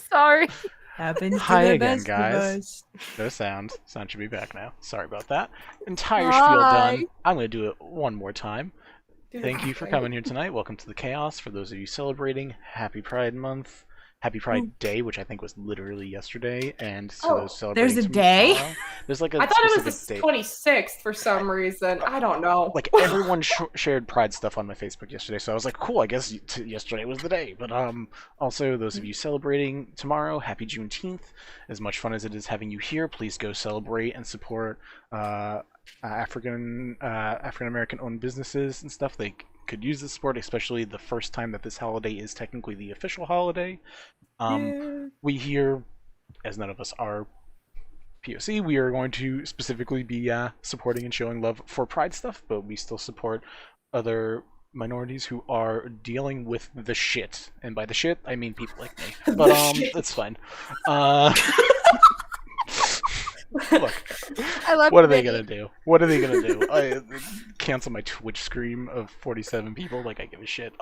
Sorry. Happens Hi to the again, best guys. of us. No sound. Sound should be back now. Sorry about that. Entire spiel done. I'm going to do it one more time. Thank you for coming here tonight. Welcome to the Chaos. For those of you celebrating, happy Pride Month. Happy Pride Day, which I think was literally yesterday, and to those celebrating there's a day? tomorrow, there's like a I thought it was specific the date. 26th for some reason. I don't know. Like everyone shared Pride stuff on my Facebook yesterday, so I was like, cool. I guess yesterday was the day. But also those of you celebrating tomorrow, happy Juneteenth. As much fun as it is having you here, please go celebrate and support African American owned businesses and stuff. They could use this support, especially the first time that this holiday is technically the official holiday. We here, as none of us are POC, we are going to specifically be supporting and showing love for Pride stuff, but we still support other minorities who are dealing with the shit. And by the shit, I mean people like me. But that's fine. Look, I love what are they gonna do? What are they gonna do? I cancel my Twitch stream of 47 people? Like I give a shit.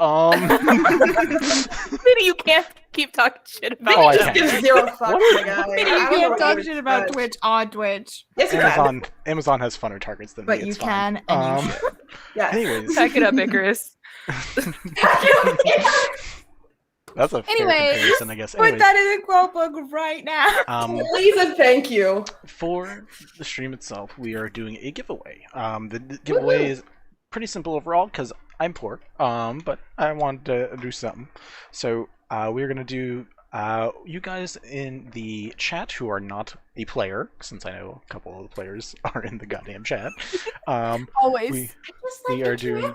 You can't keep talking shit about. Oh, I Just can. give zero fucks, my guy. You can't talk shit about Twitch on Twitch. Yes, you can. Amazon has funner targets than But me. you It's can fine. and you should. Yes. Anyways, Back it up, Icarus. that's a fair Anyways, comparison, I guess. Put Anyways, that in the quote book right now. Please and thank you. for the stream itself, we are doing a giveaway. The giveaway is pretty simple overall because I'm poor, but I wanted to do something. So we're gonna do you guys in the chat who are not a player, since I know a couple of the players are in the goddamn chat. Always. We are doing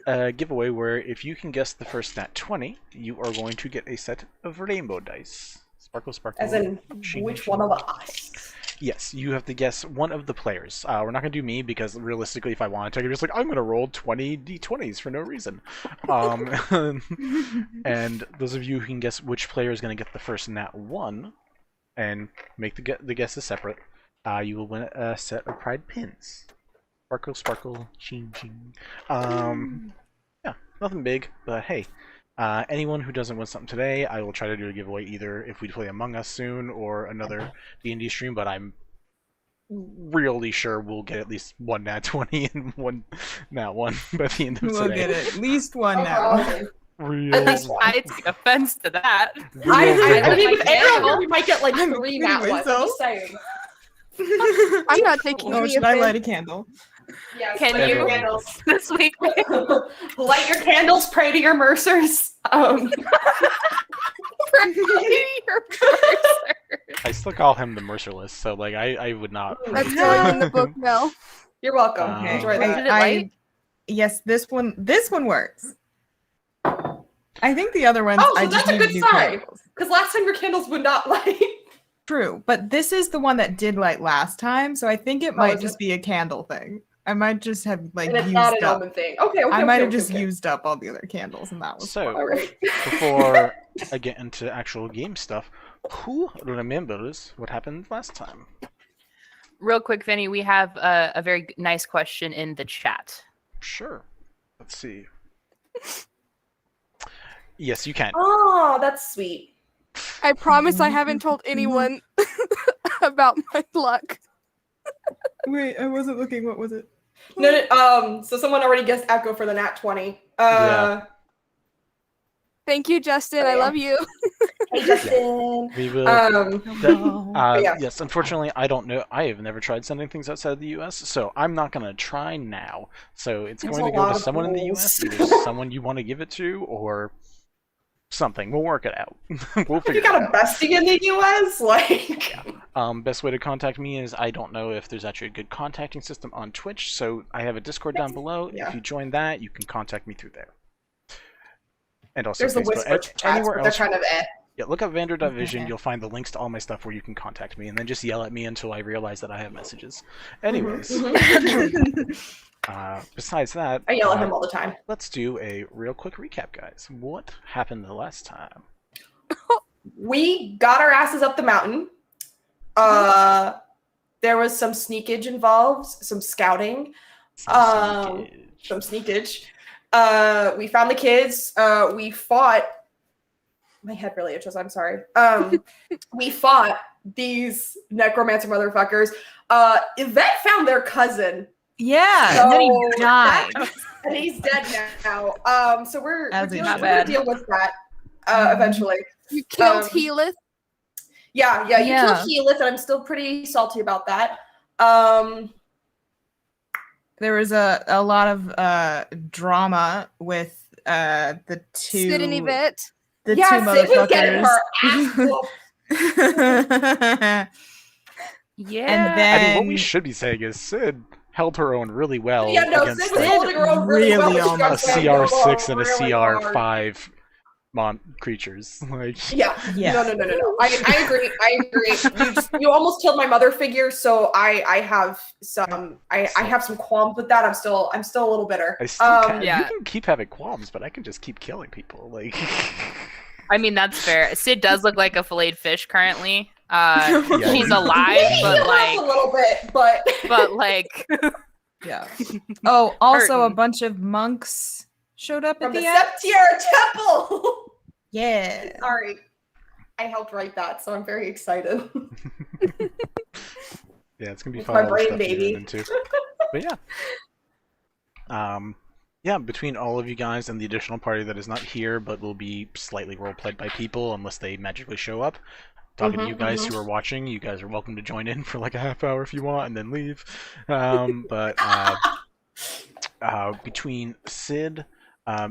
a giveaway where if you can guess the first nat 20, you are going to get a set of rainbow dice. Sparkle, sparkle. As in, sheen, which sheen. one of us? Yes, you have to guess one of the players. We're not going to do me because realistically, if I wanted to, I could just like, I'm going to roll 20 d20s for no reason. And those of you who can guess which player is going to get the first nat 1 and make the guesses separate, you will win a set of Pride pins. Sparkle, sparkle, sheen, sheen. Yeah, nothing big, but hey. Anyone who doesn't win something today, I will try to do a giveaway either if we play Among Us soon or another D&D stream, but I'm really sure we'll get at least one nat 20 and one nat 1 by the end of We'll today. get at least one now. At least one. I take offense to that. I mean, Like with Arrow, candle. we might get like I'm 3 kidding nat ones. I'm myself. just saying. I'm not taking Oh, any should I light offense a candle? Yes, Can light you? your candles. this week. Light your candles, pray to your mercers. I still call him the Merciless, so like I would not. That's praise going him. in the book now. You're welcome. Okay. Enjoy Did that. it light? Yes, this one works. I think the other ones Oh, so I just that's a need good new sign. candles. Because last time your candles would not light. True, but this is the one that did light last time, so I think it might is just it? be a candle thing. I might just have like And it's used not an up. omen thing. Okay, I okay, might okay, have okay, just okay. used up all the other candles, and that was So, All right. before I get into actual game stuff, who remembers what happened last time? Real quick, Vinny, we have a very nice question in the chat. Sure. Let's see. Yes, you can. Oh, that's sweet. I promise I haven't told anyone about my luck. Wait, I wasn't looking. What was it? No, so someone already guessed Echo for the nat 20. Yeah. Thank you, Justin. Oh, I yeah. love you. Hey, Justin. We will. yeah. Yes, unfortunately, I don't know. I have never tried sending things outside of the U.S., so I'm not going to try now. So it's There's going to a go lot to of someone in the rules. U.S., either someone you want to give it to, or something. We'll work it out. We'll If figure you it got out. a bestie in the US, like... Best way to contact me is I don't know if there's actually a good contacting system on Twitch, so I have a Discord down below. Yeah. If you join that, you can contact me through there. And also There's the Facebook. whisper chats, Anywhere but they're else. kind of Yeah, look up Vander.vision. Okay. You'll find the links to all my stuff where you can contact me, and then just yell at me until I realize that I have messages. Anyways, besides that, I yell at him all the time. let's do a real quick recap, guys. What happened the last time? We got our asses up the mountain. There was some sneakage involved, some scouting, Some some sneakage. We found the kids. We fought my head really itches. I'm sorry. We fought these necromancer motherfuckers. Yvette found their cousin. Yeah, and then he So died. And he's dead now. So we're As dealing, he's we're gonna dead. deal with that eventually. You killed Um, Healith. Yeah, you Yeah. killed Healith, and I'm still pretty salty about that. There was a lot of drama with the two Sid and Yvette. the yeah, two Sid was getting her ass motherfuckers. whooped. Yeah. And then I mean, what we should be saying is Sid held her own really well Yeah, no, against Sid was like, holding her own really well. really but she got a almost dragged CR6 and a really hard. CR5 creatures. Like, Yeah. Yeah. No. I agree. You almost killed my mother figure, so I have some qualms with that. I'm still a little bitter. I still can. Yeah. You can keep having qualms, but I can just keep killing people. Like, I mean, that's fair. Sid does look like a filleted fish currently. Yeah. She's alive, Maybe but a like, little bit, but like, yeah. Oh, also a Hurting. bunch of monks showed up at from the the end. Septier Temple. Yeah. Sorry, I helped write that, so I'm very excited. yeah, it's gonna be It's fun. my all the brain, stuff you're baby. into. But yeah, between all of you guys and the additional party that is not here, but will be slightly roleplayed by people unless they magically show up. Talking to you guys who are watching, you guys are welcome to join in for like a half hour if you want, and then leave. Between Sid,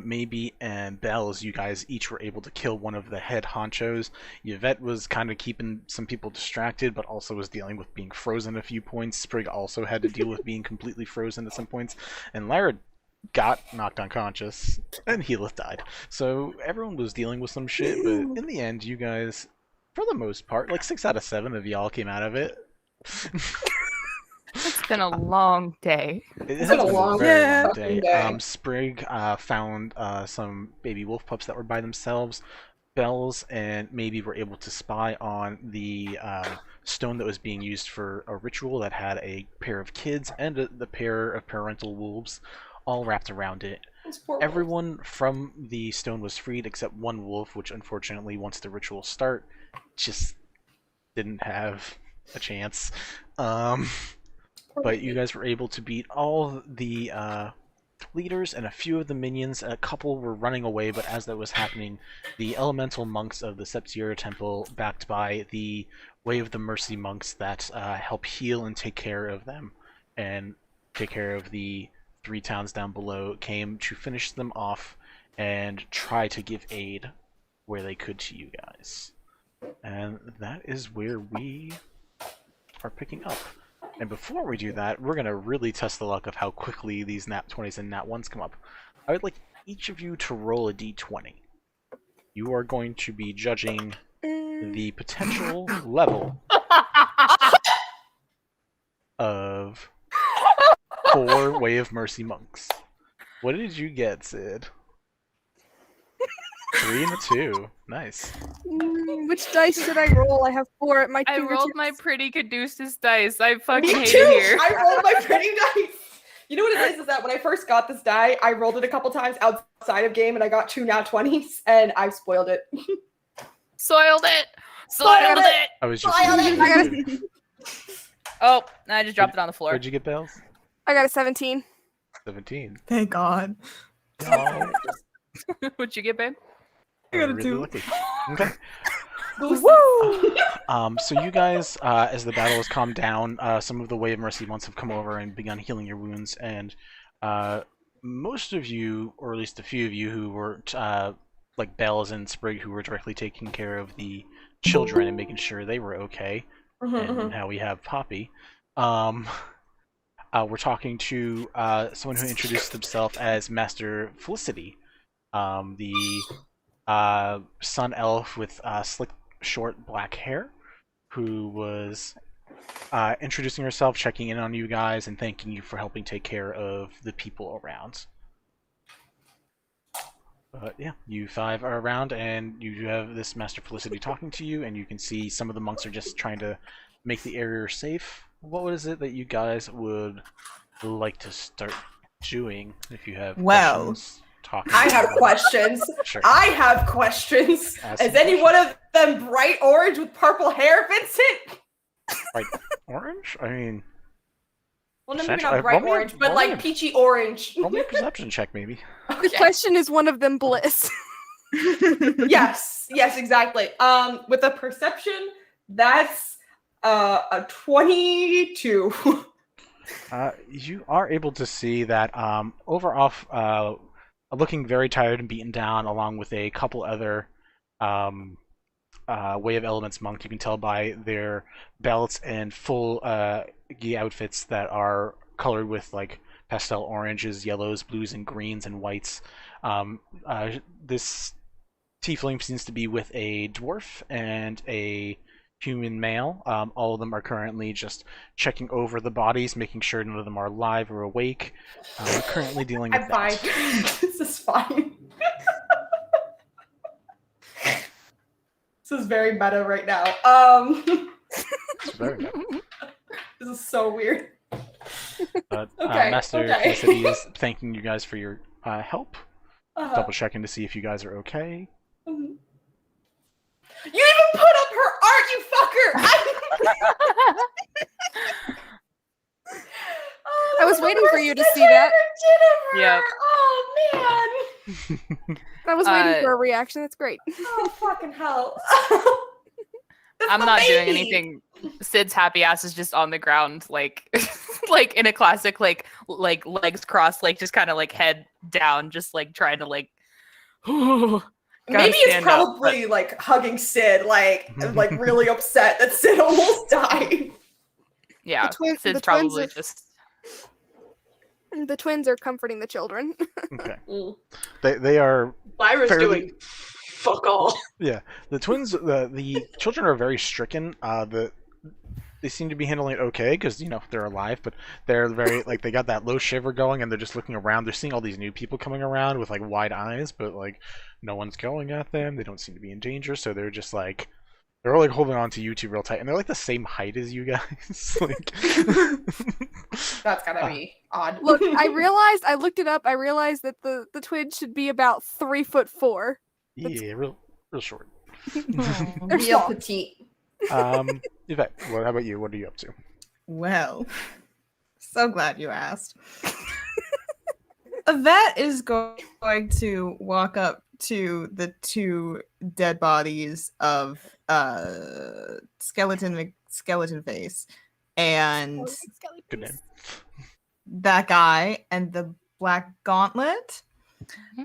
Maybe, and Bells, you guys each were able to kill one of the head honchos. Yvette was kind of keeping some people distracted, but also was dealing with being frozen a few points. Sprig also had to deal with being completely frozen at some points. And Lyra got knocked unconscious, and Healith died. So everyone was dealing with some shit, but in the end, you guys, for the most part, like 6 out of 7 of y'all came out of it. it's been a long day. It It's has been a long very fucking day. Sprig found some baby wolf pups that were by themselves. Bells and Maybe were able to spy on the stone that was being used for a ritual that had a pair of kids and the pair of parental wolves all wrapped around it. Everyone from the stone was freed except one wolf, which unfortunately, once the ritual start, just didn't have a chance. But you guys were able to beat all the leaders and a few of the minions. A couple were running away, but as that was happening, the elemental monks of the Septier Temple, backed by the Way of the Mercy monks that help heal and take care of them, and take care of the 3 towns down below, came to finish them off and try to give aid where they could to you guys. And that is where we are picking up. And before we do that, we're going to really test the luck of how quickly these nat 20s and nat 1s come up. I would like each of you to roll a d20. You are going to be judging the potential level of 4 Way of Mercy monks. What did you get, Sid? 3 and a 2. Nice. Which dice should I roll? I have 4 at my I fingertips. rolled my pretty Caduceus dice. I fucking Me hate too. it here. I rolled my pretty dice. You know what it is that when I first got this die, I rolled it a couple times outside of game, and I got 2 nat 20s, and I spoiled it. Soiled it. Soiled it. I was just. Soiled it. I got Oh, I just dropped it on the floor. Where'd you get, Bells? I got a 17. 17. Thank God. Oh, What'd you get, babe? I got a really 2. lucky. Okay. Woo! So you guys, as the battle has calmed down, some of the Way of Mercy monks have come over and begun healing your wounds, and most of you, or at least a few of you who were, like Bells and Sprig, who were directly taking care of the children and making sure they were okay, and now we have Poppy. We're talking to someone who introduced himself as Master Felicity, the sun elf with slick, short black hair, who was introducing herself, checking in on you guys, and thanking you for helping take care of the people around. But yeah, you 5 are around, and you have this Master Felicity talking to you, and you can see some of the monks are just trying to make the area safe. What is it that you guys would like to start doing if you have Well, questions? talking. I have questions. Sure. I have questions. Ask Is some any one of them bright orange with purple hair, Vincent? Bright orange? I mean, Well, no, maybe essentially, not bright roll me a- orange, but roll me like a- peachy orange. roll me a perception check, maybe. The question is one of them bliss. Yes, exactly. With a perception, that's a 22. You are able to see that overall, looking very tired and beaten down, along with a couple other Way of Elements monk. You can tell by their belts and full gi outfits that are colored with like pastel oranges, yellows, blues, and greens and whites. This tiefling seems to be with a dwarf and a human male. All of them are currently just checking over the bodies, making sure none of them are alive or awake. Currently dealing with I'm fine. that. This is fine. This is very meta right now. It's very good. This is so weird. But Okay, Master okay. Felicity is thanking you guys for your help, Uh-huh. double checking to see if you guys are okay. You even put up her art, you fucker! Oh, I was the waiting for you to worst see that. Jennifer! Yep. Oh man! I was waiting for a reaction. That's great. Oh fucking hell! That's I'm my not doing baby! anything. Sid's happy ass is just on the ground, like like in a classic like legs crossed, like just kind of like head down, just like trying to like gotta Maybe it's stand up, probably like hugging Sid, like really upset that Sid almost died. yeah. The twins Sid's are- probably just The twins are comforting the children. Okay. Mm. They are Lyra's fairly- doing fuck all. Yeah, the twins. The children are very stricken. They seem to be handling it okay because they're alive, but they're very like they got that low shiver going, and they're just looking around. They're seeing all these new people coming around with like wide eyes, but like no one's going at them. They don't seem to be in danger, so they're just like they're all like holding on to you two real tight, and they're like the same height as you guys. Like That's gotta be odd. Look, I looked it up. I realized that the twins should be about 3'4". yeah, real short. They're Real small. petite. Yvette, how about you? What are you up to? Well, so glad you asked. Yvette is going to walk up to the two dead bodies of skeleton face and Good name. that guy and the black gauntlet.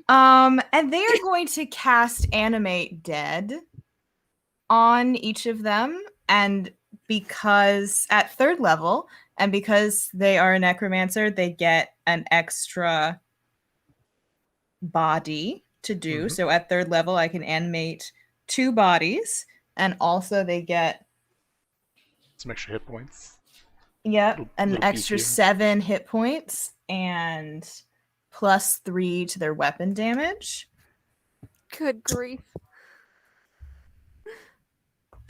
And they are going to cast Animate Dead on each of them, and because at 3rd level, and because they are a necromancer, they get an extra body to do. Mhm. So at 3rd level, I can animate 2 bodies, and also they get Some extra hit points. an Little extra PQ. 7 hit points and +3 to their weapon damage. Good grief.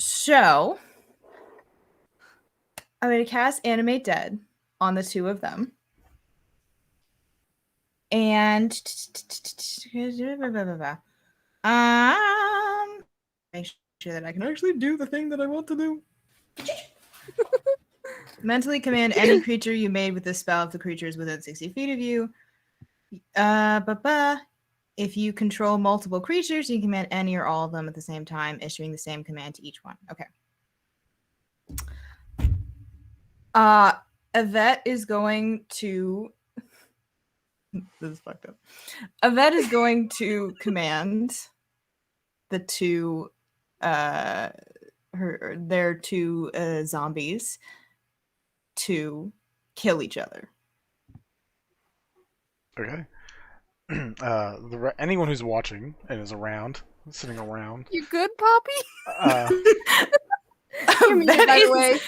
So I'm going to cast Animate Dead on the 2 of them. And make sure that I can actually do the thing that I want to do. Mentally command any creature you made with this spell if the creature is within 60 feet of you. If you control multiple creatures, you can command any or all of them at the same time, issuing the same command to each one. Okay. Yvette is going to. This is fucked up. Yvette is going to command the two, their 2 zombies to kill each other. Okay. Anyone who's watching and is around, sitting around, You good, Poppy? You're muted, That by the is- way.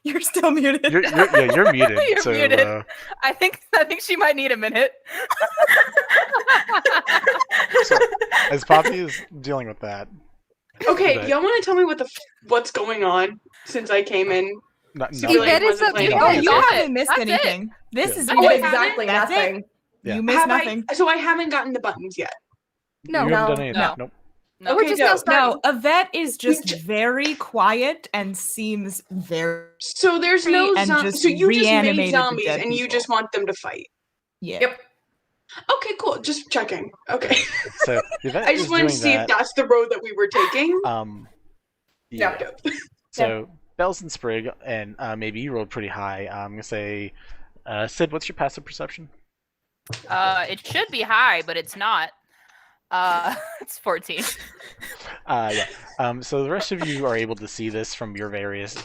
You're still muted. you're muted. You're so, muted. I think she might need a minute. So, as Poppy is dealing with that, Okay, But- y'all want to tell me what's going on since I came in? not So Yvette like, is wasn't up playing to Oh, any you of it. haven't missed That's it. anything. This Yeah. is Oh, you. exactly That's it. nothing. Yeah. You missed nothing. So I haven't gotten the buttons yet. No. You haven't done anything. no. Nope. No. We're Okay, just now no. starting. No, Yvette is just ju- very quiet and seems very So there's no And zombies. just So you just made reanimated the zombies dead and you people. just want them to fight. yeah. Yep. Okay, cool. Just checking. Okay. So Yvette I is just wanted to doing see that. if that's the road that we were taking. Yeah. Yeah. So Bells and Sprig, and maybe you rolled pretty high. I'm gonna say, Sid, what's your passive perception? It should be high, but it's not. It's 14. Yeah. So the rest of you are able to see this from your various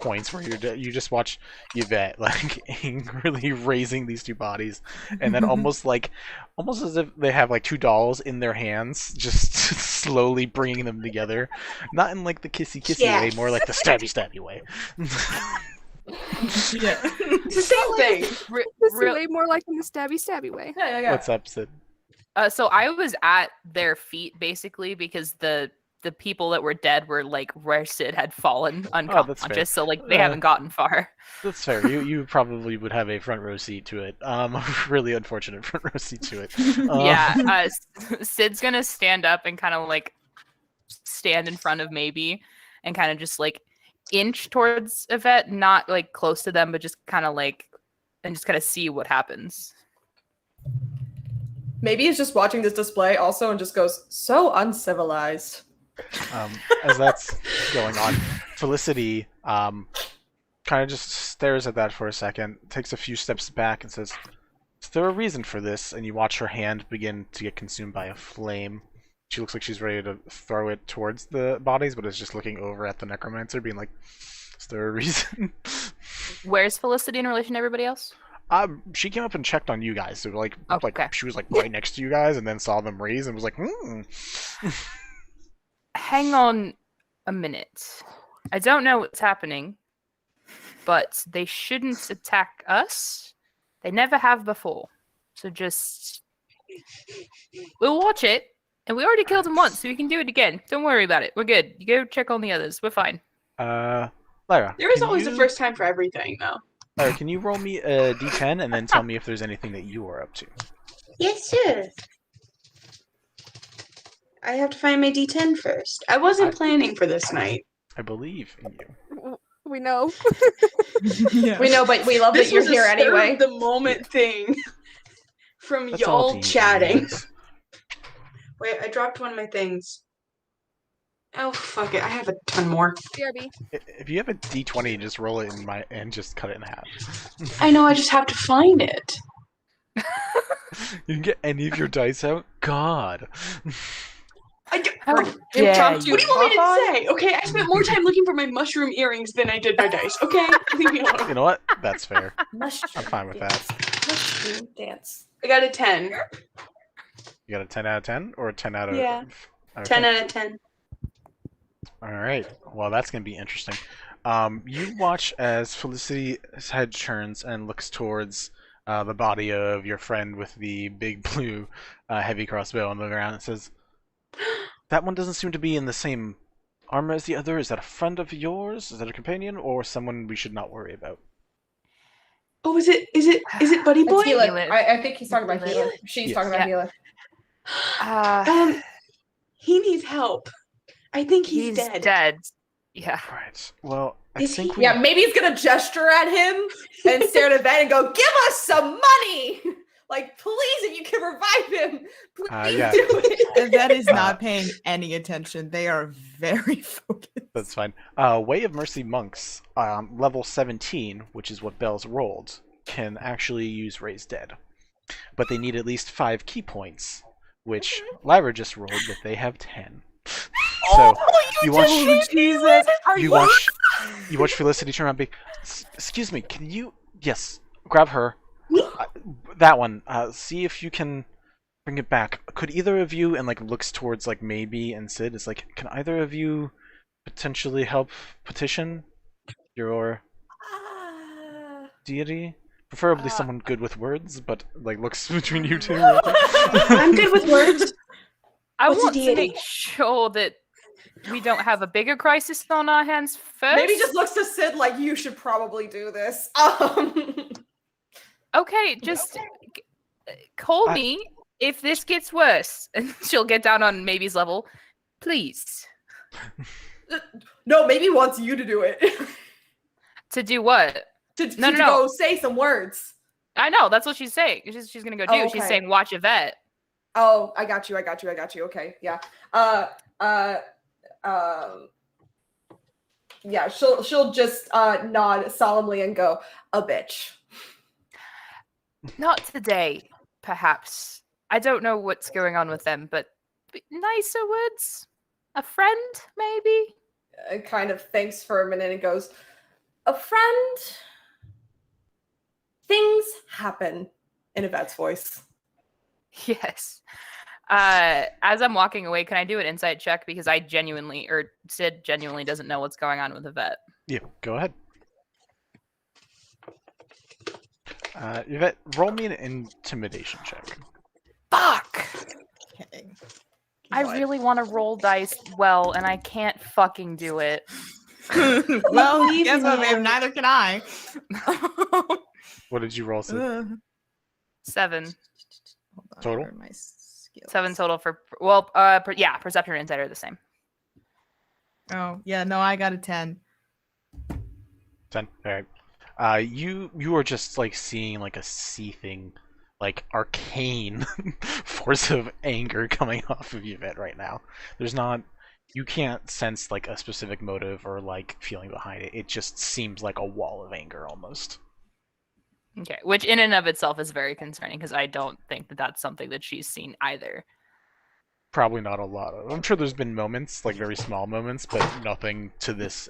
points where you just watch Yvette like angrily raising these two bodies, and then almost as if they have like two dolls in their hands, just slowly bringing them together. Not in like the kissy way, more like the stabby way. Yeah. It's the same thing. This is way more like in the stabby way. Yeah. What's up, Sid? So I was at their feet basically because the people that were dead were like where Sid had fallen unconscious, so like they haven't gotten far. That's fair. You probably would have a front row seat to it. A really unfortunate front row seat to it. Yeah, Sid's gonna stand up and kind of like stand in front of maybe and kind of just like inch towards Yvette, not like close to them, but just kind of like and just kind of see what happens. Maybe he's just watching this display also and just goes, so uncivilized. As that's going on, Felicity kind of just stares at that for a second, takes a few steps back, and says, "Is there a reason for this?" And you watch her hand begin to get consumed by a flame. She looks like she's ready to throw it towards the bodies, but is just looking over at the necromancer, being like, "Is there a reason?" Where's Felicity in relation to everybody else? She came up and checked on you guys. So like Okay. she was like right next to you guys, and then saw them raise and was like, Hang on a minute. I don't know what's happening, but they shouldn't attack us. They never have before. So just... We'll watch it, and we already killed him once, so we can do it again. Don't worry about it. We're good. You go check on the others. We're fine. Lyra. There is can always you- a first time for everything, though. Lyra, can you roll me a d10 and then tell me if there's anything that you are up to? Yes, sure. I have to find my D10 first. I wasn't planning for this night. I believe in you. We know. Yeah. We know, but we love This that you're was a here spur anyway. of the moment thing from That's all y'all D&D chatting. is. Wait, I dropped one of my things. Oh, fuck it. I have a ton more. BRB. If you have a d20, just roll it and just cut it in half. I know, I just have to find it. You can get any of your dice out? God. How What dare do you want me to say? Okay, I spent more time looking for my mushroom earrings than I did my dice. Okay, leave me alone. You know what? That's fair. Mushroom I'm fine with dance. that. Mushroom dance. I got a 10. You got a 10 out of 10 or a 10 out of... Yeah. Okay. 10 out of 10. Alright, well that's going to be interesting. You watch as Felicity's head turns and looks towards the body of your friend with the big blue heavy crossbow on the ground and says, "That one doesn't seem to be in the same armor as the other. Is that a friend of yours? Is that a companion? Or someone we should not worry about?" Oh, is it Buddy Boy? It's Healer. Healer. I think he's talking about Healer. She's Yes. talking about Healer. He needs help. I think he's dead. Yeah. Right, well, I Is think he- we... Yeah, maybe he's gonna gesture at him and stare at Yvette and go, "Give us some money! Like, please, if you can revive him, please yeah. do it." Yvette is not paying any attention. They are very focused. That's fine. Way of Mercy monks, level 17, which is what Bells rolled, can actually use Raise Dead. But they need at least 5 key points, which Lyra just rolled, but they have 10. So you watch Jesus. you watch Felicity turn around and be, "Excuse me, can you... Yes, grab her. That one. See if you can bring it back. Could either of you..." And like looks towards like Maybe and Sid. It's like, "Can either of you potentially help petition your deity? Preferably someone good with words, but like looks between you two." Real quick. I'm good with words. I What's a want to deity? make sure that we don't have a bigger crisis on our hands first. Maybe just looks to Sid like, "You should probably do this." Okay, just call me if this gets worse. And she'll get down on Maybe's level. Please. No, maybe wants you to do it. To do what? to No. go say some words. I know, that's what she's saying. She's gonna go do. Oh, She's okay. saying watch Yvette. Oh, I got you. Okay, yeah. Yeah, she'll just nod solemnly and go, a bitch. Not today, perhaps. I don't know what's going on with them, but nicer words? A friend, maybe? Kind of thinks for a minute and goes, a friend? Things happen, in Yvette's voice. Yes. As I'm walking away, can I do an insight check? Because I genuinely, or Sid genuinely doesn't know what's going on with Yvette. Yeah, go ahead. Yvette, roll me an intimidation check. Fuck! Okay. I What? really want to roll dice well, and I can't fucking do it. Well, guess what, babe? Neither can I. What did you roll, Sid? 7. Hold on, Total? where are my skills? 7 total for, yeah, perception and insight are the same. Oh, yeah, no, I got a 10. 10. All right. You are just like seeing like a seething, like arcane force of anger coming off of Yvette right now. There's not, you can't sense like a specific motive or like feeling behind it. It just seems like a wall of anger almost. Okay, which in and of itself is very concerning because I don't think that that's something that she's seen either. Probably not a lot of. I'm sure there's been moments, like very small moments, but nothing to this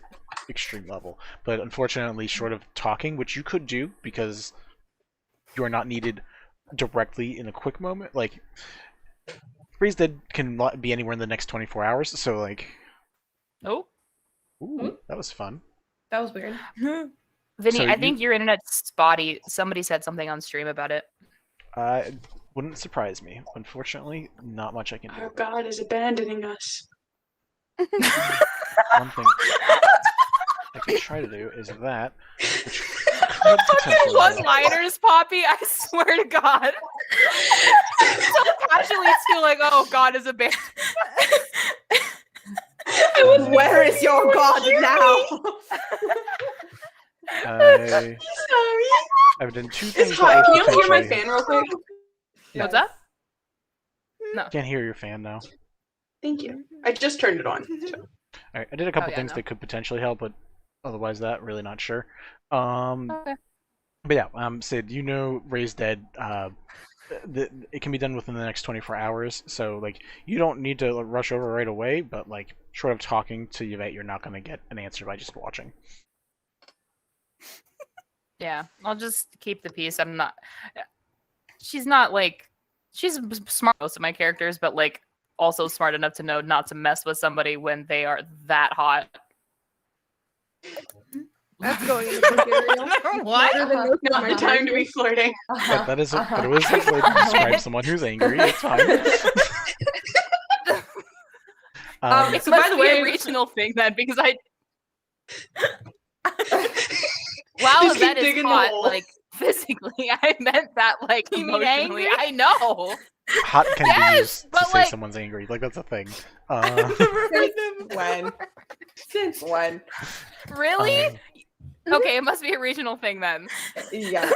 extreme level. But unfortunately, short of talking, which you could do because you are not needed directly in a quick moment. Like, Freeze Dead can be anywhere in the next 24 hours, so like. Oh, Ooh, that was fun. That was weird. Vinny, So I think your internet's spotty. Somebody said something on stream about it. Wouldn't surprise me. Unfortunately, not much I can do. Our God is abandoning us. One thing I can try to do is that. Which could potentially help. One-liners, Poppy. I swear to God. So casually, it's still like, oh, God is a band. Where is your God now? Sorry. I've done two It's things. hot. That Can will you hear my potentially- fan real quick? What's up? No. Can't hear your fan now. Thank you. I just turned it on. So. Alright, I did a couple yeah, things no. that could potentially help, but otherwise that really not sure. Okay. But yeah, Sid, you know Raise Dead, it can be done within the next 24 hours, so like you don't need to rush over right away, but like short of talking to Yvette, you're not gonna get an answer by just watching. Yeah, I'll just keep the peace. I'm not. She's not like. She's smart, most of my characters, but like also smart enough to know not to mess with somebody when they are that hot. That's going in the material. What? Not the time to be flirting. That is a way to describe someone who's angry. It's fine. It So must by the be way- a regional thing then, because I. Wow, Just keep that is digging the hot. hole. Like physically, I meant that like You mean emotionally. angry? I know. Hot can be Yes, used to but, say like- someone's angry. Like that's a thing. When? Since when? Really? Um, Okay, it must be a regional thing then. Yeah.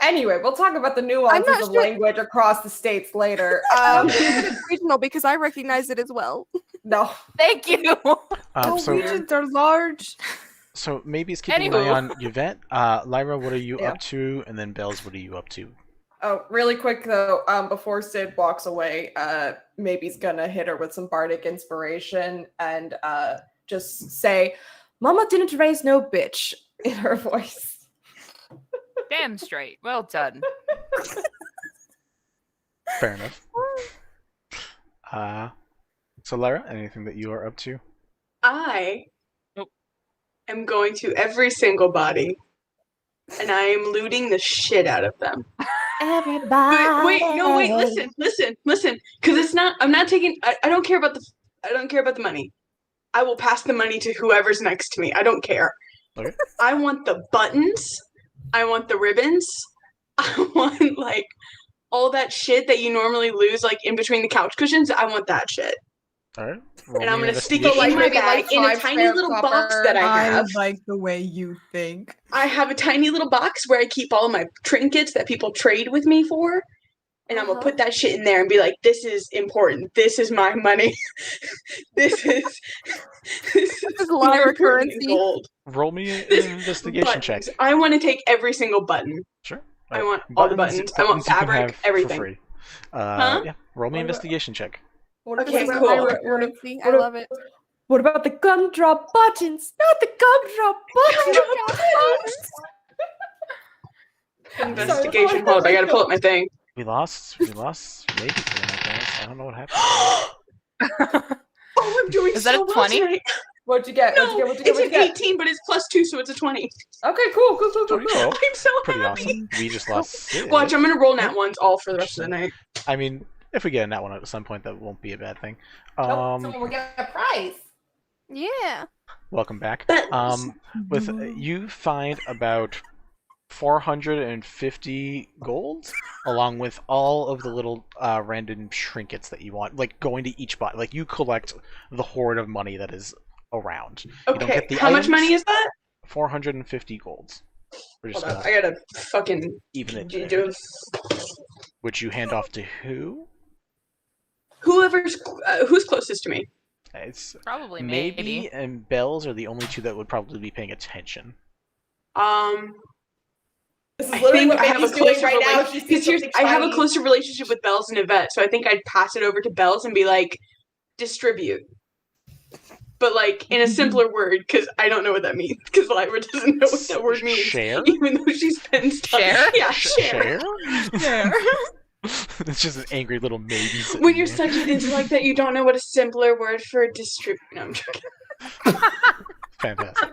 Anyway, we'll talk about the nuances not of sure- language across the states later. It's regional because I recognize it as well. No. Thank you. so Regions are large. So maybe it's keeping an eye Anywho. on Yvette. Lyra, what are you Yeah. up to? And then Bells, what are you up to? Oh, really quick though, before Sid walks away, maybe he's gonna hit her with some bardic inspiration and just say, "Mama didn't raise no bitch" in her voice. Damn straight. Well done. Fair enough. So Lyra, anything that you are up to? I Nope. am going to every single body, and I am looting the shit out of them. Everybody. Listen, because it's not. I'm not taking. I don't care about the. I don't care about the money. I will pass the money to whoever's next to me. I don't care. Okay. I want the buttons. I want the ribbons. I want like all that shit that you normally lose, like in between the couch cushions. I want that shit. All right. And I'm gonna stick So, it like, in my maybe, bag like, in a 5 tiny spare little box copper. that I I have. like the way you think. I have a tiny little box where I keep all my trinkets that people trade with me for. And I'm gonna put that shit in there and be like, this is important. This is my money. this is Lyra more important than currency. gold. Roll me an investigation check. Buttons. I want to take every single button. Sure. I want all the buttons. I want buttons you can fabric, have everything. For free. Huh? Yeah. Roll me an investigation check. Okay, This is cool. Lyra currency. I love it. What about the gumdrop buttons? Not the gumdrop buttons. Investigation. Hold up, I gotta pull up my thing. We lost maybe for the night, guys. I don't know what happened. Oh, I'm doing Is that so a well 20? tonight. What'd you get? No, What'd you get? it's an 18, but it's +2, so it's a 20. Okay, cool. Oh, I'm so pretty happy. awesome. We just lost 6. Watch, I'm gonna roll nat ones all for the rest of the night. I mean, if we get a nat one at some point, that won't be a bad thing. Someone will get a prize. Yeah. Welcome back. But- With you find about 450 gold, along with all of the little random trinkets that you want, like going to each bot. Like you collect the hoard of money that is around. You don't Okay, get the how much items. money is that? 450 golds. We're just Hold up, gonna I gotta fucking even it, do there. Which you hand off to who? whoever's who's closest to me. It's Probably maybe and Bells are the only two that would probably be paying attention. This is I literally think what I have a Maggie's doing closer right now. relationship. She sees something I have a shiny. closer relationship with Bells and Yvette, so I think I'd pass it over to Bells and be like, distribute. But like in a simpler word, because I don't know what that means. Because Lyra doesn't know what that word means. Share? Even though she spends time. Share? Yeah, share. There. It's just an angry little maybe. sitting When you're there. such an intellect that you don't know what a simpler word for distribute. No, I'm joking. Fantastic.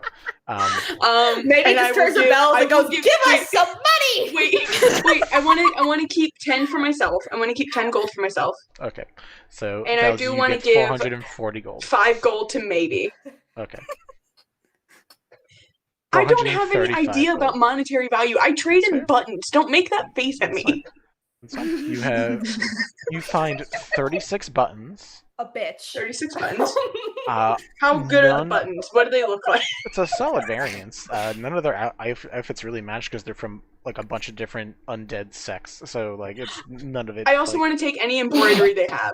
Maybe and I just will turns her give- bells I and will goes, give- "Give wait, us some money." Wait. I want to keep 10 for myself. I want to keep 10 gold for myself. Okay, so And I Bells, do you wanna get give 440 gold. 5 gold to maybe. Okay. I don't have any 435 idea gold. about monetary value. I trade in Fair. buttons. Don't make that face at That's me. That's fine. You find 36 buttons. A bitch. 36 buttons. Uh, How good are the None- buttons? What do they look like? it's a solid variance. None of their outfits really match because they're from like a bunch of different undead sects. So like it's none of it. I also want to take any embroidery they have.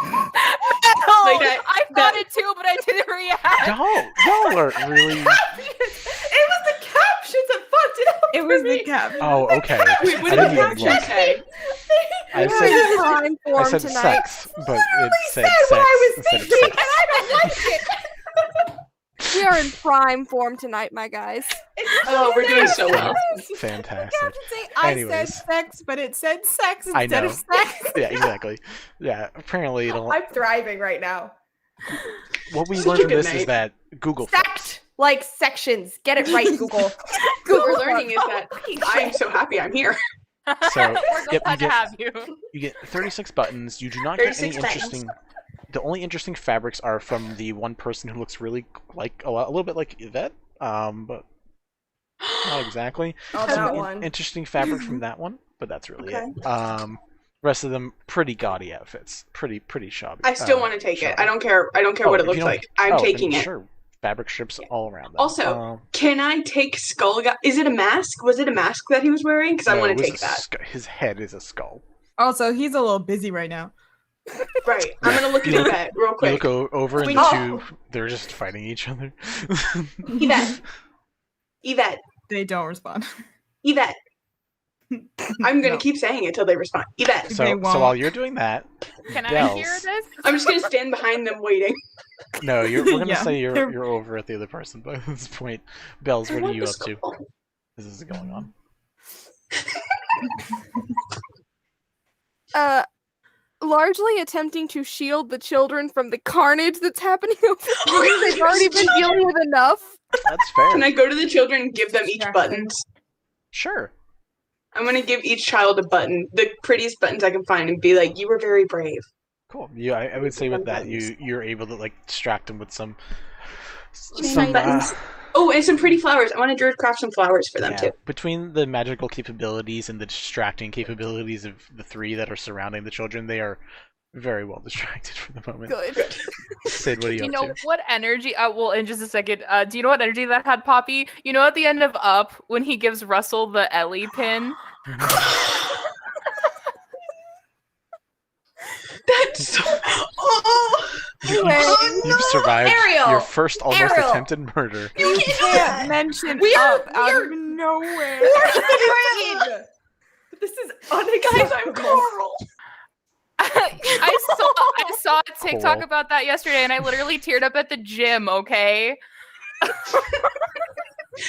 Like that- I thought it too, but I didn't react. Y'all are really. It was the captions that fucked it up. It for was me. the cap. Oh, okay. Wait, what I did didn't the even caption look. say? I We're said, in prime I form said tonight. sex, but it said said sex what I was instead of thinking, sex. and I don't like it. We are in prime form tonight, my guys. Oh, we're doing so well. Fantastic. Caption say, I Anyways. said sex, but it said sex I instead know. of sex. Yeah, exactly. Yeah, apparently it'll. I'm thriving right now. What we Such learned a from good this is night. that Google. Sect like sections. Get it right, Google. What we're learning is that I'm so happy I'm here. So We're yep, glad to have you. you get 36 buttons. You do not get any 36 buttons. interesting. The only interesting fabrics are from the one person who looks really like a little bit like Yvette, but not exactly. Oh, Some that one. interesting fabric from that one, but that's really Okay. it. Rest of them pretty gaudy outfits, pretty shabby. I still want to take it. shabby. I don't care. I don't care Oh, what it if you looks don't- like. I'm then taking it. Sure, fabric strips all around. Them. Also, Can I take skull? Is it a mask? Was it a mask that he was wearing? Because I no, want it to was take a that. his head is a skull. Also, he's a little busy right now. Right. I'm gonna look at You look- Yvette real You quick. look over and Wait, the no. two, they're just fighting each other. Yvette. They don't respond. Yvette. I'm gonna No. keep saying it till they respond. Yvette. They So won't. while you're doing that, Can I Bells. hear this? I'm just gonna stand behind them waiting. No, we're gonna Yeah, say they're- you're over at the other person by this point. Bells, I what are want you the up to? skull. This is going on. Largely attempting to shield the children from the carnage that's happening over here. They've already been dealing with enough. That's fair. Can I go to the children and give them each buttons? Sure. I'm gonna give each child a button, the prettiest buttons I can find, and be like, "You were very brave." Cool. Yeah, I would say with that Buttons. you're able to like distract them with some Give me my buttons. Oh, and some pretty flowers. I want to druid craft some flowers for them too. Between the magical capabilities and the distracting capabilities of the three that are surrounding the children, they are very well distracted for the moment. Good. Sid, what are you Do you up know to? what energy? Well, in just a second. Do you know what energy that had, Poppy? You know, at the end of Up, when he gives Russell the Ellie pin. That's so. Oh, You've survived Ariel! your first almost Ariel! attempted murder. You can't mention We are- up out we of are- nowhere. We're This is guys, I'm unacceptable. Carl. I saw a TikTok Cool. about that yesterday, and I literally teared up at the gym. Okay.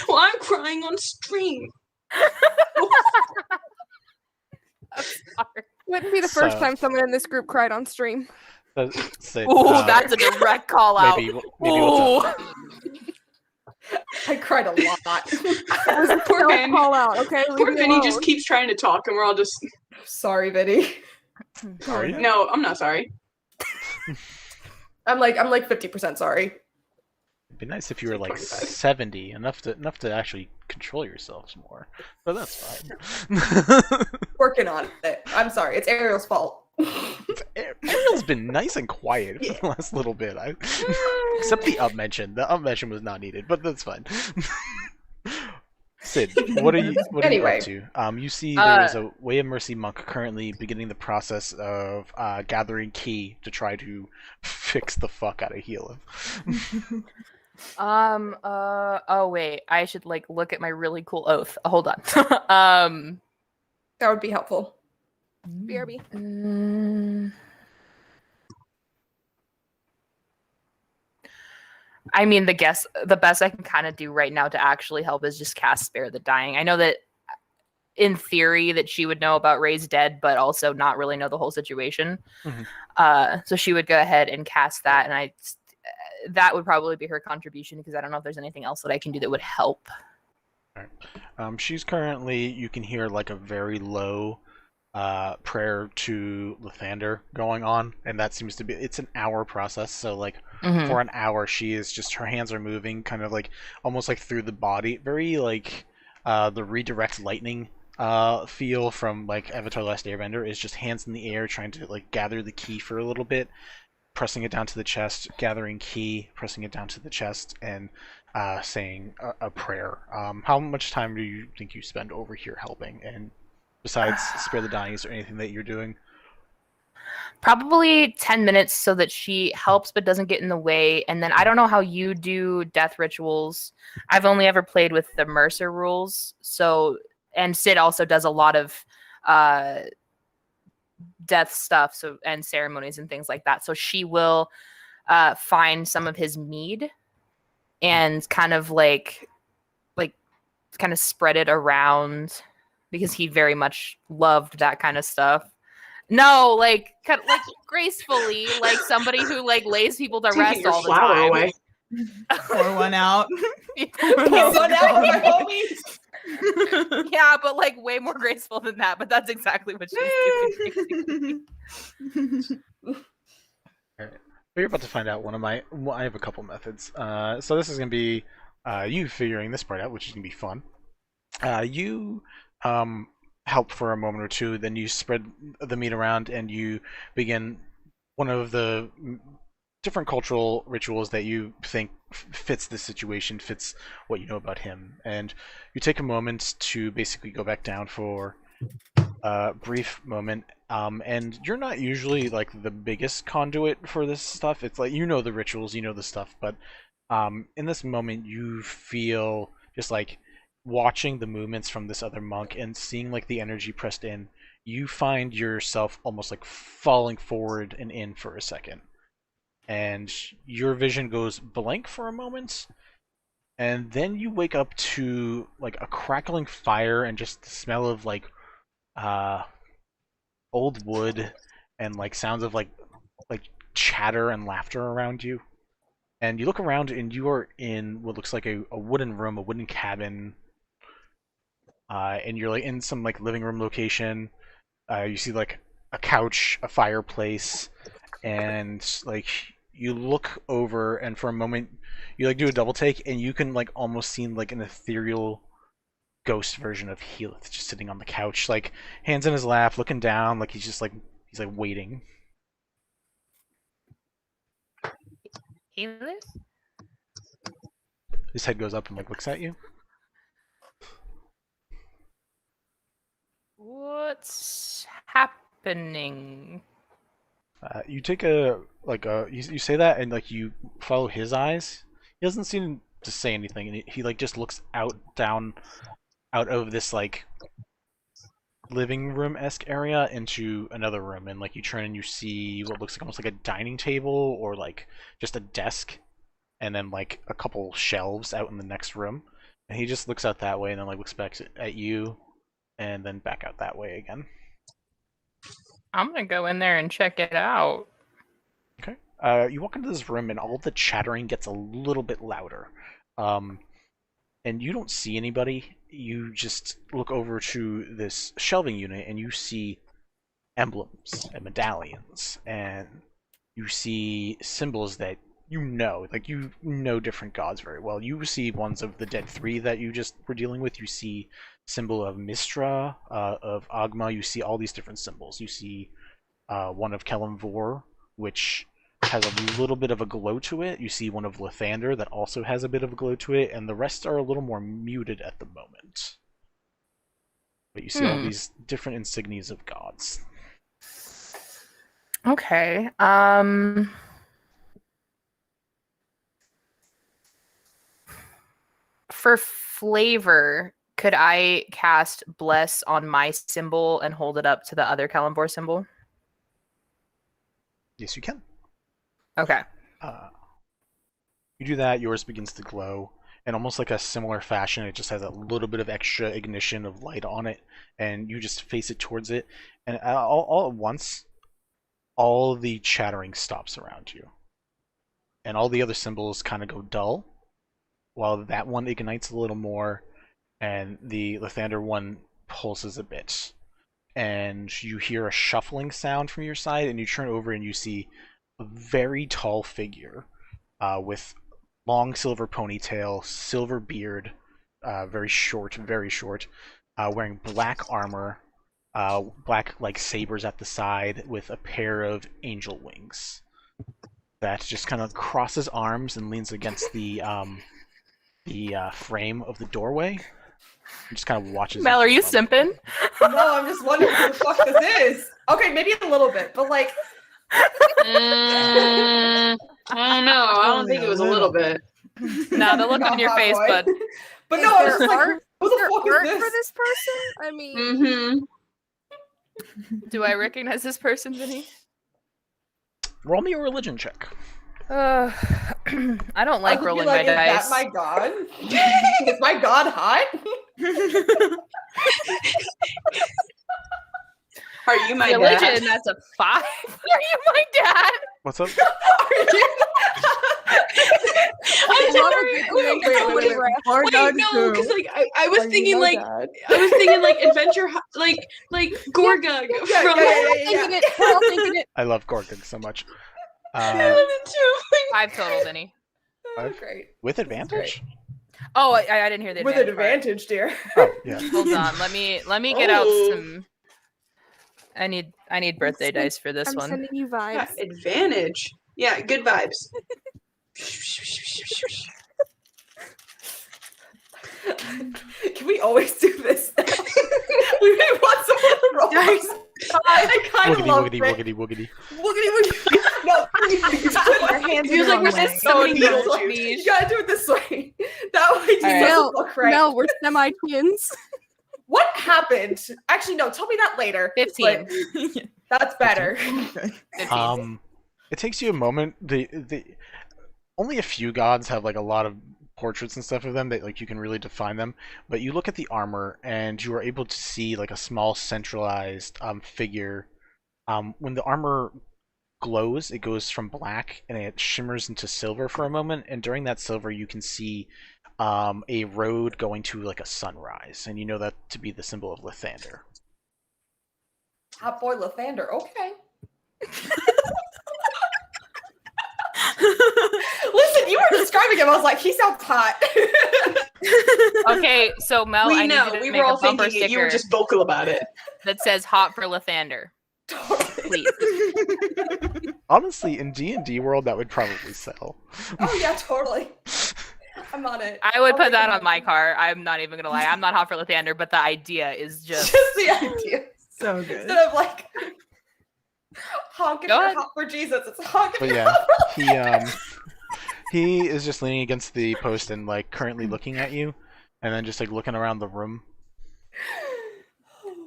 Well, I'm crying on stream. I'm sorry. Wouldn't be the first So- time someone in this group cried on stream. Sid, Ooh, that's a direct call out. maybe what's up? I cried a lot. Poor Ben. Call out, okay? Leave Poor me Vinny alone. just keeps trying to talk, and we're all just. Sorry, Vinny. Are you? No, I'm not sorry. I'm like 50% sorry. It'd be nice if you were like 25. 70, enough to actually control yourselves more. But that's fine. Working on it. I'm sorry. It's Ariel's fault. Ariel's been nice and quiet for the last little bit. Except the up mention. The up mention was not needed, but that's fine. Sid, what are you Anyway. up to? You see there is a Way of Mercy monk currently beginning the process of gathering key to try to fix the fuck out of Hela. Oh wait, I should like look at my really cool oath. Hold on. That would be helpful. BRB. I mean, the best I can kind of do right now to actually help is just cast Spare the Dying. I know that in theory that she would know about Ray's dead, but also not really know the whole situation. Mhm. So she would go ahead and cast that, and that would probably be her contribution because I don't know if there's anything else that I can do that would help. She's currently, you can hear like a very low prayer to Lathander going on, and that seems to be, it's an hour process, so like for an hour she is just, her hands are moving kind of like almost like through the body, very like the redirect lightning feel from like Avatar: Last Airbender, is just hands in the air trying to like gather the key for a little bit, pressing it down to the chest, gathering key, pressing it down to the chest, and saying a prayer. How much time do you think you spend over here helping? And besides Spare the Dying, is there anything that you're doing? Probably 10 minutes so that she helps but doesn't get in the way. And then I don't know how you do death rituals. I've only ever played with the Mercer rules. So, and Sid also does a lot of death stuff, so, and ceremonies and things like that. So she will find some of his mead and kind of kind of spread it around because he very much loved that kind of stuff. No, like kind of like gracefully, like somebody who like lays people to rest Taking your all the flower time. away. Pour one out. So now my homies. Yeah, but like way more graceful than that. But that's exactly what she's doing. We're about to find out I have a couple methods. So this is going to be you figuring this part out, which is going to be fun. You help for a moment or two, then you spread the meat around and you begin one of the different cultural rituals that you think fits the situation, fits what you know about him. And you take a moment to basically go back down for a brief moment. And you're not usually like the biggest conduit for this stuff. It's like, you know the rituals, you know the stuff, but in this moment you feel just like watching the movements from this other monk and seeing like the energy pressed in, you find yourself almost like falling forward and in for a second. And your vision goes blank for a moment, and then you wake up to like a crackling fire and just the smell of like old wood and like sounds of like chatter and laughter around you. And you look around and you are in what looks like a wooden room, a wooden cabin. And you're like in some like living room location. You see like a couch, a fireplace, and like you look over, and for a moment, you like do a double take, and you can like almost see like an ethereal ghost version of Heath just sitting on the couch, like hands in his lap, looking down, like he's like waiting. Heath? His head goes up and like looks at you. What's happening? You take a you say that, and like you follow his eyes. He doesn't seem to say anything, and he like just looks out of this like living room-esque area into another room, and like you turn and you see what looks like almost like a dining table or like just a desk, and then like a couple shelves out in the next room. And he just looks out that way, and then like looks back at you, and then back out that way again. I'm gonna go in there and check it out. Okay. You walk into this room, and all the chattering gets a little bit louder. And you don't see anybody. You just look over to this shelving unit, and you see emblems and medallions, and you see symbols that you know different gods very well. You see ones of the Dead Three that you just were dealing with. You see symbol of Mistra, of Agma. You see all these different symbols. You see one of Kelemvor, which has a little bit of a glow to it. You see one of Lathander that also has a bit of a glow to it, and the rest are a little more muted at the moment. But you see all these different insignias of gods. Okay. For flavor, could I cast Bless on my symbol and hold it up to the other Kelemvor symbol? Yes, you can. Okay. You do that, yours begins to glow, and almost like a similar fashion, it just has a little bit of extra ignition of light on it, and you just face it towards it, and all at once, all the chattering stops around you. And all the other symbols kind of go dull, while that one ignites a little more, and the Lathander one pulses a bit. And you hear a shuffling sound from your side, and you turn over and you see a very tall figure with long silver ponytail, silver beard, very short, wearing black armor, black like sabers at the side, with a pair of angel wings that just kind of crosses arms and leans against the frame of the doorway. And just kind of watches. Mel, are you simping? No, I'm just wondering who the fuck this is. Okay, maybe a little bit, but like. I don't know. I don't think it was a little bit. No, the look on your face, bud. But no, I was just like, who the fuck Art is for this? this person? I mean, Mm-hmm. Do I recognize this person, Vinny? Roll me a religion check. I don't like I would be rolling like, my is dice. that my god? Is my god hot? Are you my Religion, dad? that's a 5. Are you my dad? What's up? I'm sorry. Wait. Wait, no, because like I was thinking like adventure like Gorgug from. Yeah. We're all thinking it. I love Gorgon so much. I love it too. 5 total, Vinny. Five? Great. With advantage? Oh, I didn't hear the With an advantage part. advantage, dear. Oh, yeah. Hold on, let me get out Oh. some. I need birthday dice for this I'm one. sending you Yeah, vibes. advantage. Yeah, good vibes. Can we always do this? We want someone to roll. I kind of love Woogity, it. woogity. Woogity. No, Your hands Feels are like we're wrong way. just summoning this Beetlejuice. way. You gotta do it this way. That way it just Alright. doesn't look right. No, we're semi-twins. What happened? Actually, no. Tell me that later. 15. but That's better. 15. It takes you a moment. The only a few gods have like a lot of portraits and stuff of them that like you can really define them. But you look at the armor and you are able to see like a small centralized figure. When the armor glows, it goes from black and it shimmers into silver for a moment. And during that silver, you can see a road going to like a sunrise, and you know that to be the symbol of Lathander. Hot boy Lathander. Okay. Listen, you were describing him. I was like, he sounds hot. Okay, so Mel, I We need know. you to We make were all a bumper thinking it. sticker You were just vocal about it. that says "Hot for Lathander." Totally. Please. Honestly, in D&D world, that would probably sell. Oh yeah, totally. I'm on it. I would I'll put make that it on my happen. car. I'm not even gonna lie. I'm not hot for Lathander, but the idea is just. Just the idea. So good. Instead of like honk if Go you're ahead. hot for Jesus, it's honk if But you're yeah, hot for he is just leaning against the post and like currently looking at you, and then just like looking around the room.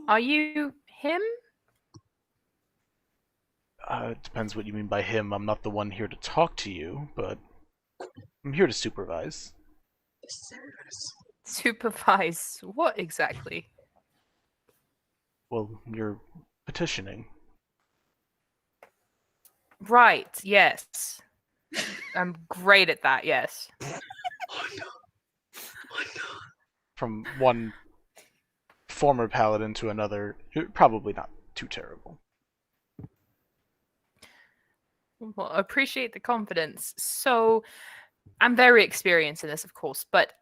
Are you him? It depends what you mean by him. I'm not the one here to talk to you, but I'm here to supervise. Supervise what exactly? Well, you're petitioning. Right. Yes. I'm great at that. Yes. From one former paladin to another, you're probably not too terrible. Well, I appreciate the confidence. So, I'm very experienced in this, of course, but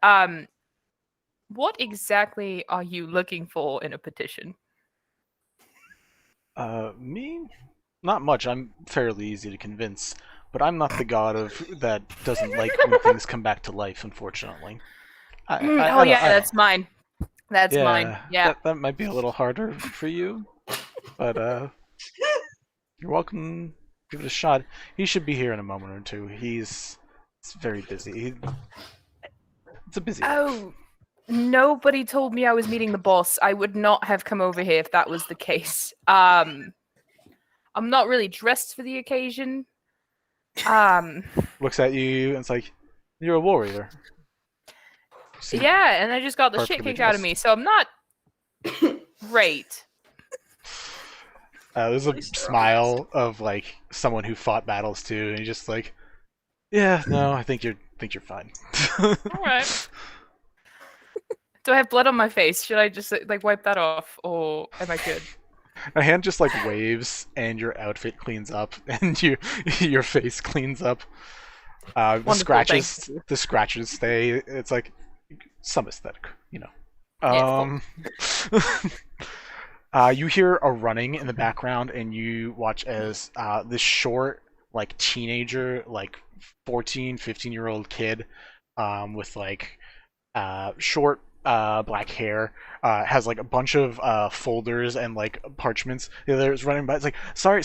what exactly are you looking for in a petition? Me? Not much. I'm fairly easy to convince, but I'm not the god of that doesn't like when things come back to life, unfortunately. That's mine. That's mine. Yeah. That might be a little harder for you, but you're welcome. Give it a shot. He should be here in a moment or two. He's very busy. It's a busy. Oh, nobody told me I was meeting the boss. I would not have come over here if that was the case. I'm not really dressed for the occasion. Looks at you and it's like, you're a warrior. Seem Yeah, and I just got the shit perfectly kicked out of me, so I'm not great. There's a smile of like someone who fought battles too, and he's just like, yeah, no, I think you're fine. All right. Do I have blood on my face? Should I just like wipe that off, or am I good? A hand just like waves, and your outfit cleans up, and your face cleans up. The Wonderful, thank you. scratches stay. It's like some aesthetic, you know. Yeah, You hear a running in the background, and you watch as this short, like teenager, like 14, 15-year-old kid, with like short black hair, has like a bunch of folders and like parchments. The other is running by. It's like, sorry,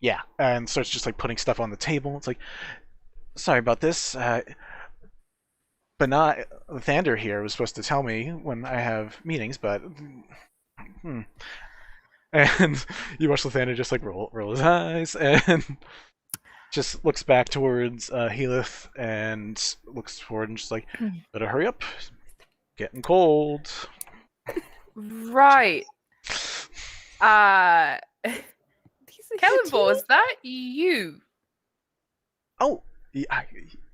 yeah, and starts just like putting stuff on the table. It's like, sorry about this. But not Thander here was supposed to tell me when I have meetings, but and you watch Lathander just like roll his eyes and just looks back towards Healith and looks forward and just like, better hurry up, getting cold. Right. Kelemvor, is that you? Oh, yeah, I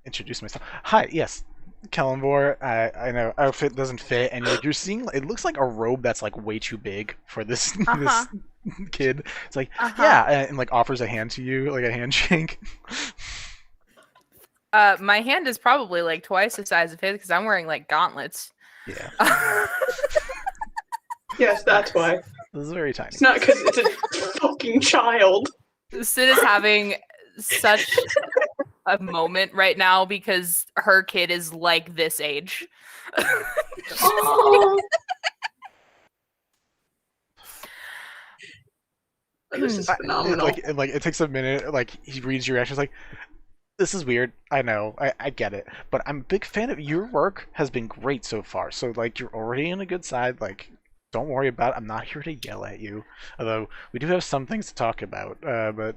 introduced myself. Hi, yes. Kelemvor, I know outfit doesn't fit, and you're seeing it looks like a robe that's like way too big for this this kid. It's like yeah, and like offers a hand to you, like a handshake. My hand is probably like twice the size of his because I'm wearing like gauntlets. Yeah. Yes, that's why. This is very tiny. It's not because it's a fucking child. Sid is having such a moment right now because her kid is like this age. Oh. This is phenomenal. It takes a minute. Like he reads your reactions, like this is weird. I know, I get it, but I'm a big fan of your work. Has been great so far. So like you're already on a good side. Like don't worry about it. I'm not here to yell at you. Although we do have some things to talk about. But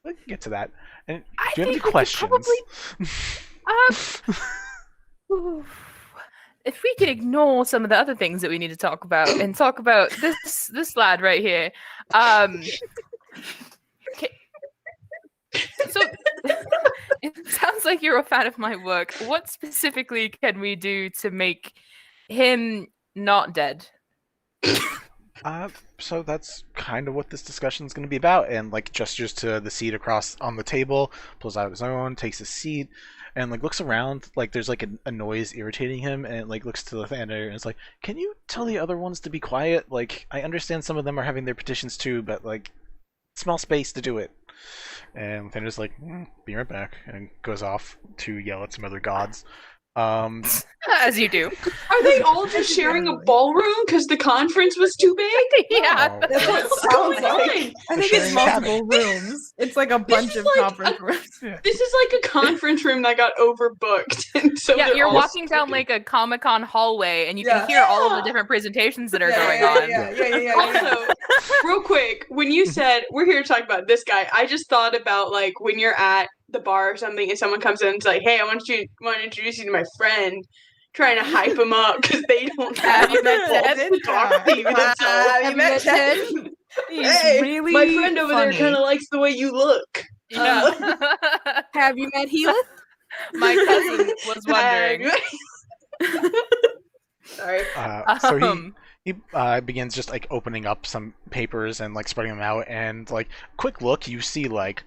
we can get to that. And do you have any questions? If we could ignore some of the other things that we need to talk about and talk about this lad right here. Okay. So it sounds like you're a fan of my work. What specifically can we do to make him not dead? So that's kind of what this discussion is going to be about, and like gestures to the seat across on the table, pulls out his own, takes a seat, and like looks around. Like there's like a noise irritating him, and like looks to Lathander and is like, "Can you tell the other ones to be quiet? Like I understand some of them are having their petitions too, but like small space to do it." And Lathander's like, "Be right back," and goes off to yell at some other gods. As you do. Are they all just sharing a ballroom because the conference was too big? Yeah. Oh, That's what it What's sounds going like. on? I think sharing it's multiple rooms. It's like a bunch is of like conference rooms. This is like a conference room that got overbooked. And so Yeah, they're you're all walking down sleeping. like a Comic-Con hallway and you Yeah. can hear all of the Yeah. different presentations that are Yeah, going yeah, on. yeah. Also, real quick, when you said we're here to talk about this guy, I just thought about like when you're at the bar or something and someone comes in and is like, "Hey, I want to introduce you to my friend," trying to hype him up because they don't Have have you met balls Ted? to talk to you. That's all. You met Ted? He's Hey, really My friend over there funny. kind of likes the way you look. Yeah. Have you met Heath? My cousin was wondering. Sorry. So Um, he begins just like opening up some papers and like spreading them out, and like quick look, you see like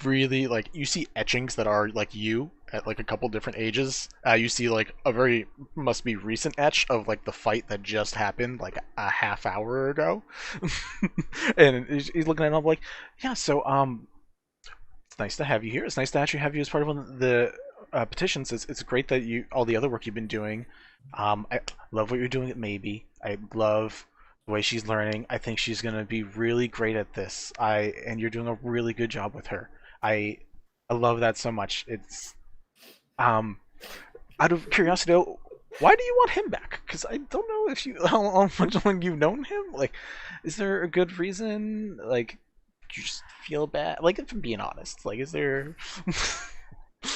really like you see etchings that are like you at like a couple different ages. You see like a very must be recent etch of like the fight that just happened like a half hour ago, and he's looking at it like, yeah. So it's nice to have you here. It's nice to actually have you as part of one of the petitions. It's great that you all the other work you've been doing. I love what you're doing at Maybe. I love the way she's learning. I think she's gonna be really great at this. And you're doing a really good job with her. I love that so much. It's out of curiosity, why do you want him back? Because I don't know if you how much long you've known him. Like, is there a good reason? Like, you just feel bad? Like, if I'm being honest, like, is there?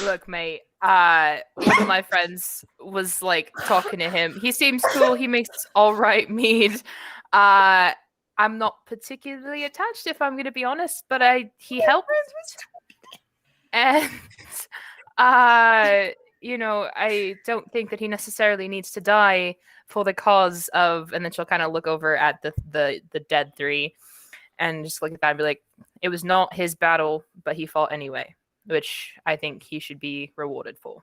Look, mate, one of my friends was like talking to him. He seems cool. He makes all right mead. I'm not particularly attached, if I'm going to be honest, but he helped. And you know, I don't think that he necessarily needs to die for the cause of. And then she'll kind of look over at the dead three, and just look at that and be like, "It was not his battle, but he fought anyway." Which I think he should be rewarded for.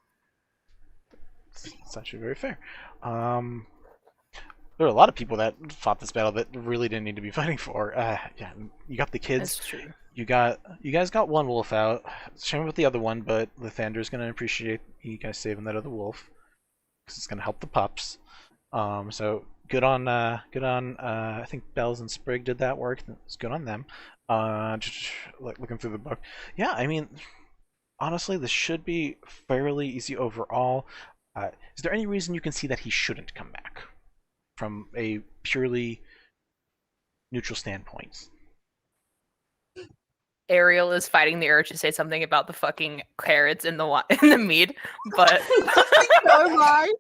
It's actually very fair. There are a lot of people that fought this battle that really didn't need to be fighting for. Yeah, you got the kids. That's true. You guys got one wolf out. Shame with the other one, but Lathander's gonna appreciate you guys saving that other wolf because it's gonna help the pups. So good on. I think Bells and Sprig did that work. It's good on them. Just looking through the book. Yeah, I mean, honestly, this should be fairly easy overall. Is there any reason you can see that he shouldn't come back from a purely neutral standpoint? Ariel is fighting the urge to say something about the fucking carrots in the mead, but Oh my.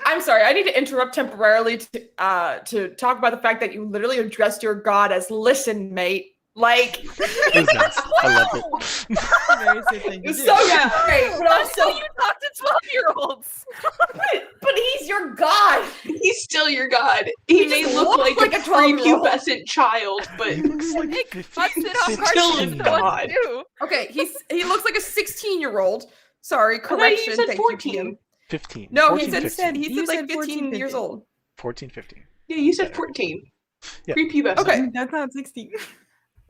I'm sorry. I need to interrupt temporarily to talk about the fact that you literally addressed your god as "Listen, mate." Like, It was nice. I loved it. Very sweet thing to it's do. so great, but also also, you talk to 12-year-olds. but he's your god. He's still your god. He may just look looks like like a a 12-year-old. prepubescent child, but He looks like Hey, 15, fucks it off 15. Still Carson. is What God. to do? Okay, he looks like a 16-year-old. Sorry, thought you correction. said Thank 14. you, PM. 15. No, 14, he said 15. he You said like said 14, 15 years 15. old. 14, 15. Yeah, you said 14. Yeah. Prepubescent. Okay. That's not 16.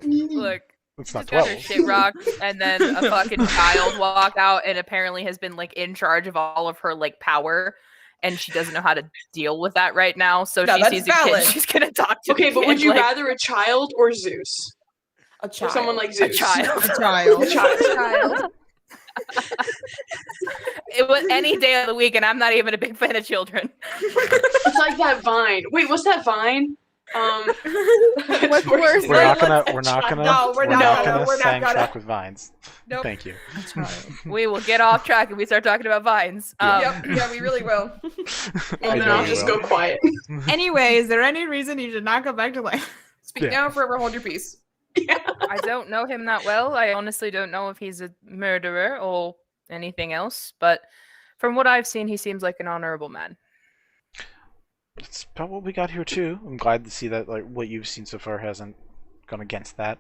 Look, It's just not got her 12. shit rocked, and then a fucking child walked out and apparently has been like in charge of all of her like power, and she doesn't know how to deal with that right now. So No, she that's sees a valid. kid, she's gonna talk to Okay, the but kid, would you like, rather a child or Zeus? A Or child. someone like a Zeus? child? A child. A child. Child. It was any day of the week, and I'm not even a big fan of children. It's like that Vine. Wait, what's that Vine? What's worse? We're not Let's gonna No, we're not gonna- we're not sang gonna. track with vines. Nope. Thank you. A child. We will get off track if we start talking about vines. Yeah, we really will. And then know I'll you just will. go quiet. Anyway, is there any reason you should not go back to life? Speak Yeah. now, forever hold your peace. I don't know him that well. I honestly don't know if he's a murderer or anything else, but from what I've seen, he seems like an honorable man. That's about what we got here too. I'm glad to see that like what you've seen so far hasn't gone against that.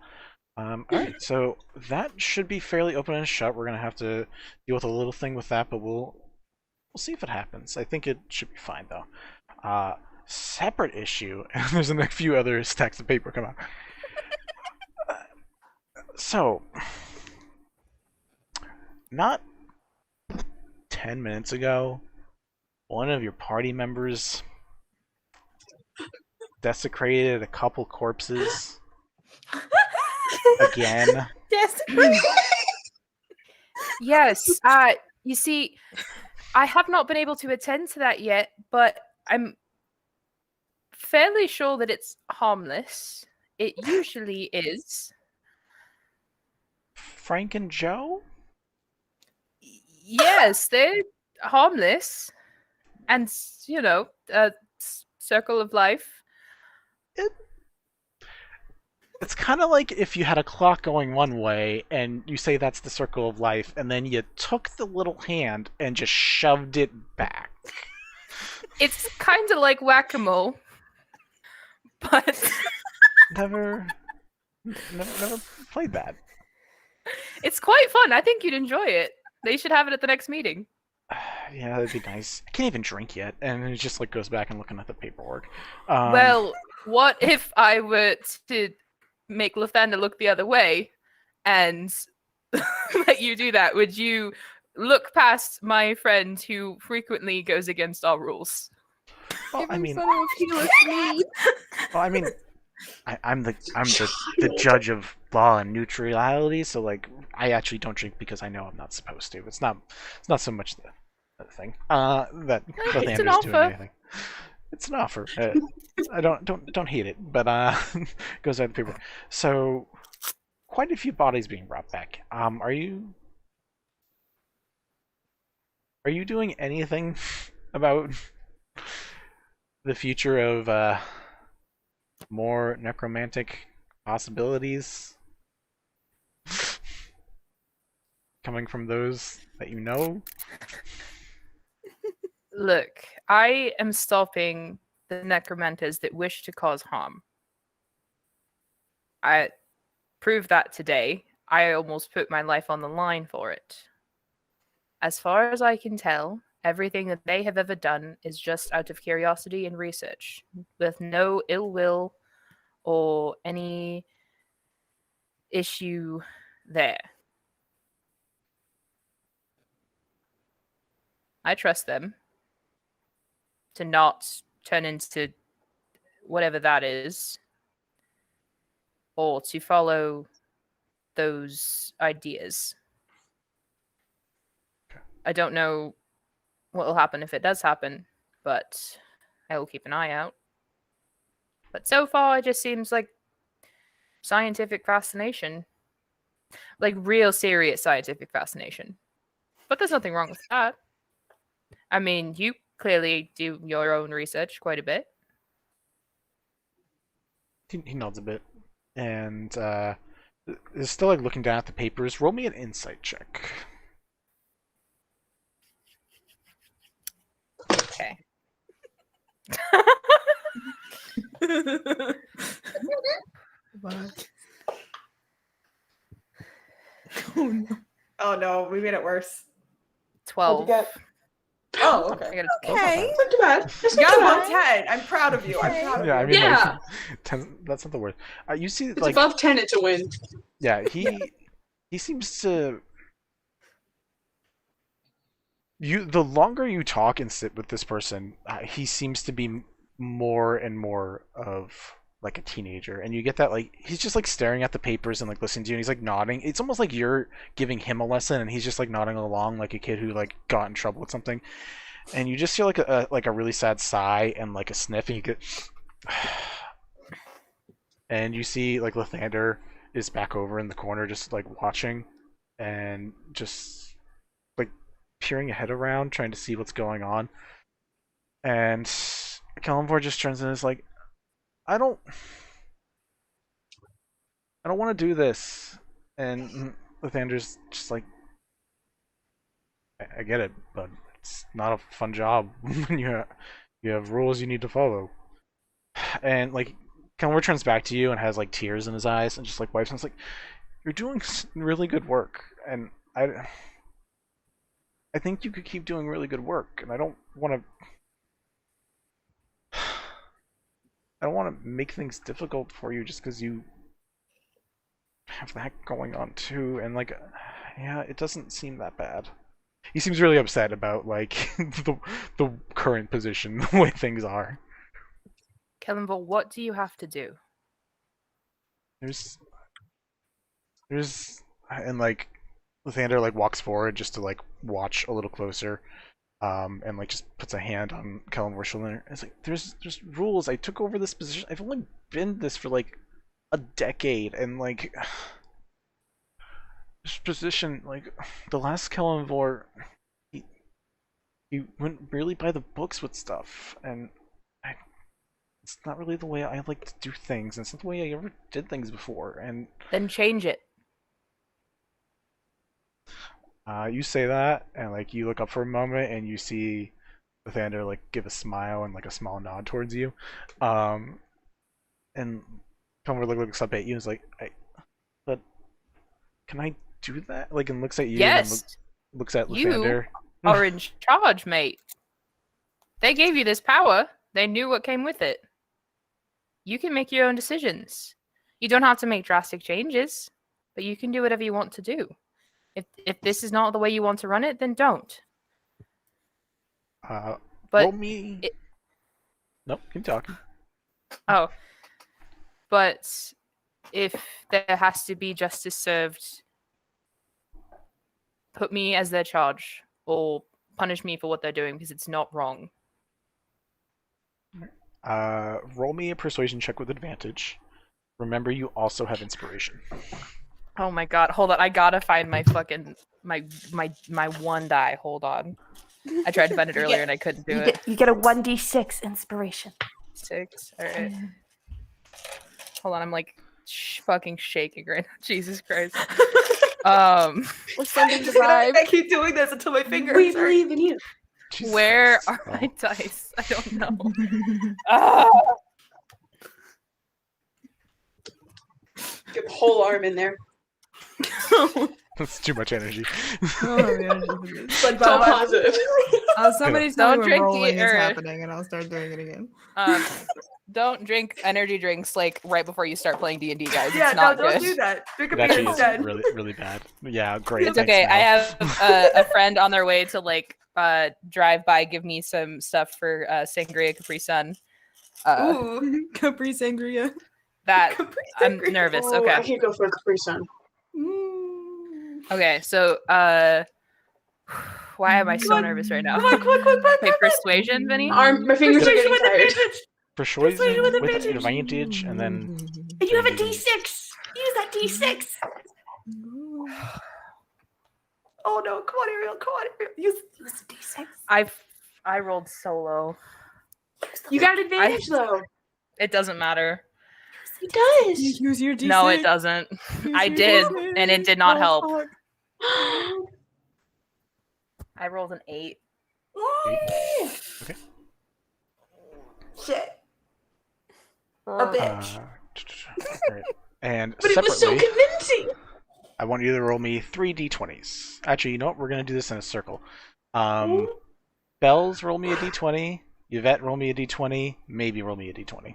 Alright, so that should be fairly open and shut. We're gonna have to deal with a little thing with that, but we'll see if it happens. I think it should be fine though. Separate issue, and there's a few other stacks of paper come out. So, not 10 minutes ago, one of your party members desecrated a couple corpses again. Yes. You see, I have not been able to attend to that yet, but I'm fairly sure that it's harmless. It usually is. Frank and Joe? Yes, they're harmless. And, you know, circle of life. It's kind of like if you had a clock going one way and you say that's the circle of life, and then you took the little hand and just shoved it back. It's kind of like whack-a-mole, but Never played that. it's quite fun. I think you'd enjoy it. They should have it at the next meeting. Yeah, that'd be nice. I can't even drink yet, and it just like goes back and looking at the paperwork. Well, what if I were to make Lathander look the other way and let you do that? Would you look past my friend who frequently goes against our rules? well, Give I him mean, some of Healer's mead. well, I mean, I'm the judge of law and neutrality, so like I actually don't drink because I know I'm not supposed to. It's not so much the thing that It's an Lathander's doing offer. anything. It's an offer. I don't hate it, but goes out the paper. So quite a few bodies being brought back. Are you doing anything about the future of more necromantic possibilities coming from those that you know? Look, I am stopping the necromancers that wish to cause harm. I proved that today. I almost put my life on the line for it. As far as I can tell, everything that they have ever done is just out of curiosity and research, with no ill will or any issue there. I trust them to not turn into whatever that is, or to follow those ideas. I don't know what will happen if it does happen, but I will keep an eye out. But so far, it just seems like scientific fascination. Like real serious scientific fascination. But there's nothing wrong with that. I mean, you clearly do your own research quite a bit. He nods a bit, and is still like looking down at the papers. Roll me an insight check. Okay. What? Oh no, we made it worse. 12. What'd you get? Oh, I okay. got a 12. Okay. It's not too bad. It's You not got too above bad. 10. I'm proud of you. I'm proud of Yeah, I you. mean, Yeah. like, 10, that's not the word. You see, It's like, above 10, it's a win. yeah, he seems to. The longer you talk and sit with this person, he seems to be more and more of like a teenager, and you get that like he's just like staring at the papers and like listening to you, and he's like nodding. It's almost like you're giving him a lesson, and he's just like nodding along like a kid who like got in trouble with something. And you just feel like a really sad sigh and like a sniff, and you get, and you see like Lathander is back over in the corner, just like watching, and just like peering ahead around, trying to see what's going on. And Kelemvor just turns and is like, I don't want to do this. And Lathander's just like, I get it, but it's not a fun job when You have rules you need to follow. And like, Kelemvor turns back to you and has like tears in his eyes and just like wipes and it's like, you're doing really good work, and I think you could keep doing really good work, and I don't want to make things difficult for you just because you have that going on too. And like, yeah, it doesn't seem that bad. He seems really upset about like the current position, the way things are. Kelemvor, what do you have to do? There's and like Lathander like walks forward just to like watch a little closer, and like just puts a hand on Kelemvor's shoulder. It's like there's rules. I took over this position. I've only been this for like a decade, and like this position, like the last Kelemvor, he went really by the books with stuff, and it's not really the way I like to do things. And it's not the way I ever did things before, and Then change it. you say that, and like you look up for a moment, and you see Lathander like give a smile and like a small nod towards you, and Kelemvor looks up at you and is like, but can I do that? Like, and looks at you Yes. and looks at You Lathander. are in charge, mate. They gave you this power. They knew what came with it. You can make your own decisions. You don't have to make drastic changes, but you can do whatever you want to do. If this is not the way you want to run it, then don't. But But roll me. Nope, keep talking. Oh. But if there has to be justice served, put me as their charge or punish me for what they're doing because it's not wrong. Roll me a persuasion check with advantage. Remember, you also have inspiration. Oh my god, hold on. I gotta find my fucking my one die. Hold on. I tried to find it earlier and I couldn't do it. You get a 1d6 inspiration. 6. Alright. Hold on, I'm like fucking shaking right now. Jesus Christ. We're sending the vibe. I keep doing this until my fingers We hurt. believe in you. Jesus. Where are my dice? I don't know. Ah! Get the whole arm in there. That's too much energy. Oh, man, Jesus. But So positive. Somebody Don't tell me drink when the rolling is earth. happening, and I'll start doing it again. Don't drink energy drinks like right before you start playing D&D, guys. Yeah, It's not no, don't good. do that. Drink a It beer actually is instead. really, really bad. Yeah, great. It's thanks, okay. I Mel. have a friend on their way to like drive by, give me some stuff for Sangria Capri Sun. Ooh. Capri Sangria. That Capri I'm Sangria. nervous. Oh, I Okay. could go for a Capri Sun. Okay. So why am I so nervous right now? Come on. Okay, persuasion, Vinny. My fingers are Persuasion getting with tired. advantage. Persuasion with advantage. advantage, and then And you have a d6. Use that d6. Oh no, come on, Ariel. Use Use the d6. I rolled solo. You got advantage though. It doesn't matter. It does. Use your D6. No, it doesn't. I did, and it did not help. fuck. I rolled an 8. Okay. shit. A Uh, bitch. alright. And But it was so separately, convincing. I want you to roll me 3 d20s. Actually, you know what? We're gonna do this in a circle. Bells, roll me a d20. Yvette, roll me a d20. Maybe roll me a d20.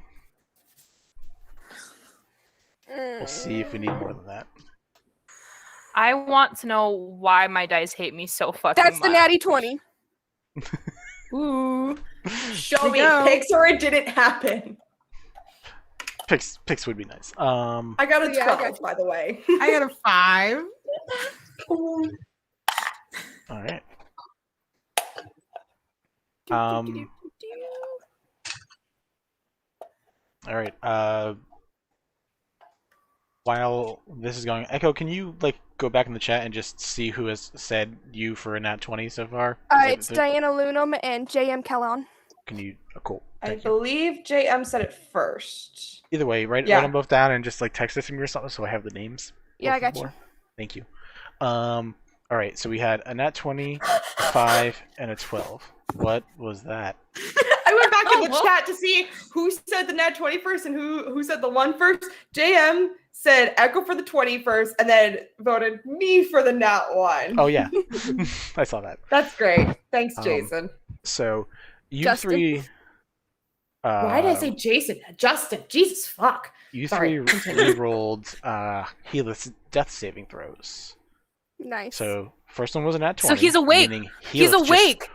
We'll see if we need more than that. I want to know why my dice hate me so fucking That's the much. natty 20. Ooh. Show me go. pics or it didn't happen. Picks would be nice. I got a Yeah, I 12, got you. by the way. I got a 5. All right. All right. While this is going, Echo, can you like go back in the chat and just see who has said you for a nat 20 so far? It's Diana Lunam and JM Kellon. Can you? Oh, cool. I Thank you. believe JM said it first. Either way, write Yeah. them both down and just like text it to me or something so I have the names. Yeah, I both of got you. them. Thank you. All right. So we had a nat 20, 5, and a 12. What was that? I went back back in the chat to see who said the nat 20 first and who said the 1 first. JM said Echo for the 20 first and then voted me for the nat 1. Oh yeah, I saw that. That's great. Thanks, Jason. So you Justin. three. Why did I say Jason? Justin. Jesus fuck. You Sorry, three rolled heedless death saving throws. Nice. So first one was a nat 20. So he's awake. meaning He's Healis just awake.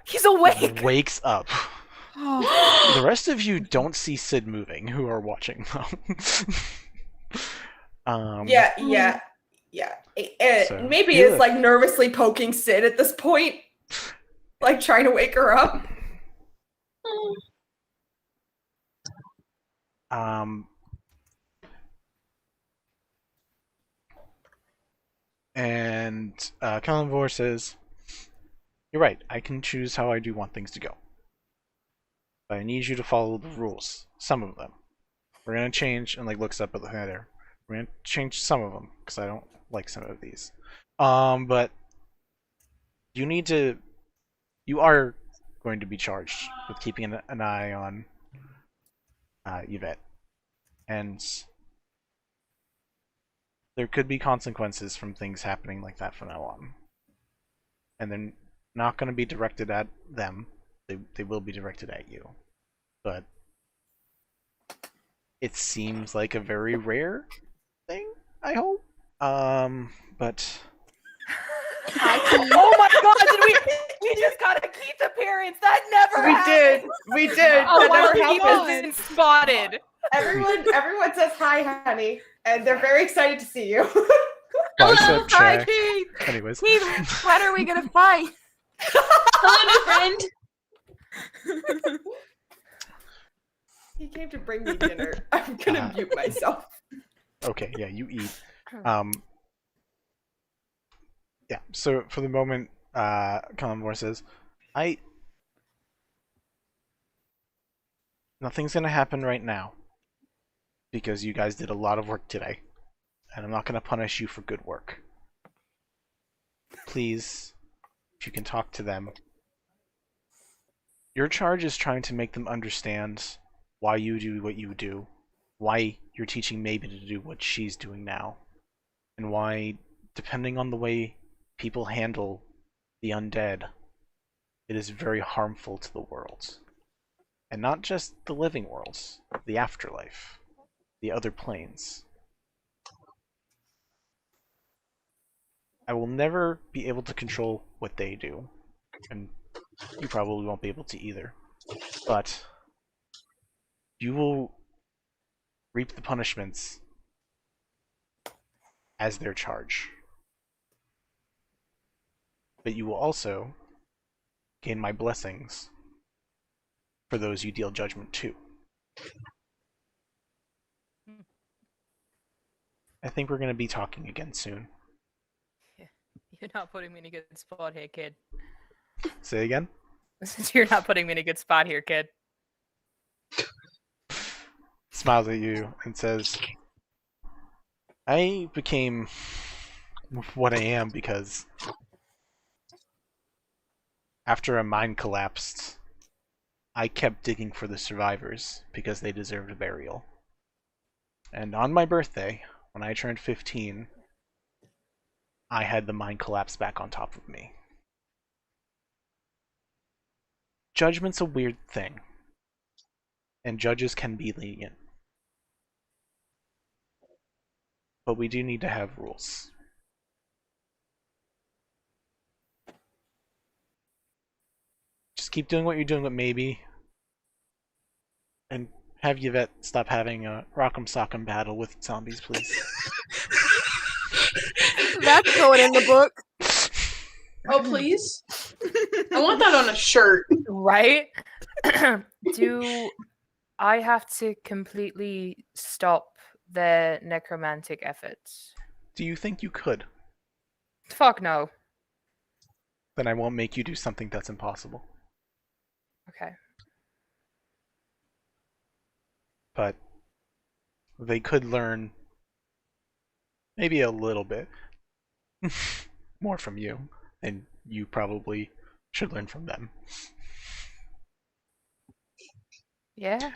He's awake. Wakes up. The rest of you don't see Sid moving, who are watching though. Yeah. So, Maybe Healis- it's like nervously poking Sid at this point, like trying to wake her up. And Kelemvor says, "You're right. I can choose how I do want things to go. But I need you to follow the rules. Some of them. We're gonna change." And like looks up at the header. We're gonna change some of them because I don't like some of these. But you need to. You are going to be charged with keeping an eye on Yvette, and there could be consequences from things happening like that from now on. And they're not going to be directed at them. They will be directed at you. But it seems like a very rare thing, I hope. But Oh my god, we just got a Keith appearance. That never happened. We did. Oh, That wow, never Keith has happened. been spotted. Everyone says hi, honey, and they're very excited to see you. bicep Hi, check. Keith. Anyways. Keith, when are we gonna fight? Hello, new friend. He came to bring me dinner. I'm gonna mute myself. Okay, yeah, you eat. Yeah, so for the moment, Kelemvor says, nothing's gonna happen right now. Because you guys did a lot of work today. And I'm not gonna punish you for good work. Please, if you can talk to them. Your charge is trying to make them understand why you do what you do. Why you're teaching Maybe to do what she's doing now. And why, depending on the way people handle the undead, it is very harmful to the world. And not just the living worlds, the afterlife, the other planes. I will never be able to control what they do, and you probably won't be able to either. But you will reap the punishments as their charge. But you will also gain my blessings for those you deal judgment to. I think we're going to be talking again soon. You're not putting me in a good spot here, kid. Say again? You're not putting me in a good spot here, kid. Smiles at you and says, I became what I am because after a mine collapsed, I kept digging for the survivors because they deserved burial. And on my birthday, when I turned 15, I had the mine collapse back on top of me. Judgment's a weird thing, and judges can be lenient. But we do need to have rules. Just keep doing what you're doing with Maybe, and have Yvette stop having a rock'em sock'em battle with zombies, please. That's going in the book. Oh, please? I want that on a shirt. Right? Do I have to completely stop their necromantic efforts? Do you think you could? Fuck no. Then I won't make you do something that's impossible. Okay. But they could learn maybe a little bit more from you, and you probably should learn from them. Yeah.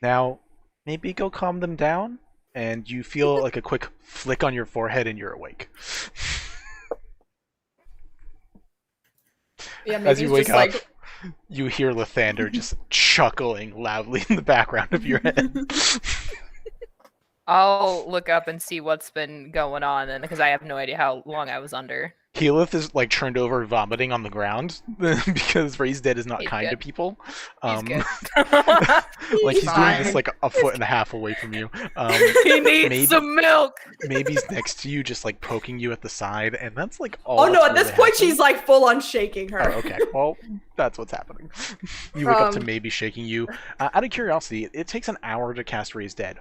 Now, maybe go calm them down, and you feel like a quick flick on your forehead, and you're awake. Yeah, As you maybe wake just up, like you hear Lathander just chuckling loudly in the background of your head. I'll look up and see what's been going on, and because I have no idea how long I was under. Keyleth is like turned over vomiting on the ground because Raised Dead is not He's kind to good. people. He's good. Like he's doing this fine. like a foot and a half away from you. He needs maybe- some milk. Maybe he's next to you, just like poking you at the side, and that's like all. oh no, that's at this really point happening. she's like full on shaking her. Oh, okay. Well, that's what's happening. You wake up to maybe shaking you. Out of curiosity, it takes an hour to cast Raised Dead.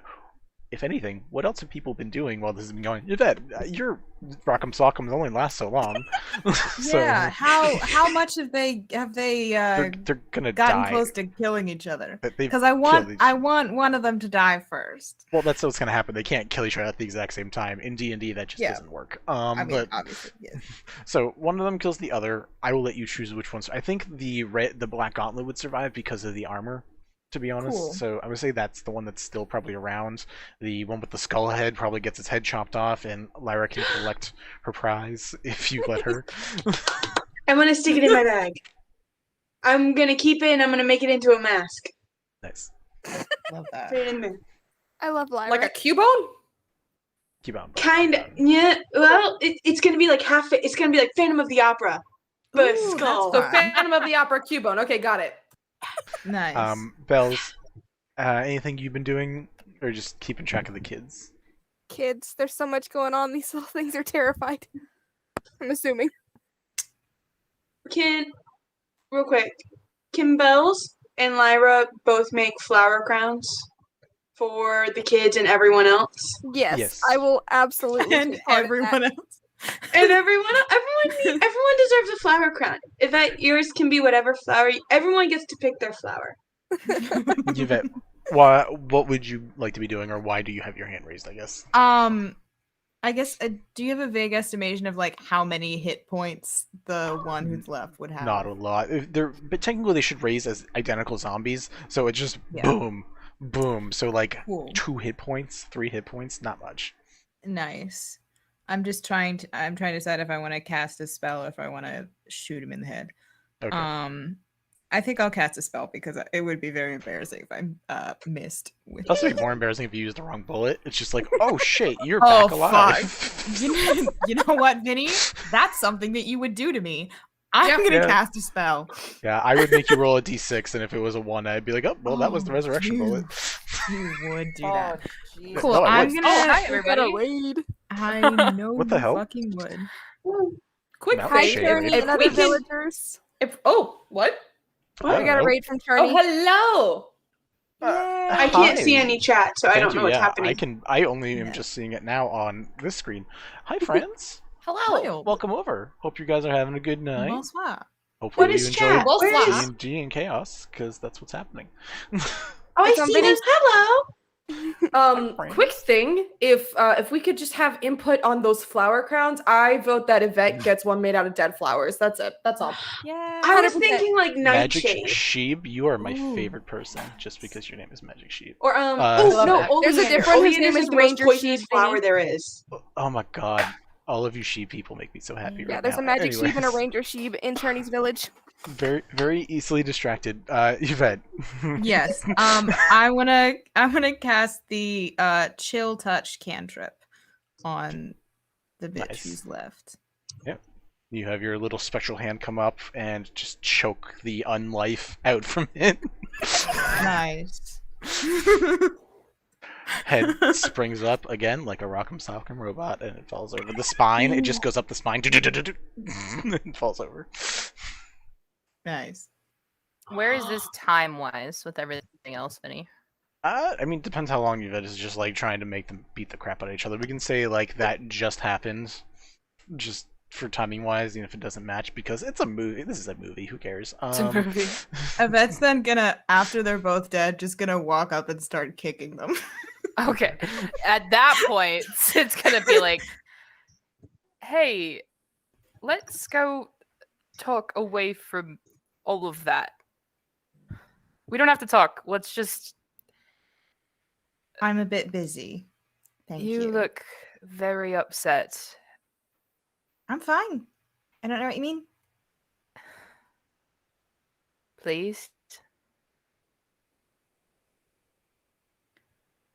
If anything, what else have people been doing while this has been going? Yvette, your Rock'em Sock'ems only last so long. So Yeah. How much have they they're gonna gotten die. close to killing each other? They've Because I killed want each- I want one of them to die first. Well, that's what's gonna happen. They can't kill each other at the exact same time. In D&D, that just Yeah. doesn't work. Obviously, yes. So one of them kills the other. I will let you choose which ones. I think the Black Gauntlet would survive because of the armor, to be honest. Cool. So I would say that's the one that's still probably around. The one with the skull head probably gets its head chopped off, and Lyra can collect her prize if you let her. I'm gonna stick it in my bag. I'm gonna keep it and I'm gonna make it into a mask. Nice. Love that. Put it in there. I love Lyra. Like a Cubone? Keep on. Kinda, yeah. Well, it's gonna be like half. It's gonna be like Phantom of the Opera, but Ooh, skull. So Fine. Phantom of the Opera Cubone. Okay, got it. Nice. Bells, anything you've been doing, or just keeping track of the kids? Kids, there's so much going on. These little things are terrified. I'm assuming. Real quick, can Bells and Lyra both make flower crowns for the kids and everyone else? Yes, Yes. I will absolutely. and take part in everyone that. else. And everyone deserves a flower crown. Yvette, yours can be whatever flower. Everyone gets to pick their flower. Yvette, what would you like to be doing, or why do you have your hand raised, I guess? I guess. Do you have a vague estimation of like how many hit points the one who's left would have? Not a lot. But technically they should raise as identical zombies, so it's just Yeah. boom, boom. So like Cool. 2 hit points, 3 hit points, not much. Nice. I'm trying to decide if I want to cast a spell or if I want to shoot him in the head. Okay. I think I'll cast a spell because it would be very embarrassing if I missed. With It'd also be more embarrassing if you used the wrong bullet. It's just like, oh shit, you're Oh, back alive. you know what, Vinny? That's something that you would do to me. I'm gonna Yeah. cast a spell. Yeah, I would make you roll a d6, and if it was a 1, I'd be like, oh, well, that was the Oh, resurrection dude. bullet. You would do Oh, that. jeez. Cool. No, I I'm would. gonna. Oh, hi, We got a everybody. raid. I know. What the you hell? fucking would. Quick Mouth Hi, shade. Charney If and other we can- villagers. What? We I don't got a know. raid from Oh, Charney. hello. I can't see Hi. any chat, so I Thank don't know you, what's yeah, happening. I only am Yeah. just seeing it now on this screen. Hi, friends. Hello. Welcome over. Hope you guys are having a good night. Bonsoir. Hopefully What is you chat? enjoyed Where is? D&D and Chaos, because that's what's happening. Oh, I It's on see them. Vinny's- Hello. Quick thing, if we could just have input on those flower crowns, I vote that Yvette gets one made out of dead flowers. That's it. That's all. Yeah. I was 100%. thinking like Magic nightshade. Sheep, you are my Ooh. favorite person, just because your name is Magic Sheep. Or I oh love no, that. There's a Oleander. different whose Oleander name like is the most Ranger poisonous Sheep, flower Vinny. there is. Oh my god, all of you sheep people make me so happy Yeah, right there's now. a magic sheep and a Anyways, ranger sheep in Charney's village. Very, very easily distracted. Yvette. Yes. I wanna cast the chill touch cantrip on the bitch Nice. who's left. You have your little spectral hand come up and just choke the unlife out from it. Nice. Head springs up again like a Rock'em Sock'em robot, and it falls over the spine. It just goes up the spine and falls over. Nice. Where is this time-wise with everything else, Vinny? I mean, depends how long Yvette is just like trying to make them beat the crap out of each other. We can say like that just happened, just for timing wise, even if it doesn't match, because it's a movie. This is a movie. Who cares? It's a movie. Yvette's then gonna, after they're both dead, just gonna walk up and start kicking them. Okay. At that point, it's gonna be like, hey, let's go talk away from all of that. We don't have to talk. Let's just. I'm a bit busy. Thank you. You look very upset. I'm fine. I don't know what you mean. Please.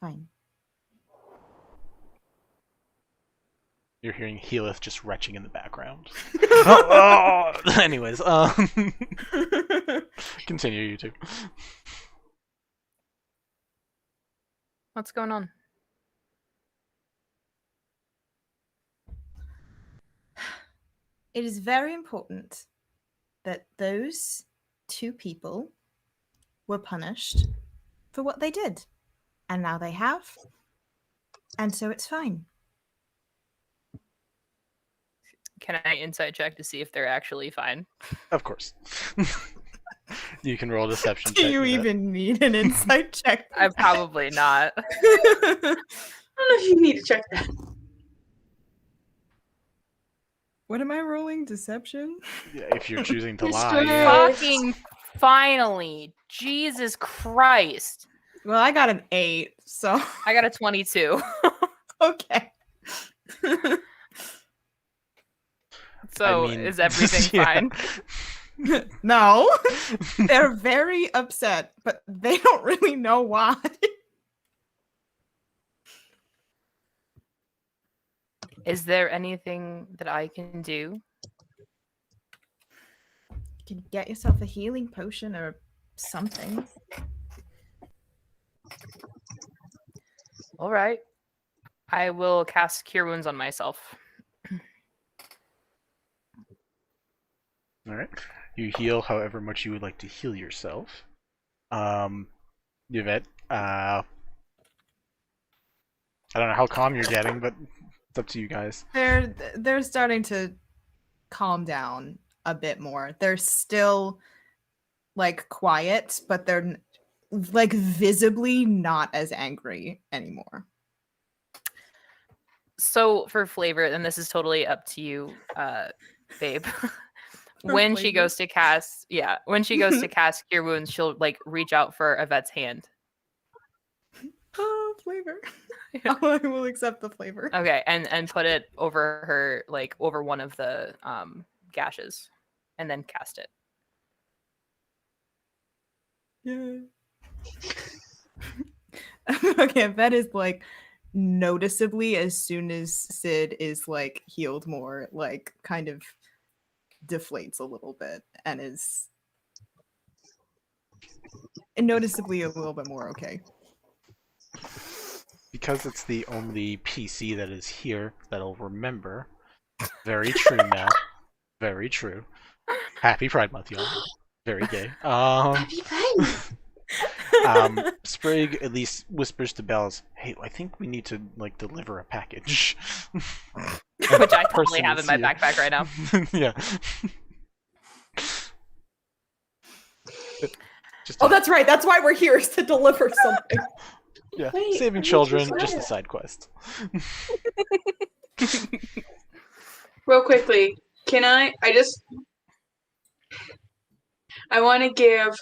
Fine. You're hearing Healeth just retching in the background. Oh. Anyways, continue, you two. What's going on? It is very important that those two people were punished for what they did. And now they have. And so it's fine. Can I insight check to see if they're actually fine? Of course. You can roll a deception Do check. you for that. even need an insight check? I'm probably not. I don't know if you need to check that. What am I rolling? Deception? Yeah, if you're choosing to It's lie. true. Yeah. Fucking finally. Jesus Christ. Well, I got an 8, so I got a 22. okay. So I mean, is everything yeah. fine? No. They're very upset, but they don't really know why. Is there anything that I can do? You can get yourself a healing potion or something. All right. I will cast Cure Wounds on myself. All right. You heal however much you would like to heal yourself. Yvette, I don't know how calm you're getting, but it's up to you guys. They're starting to calm down a bit more. They're still like quiet, but they're like visibly not as angry anymore. So for flavor, and this is totally up to you, babe. When she goes to cast, when she goes to cast Cure Wounds, she'll like reach out for Yvette's hand. Oh, flavor. I will accept the flavor. Okay, and put it over her, like over one of the gashes, and then cast it. Yeah. Okay, that is like noticeably as soon as Sid is like healed more, like kind of deflates a little bit and is noticeably a little bit more okay. Because it's the only PC that is here that'll remember. Very true now. Very true. Happy Pride Month, y'all. Very gay. Happy Pride. Sprig at least whispers to Bells, "Hey, I think we need to like deliver a package." Which I totally Person have is in my here. backpack right now. Yeah. Just Oh, that's right. That's why we're here, is to deliver something. yeah. Wait, Saving I children, just just read a it. side quest. Real quickly, can I want to give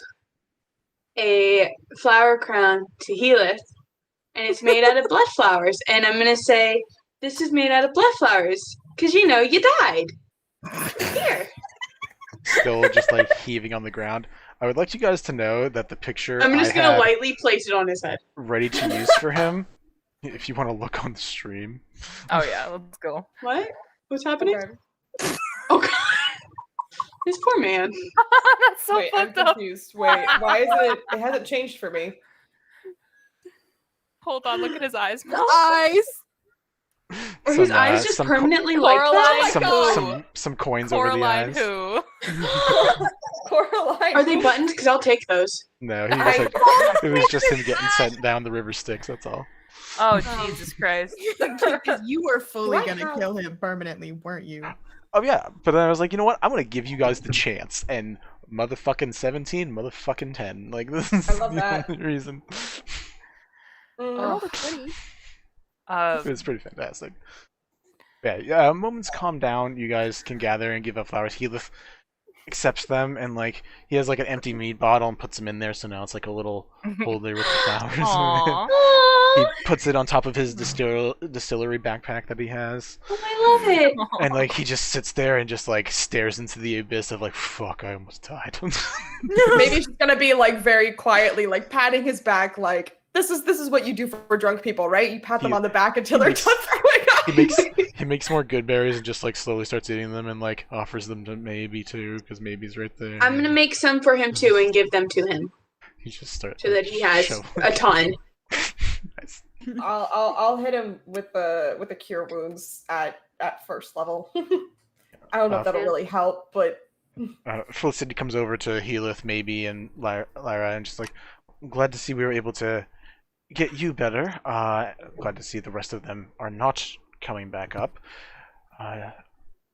a flower crown to Healeth, and it's made out of blood flowers, and I'm gonna say this is made out of blood flowers because you died. Here, Still just like heaving on the ground. I would like you guys to know that the picture I'm just I gonna had lightly place it on his head. ready to use for him, if you want to look on the stream. Oh yeah, let's go. What? What's happening? Okay. Oh God, this poor man. That's so Wait, I'm fucked up. confused. Wait, why is it? It hasn't changed for me. Hold on, look at his eyes. Eyes. Or his Some, eyes just some permanently like that? Coraline. some coins over the Coraline eyes. who? Coraline. Are they buttons? Because I'll take those. No, he was like, it was just him getting sent down the river Styx. That's all. Oh Jesus Christ! Because you were fully Do I gonna have- kill him permanently, weren't you? Oh yeah, but then I was like, you know what? I'm gonna give you guys the chance, and motherfucking 17, motherfucking 10. Like this is I love the that. only reason. I Mm. rolled a 20. It was pretty fantastic. Yeah, moments calm down. You guys can gather and give up flowers. Healeth accepts them, and like he has like an empty mead bottle and puts them in there. So now it's like a little holder with the flowers. Aw. He puts it on top of his distillery backpack that he has, Oh, I love it. and like he just sits there and just like stares into the abyss of like, fuck, I almost died. Maybe she's gonna be like very quietly like patting his back, like this is what you do for drunk people, right? You pat them on the back until they're done throwing up. he makes more good berries and just like slowly starts eating them and like offers them to Maybe too, because Maybe's right there. I'm gonna make some for him too and give them to him He just starts so that he has a ton. Nice. I'll hit him with the cure wounds at first level. I don't know if that'll really help, but Felicity comes over to Healith, Maybe, and Lyra, and just like, glad to see we were able to get you better. Glad to see the rest of them are not coming back up.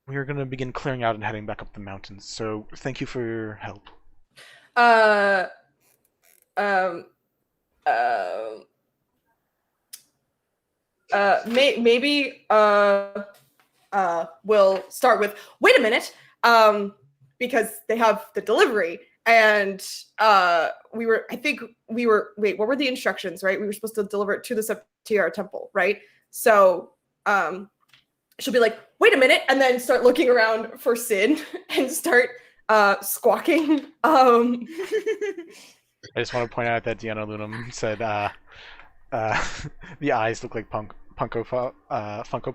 We are going to begin clearing out and heading back up the mountains. So thank you for your help. Maybe we'll start with wait a minute, because they have the delivery, and wait, what were the instructions, right? We were supposed to deliver it to the Septiara temple, right? So she'll be like, wait a minute, and then start looking around for Sid and start squawking. I just want to point out that Deanna Lunam said the eyes look like Funko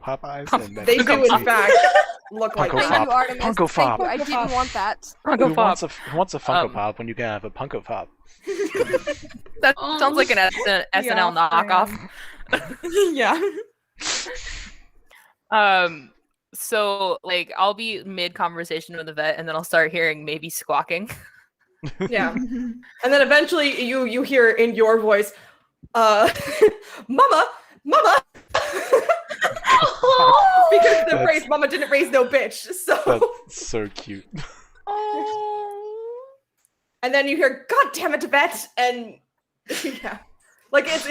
Pop eyes. And They do, in fact, look like Funko Thank Pop. you, Artemis. Funko Thank Pop. you. I didn't want that. Who wants a Funko Pop when you can have a Funko Pop? That sounds like an SNL knockoff. Yeah. So like I'll be mid conversation with Yvette, and then I'll start hearing Maybe squawking. Yeah. And then eventually you hear in your voice, Mama! Because the phrase Mama didn't raise no bitch. So That's so cute. and then you hear, God damn it, Yvette, and yeah. Like it's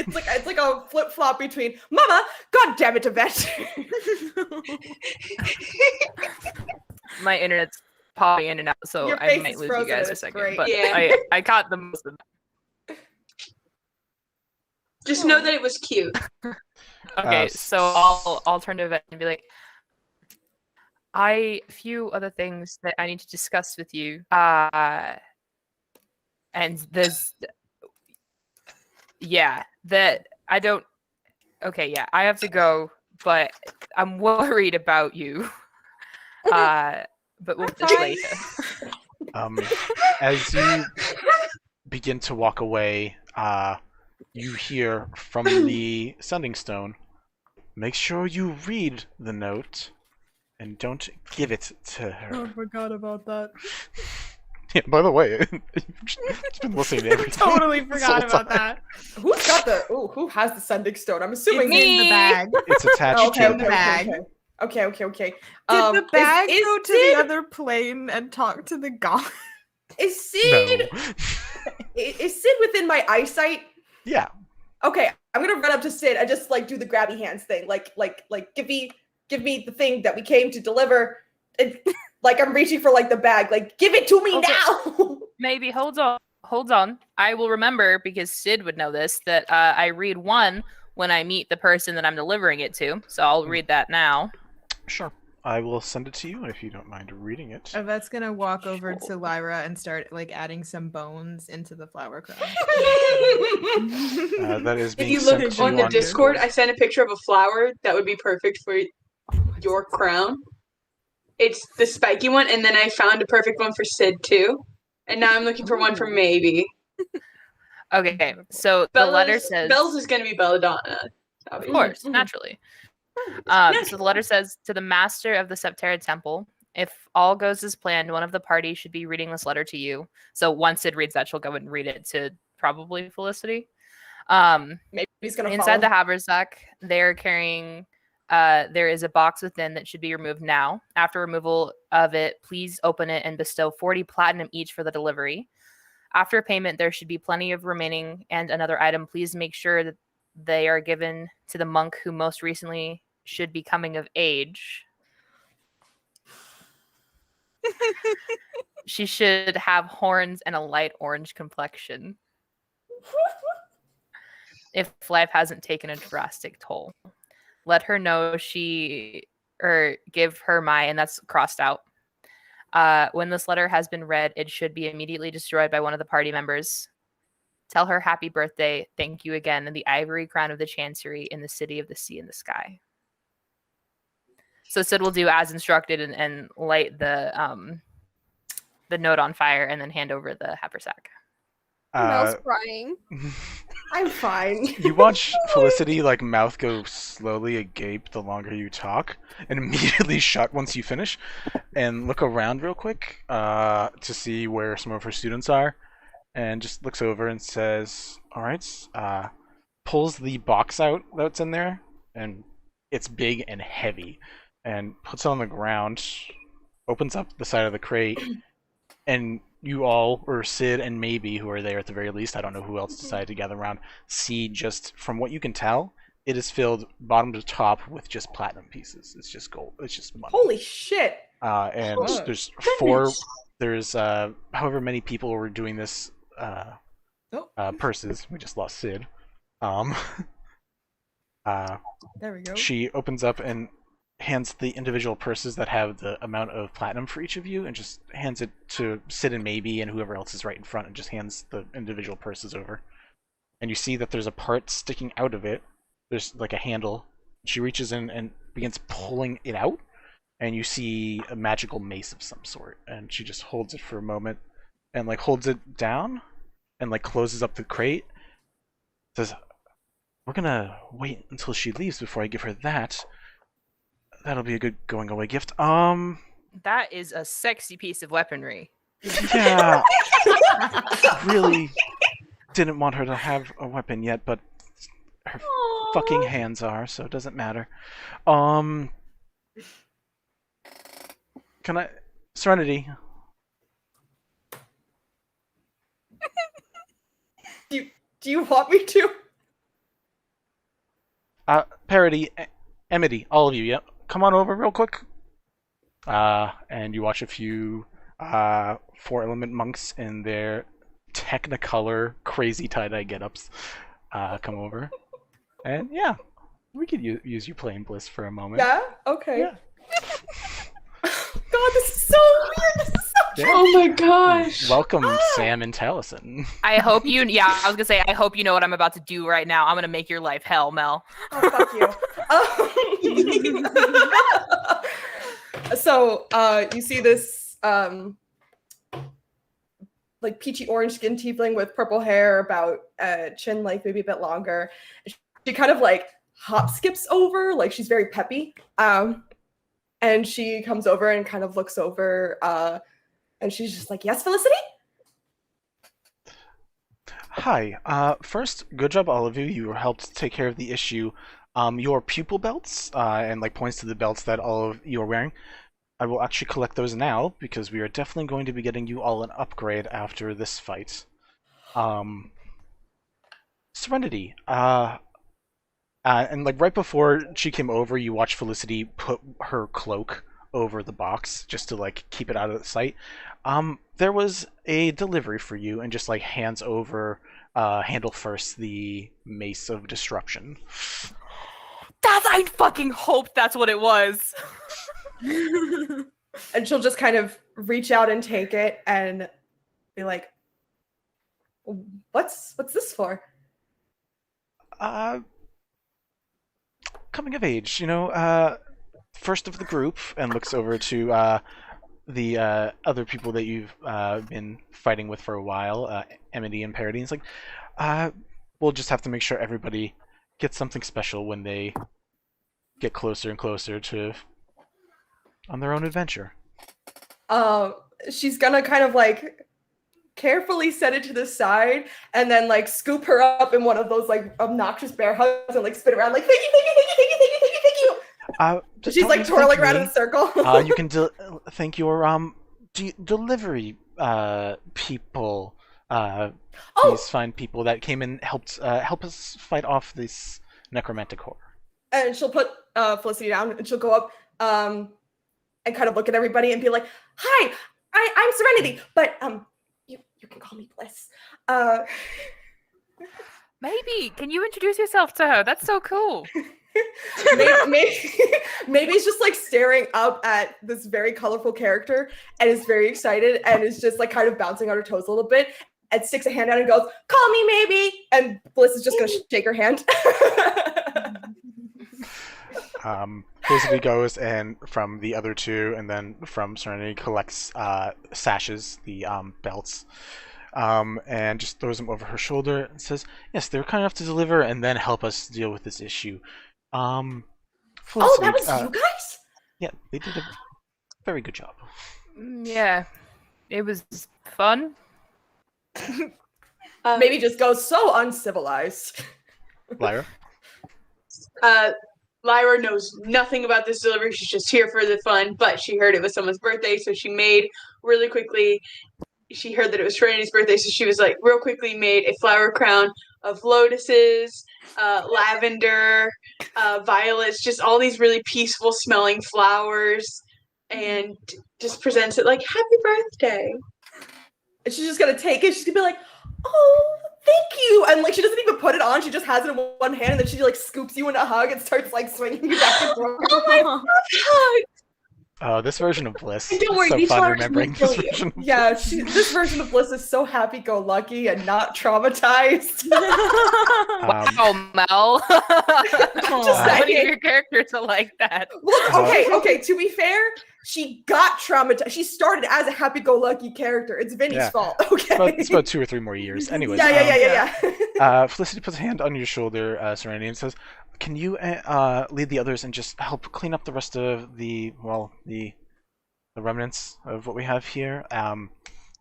like a flip flop between Mama, God damn it, Yvette. My internet's popping in and out, so Your I face might is lose frozen, you guys a it's second. great. But Yeah. I caught the most of that. Just know that it was cute. Okay, so I'll turn to Yvette and be like, a few other things that I need to discuss with you. And there's that I don't. Okay, yeah, I have to go, but I'm worried about you. But we'll finish later. As you begin to walk away, you hear from the Sending Stone, make sure you read the note and don't give it to her. I forgot about that. Yeah, by the way, you've been listening to everything. Totally this forgot whole about time. that. Who has the sending stone? I'm assuming It's in the bag. It's attached Okay, to the bag. Okay. Did the bag go to the other plane and talk to the god? Is Sid No. is Sid within my eyesight? Yeah. Okay, I'm gonna run up to Sid and just like do the grabby hands thing, like give me the thing that we came to deliver. And, like I'm reaching for like the bag, like give it to me Okay. now. Maybe hold on. I will remember, because Sid would know this, that I read one when I meet the person that I'm delivering it to. So I'll read that now. Sure. I will send it to you if you don't mind reading it. Yvette's gonna walk over to Lyra and start like adding some bones into the flower crown. That is If being you sent look to you on the Discord, I sent a picture of a flower that would be perfect for your crown. It's the spiky one, and then I found a perfect one for Sid too. And now I'm looking for one for Maybe. Okay, so the letter says, Bells is going to be Belladona. of course, naturally. So the letter says, to the master of the Septera Temple, if all goes as planned, one of the party should be reading this letter to you. So once Sid reads that, she'll go and read it to probably Felicity. Maybe he's gonna Inside follow. the haversack, they're carrying, there is a box within that should be removed now. After removal of it, please open it and bestow 40 platinum each for the delivery. After payment, there should be plenty of remaining, and another item, please make sure that they are given to the monk who most recently should be coming of age. She should have horns and a light orange complexion. If life hasn't taken a drastic toll, let her know give her my, and that's crossed out. When this letter has been read, it should be immediately destroyed by one of the party members. Tell her happy birthday, thank you again, and the ivory crown of the Chancery in the city of the sea and the sky. So Sid will do as instructed and light the note on fire and then hand over the haversack. Mel's crying. I'm fine. You watch Felicity mouth go slowly agape the longer you talk, and immediately shut once you finish, and look around real quick to see where some of her students are, and just looks over and says, "All right," pulls the box out that's in there, and it's big and heavy, and puts it on the ground, opens up the side of the crate, and you all, or Sid and maybe who are there at the very least, I don't know who else decided to gather around, see just from what you can tell, it is filled bottom to top with just platinum pieces. It's just gold. It's just money. Holy shit! And Oh, there's four. There's however many people were doing this. Purses. We just lost Sid. There we go. She opens up and hands the individual purses that have the amount of platinum for each of you, and just hands it to Sid and Maybe and whoever else is right in front, and just hands the individual purses over. And you see that there's a part sticking out of it. There's a handle. She reaches in and begins pulling it out, and you see a magical mace of some sort. And she just holds it for a moment, and holds it down, and closes up the crate. Says, "We're gonna wait until she leaves before I give her that. That'll be a good going away gift." That is a sexy piece of weaponry. Yeah. Really didn't want her to have a weapon yet, but her fucking hands are, so it doesn't matter. Can I... Serenity. Do you want me to? Parody, Emity, all of you, yep. Come on over real quick. And you watch a few 4-element monks in their Technicolor crazy tie-dye get-ups come over. And yeah, we could use you playing Bliss for a moment. Yeah? Okay. Yeah. God, this is so weird. This is so Yeah. Oh my gosh. Welcome, Sam and Taliesin. I hope you, I was gonna say, I hope you know what I'm about to do right now. I'm gonna make your life hell, Mel. Oh, fuck you. So, you see this, peachy orange skin tiefling with purple hair, about chin length, maybe a bit longer. She kind of hop skips over, she's very peppy. And she comes over and kind of looks over, and she's just like, "Yes, Felicity?" Hi. First, good job, all of you. You helped take care of the issue. Your pupil belts, and points to the belts that all of you are wearing. I will actually collect those now, because we are definitely going to be getting you all an upgrade after this fight. Serenity. And right before she came over, you watched Felicity put her cloak over the box just to keep it out of sight. There was a delivery for you, and just hands over, handle first, the Mace of Destruction. I fucking hoped that's what it was. And she'll just kind of reach out and take it and be like, what's this for? Coming of age, first of the group, and looks over to the other people that you've been fighting with for a while, Emily and Parody. It's we'll just have to make sure everybody gets something special when they get closer and closer to on their own adventure. She's gonna kind of carefully set it to the side, and then scoop her up in one of those obnoxious bear hugs and spin around thank you, thank you, thank you, thank you, thank you, thank you, thank you. She's twirling around in a circle. You can thank your delivery people. These fine people that came and helped us fight off this necromantic horror. And she'll put Felicity down, and she'll go up and kind of look at everybody and be like, "Hi, I'm Serenity, but you can call me Bliss. Maybe. Can you introduce yourself to her? That's so cool. Maybe he's just like staring up at this very colorful character and is very excited and is just like kind of bouncing on her toes a little bit and sticks a hand out and goes, "Call me maybe." And Bliss is just gonna shake her hand. Felicity goes and from the other two, and then from Serenity collects sashes, the belts, and just throws them over her shoulder and says, "Yes, they were kind enough to deliver and then help us deal with this issue." Felicity, That was you guys? Yeah, they did a very good job. Yeah. It was fun. Maybe just goes so uncivilized. Lyra? Lyra knows nothing about this delivery. She's just here for the fun, but she heard it was someone's birthday, so she made really quickly. She heard that it was Serenity's birthday, so she was like, real quickly made a flower crown of lotuses, lavender, violets, just all these really peaceful smelling flowers, and just presents it like, "Happy birthday." And she's just gonna take it. She's gonna be like, "Oh, thank you." And like she doesn't even put it on. She just has it in one hand, and then she like scoops you in a hug and starts like swinging you back and forth. Oh my god! Oh, this version of Bliss. Don't worry, so these fun flowers remembering will kill this you. version. Yeah, this version of Bliss is so happy-go-lucky and not traumatized. Wow, Mel. Just How many of saying. your characters are like that? Well, okay. To be fair, she got traumatized. She started as a happy-go-lucky character. It's Vinny's Yeah. fault. Okay. It's about 2 or 3 more years. Anyways. Yeah. Felicity puts a hand on your shoulder, Serenity, and says, "Can you lead the others and just help clean up the rest of the remnants of what we have here?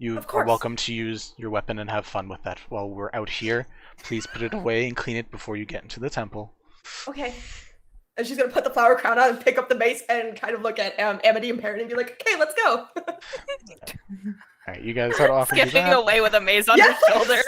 You Of are course. welcome to use your weapon and have fun with that while we're out here. Please put it away and clean it before you get into the temple." Okay. And she's gonna put the flower crown on and pick up the mace and kind of look at Amity and Parrot and be like, "Okay, let's go." Alright, you guys head off and do Skipping that. away with a maze on Yes! her shoulder.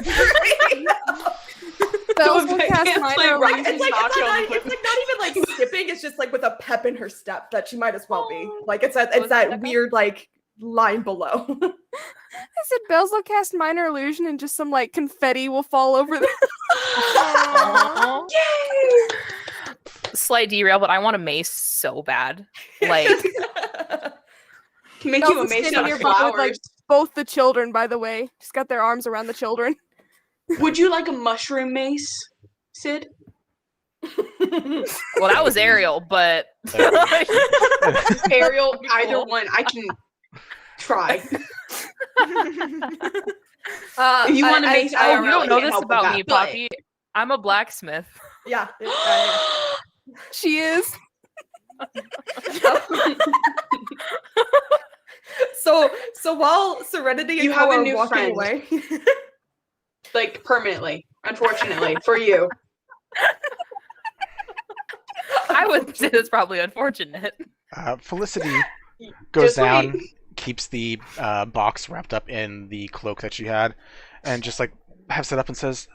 Spells Don't will can't cast play minor Rise illusion. and It's Taco not on even like skipping. It's just like with a pep in her step that she might as well be. Like it's that weird like line below. I said Bells will cast minor illusion and just some like confetti will fall over them. Aw. Yay! Slight derail, but I want a mace so bad. Like, Can make Bells you a is mace sitting out here of with, flowers. like, both the children, by the way. Just got their arms around the children. Would you like a mushroom mace, Sid? well, that was Ariel, but Ariel, Be either cool. one. I can try. If you want to mace oh, IRL, you don't know I can't this help with about that, me, but- Poppy. I'm a blacksmith. Yeah. She is. So while Serenity and You Co have a are new walking friend. away, Like permanently, unfortunately, for you. I would say that's probably unfortunate. Felicity goes Just down, wait. keeps the box wrapped up in the cloak that she had, and just like hefts it up and says,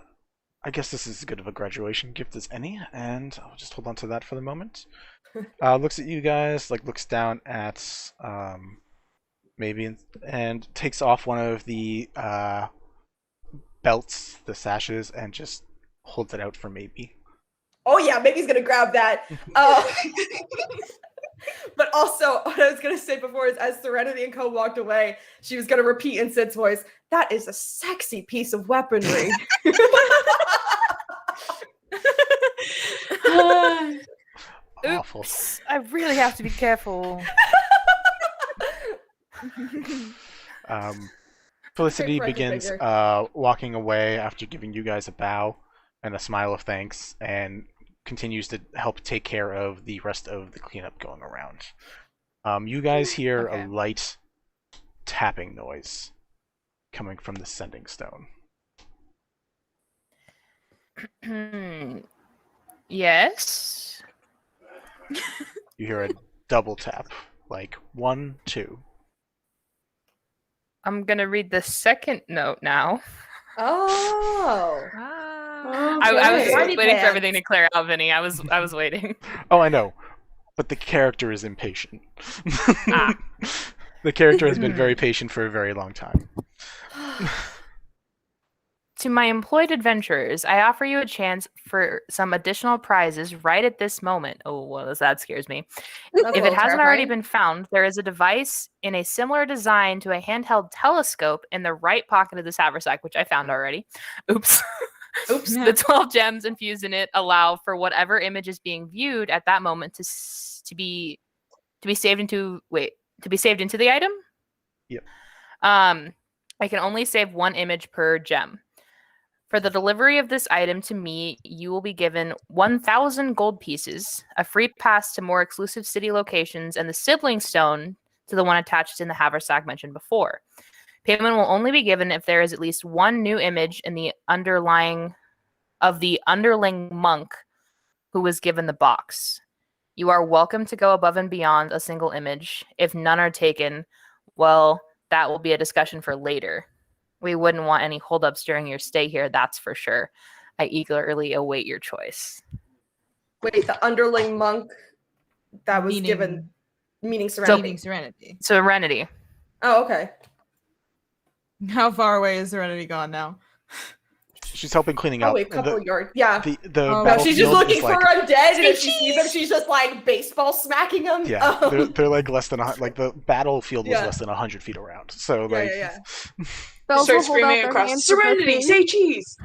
"I guess this is as good of a graduation gift as any, and I'll just hold on to that for the moment." Looks at you guys, like looks down at maybe, and takes off one of the belts, the sashes, and just holds it out for maybe. oh yeah, maybe's gonna grab that. But also, what I was gonna say before is, as Serenity and Co walked away, she was gonna repeat in Sid's voice, "That is a sexy piece of weaponry." Awful. Oops, I really have to be careful. Felicity Friendly begins figure. walking away after giving you guys a bow and a smile of thanks, and continues to help take care of the rest of the cleanup going around. You guys hear Okay. a light tapping noise coming from the sending stone. Yes. You hear a double tap, like 1, 2. I'm gonna read the second note now. Oh. I was Okay. waiting for everything to clear out, Vinny. I was waiting. Oh, I know, but the character is impatient. Ah. The character has been very patient for a very long time. To my employed adventurers, I offer you a chance for some additional prizes right at this moment. Oh, well, that scares me. That's a If it little hasn't already terrifying. been found, there is a device in a similar design to a handheld telescope in the right pocket of this haversack, which I found already. Oops. Oops. The 12 gems infused in it allow for whatever image is being viewed at that moment to be saved into the item. Yep. I can only save one image per gem. For the delivery of this item to me, you will be given 1,000 gold pieces, a free pass to more exclusive city locations, and the sibling stone to the one attached in the haversack mentioned before. Payment will only be given if there is at least one new image in the underling monk who was given the box. You are welcome to go above and beyond a single image. If none are taken, well, that will be a discussion for later. We wouldn't want any holdups during your stay here, that's for sure. I eagerly await your choice. Wait, the underling monk that was Meaning- given meaning serenity. Meaning Serenity. Serenity. Oh, okay. How far away is Serenity gone now? She's helping cleaning Oh, up. wait, couple yards. Yeah. The Oh, No, she's just battlefield looking is for like, undead, and if she sees them, she's just like baseball smacking them. yeah, they're like less than like the battlefield was Yeah. less than 100 feet around. So Yeah, like, yeah, Bells Start will hold out screaming their across. hands for Serenity, blessing. say cheese.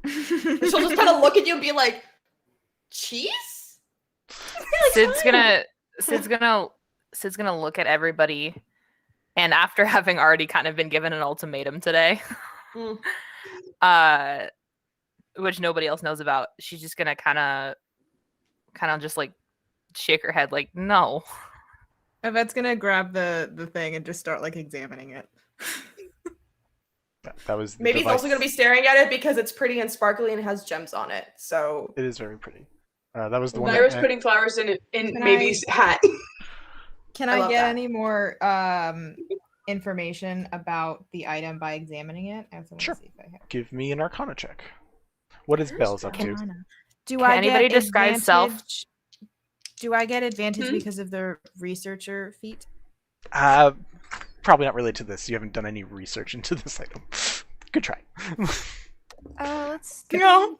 She'll just kind of look at you and be like, "Cheese?" Sid's gonna look at everybody, and after having already kind of been given an ultimatum today, Mm. which nobody else knows about, she's just gonna kind of just like shake her head like, no. Yvette's gonna grab the thing and just start like examining it. that was the Maybe he's also device. going to be staring at it because it's pretty and sparkly and has gems on it. So It is very pretty. That was the one. Lyra's that, putting flowers in Can Maybe's hat. Can I I love get that. any more information about the item by examining it? I also want Sure. to see if I have. Give me an Arcana check. What is Belle's up to? Do Can I anybody get disguise self? advantage- Do I get advantage Hmm? because of the researcher feat? Probably not related to this. You haven't done any research into this item. Good try. Let's No.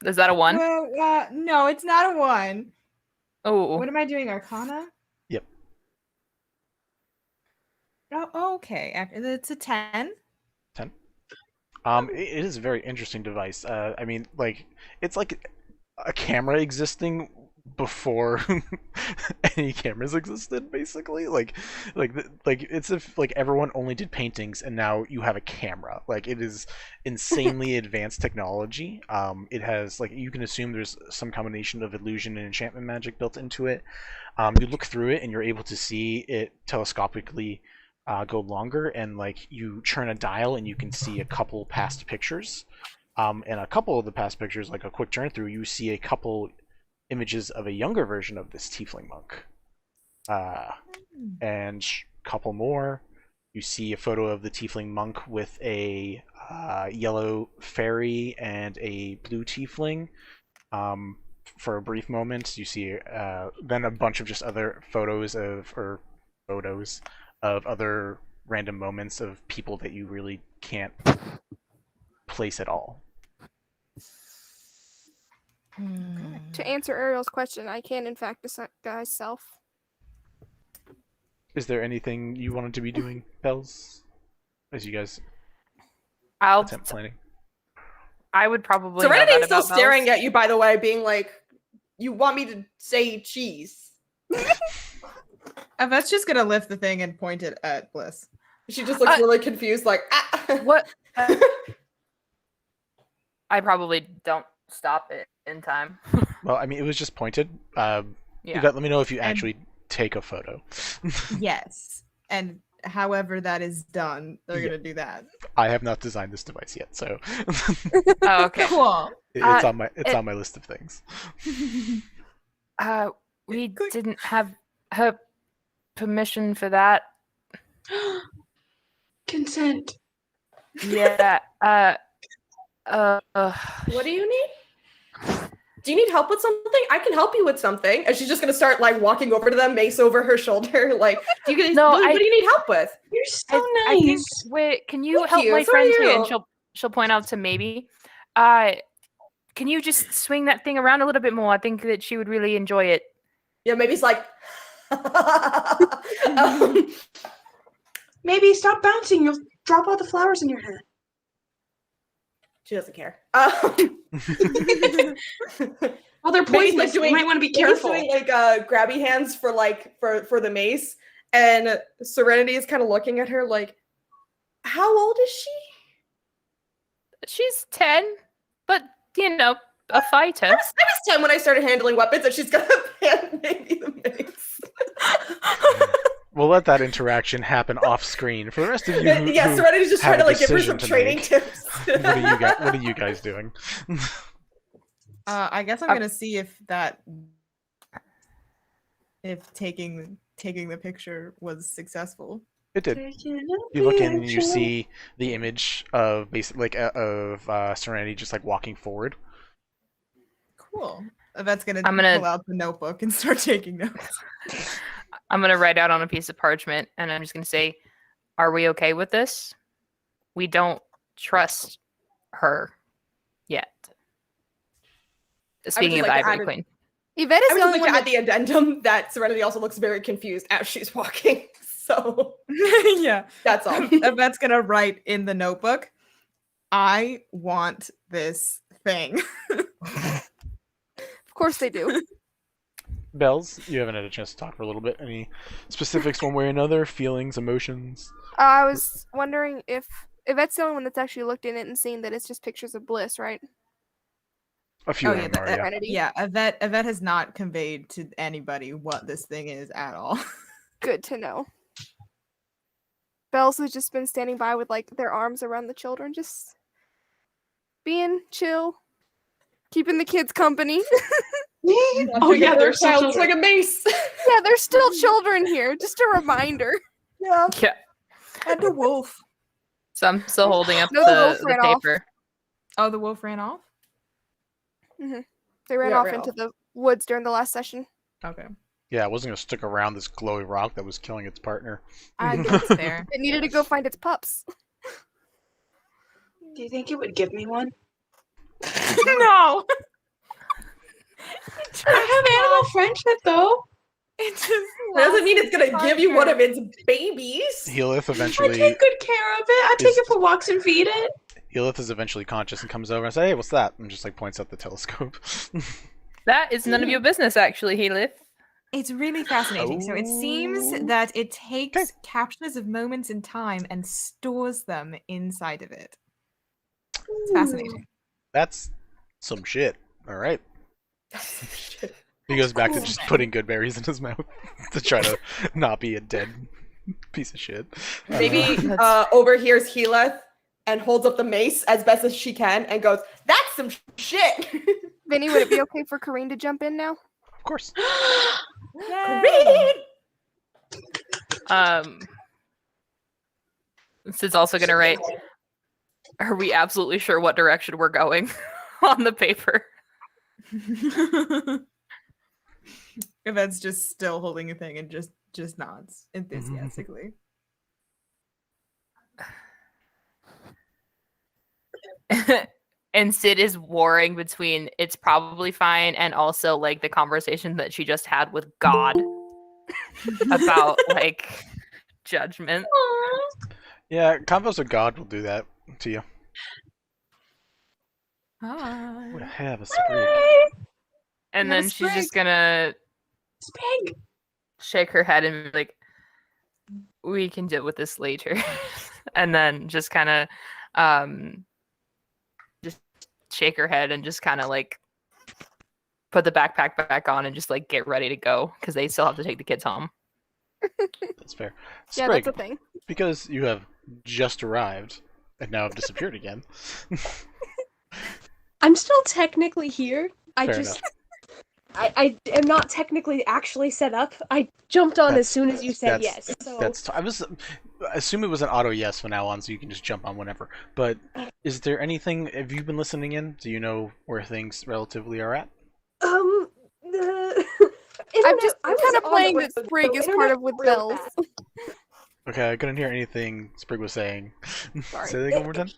Is that a 1? Well, no, it's not a 1. Oh, What am I doing? Arcana? Yep. Oh, okay. It's a 10. 10. It is a very interesting device. I mean, like, it's like a camera existing before any cameras existed, basically. Like it's if like everyone only did paintings and now you have a camera. Like, it is insanely advanced technology. It has, like, you can assume there's some combination of illusion and enchantment magic built into it. You look through it and you're able to see it telescopically go longer, and like you turn a dial and you can see a couple past pictures. And a couple of the past pictures, like a quick turn through, you see a couple images of a younger version of this tiefling monk. And a couple more, you see a photo of the tiefling monk with a yellow fairy and a blue tiefling. For a brief moment, you see then a bunch of just other photos of other random moments of people that you really can't place at all. To answer Ariel's question, I can in fact disguise self. Is there anything you wanted to be doing, Bells? As you guys I'll attempt planning? I would probably know Serenity's that still about staring Bells. at you, by the way, being like, "You want me to say cheese?" Yvette's just gonna lift the thing and point it at Bliss. She just looks really confused, like, "Ah." What? I probably don't stop it in time. Well, I mean, it was just pointed. Yeah. Yvette, let me know if you actually take a photo. Yes. And however that is done, they're Yeah. gonna do that. I have not designed this device yet, so Oh, okay. Cool. it's on my list of things. We didn't have her permission for that. Consent. Yeah. What do you need? do you need help with something? I can help you with something. And she's just gonna start like walking over to them, mace over her shoulder. Like, do you guys, what do you need help with? You're so I nice. think, wait, can you Thank help you, my so friend are here? And you. she'll point out to maybe. Can you just swing that thing around a little bit more? I think that she would really enjoy it. Yeah, maybe it's like Maybe stop bouncing. You'll drop all the flowers in your hand. she doesn't care. Well, they're Maybe poisonous. doing- You might want to be maybe careful. doing like grabby hands for like for the mace, and Serenity is kind of looking at her like, how old is she? She's 10, but a fighter. I was 10 when I started handling weapons, and she's gonna hand maybe the mace. We'll let that interaction happen off screen. For the rest of you, who, Yeah, who Serenity's just have trying to a like give her decision some to training make, tips. what are you guys doing? I guess I'm gonna see if taking the picture was successful. It did. You look in and you see the image of Serenity just like walking forward. Cool. That's gonna I'm gonna- pull out the notebook and start taking notes. I'm going to write out on a piece of parchment, and I'm just going to say, are we okay with this? We don't trust her yet. Speaking of like to Ivory add Queen. Yvette I is would the just only like to one add the addendum that Serenity also looks very confused as she's walking. So Yeah. that's all. That's gonna write in the notebook. I want this thing. Of course they do. Bells, you haven't had a chance to talk for a little bit. Any specifics one way or another? Feelings, emotions? I was wondering if Yvette's the only one that's actually looked in it and seen that it's just pictures of bliss, right? A few of yeah, them are, yeah. Serenity. Yeah, Yvette has not conveyed to anybody what this thing is at all. Good to know. Bells has just been standing by with like their arms around the children, just being chill, keeping the kids company. Oh yeah, they're so Sounds like children. a mace. Yeah, there's still children here. Just a reminder. Yeah, Yeah. and the wolf. So I'm still holding up No, the wolf the ran off. paper. Oh, the wolf ran off? They ran Yeah, off ran into off. the woods during the last session. Okay. Yeah, it wasn't going to stick around this glowy rock that was killing its partner. I think it's fair. It needed to go find its pups. Do you think it would give me one? No! I have animal friendship though. It just That doesn't mean it's gonna give you one of its babies. Healith I eventually take good care of it. I take Is- it for walks and feed it. Healith is eventually conscious and comes over and says, "Hey, what's that?" And just like points out the telescope. That is none of your business, actually, Heath. It's really fascinating. So it seems Oh. that it takes captures of moments in time and stores them inside of it. It's fascinating. That's some shit. All right. He goes back to just putting good berries in his mouth to try to not be a dead piece of shit. Maybe overhears Heleth and holds up the mace as best as she can and goes, "That's some shit." Vinny, would it be okay for Kareen to jump in now? Of course. Great. Sid's also going to write, are we absolutely sure what direction we're going on the paper? Yvette's just still holding a thing and just nods enthusiastically. And Sid is warring between it's probably fine and also like the conversation that she just had with God about like judgment. Yeah, combos of God will do that to you. Hi. Would have a sprig. And Yeah, then she's just Sprig. gonna Sprig. shake her head and be like, we can deal with this later. And then just kind of just shake her head and just kind of like put the backpack back on and just like get ready to go because they still have to take the kids home. That's fair. Yeah, Sprig, that's a thing. because you have just arrived and now have disappeared again. I'm still technically here. I Fair just enough. I am not technically actually set up. I jumped on as That's- soon as you said that's- yes. So That's I assume it was an auto yes from now on, so you can just jump on whenever. But is there anything? Have you been listening in? Do you know where things relatively are at? I'm just I was kind of on playing the that road, Sprig so is internet part of with real bells. bad. Okay, I couldn't hear anything Sprig was saying. Sorry. Say that again one more time.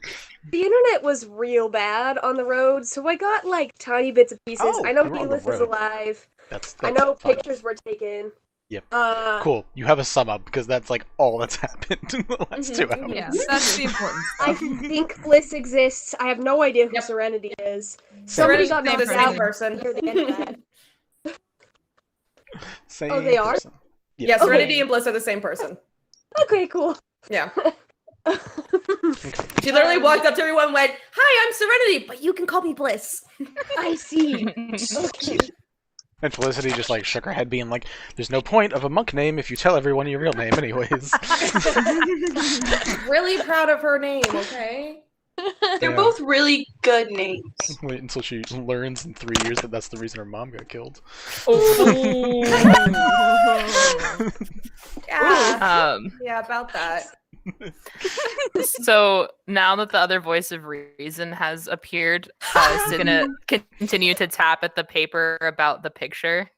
The internet was real bad on the road, so I got like tiny bits and pieces. Oh, I know you were on the Helix is road. alive. That's I know fine. pictures were taken. Yep. Cool. Cool. You have a sum up because that's like all that's happened in the last 2 hours. Yeah, that's the important I stuff. think Bliss exists. I have no idea who Yep. Serenity is. Somebody Serenity's got the knocked same out person. near the end of that. Same Oh, they are? person. Yeah, Okay. Serenity and Bliss are the same person. Okay, cool. Yeah. She literally walked up to everyone and went, "Hi, I'm Serenity, but you can call me Bliss." I see. Okay. And Felicity just like shook her head, being like, "There's no point of a monk name if you tell everyone your real name, anyways." Really proud of her name, okay? They're Yeah. both really good names. Wait until she learns in 3 years that that's the reason her mom got killed. Yeah. Yeah, about that. So now that the other voice of reason has appeared, Sid's gonna continue to tap at the paper about the picture.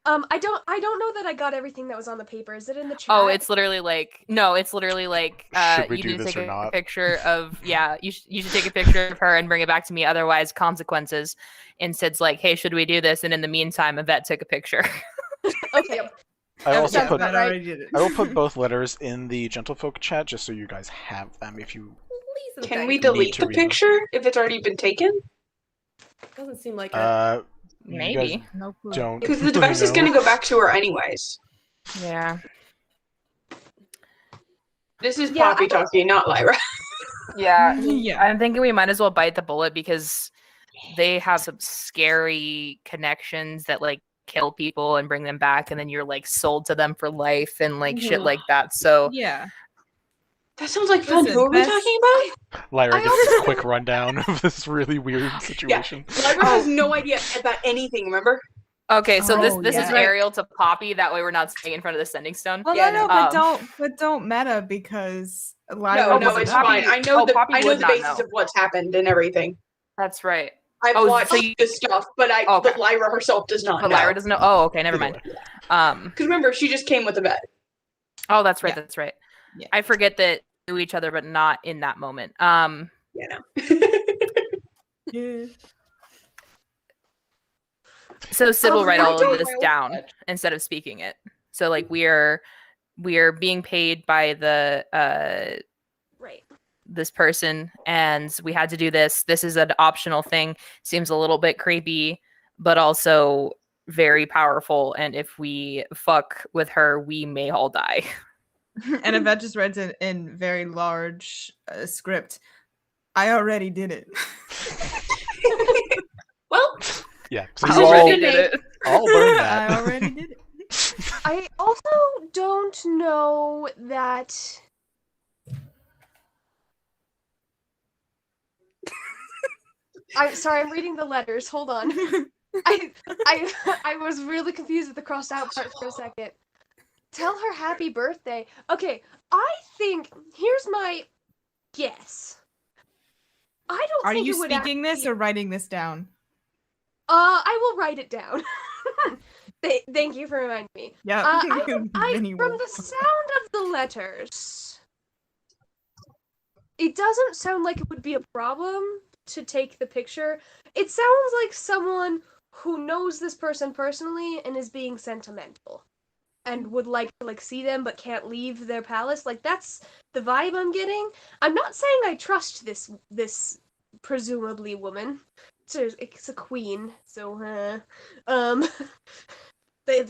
I don't know that I got everything that was on the paper. Is it in the chat? Oh, it's literally like it's literally like Should we you do need to this take or a not? picture of you should take a picture of her and bring it back to me, otherwise consequences. And Sid's like, hey, should we do this? And in the meantime, Yvette took a picture. Okay. I also sounds put about I already did it. I will put both letters in the Gentlefolk chat just so you guys have them if you. Please and Can thank we you. delete to the read them. picture if it's already been taken? Doesn't seem like it. You Maybe. guys No clue. don't. Because the really device is know. going to go back to her anyways. Yeah. This is Yeah, Poppy talking, not Lyra. Yeah. Yeah. I'm thinking we might as well bite the bullet because they have some scary connections that like kill people and bring them back, and then you're like sold to them for life and like shit like that. So Yeah. That sounds like fun. Listen, Who are we best- talking about? Lyra I gives a quick rundown of this really weird situation. Lyra has no idea about anything, remember? okay, so this Oh, is yeah. Ariel to Poppy. That way we're not staying in front of the sending stone. Well, Yeah, no, no. but don't meta because Lyra No, was no, it's Poppy- fine. I know Poppy I know would the not basis know. of what's happened and everything. That's right. I've Oh, watched so you- this stuff, but Okay. but Lyra herself does not But know. Lyra doesn't know. Oh, okay, never Either mind. way. Because remember, she just came with the vet. Oh, that's right. Yeah. That's right. Yeah. I forget that we knew each other, but not in that moment. You know. Yeah. So Sid will write I all don't of this know down what- instead of speaking it. So like we are being paid by the Right. this person, and we had to do this. This is an optional thing. Seems a little bit creepy, but also very powerful. And if we fuck with her, we may all die. And Yvette just read it in very large script. I already did it. Well, Yeah. So I you already all, did it. all learned I that. already did it. I also don't know that. I'm sorry, I'm reading the letters. Hold on. I was really confused with the crossed out part for a second. Tell her happy birthday. Okay, I think here's my guess. I don't Are think you it would speaking this actually- or writing this down? I will write it down. Thank you for reminding me. Yeah. From the sound of the letters, it doesn't sound like it would be a problem to take the picture. It sounds like someone who knows this person personally and is being sentimental and would like to see them but can't leave their palace. Like that's the vibe I'm getting. I'm not saying I trust this presumably woman. It's a queen, so they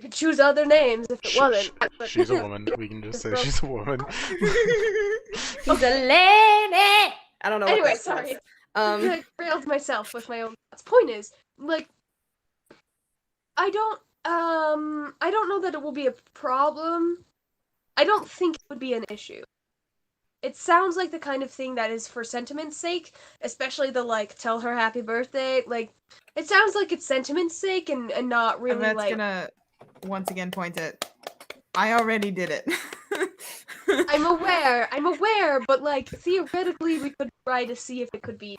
could choose other names if it wasn't. But She's a woman. We can just say she's a woman. She's a lady. I don't know. Anyway, what that sorry. says. I railed myself with my own thoughts. Point is, like, I don't know that it will be a problem. I don't think it would be an issue. It sounds like the kind of thing that is for sentiment's sake, especially the tell her happy birthday. Like, it sounds like it's sentiment's sake and not really And that's gonna once again point at. I already did it. I'm aware, but theoretically we could try to see if it could be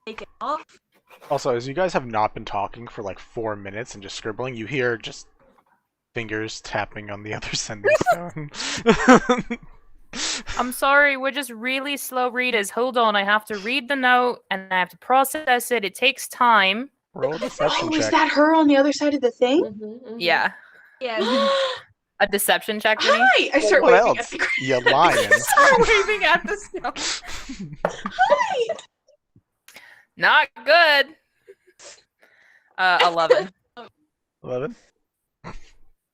taken off. Also, as you guys have not been talking for like 4 minutes and just scribbling, you hear just fingers tapping on the other sending stone. I'm sorry, we're just really slow readers. Hold on, I have to read the note and I have to process it. It takes time. Roll a deception Oh, is check. that her on the other side of the thing? Yeah. Yeah. A deception check, Vinny? Hi! I start What waving else? at the You lion. Waving at the snow. Hi! Not good. 11. 11.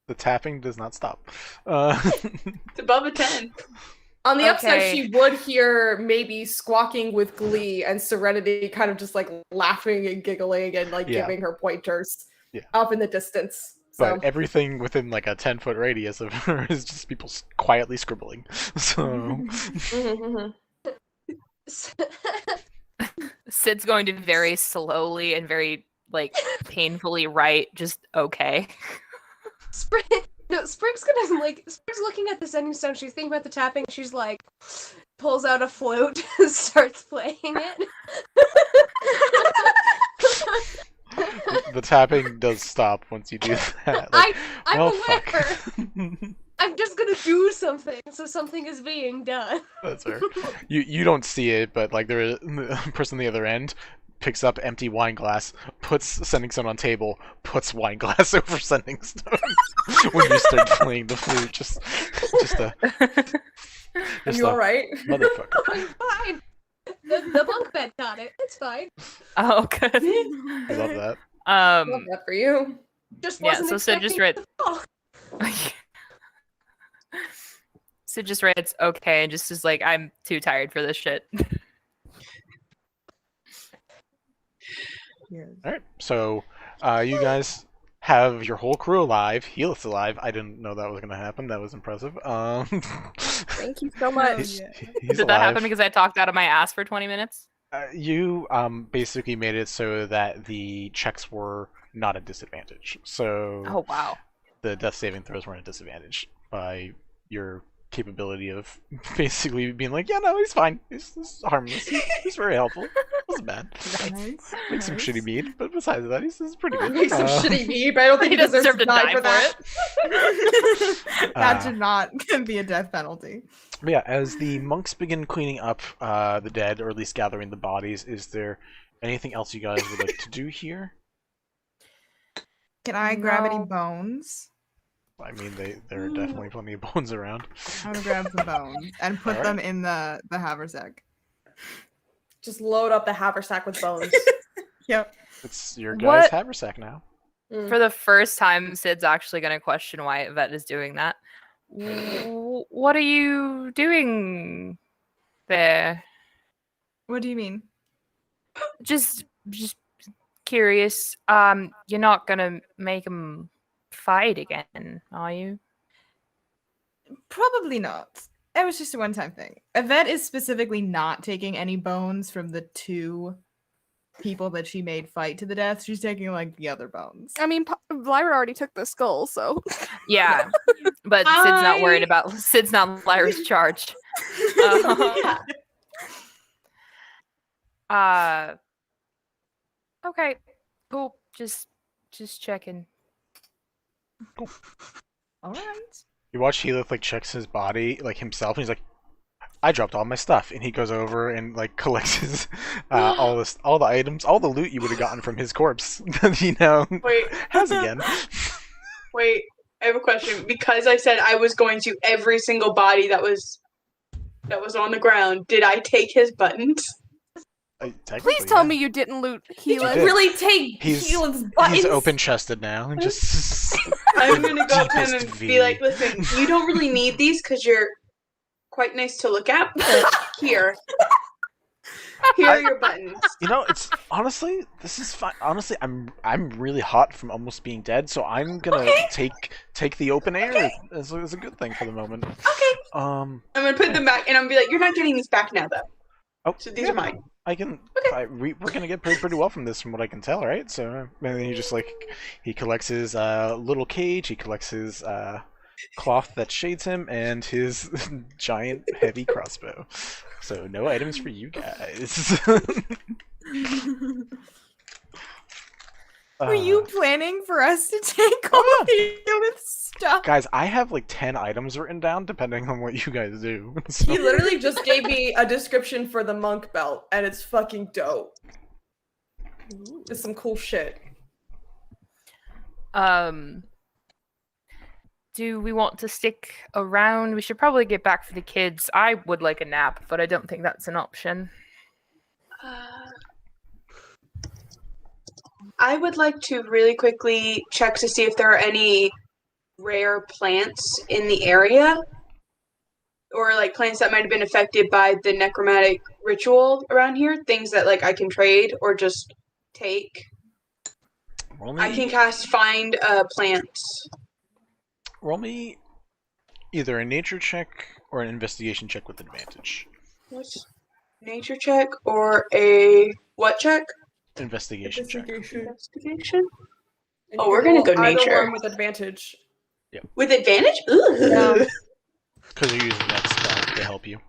The tapping does not stop. It's above a 10. On the upside, Okay. she would hear maybe squawking with glee and Serenity kind of just like laughing and giggling and like Yeah. giving her pointers Yeah. up in the distance. So But everything within like a 10-foot radius of her is just people quietly scribbling. So Sid's going to very slowly and very, like, painfully write just okay. Sprig's gonna Sprig's looking at the sending stone. She's thinking about the tapping. She's like, pulls out a flute, starts playing it. the tapping does stop once you do that. Like, I'm well, aware. fuck. I'm just gonna do something, so something is being done. That's fair. You don't see it, but like there is a person on the other end picks up empty wine glass, puts sending stone on table, puts wine glass over sending stone when you start playing the flute. Just a are you alright? motherfucker. I'm fine. The bunk bed got it. It's fine. Oh, good. I love that. Love that for you. Just Yeah, wasn't so Sid just expecting read. it to fall. Sid just writes okay and just is like, I'm too tired for this shit. Alright, so you guys have your whole crew alive. Health's alive. I didn't know that was going to happen. That was impressive. Thank you so much. he's Did that happen because I talked out of my ass for 20 minutes? You basically made it so that the checks were not a disadvantage. So Oh, wow. the death saving throws weren't a disadvantage by your capability of basically being like, yeah, no, he's fine. He's harmless. He's very helpful. Wasn't bad. Nice. Makes some shitty mead, but besides that, he's pretty good. Make some shitty mead, but I don't think He he doesn't deserves deserve to die for that. That should not be a death penalty. But yeah, as the monks begin cleaning up the dead, or at least gathering the bodies, is there anything else you guys would like to do here? Can I grab any No. bones? I mean, there are definitely plenty of bones around. I'm gonna grab the bones and put Alright. them in the haversack. Just load up the haversack with bones. Yep. It's your What? guy's haversack now. For the first time, Sid's actually going to question why Yvette is doing that. What are you doing there? What do you mean? Just curious. You're not going to make him fight again, are you? Probably not. It was just a one-time thing. Yvette is specifically not taking any bones from the 2 people that she made fight to the death. She's taking like the other bones. I mean, Lyra already took the skull, so Yeah, but Sid's not worried about. Sid's not Lyra's charge. Okay, cool. Just checking. All right. You watch Heath like checks his body, like himself, and he's like, "I dropped all my stuff," and he goes over and like collects his all the items, all the loot you would have gotten from his corpse. You know, Wait, has again. wait. I have a question. Because I said I was going to every single body that was on the ground, did I take his buttons? please tell me you didn't loot Did you Hela. did. really take He's- Keelan's buttons? He's open-chested now. And just I'm gonna go up to him Deepest and V. be like, listen, you don't really need these because you're quite nice to look at, but here are your buttons. You know, it's honestly, this is fine. Honestly, I'm really hot from almost being dead, so I'm gonna take the open air as a good thing for the moment. Okay. Um. I'm gonna put them back, and I'm gonna be like, you're not getting these back now, though. Oh, So these yeah, are mine. I can. We're gonna get paid pretty well from this, from what I can tell, right? So, and then he just like he collects his little cage. He collects his cloth that shades him, and his giant heavy crossbow. So no items for you guys. Were you planning for us to take all Oh, of the stuff? Guys, I have like 10 items written down, depending on what you guys do. He literally just gave me a description for the monk belt, and it's fucking dope. It's some cool shit. Do we want to stick around? We should probably get back for the kids. I would like a nap, but I don't think that's an option. I would like to really quickly check to see if there are any rare plants in the area, or like plants that might have been affected by the necromantic ritual around here. Things that like I can trade or just take. I can cast find plants. Roll me either a nature check or an investigation check with advantage. What's nature check or a what check? Investigation check. Investigation. And Oh, you we're can gonna go roll either nature. one with advantage. With advantage? Ooh. Yeah. Because you're using that spell to help you.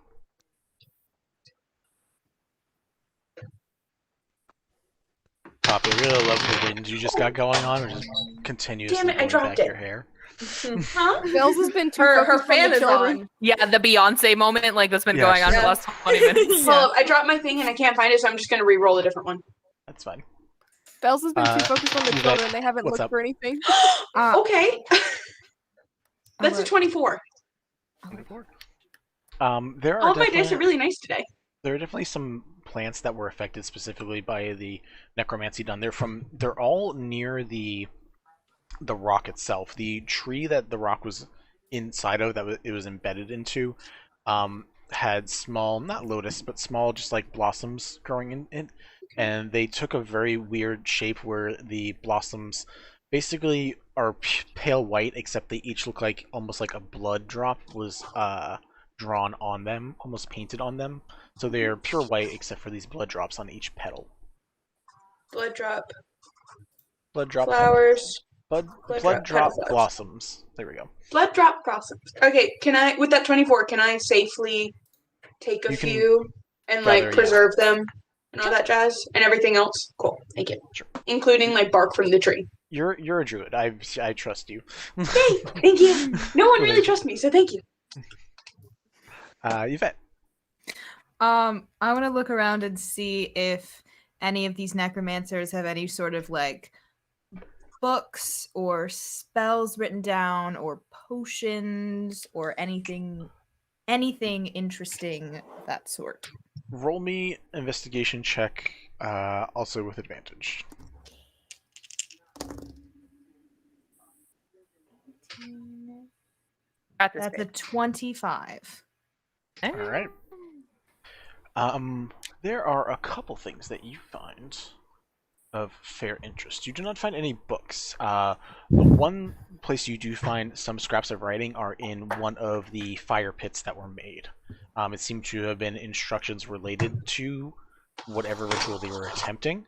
Poppy, I really love the wind you just got going on, which is continuously Damn it, I blowing dropped back it. your hair. Huh? Bells has been too Her focused on fan the is children. on. Yeah, the Beyonce moment, like that's been Yeah, going on for she's- the last 20 minutes. Hold up, I dropped my thing and I can't find it, so I'm just gonna re-roll a different one. That's fine. Bells has been too focused on the Yvette, children. They haven't what's looked up? for anything. Okay. That's a 24. There are All of my dice definitely- are really nice today. There are definitely some plants that were affected specifically by the necromancy done. They're all near the rock itself. The tree that the rock was inside of, it was embedded into, had small, not lotus, but small, just like blossoms growing in it. And they took a very weird shape where the blossoms basically are pale white, except they each look like almost like a blood drop was drawn on them, almost painted on them. So they're pure white except for these blood drops on each petal. Blood drop. Blood drop Flowers. Blood drop drop flowers. blossoms. There we go. Blood drop blossoms. Okay, can I, with that 24, can I safely take a You can few and gather, like yeah. preserve them and all that jazz and everything else? Cool, thank you. Sure. Including like bark from the tree. You're a druid. I trust you. Yay! Thank you. No one really trusts me, so thank you. Yvette. I want to look around and see if any of these necromancers have any sort of like books or spells written down or potions or anything interesting of that sort. Roll me investigation check, also with advantage. That's a 25. All right. There are a couple things that you find of fair interest. You do not find any books. The one place you do find some scraps of writing are in one of the fire pits that were made. It seemed to have been instructions related to whatever ritual they were attempting.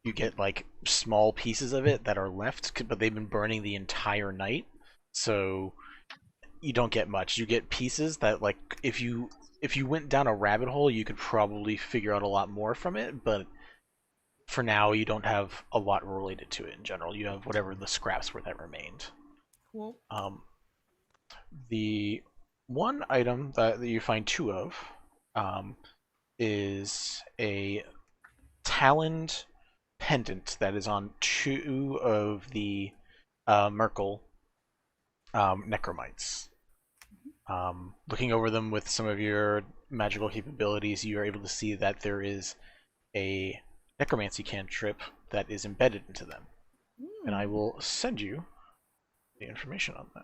You get like small pieces of it that are left, but they've been burning the entire night, so you don't get much. You get pieces that, like, if you went down a rabbit hole, you could probably figure out a lot more from it, but for now, you don't have a lot related to it in general. You have whatever the scraps were that remained. Cool. The one item that you find two of is a taloned pendant that is on two of the Merkel necromites. Looking over them with some of your magical capabilities, you are able to see that there is a necromancy cantrip that is embedded into them. And I will send you the information on that.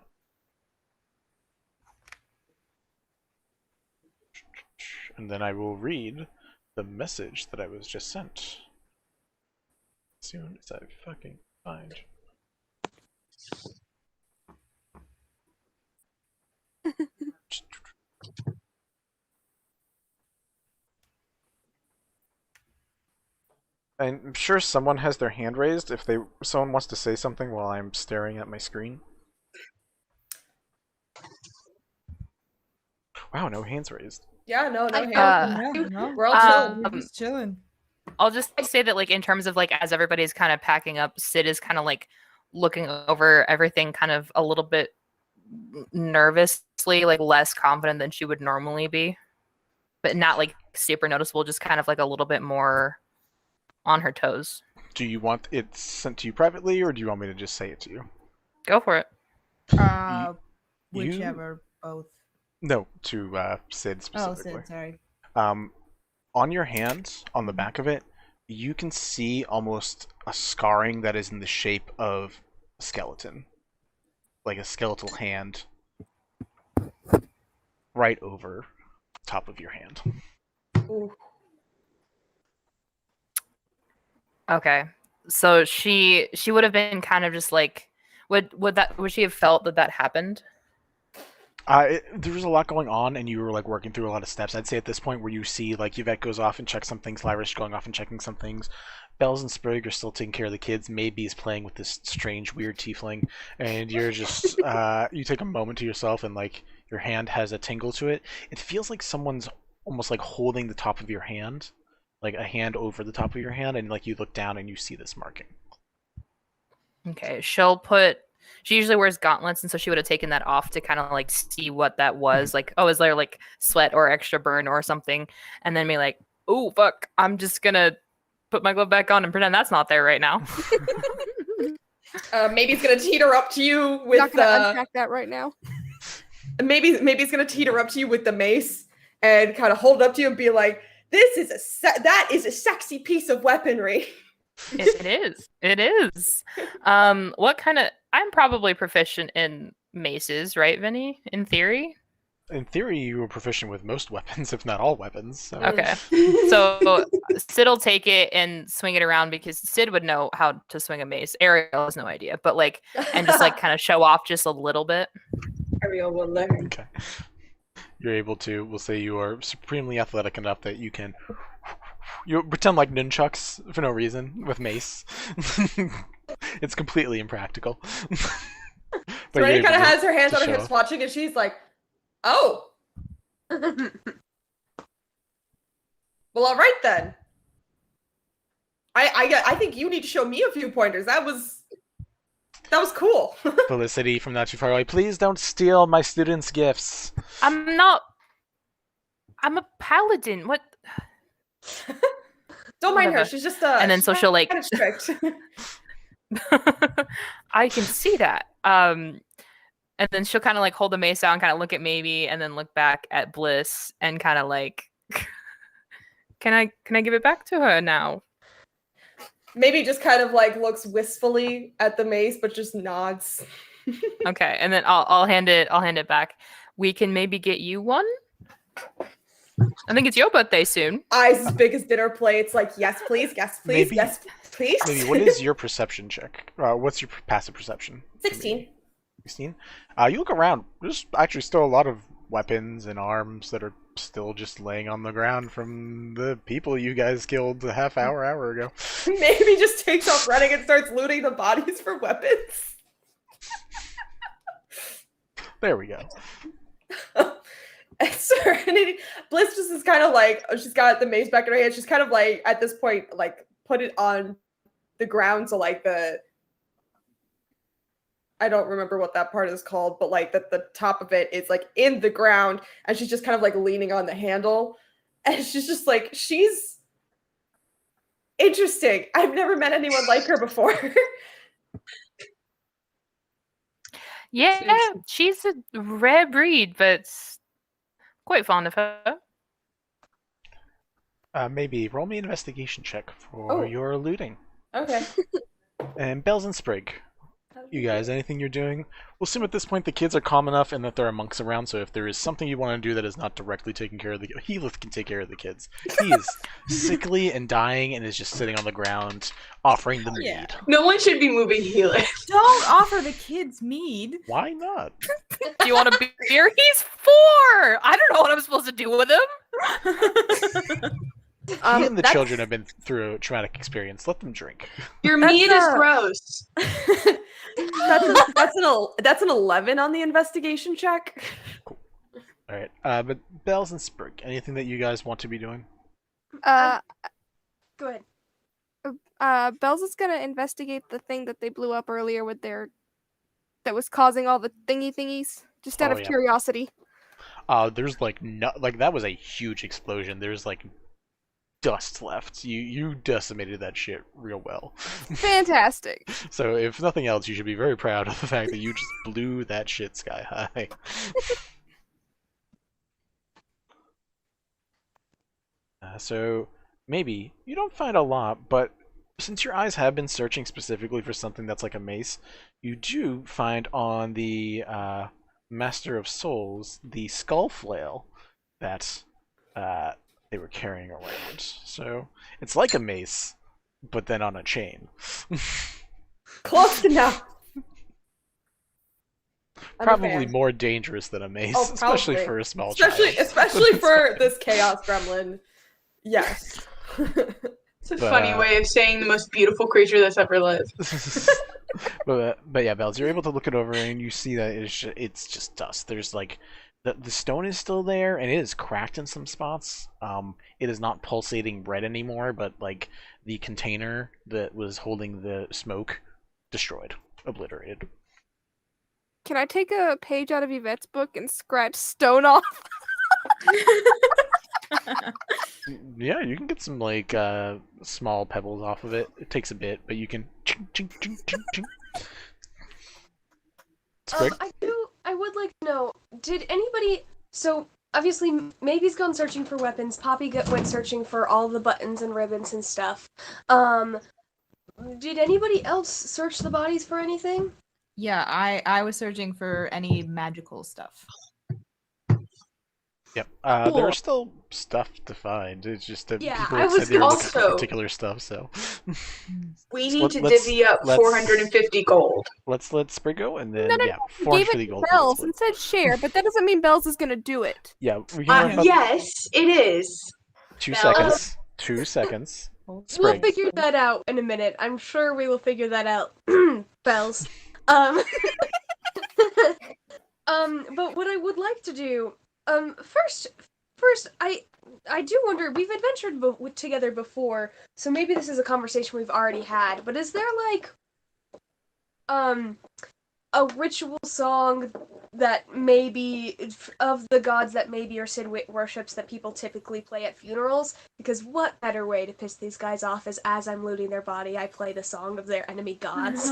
And then I will read the message that I was just sent. As soon as I fucking find. I'm sure someone has their hand raised if someone wants to say something while I'm staring at my screen. Wow, no hands raised. Yeah, no I- hands. No, We're all we're Um, just chilling. I'll just say that, like, in terms of, like, as everybody's kind of packing up, Sid is kind of, like, looking over everything kind of a little bit nervously, like, less confident than she would normally be. But not, like, super noticeable, just kind of, like, a little bit more on her toes. Do you want it sent to you privately, or do you want me to just say it to you? Go for it. Whichever, both. No, to Sid Oh, specifically. Sid, sorry. On your hand, on the back of it, you can see almost a scarring that is in the shape of a skeleton. Like a skeletal hand right over the top of your hand. Ooh. Okay. So she would have been kind of just like, would she have felt that happened? There was a lot going on, and you were like working through a lot of steps. I'd say at this point where you see like Yvette goes off and checks some things, Lyra's going off and checking some things, Bells and Sprig are still taking care of the kids. Maybe is playing with this strange, weird tiefling, and you're just you take a moment to yourself, and like your hand has a tingle to it. It feels like someone's almost like holding the top of your hand, like a hand over the top of your hand, and like you look down and you see this marking. Okay, she usually wears gauntlets, and so she would have taken that off to kind of like see what that was. Like, oh, is there like sweat or extra burn or something? And then be like, oh, fuck, I'm just gonna put my glove back on and pretend that's not there right now. Maybe it's gonna teeter up to you with Not gonna unpack that right now. maybe it's gonna teeter up to you with the mace and kind of hold it up to you and be like, that is a sexy piece of weaponry. It is. What kind of? I'm probably proficient in maces, right, Vinny? In theory. In theory, you were proficient with most weapons, if not all weapons. So. Okay. So Sid'll take it and swing it around because Sid would know how to swing a mace. Ariel has no idea, but like, and just like kind of show off just a little bit. Ariel will learn. Okay. You're able to. We'll say you are supremely athletic enough that you can. You pretend like nunchucks for no reason with mace. It's completely impractical. But Rennie kind of has her hands to on her show hips off. watching, and she's like, oh. Well, all right then. I think you need to show me a few pointers. That was cool. Felicity from Not Too Far Away. Please don't steal my students' gifts. I'm a paladin. What? Don't mind her. Whatever. She's just And then so she'll like. kind of strict. I can see that. And then she'll kind of like hold the mace out and kind of look at Maybe, and then look back at Bliss and kind of like, can I give it back to her now? Maybe just kind of like looks wistfully at the mace, but just nods. Okay, and then I'll hand it back. We can maybe get you one. I think it's your birthday soon. Eyes as big as dinner plates. Like, yes, please. Yes, please. Maybe- Yes, please. Maybe what is your perception check? What's your passive perception? 16. 16? You look around. There's actually still a lot of weapons and arms that are still just laying on the ground from the people you guys killed a hour ago. Maybe just takes off running and starts looting the bodies for weapons. There we go. And Serenity, Bliss just is kind of like, she's got the mace back in her hand. She's kind of like, at this point, like, put it on the ground. So, like, I don't remember what that part is called, but, like, the top of it is, like, in the ground. And she's just kind of, like, leaning on the handle. And she's just, like, she's interesting. I've never met anyone like her before. Yeah, she's a rare breed, but quite fond of her. Maybe roll me an investigation check for your looting. Okay. And Bells and Sprig. You guys, anything you're doing? We'll assume at this point the kids are calm enough and that there are monks around, so if there is something you want to do that is not directly taking care of the Heath can take care of the kids. He is sickly and dying and is just sitting on the ground offering them mead. No one should be moving Healy. Don't offer the kids mead. Why not? Do you want a beer? He's 4! I don't know what I'm supposed to do with him. He and the children have been through a traumatic experience. Let them drink. Your mead is gross. That's an 11 on the investigation check. Cool. All right, but Bells and Sprig, anything that you guys want to be doing? Go ahead. Bells is gonna investigate the thing that they blew up earlier with their that was causing all the thingies. Just out Oh, of yeah. curiosity. There's like no, like that was a huge explosion. There's like dust left. You decimated that shit real well. Fantastic. So if nothing else, you should be very proud of the fact that you just blew that shit sky high. So maybe you don't find a lot, but since your eyes have been searching specifically for something that's like a mace, you do find on the Master of Souls the skull flail that they were carrying around. So it's like a mace, but then on a chain. Close enough. I'm a Probably fan. more dangerous than a mace, Oh, especially probably. for a small Especially child. for this chaos gremlin. Yes. It's a funny way of saying the most beautiful creature that's ever lived. But yeah, Bells, you're able to look it over and you see that it's just dust. There's like the stone is still there and it is cracked in some spots. It is not pulsating red anymore, but like the container that was holding the smoke destroyed, obliterated. Can I take a page out of Yvette's book and scratch stone off? Yeah, you can get some like small pebbles off of it. It takes a bit, but you can. Sprig? I would like to know, did anybody, so obviously Maybe's gone searching for weapons, Poppy went searching for all the buttons and ribbons and stuff. Did anybody else search the bodies for anything? Yeah, I was searching for any magical stuff. Yep. Cool. There are still stuff to find. It's just that Yeah, people I had said was they were looking for also- particular stuff. So We need to Let's- divvy up let's- 450 gold. let's let Sprig go, and then No, yeah, Gave 450 it gold. Bells split. and said share, but that doesn't mean Bells is gonna do it. Yeah, we can wrap up Yes, it is. 2 Bells. seconds. 2 seconds. We'll Sprig. figure that out in a minute. I'm sure we will figure that out. Bells. But what I would like to do, first, I do wonder. We've adventured together before, so maybe this is a conversation we've already had. But is there like, a ritual song that maybe of the gods that maybe or Sid worships that people typically play at funerals? Because what better way to piss these guys off is as I'm looting their body, I play the song of their enemy gods.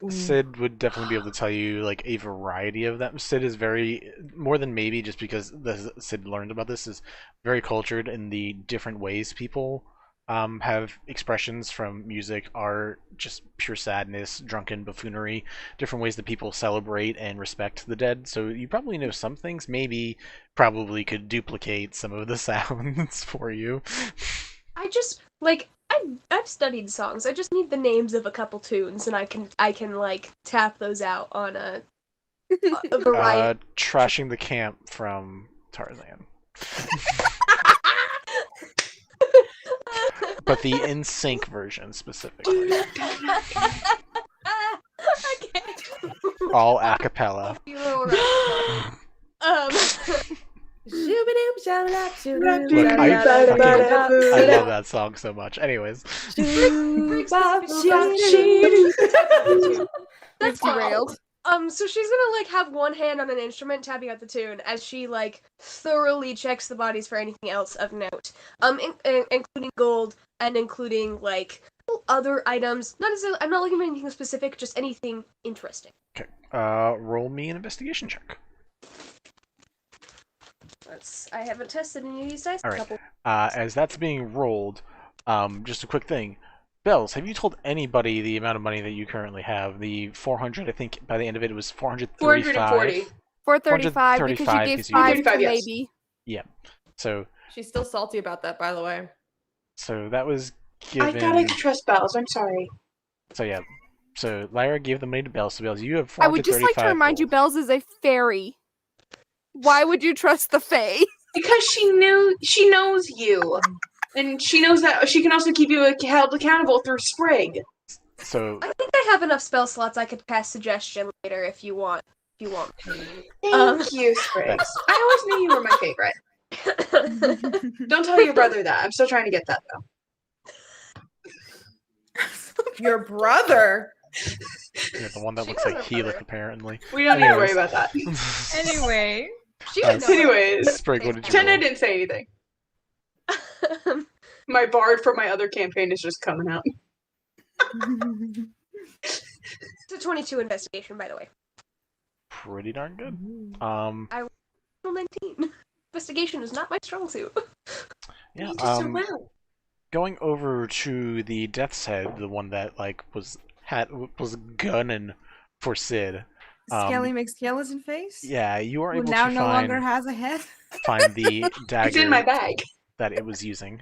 Sid would definitely be able to tell you like a variety of them. Sid is very more than maybe just because Sid learned about this is very cultured in the different ways people have expressions from music, art, just pure sadness, drunken buffoonery, different ways that people celebrate and respect the dead. So you probably know some things. Maybe probably could duplicate some of the sounds for you. I just like I've studied songs. I just need the names of a couple tunes, and I can like tap those out on a variety. Trashing the Camp from Tarzan. But the in sync version specifically. Okay. All a cappella. Look, I love that song so much. Anyways. That's derailed. So she's gonna like have one hand on an instrument tapping out the tune as she like thoroughly checks the bodies for anything else of note, including gold and including like other items. Not necessarily. I'm not looking for anything specific, just anything interesting. Okay. Roll me an investigation check. I haven't tested any of these dice. All right. As that's being rolled, just a quick thing. Bells, have you told anybody the amount of money that you currently have? The 400, I think by the end of it, it was 435. 440. 435 because you 435 gave because you 5 gave- to 435, yes. maybe. Yeah. So She's still salty about that, by the way. that was given. I gotta trust Bells. I'm sorry. So yeah. So Lyra gave the money to Bells. So Bells, you have 435. I would just like to remind you, gold. Bells is a fairy. Why would you trust the fae? Because she knows you. And she knows that she can also keep you held accountable through Sprig. So I think I have enough spell slots I could cast suggestion later if you want. Thank you, Sprig. I always knew you were my favorite. Don't tell your brother that. I'm still trying to get that though. Your brother. Yeah, the one that She looks knows like her Heath, brother. apparently. We don't need to worry Anyways. about that. Anyway. She Uh, would know. Anyways, Sprig, what did you pretend I roll? didn't say anything. My bard from my other campaign is just coming out. It's a 22 investigation, by the way. Pretty darn good. 19. Investigation is not my strong suit. Yeah. You did so well. Going over to the Death's Head, the one that like was gunning for Sid. Skelly McSkeleton face? Yeah, you are Who able now to no longer has a head? find the dagger It's in my bag. that it was using.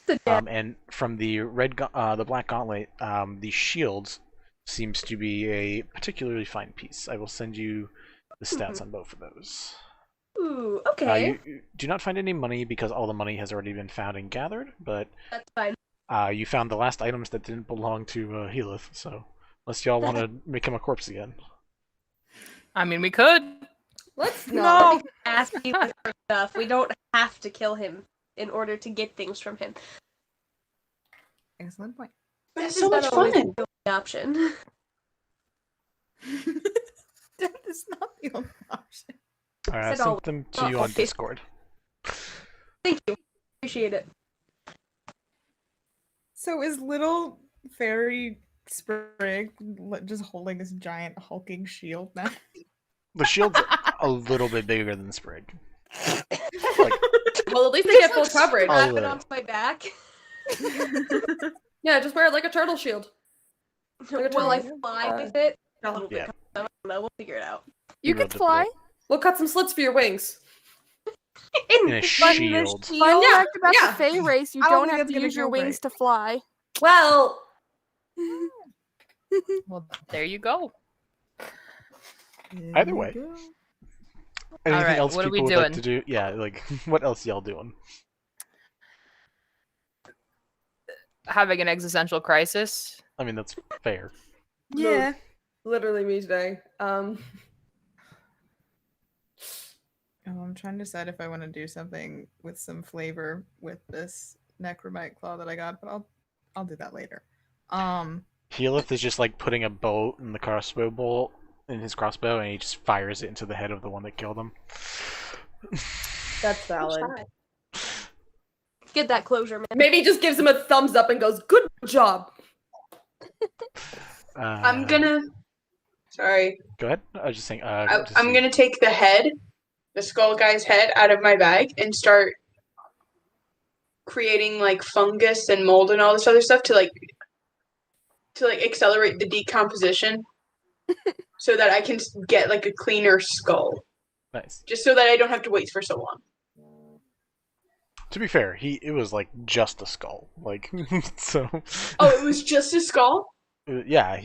The And from the the black gauntlet, the shield seems to be a particularly fine piece. I will send you the stats on both of those. Ooh, okay. You do not find any money because all the money has already been found and gathered, but That's fine. you found the last items that didn't belong to Healith, so unless y'all want to make him a corpse again. I mean, we could. Let's No. not ask people for stuff. We don't have to kill him in order to get things from him. Excellent point. That's Is so that much always fun. the only option? That is not the only option. Alright, I Said all- sent them to you on okay. Discord. Thank you. Appreciate it. So is little fairy Sprig just holding this giant hulking shield now? The shield's a little bit bigger than Sprig. Well, at least they get full coverage. Oh, Wrap it yeah. onto my back. Yeah, just wear it like a turtle shield. Like a Will I turtle. fly with it? A little Yeah. bit. I don't know. We'll figure it out. You will could fly. We'll cut some slits for your wings. In a Fun shield. Fun Yeah, fact about yeah. the Fae race, you I don't don't think have that's to gonna use your go wings great. to fly. Well, Well, there you go. Either way. Anything Alright, else what are we people would like doing? to do? Yeah, like what else y'all doing? Having an existential crisis. I mean, that's fair. Yeah. literally me today. Oh, I'm trying to decide if I want to do something with some flavor with this necromite claw that I got, but I'll do that later. Healith is just like putting a bolt in the crossbow bolt in his crossbow, and he just fires it into the head of the one that killed him. That's valid. Get that closure, man. Maybe he just gives him a thumbs up and goes, "Good job." I'm gonna. Sorry. Go ahead. I was just saying. I'm gonna take the head, the skull guy's head, out of my bag and start creating like fungus and mold and all this other stuff to accelerate the decomposition, so that I can get like a cleaner skull. Nice. Just so that I don't have to wait for so long. To be fair, it was like just a skull, like so. Oh, it was just a skull? Yeah,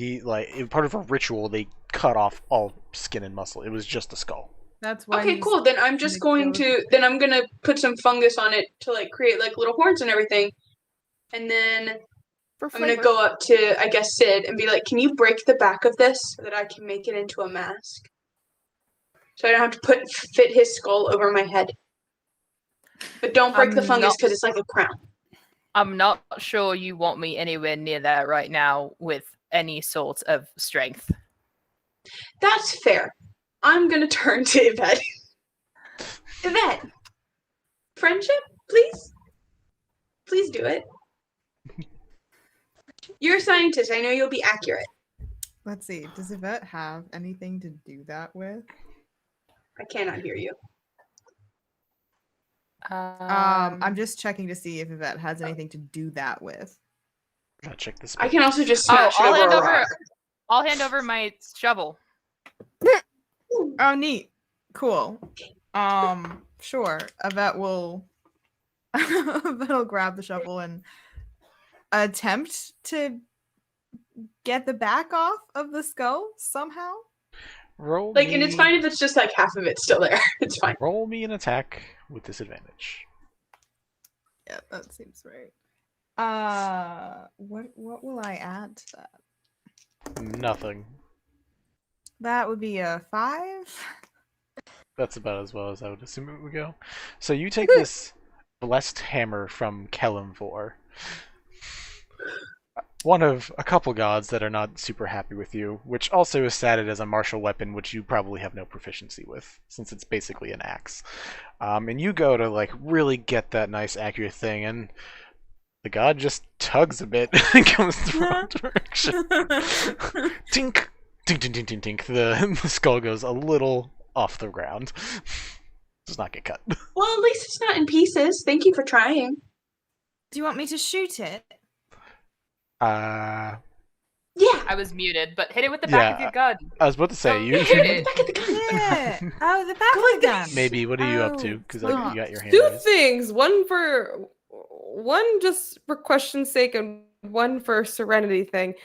part of a ritual they cut off all skin and muscle. It was just a skull. That's why. Okay, cool. Then I'm just going to. Then I'm gonna put some fungus on it to like create like little horns and everything, and then For I'm gonna flavor. go up to I guess Sid and be like, "Can you break the back of this so that I can make it into a mask, so I don't have to fit his skull over my head? But don't break the fungus because it's like a crown." I'm not sure you want me anywhere near that right now with any sort of strength. That's fair. I'm gonna turn to Yvette. Yvette, friendship, please? Please do it. You're a scientist. I know you'll be accurate. Let's see. Does Yvette have anything to do that with? I cannot hear you. I'm just checking to see if Yvette has anything to do that with. Gotta check this. I can also just smash I'll it hand over a over. rock. I'll hand over my shovel. Oh, neat. Cool. Sure. Yvette will grab the shovel and attempt to get the back off of the skull somehow. Roll Like, me, and it's fine if it's just like half of it still there. It's fine. Roll me an attack with disadvantage. Yeah, that seems right. What will I add to that? Nothing. That would be a 5. That's about as well as I would assume it would go. So you take this blessed hammer from Kelemvor, one of a couple gods that are not super happy with you, which also is statted as a martial weapon, which you probably have no proficiency with, since it's basically an axe. And you go to like really get that nice accurate thing, and the god just tugs a bit and goes the wrong direction. Tink, tink, tink, tink, tink, tink. The skull goes a little off the ground. Does not get cut. Well, at least it's not in pieces. Thank you for trying. Do you want me to shoot it? Yeah. I was muted, but hit it with the back of your gun. I was about to say, you hit it. Back at the gun. Yeah. Oh, the back of the gun. maybe. What are you up to? Because you got your hand Two raised. things. One just for question's sake, and one for serenity thing.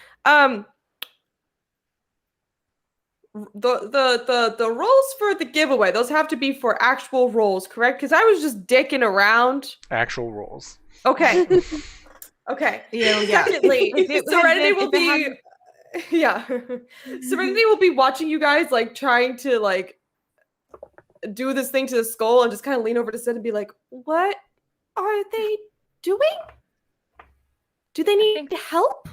The rolls for the giveaway, those have to be for actual rolls, correct? Because I was just dicking around. Actual rolls. Okay. Okay. Yeah. Secondly, If it had Serenity been- will if it be hadn't- yeah. Serenity will be watching you guys like trying to like do this thing to the skull and just kind of lean over to Sid and be like, "What are they doing? Do they need help?"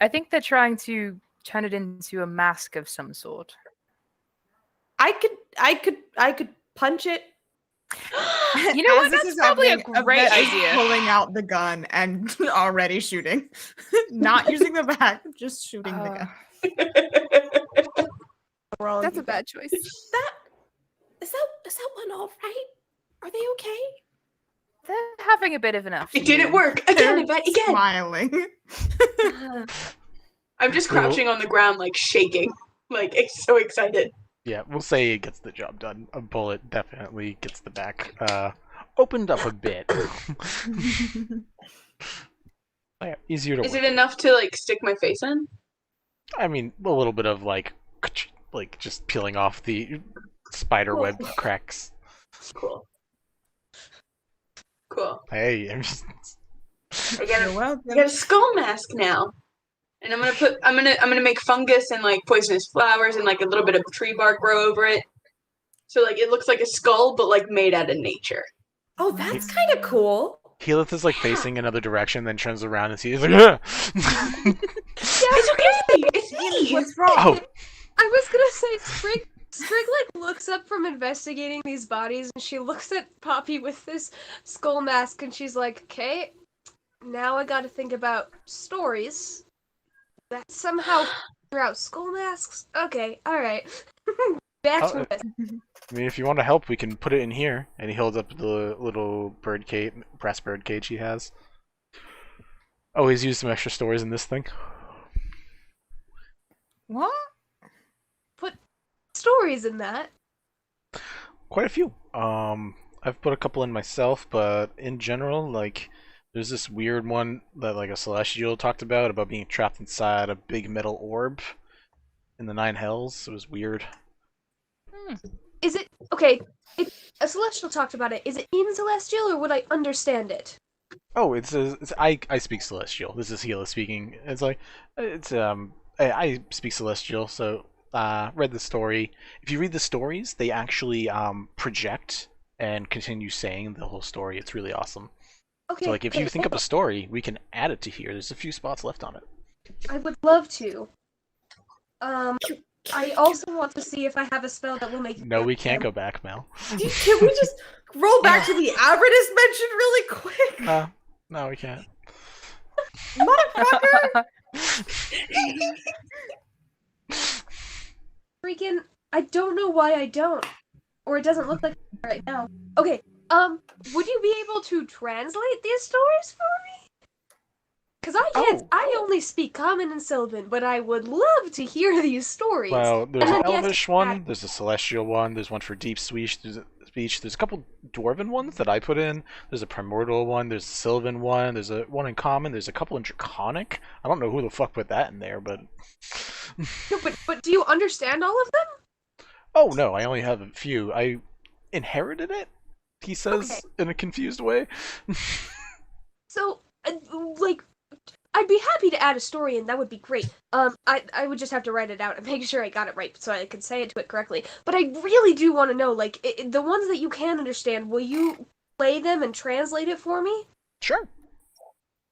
I think they're trying to turn it into a mask of some sort. I could punch it. You know what? As this That's is probably a happening, great Yvette is idea. Pulling out the gun and already shooting, not using the back, just shooting the gun. That's a bad choice. Is that one all right? Are they okay? They're having a bit of an It afternoon. didn't work. Again, They're Yvette, again. Smiling. I'm just crouching on the ground, like shaking. Like, it's so excited. Yeah, we'll say it gets the job done. A bullet definitely gets the back opened up a bit. Yeah, easier to Is work. it enough to, like, stick my face in? I mean, a little bit of like just peeling off the spider web cracks. Cool. Cool. Hey, I'm just... I got You're welcome. a skull mask now. And I'm gonna make fungus and like poisonous flowers and like a little bit of tree bark grow over it. So like it looks like a skull, but like made out of nature. Oh, that's kind of cool. Helith is like facing another direction, then turns around and sees like, "Ugh!" It's okay. It's me. What's wrong? Oh, I was gonna say Sprig like looks up from investigating these bodies and she looks at Poppy with this skull mask and she's like, "Okay, now I got to think about stories that somehow figure out skull masks." Okay, all right. Back to it. I mean, if you want to help, we can put it in here. And he holds up the little bird cage, brass bird cage he has. Oh, he's used some extra stories in this thing. What? Put stories in that. Quite a few. I've put a couple in myself, but in general, like, there's this weird one that like a celestial talked about being trapped inside a big metal orb in the Nine Hells. It was weird. Is it okay? A celestial talked about it. Is it in celestial or would I understand it? Oh, I speak celestial. This is Hela speaking. It's like I speak celestial, so read the story. If you read the stories, they actually project and continue saying the whole story. It's really awesome. Okay. So like if you okay, think up a story, we can add it to here. There's a few spots left on it. I would love to. I also want to see if I have a spell that will make. No, we can't go back, Mel. Can we just roll back to the Avernus mention really quick? No, we can't. Motherfucker! Freaking! I don't know why I don't, or it doesn't look like it right now. Okay. Would you be able to translate these stories for me? Because I can't. Oh. I only speak Common and Sylvan, but I would love to hear these stories. Well, there's And an then, yes, Elvish one, there's a Celestial one, there's one for Deep Speech, there's a couple Dwarven ones that I put in, there's a Primordial one, there's a Sylvan one, there's a one in Common, there's a couple in Draconic. I don't know who the fuck put that in there, but... No, but do you understand all of them? Oh no, I only have a few. I inherited it, he says, Okay. in a confused way. So, like, I be happy to add a story in. That would be great. I would just have to write it out and make sure I got it right so I could say it to it correctly. But I really do want to know, like, the ones that you can understand, will you play them and translate it for me? Sure.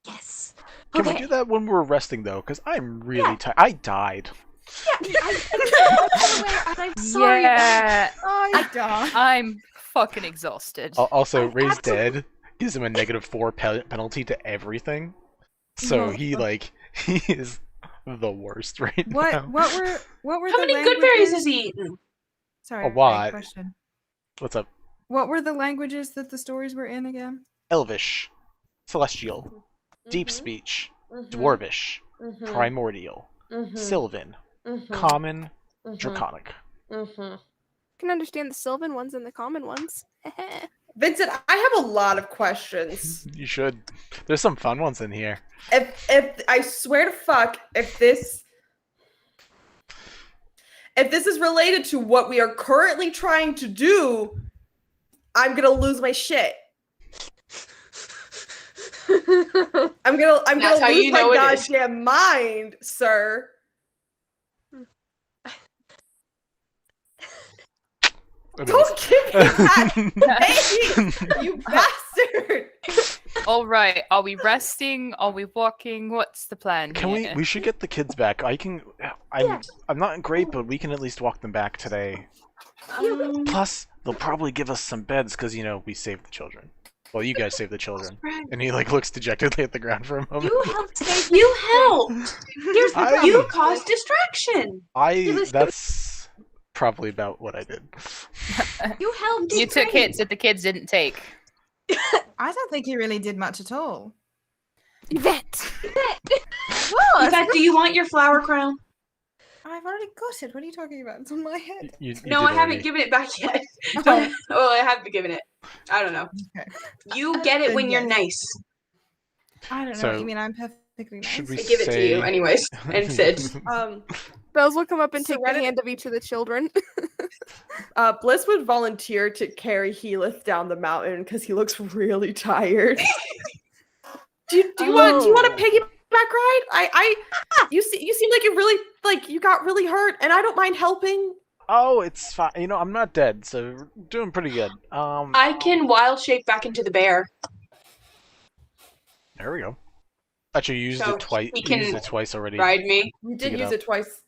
Yes. Can Okay. we do that when we're resting though? Because I'm really tired. I died. Yeah, I'm aware, and I'm sorry. Yeah, I die. I'm fucking exhausted. Also, I'm Ray's absolutely- dead gives him a -4 penalty to everything. So he is the worst right now. What were How the many good berries languages? has he eaten? Sorry, A lot. question. What's up? What were the languages that the stories were in again? Elvish, Celestial, Deep Speech, Dwarvish, Primordial, Sylvan, Common, Draconic. I can understand the Sylvan ones and the common ones. Vincent, I have a lot of questions. You should. There's some fun ones in here. If I swear to fuck, if this is related to what we are currently trying to do, I'm gonna lose my shit. I'm gonna That's how lose you my know it is. goddamn mind, sir. Don't give me that baby, you bastard. All right, are we resting? Are we walking? What's the plan? Can here? we should get the kids back. I'm not great, but we can at least walk them back today. Plus, they'll probably give us some beds because we saved the children. Well, you guys saved the children. And he looks dejectedly at the ground for a moment. You helped save. You helped. Here's the problem. You caused distraction. That's probably about what I did. You helped. You took hits that the kids didn't take. I don't think you really did much at all. Yvette! Yvette, do you want your flower crown? I've already got it. What are you talking about? It's on my head. You No, did I haven't already. given it back yet. Well, I have been given it. I don't know. Okay. You get it when you're Yes. nice. I don't know So, what you mean. I'm perfectly nice. should we I give it to you, say- anyways. And Sid. Bells will come up and take the Serenity- hand of each of the children. Bliss would volunteer to carry Healith down the mountain because he looks really tired. do you want a piggyback ride? You seem like you got really hurt, and I don't mind helping. Oh, it's fine. I'm not dead, so we're doing pretty good. I can wild shape back into the bear. There we go. Actually, you used So it twice. he You can used it twice already. Ride me. You Pick did it use up. it twice.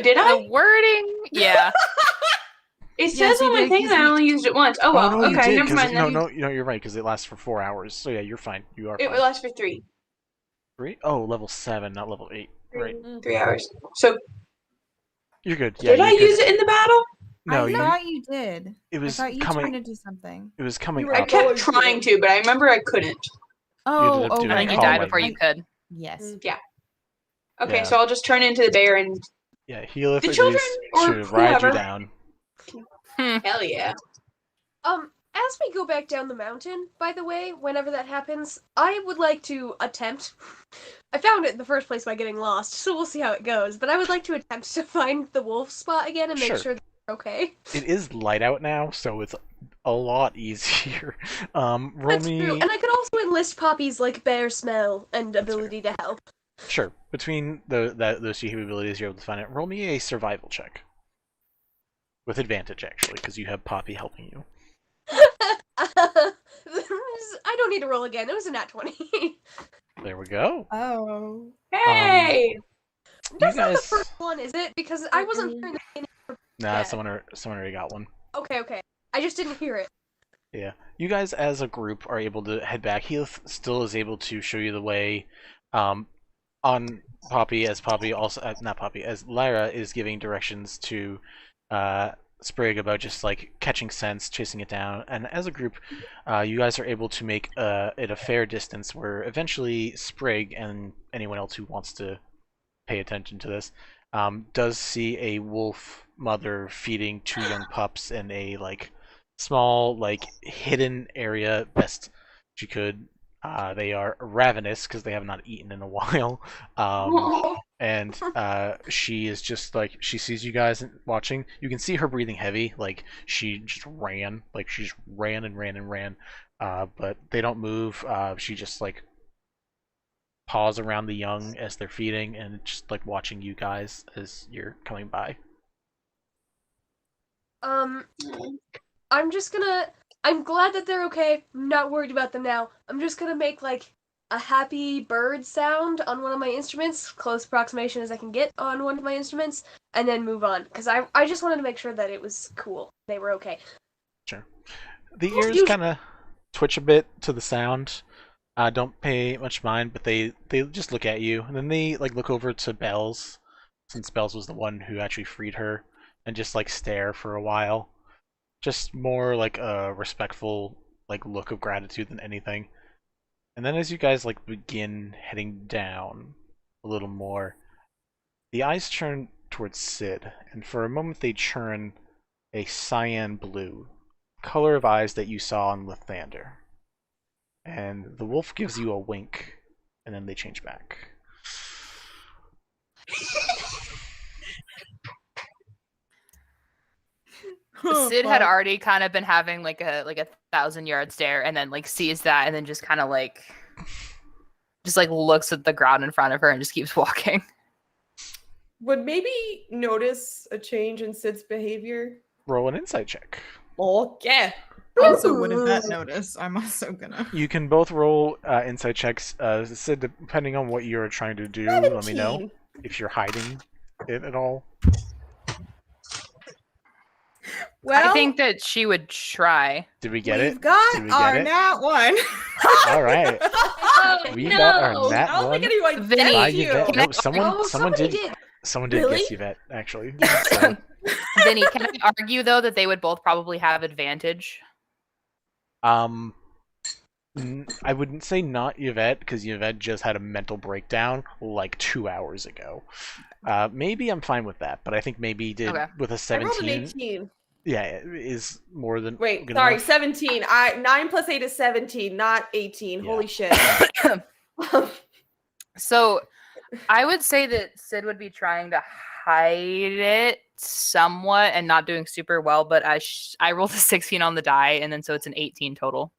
Did I? The wording, yeah. It says Yes, you on my did, thing 'cause that I you- only used it once. Oh well. no, you Okay, did, never 'cause mind. no, then. you're right because it lasts for 4 hours. So yeah, you're fine. You are It fine. lasts for 3. 3? Oh, level 7, not level 8. Right. 3 hours. So You're good. Yeah, did I you're good. use it in the battle? No, I thought you did. it was I thought you coming. turned into something. It was coming I up. kept trying to, but I remember I couldn't. Oh, ended up doing And a then you call died like before you could. Yes. Okay, Yeah. so I'll just turn into the bear and Yeah, Healith The agrees children or to ride whoever. you down. hell yeah. As we go back down the mountain, by the way, whenever that happens, I would like to attempt. I found it in the first place by getting lost, so we'll see how it goes. But I would like to attempt to find the wolf spot again and make Sure. sure they're okay. It is light out now, so it's a lot easier. Roll That's me. true. And I could also enlist Poppy's like bear smell and ability to help. Sure. Between those two abilities, you're able to find it. Roll me a survival check. With advantage, actually, because you have Poppy helping you. I don't need to roll again. It was a nat 20. There we go. Oh. Hey! That's not the guys- first one, is it? Because I wasn't hearing the beginning. Nah, Yeah. someone already got one. Okay. I just didn't hear it. Yeah. You guys, as a group, are able to head back. Heath still is able to show you the way. On Poppy, as Lyra is giving directions to Sprig about just like catching scents, chasing it down, and as a group, you guys are able to make it a fair distance where eventually Sprig and anyone else who wants to pay attention to this does see a wolf mother feeding 2 young pups in a like small like hidden area best she could. They are ravenous because they have not eaten in a while. And she is just like, she sees you guys watching. You can see her breathing heavy, like she just ran, like she just ran and ran and ran. But they don't move. She just like paws around the young as they're feeding, and just like watching you guys as you're coming by. I'm just gonna. I'm glad that they're okay. I'm not worried about them now. I'm just gonna make like a happy bird sound on one of my instruments, close approximation as I can get on one of my instruments, and then move on. Because I just wanted to make sure that it was cool. They were okay. Sure. The ears kind of twitch a bit to the sound. Don't pay much mind, but they just look at you, and then they like look over to Bells, since Bells was the one who actually freed her, and just like stare for a while. Just more like a respectful like look of gratitude than anything. And then as you guys like begin heading down a little more, the eyes turn towards Sid, and for a moment they churn a cyan blue, color of eyes that you saw on Lathander. And the wolf gives you a wink, and then they change back. Sid had already kind of been having like a 1,000-yard stare, and then like sees that, and then just kind of like looks at the ground in front of her and just keeps walking. Would maybe notice a change in Sid's behavior. Roll an insight check. Okay. Also, what did that notice? I'm also gonna. You can both roll insight checks. Sid, depending on what you're trying to do, 17. let me know if you're hiding it at all. Well, I think that she would try. Did we get we've it? got Did we our get it? nat one. All right. We got our nat I don't one. think anyone Vinny, By gets you. Yvette. No, someone somebody did. Someone did Really? guess Yvette, actually. So, Vinny, can I argue though that they would both probably have advantage? I wouldn't say not Yvette, because Yvette just had a mental breakdown like 2 hours ago. Maybe I'm fine with that, but I think maybe did Okay. with a I rolled an 17. 18. Yeah, it is more than. Wait, good sorry, enough. 17. 9 plus 8 is 17, not 18. Yeah. Holy shit. So I would say that Sid would be trying to hide it somewhat and not doing super well, but I rolled a 16 on the die, and then so it's an 18 total.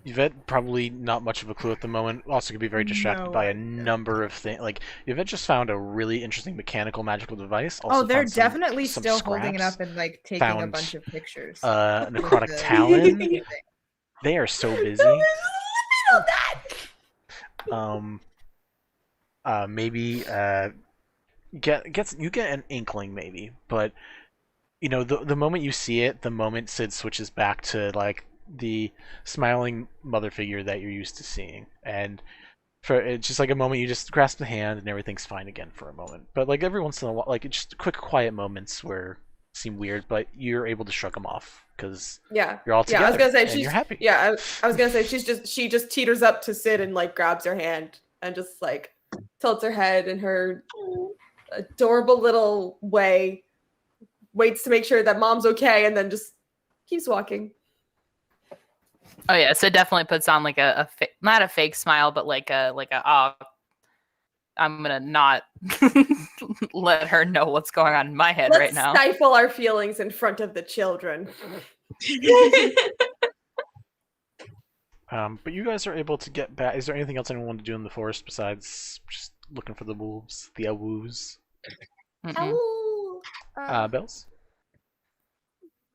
Yvette probably not much of a clue at the moment. Also could be very distracted No by a idea. number of things. Like Yvette just found a really interesting mechanical magical device. Also Oh, they're found definitely some still holding it scraps. up and like taking a Found, bunch of pictures. Necrotic the- Talon. They are so busy. Maybe you get an inkling maybe, but you know the moment you see it, the moment Sid switches back to like the smiling mother figure that you're used to seeing, and for it's just like a moment you just grasp the hand and everything's fine again for a moment. But like every once in a while, like it's just quick quiet moments where seem weird, but you're able to shrug them off because Yeah. you're all together Yeah, I was gonna say and she's you're happy. Yeah, I was gonna say she just teeters up to Sid and like grabs her hand and just like tilts her head in her adorable little way, waits to make sure that mom's okay, and then just keeps walking. Oh yeah, Sid definitely puts on like not a fake smile, but like a I'm gonna not let her know what's going on in my head Let's right now. stifle our feelings in front of the children. But you guys are able to get back. Is there anything else anyone wanted to do in the forest besides just looking for the wolves, the awoos? Mm-mm. Bells?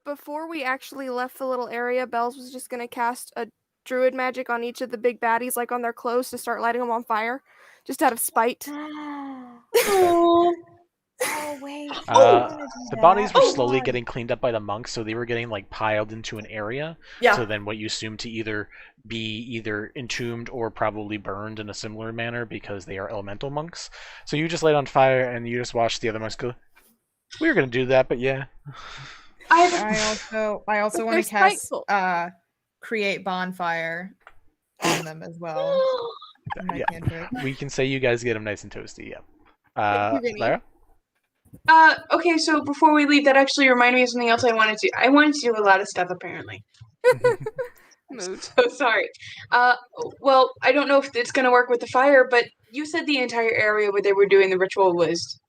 Before we actually left the little area, Bells was just gonna cast a druid magic on each of the big baddies, like on their clothes, to start lighting them on fire, just out of spite. Oh wait. The bodies were slowly getting cleaned up by the monks, so they were getting like piled into an area. Yeah. So then what you assume to either be entombed or probably burned in a similar manner because they are elemental monks. So you just light on fire and you just watch the other monks go, we were gonna do that, but yeah. I also want they're to cast spiteful. create bonfire on them as well. My Yeah. cantrip. We can say you guys get them nice and toasty, yeah. you, Vinny. Lyra? Okay, so before we leave, that actually reminded me of something else I wanted to. I wanted to do a lot of stuff, apparently. Mood. So sorry. Well, I don't know if it's gonna work with the fire, but you said the entire area where they were doing the ritual was,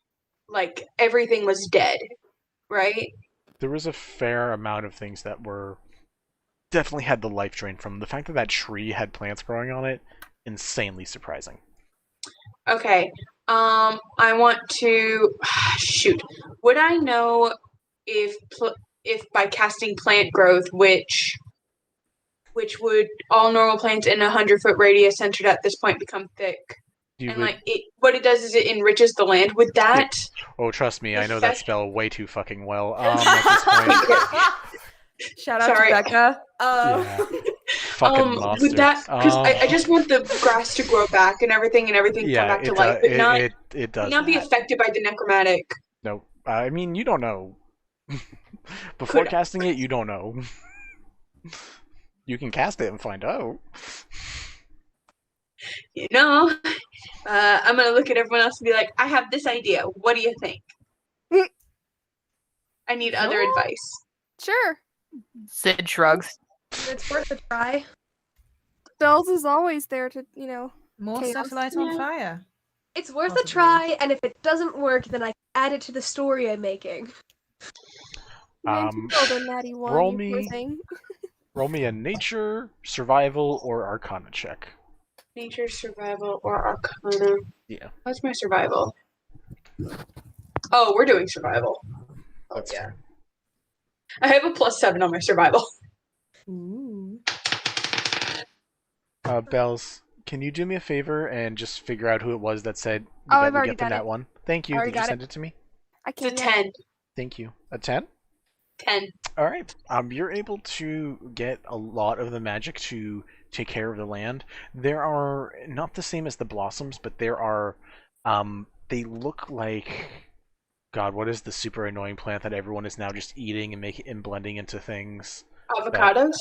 like, everything was dead, right? There was a fair amount of things that were definitely had the life drain from the fact that that tree had plants growing on it. Insanely surprising. Okay. I want to shoot. Would I know if by casting plant growth, which would all normal plants in 100-foot radius centered at this point become thick? You And would- what it does is it enriches the land. Would that? Oh, trust me, I know that Effect- spell way too fucking well. At this point, Shout out Sorry. to Becca. yeah. Fucking monsters. Would that? Because I just want the grass to grow back and everything yeah, come back to life, but not it does. not be that. affected by the necromantic. No, I mean you don't know. Before Could- casting it, you don't know. You can cast it and find out. You know, I'm gonna look at everyone else and be like, I have this idea. What do you think? I need other advice. Sure. Sid shrugs. It's worth a try. Bells is always there to, More Chaos. stuff light on fire. It's worth Possibly. a try, and if it doesn't work, then I can add it to the story I'm making. roll the natty one, roll you poor me- thing. Roll me a nature, survival, or arcana check. Nature, survival, or arcana. Yeah. What's my survival? Oh, we're doing survival. Oh, That's yeah. fair. I have a +7 on my survival. Ooh. Bells, can you do me a favor and just figure out who it was that said Oh, that I've we already get the done nat it. one? Thank you. Already Did you got send it to me? I It's a can't. 10. Thank you. A 10? 10. All right. You're able to get a lot of the magic to take care of the land. There are not the same as the blossoms, but there are. They look like. God, what is the super annoying plant that everyone is now just eating and making and blending into things? Avocados?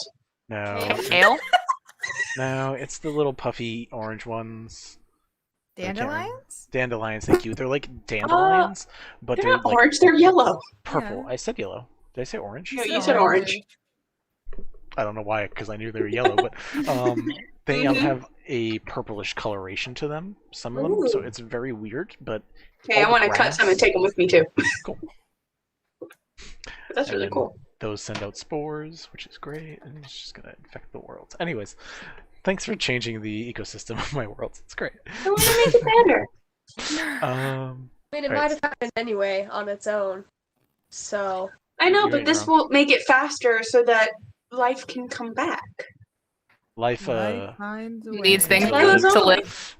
No, Ale? no, it's the little puffy orange ones. I can't remember. Dandelions? Dandelions, thank you. They're like dandelions, but They're they're not like orange, they're yellow. purple. Yeah. I said yellow. Did I say orange? No, you said orange. I don't know why, because I knew they were yellow, but they have a purplish coloration to them. Some of them, so Ooh. it's very weird. But Okay, I all want the to cut grass- some and take them with me too. Cool. But that's And really then cool. Those send out spores, which is great, and it's just gonna infect the world. Anyways, thanks for changing the ecosystem of my world. It's great. I want to make it better. I mean, it Alright. might have happened anyway on its own. So, I know, You're but right, this you're will make it faster so that life can come back. Life, Life finds a Needs way. things Life goes to on. live.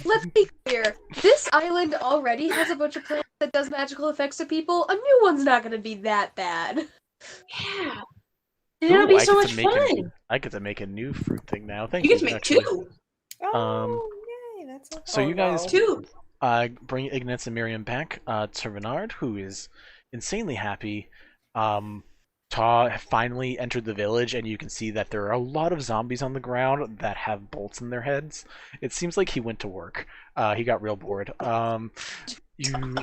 let's be clear. This island already has a bunch of plants that does magical effects to people. A new one's not going to be that bad. Yeah. And it'll Ooh, be I so get much to make fun. I get to make a new fruit thing now. Thank You you. get to make actually. 2. Oh, yay, that's so So Oh, you guys no. 2. bring Ignatz and Miriam back to Renard, who is insanely happy. Ta finally entered the village, and you can see that there are a lot of zombies on the ground that have bolts in their heads. It seems like he went to work. He got real bored. You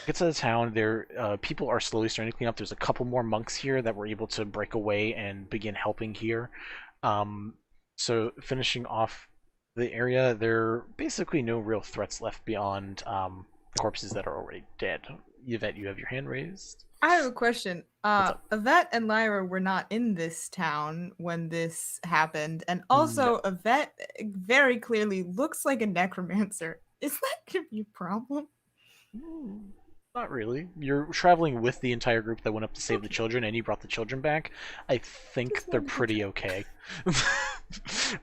get to the town. There, people are slowly starting to clean up. There's a couple more monks here that were able to break away and begin helping here. So finishing off the area, there are basically no real threats left beyond corpses that are already dead. Yvette, you have your hand raised. I have a question. up? Yvette and Lyra were not in this town when this happened, and also Yvette very clearly looks like a necromancer. Is that gonna be a problem? Not really. You're traveling with the entire group that went up to save the children, and you brought the children back. I think Just they're wanted to pretty okay.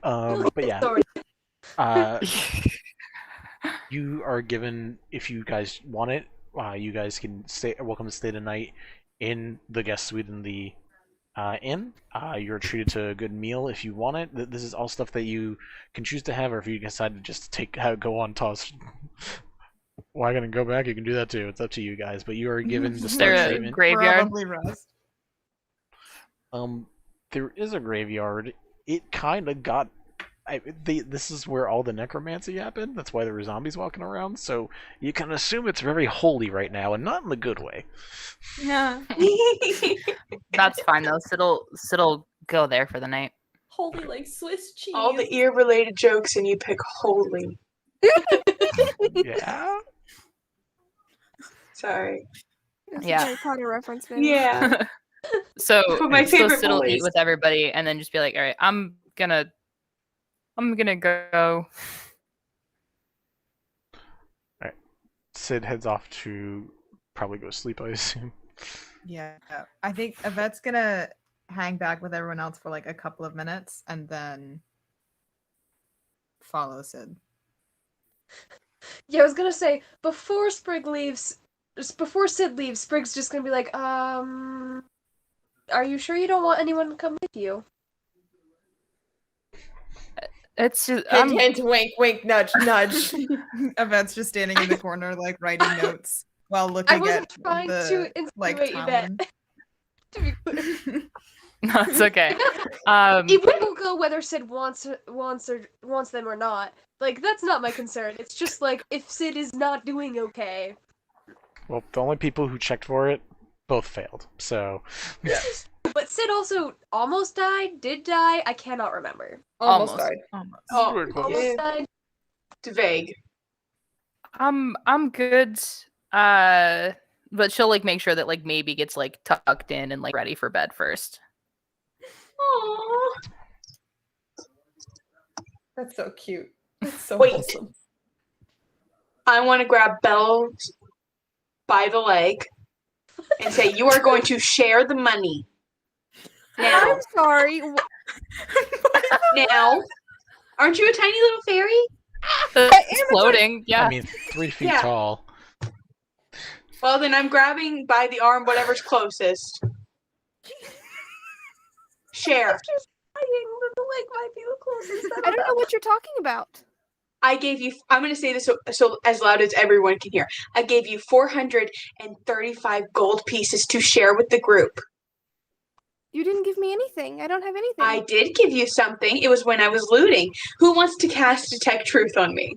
But yeah, Sorry. you are given, if you guys want it, you guys can stay. Welcome to stay the night in the guest suite in the inn. You're treated to a good meal if you want it. This is all stuff that you can choose to have, or if you decide to just go on toss wagon and go back, you can do that too. It's up to you guys. But you are given the Is start there a statement. graveyard? Probably rest. There is a graveyard. It kind of got. This is where all the necromancy happened. That's why there were zombies walking around. So you can assume it's very holy right now, and not in the good way. Yeah. That's fine though. Sid'll go there for the night. Holy like Swiss cheese. All the ear-related jokes, and you pick holy. Yeah. Sorry. That's Yeah. a Harry Potter reference, man. Yeah. So, My so favorite Sid will eat boys. with everybody, and then just be like, "All right, I'm gonna go." Sid heads off to probably go sleep, I assume. Yeah, I think Yvette's gonna hang back with everyone else for like a couple of minutes and then follow Sid. Yeah, I was gonna say before Sid leaves, Sprig's just gonna be like, are you sure you don't want anyone to come with you? It's just, Hint, hint, wink, wink, nudge, nudge. Yvette's just standing in the corner, like writing notes while I looking wasn't at trying the to like insinuate town. Yvette. To be clear. no, it's okay. Yvette will go whether Sid wants them or not. Like, that's not my concern. It's just like if Sid is not doing okay. Well, the only people who checked for it both failed, so But Sid also almost died, did die, I cannot remember. Almost Almost. died. Almost. Oh, Very close. Almost yeah. died. It's vague. I'm good. But she'll like make sure that like maybe gets like tucked in and like ready for bed first. Aww. That's so cute. That's so Wait. wholesome. I want to grab Bells by the leg and say, "You are going to share the money now." I'm sorry. Now, aren't you a tiny little fairy? It's floating. Yeah. I mean, 3 feet Yeah. tall. Well, then I'm grabbing by the arm whatever's closest. Share. After dying, the leg might be the closest. I don't know what you're talking about. I gave you. I'm going to say this so as loud as everyone can hear. I gave you 435 gold pieces to share with the group. You didn't give me anything. I don't have anything. I did give you something. It was when I was looting. Who wants to cast Detect Truth on me?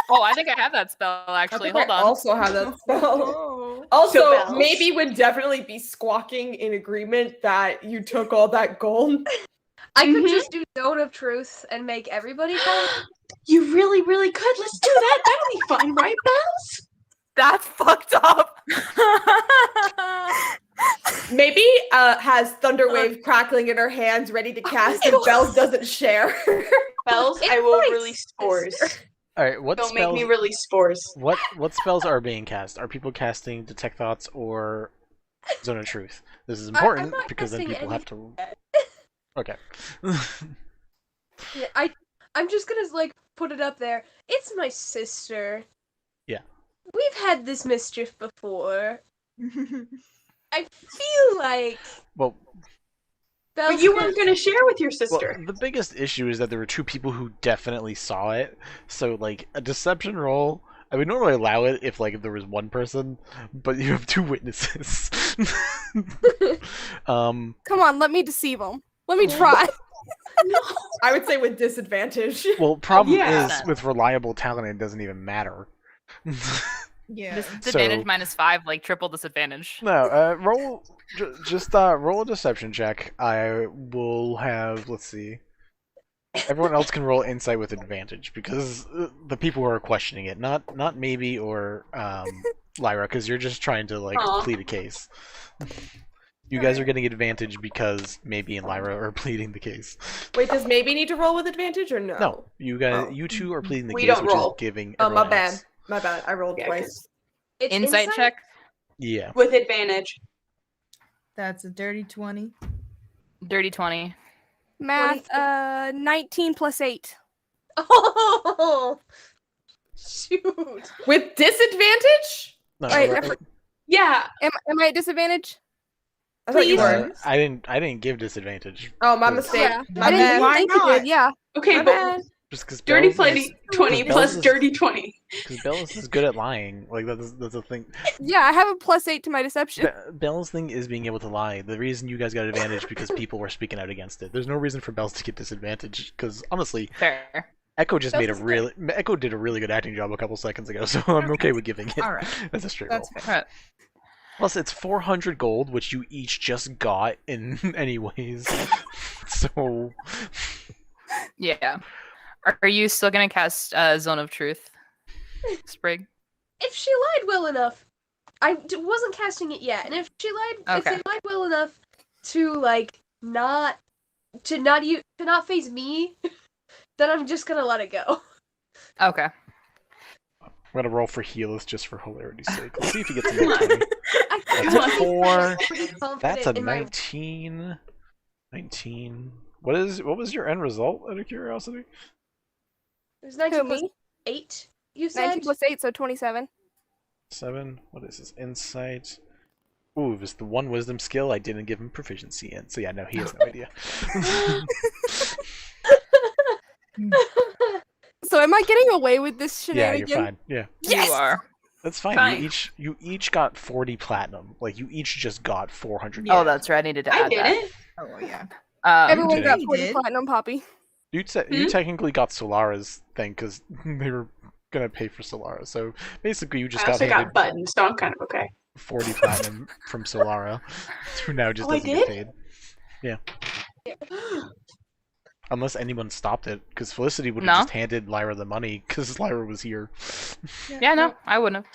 Oh, I think I have that spell actually. Hold on. Also have that spell. Oh. Also, So Bells. maybe would definitely be squawking in agreement that you took all that gold. I could Mhm. just do Zone of Truth and make everybody come. You really, really could. Let's do that. That'll be fun, right, Bells? That's fucked up. Maybe has Thunderwave crackling in her hands, ready to cast, and Bells doesn't share. Bells, It's I will my release spores. sister. All right, what Don't spells? make me release spores. What spells are being cast? Are people casting Detect Thoughts or Zone of Truth? This is important not because then casting people have to. Okay. Yeah, I'm just gonna like put it up there. It's my sister. Yeah. We've had this mischief before. I feel like well, But you weren't going to share with your well, sister. the biggest issue is that there were 2 people who definitely saw it. So, like, a deception roll, I would normally allow it if, like, if there was 1 person, but you have 2 witnesses. Come on, let me deceive them. Let me try. I would say with disadvantage. Well, problem yeah. is with reliable talent, it doesn't even matter. Yeah. Disadvantage So- -5, like triple disadvantage. No, roll just roll a deception check. I will have, let's see. Everyone else can roll insight with advantage because the people who are questioning it, not maybe or Lyra, because you're just trying to like Aw. plead a case. You guys are getting advantage because maybe and Lyra are pleading the case. Wait, does maybe need to roll with advantage or no? No, you guys, Oh. you 2 are pleading the We case, don't which roll. is giving. Oh, my everyone bad. else- My bad. I rolled Yeah, twice. it's Insight check. Yeah. With advantage. That's a dirty 20. Dirty 20. Math, 19 plus 8. Oh shoot! With disadvantage? No, Wait, uh, Yeah. Am I at disadvantage? I thought you Please. were. I didn't give disadvantage. Oh, my Because- mistake. Yeah. My I didn't bad. Why think you not? did, yeah. Okay, My but bad. Just because dirty 20 Bells plus is- dirty 20. Because Bells is good at lying. Like that's a thing. Yeah, I have a plus 8 to my deception. Bells' thing is being able to lie. The reason you guys got advantage because people were speaking out against it. There's no reason for Bells to get disadvantage. Because honestly, Fair. Echo just Bells made a is good. really Echo did a really good acting job a couple seconds ago, so I'm okay with giving it. All right. That's a straight That's roll. fair. Alright. Plus, it's 400 gold, which you each just got in anyways. So Yeah. Are you still gonna cast Zone of Truth, Sprig? If she lied well enough, wasn't casting it yet, and if she lied, if Okay. they lied well enough to like not phase me, then I'm just gonna let it go. Okay. I'm gonna roll for Healers just for hilarity's sake. Let's see if he gets a nat 20. I That's feel a 4. pretty confident That's a in my 19. 19. What was your end result, out of curiosity? It was 19 Who, plus me? 8, you 19 said? plus 8, so 27. 7. What is his insight? Ooh, it was the one wisdom skill I didn't give him proficiency in. So yeah, no, he has no idea. So am I getting away with this Yeah, shenanigan? you're fine. Yeah. Yes! You are. That's fine. Fine. You each got 40 platinum. Like you each just got 400. Oh, that's right. I needed to I add that. didn't. Oh yeah. Everyone did got it. 40 You did. platinum, Poppy. You technically got Solara's thing because they were gonna pay for Solara. So basically, you just I got also handed got buttons, so I'm kind of okay. 40 platinum from Solara, who now just Oh, I doesn't get did? paid. Yeah. Unless anyone stopped it, because Felicity would have No. just handed Lyra the money because Lyra was here. Yeah, no, I wouldn't have.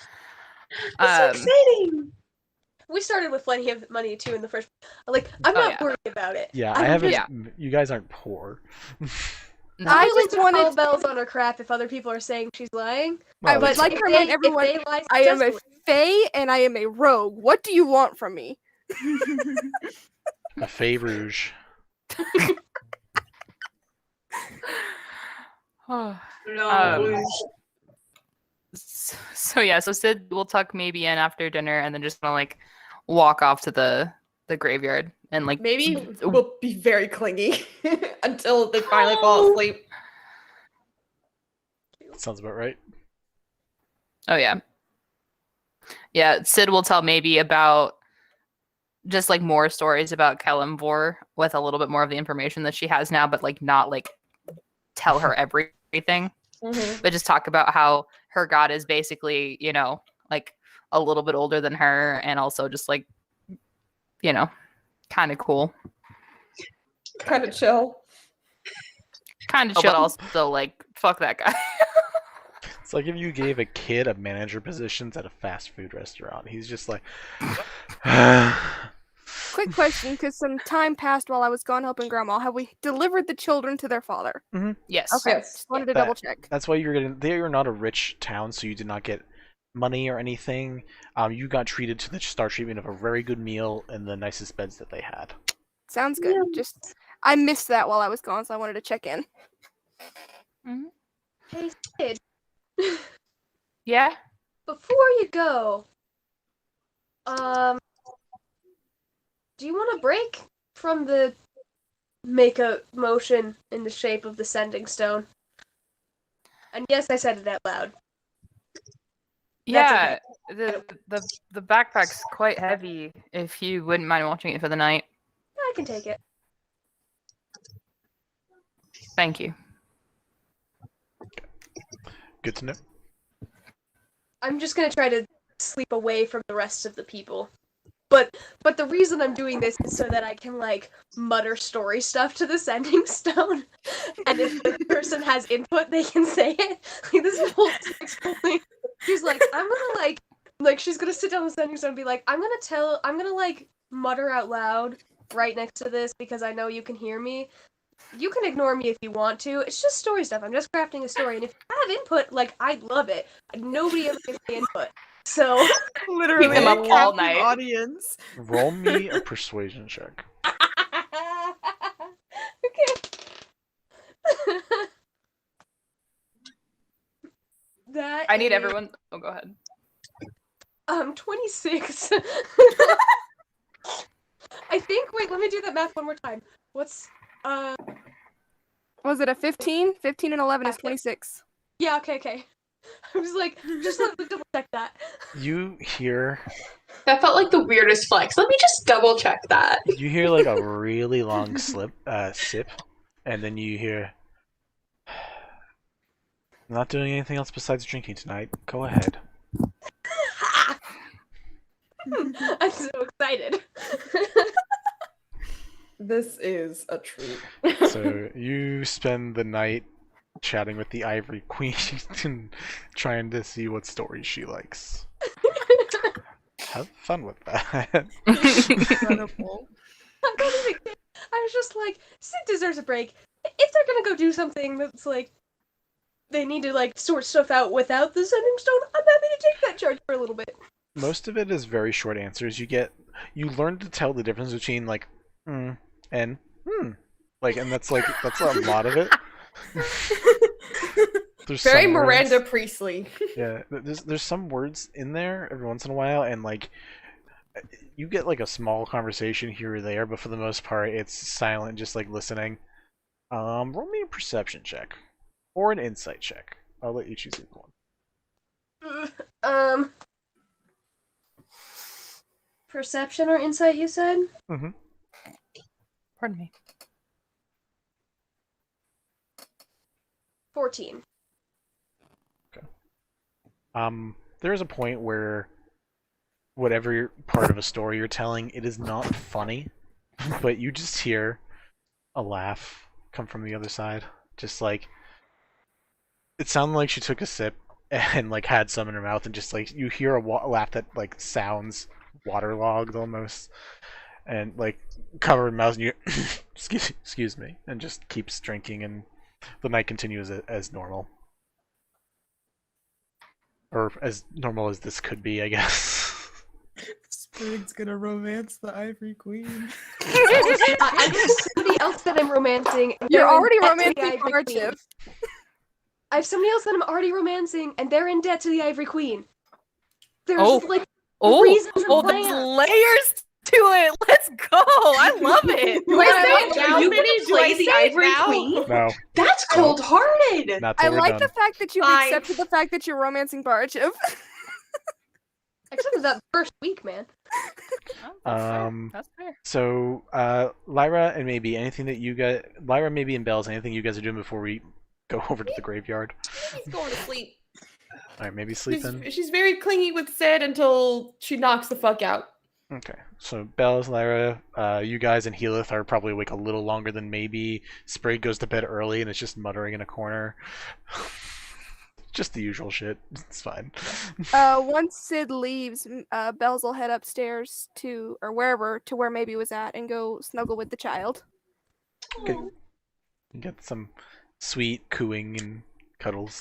That's so exciting. We started with plenty of money too in the first. Like, I'm Oh, not yeah. worried about it. Yeah, I'm I haven't. Yeah. You guys aren't poor. No. I I like just to call wanted- bells on her crap if other people are saying she's lying. I Well, would that's like fine. to remind everyone, if they lie I am a successfully- fae and I am a rogue. What do you want from me? A Fey Rouge. Oh. No. Um, So yeah, so Sid will tuck maybe in after dinner and then just gonna like walk off to the graveyard and like Maybe we'll be very clingy until they finally fall asleep. Sounds about right. Oh yeah. Yeah, Sid will tell maybe about just like more stories about Kelemvor with a little bit more of the information that she has now, but like not like tell her everything. But just talk about how her god is basically, you know, like a little bit older than her and also just like, you know, kind of cool. Kind of chill. Kind of chill, but also like, fuck that guy. It's like if you gave a kid a manager positions at a fast food restaurant. He's just like, Quick question, because some time passed while I was gone helping Grandma. Have we delivered the children to their father? Yes. Okay, Yes. just wanted to That- double check. That's why you're getting. They are not a rich town, so you did not get money or anything. You got treated to the star treatment of a very good meal and the nicest beds that they had. Sounds good. Just I missed that while I was gone, so I wanted to check in. Hey, Sid, Yeah. before you go, do you want a break from the make a motion in the shape of the sending stone? And yes, I said it out loud. Yeah. The backpack's quite heavy if you wouldn't mind watching it for the night. I can take it. Thank you. Good to know. I'm just gonna try to sleep away from the rest of the people. But the reason I'm doing this is so that I can like mutter story stuff to the sending stone, and if the person has input, they can say it. Like this is whole she's like, I'm gonna like she's gonna sit down on the sending stone and be like, I'm gonna like mutter out loud right next to this because I know you can hear me. You can ignore me if you want to. It's just story stuff. I'm just crafting a story, and if you have input, like I'd love it. Nobody ever gives me input, so Literally, them up a all captive night. audience. Roll me a persuasion check. okay. That I need is, everyone. Oh, go ahead. 26. I think. Wait, let me do that math one more time. What's Was it a 15? 15 and 11 is 26. Yeah. Okay. I was like, just let me double check that. You hear That felt like the weirdest flex. Let me just double check that. like a really long sip, and then you hear, "I'm not doing anything else besides drinking tonight. Go ahead." I'm so excited. This is a treat. So you spend the night chatting with the Ivory Queen and trying to see what stories she likes. Have fun with that. Incredible. I don't even care. I was just like, Sid deserves a break. If they're gonna go do something that's like they need to like sort stuff out without the sending stone, I'm happy to take that charge for a little bit. Most of it is very short answers. You learn to tell the difference between like and like, and that's a lot of it. There's Very some Miranda words- Priestley. Yeah, there's some words in there every once in a while, and like you get like a small conversation here or there, but for the most part, it's silent, just like listening. Roll me a perception check or an insight check. I'll let you choose either one. Perception or insight, you said? Mm-hmm. Pardon me. 14. There is a point where whatever part of a story you're telling, it is not funny, but you just hear a laugh come from the other side. Just like, it sounded like she took a sip and like had some in her mouth, and just like you hear a laugh that like sounds waterlogged almost, and like covered in mouth, and you excuse me, and just keeps drinking, and the night continues as normal. Or as normal as this could be, I guess. Sprig's gonna romance the Ivory Queen. I have somebody else that I'm romancing. and You're they're in already debt to the romancing Ivory Queen. hardship. I have somebody else that I'm already romancing, and they're in debt to the Ivory Queen. There's Oh. like Oh, reasons and there's plans. layers to it. Let's go. I love it. Do Wait, I wait, say it are now, you Minnie? gonna Do I play the say it Ivory now? Queen? No, That's cold-hearted. not I till we're like done. the fact that you've Fine. accepted the fact that you're romancing Barchip. I accepted that first week, man. Oh, that's fair. Um, That's fair. So, Lyra and maybe anything that you guys, Lyra, maybe and Bells, anything you guys are doing before we go over to the graveyard? He's going to sleep. All right, maybe sleeping. She's very clingy with Sid until she knocks the fuck out. Okay, so Bells, Lyra, you guys and Healith are probably awake a little longer than maybe. Sprig goes to bed early and it's just muttering in a corner. Just the usual shit. It's fine. Once Sid leaves, Bells will head upstairs to, or wherever, to where maybe was at, and go snuggle with the child. Okay. Get some sweet cooing and cuddles.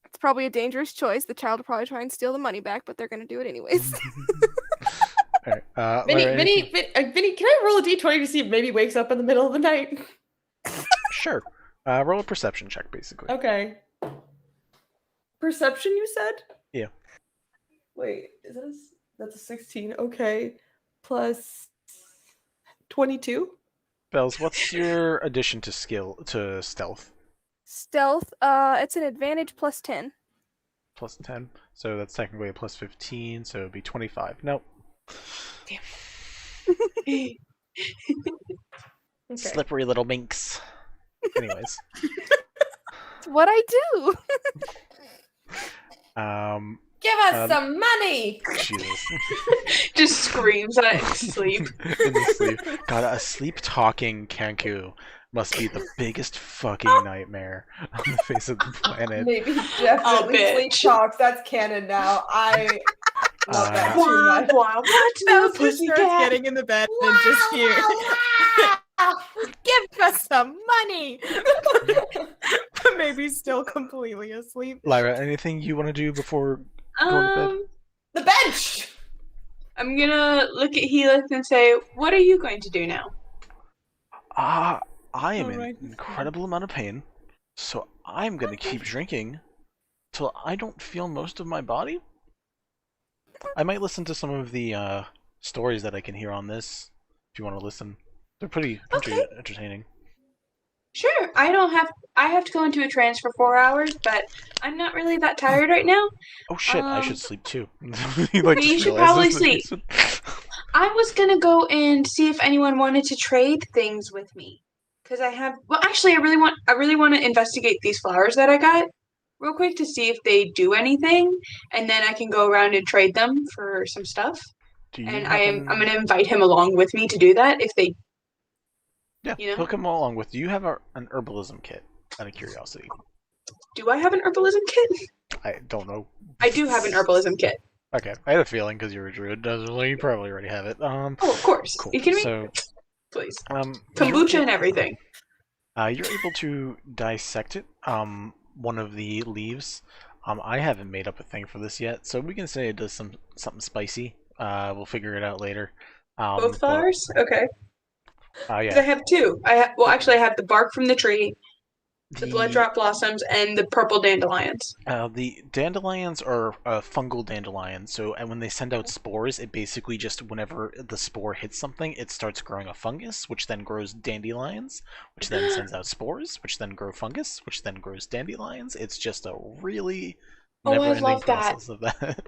It's probably a dangerous choice. The child will probably try and steal the money back, but they're gonna do it anyways. All right, Vinny, Lyra, anything- Vinny, can I roll a d20 to see if maybe wakes up in the middle of the night? Sure. Roll a perception check, basically. Okay. Perception, you said? Yeah. Wait, that's a 16. Okay. Plus 22? Bells, what's your addition to stealth? Stealth, it's an advantage plus 10. Plus 10. So that's technically a plus 15, so it'd be 25. Nope. Okay. Slippery little minx. Anyways. It's what I do. Give us some money! Jesus. Just screams at it in sleep. In the sleep. God, a sleep-talking Kenku must be the biggest fucking nightmare on the face of the planet. Maybe definitely bitch. sleep talks. That's canon now. I love that too Wah, much. wah, what's Bells the just starts pussycat? getting in the bed and just hear, give us some money. Maybe still completely asleep. Lyra, anything you want to do before going to bed? The bench! I'm gonna look at Helix and say, what are you going to do now? I am in Alright. an incredible amount of pain, so I'm gonna keep drinking till I don't feel most of my body. I might listen to some of the stories that I can hear on this, if you want to listen. They're pretty entertaining. Sure, I have to go into a trance for 4 hours, but I'm not really that tired right now. Oh shit, I should sleep too. You should probably sleep. I was gonna go and see if anyone wanted to trade things with me. Because I really want to investigate these flowers that I got real quick to see if they do anything, and then I can go around and trade them for some stuff. And I'm gonna invite him along with me to do that if they. Yeah, You know? he'll come along with you. Do you have an herbalism kit? Out of curiosity. Do I have an herbalism kit? I don't know. I do have an herbalism kit. Okay, I had a feeling because you're a druid. You probably already have it. Oh, of course. Cool. You kidding me? So, Please. you're Kombucha and everything. You're able to dissect it. One of the leaves. I haven't made up a thing for this yet, so we can say it does something spicy. We'll figure it out later. Both flowers? Okay. Yeah. I have two. Actually, I have the bark from the tree, the blood drop blossoms, and the purple dandelions. The dandelions are fungal dandelions, so and when they send out spores, it basically just whenever the spore hits something, it starts growing a fungus, which then grows dandelions, which then sends out spores, which then grow fungus, which then grows dandelions. It's just a really never-ending process of that.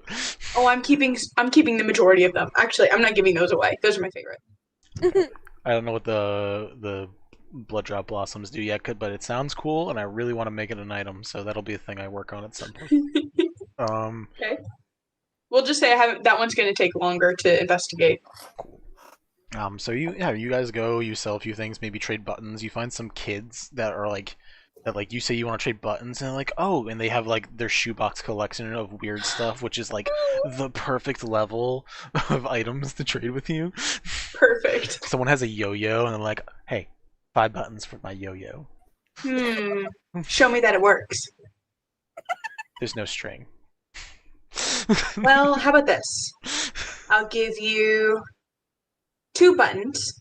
Oh, I'm keeping the majority of them. Actually, I'm not giving those away. Those are my favorite. I don't know what the blood drop blossoms do yet, but it sounds cool, and I really want to make it an item, so that'll be a thing I work on at some point. Okay. We'll just say that one's going to take longer to investigate. Cool. So you guys go, you sell a few things, maybe trade buttons. You find some kids that you say you want to trade buttons, and they're like, oh, and they have like their shoebox collection of weird stuff, which is like the perfect level of items to trade with you. Perfect. Someone has a yo-yo, and they're like, hey, 5 buttons for my yo-yo. Show me that it works. There's no string. Well, how about this? I'll give you 2 buttons,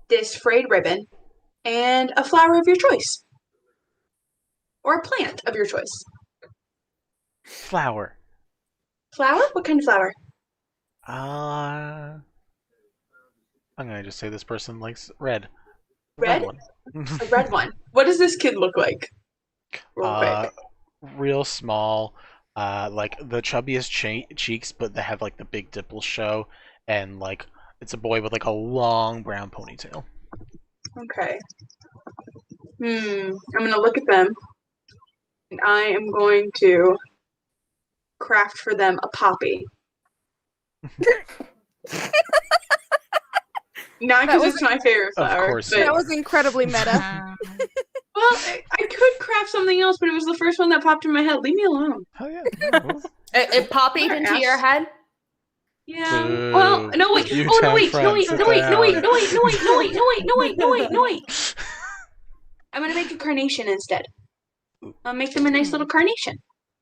this frayed ribbon, and a flower of your choice. Or a plant of your choice. Flower. Flower? What kind of flower? I'm gonna just say this person likes red. Red? One. A red one. What does this kid look like? Real quick. Real small, like the chubbiest cheeks, but they have like the big dimples show, and like it's a boy with like a long brown ponytail. Okay. I'm gonna look at them, and I am going to craft for them a poppy. Not because it's my favorite flower. Of course. That was incredibly meta. Well, I could craft something else, but it was the first one that popped in my head. Leave me alone. Oh yeah. It poppied into your head. Yeah. Boo. Well, no wait. You Oh no 10 wait. friends, No wait. sit No wait. down. No wait. No wait. No wait. No wait. No wait. No wait. No wait. No wait. I'm gonna make a carnation instead. I'll make them a nice little carnation.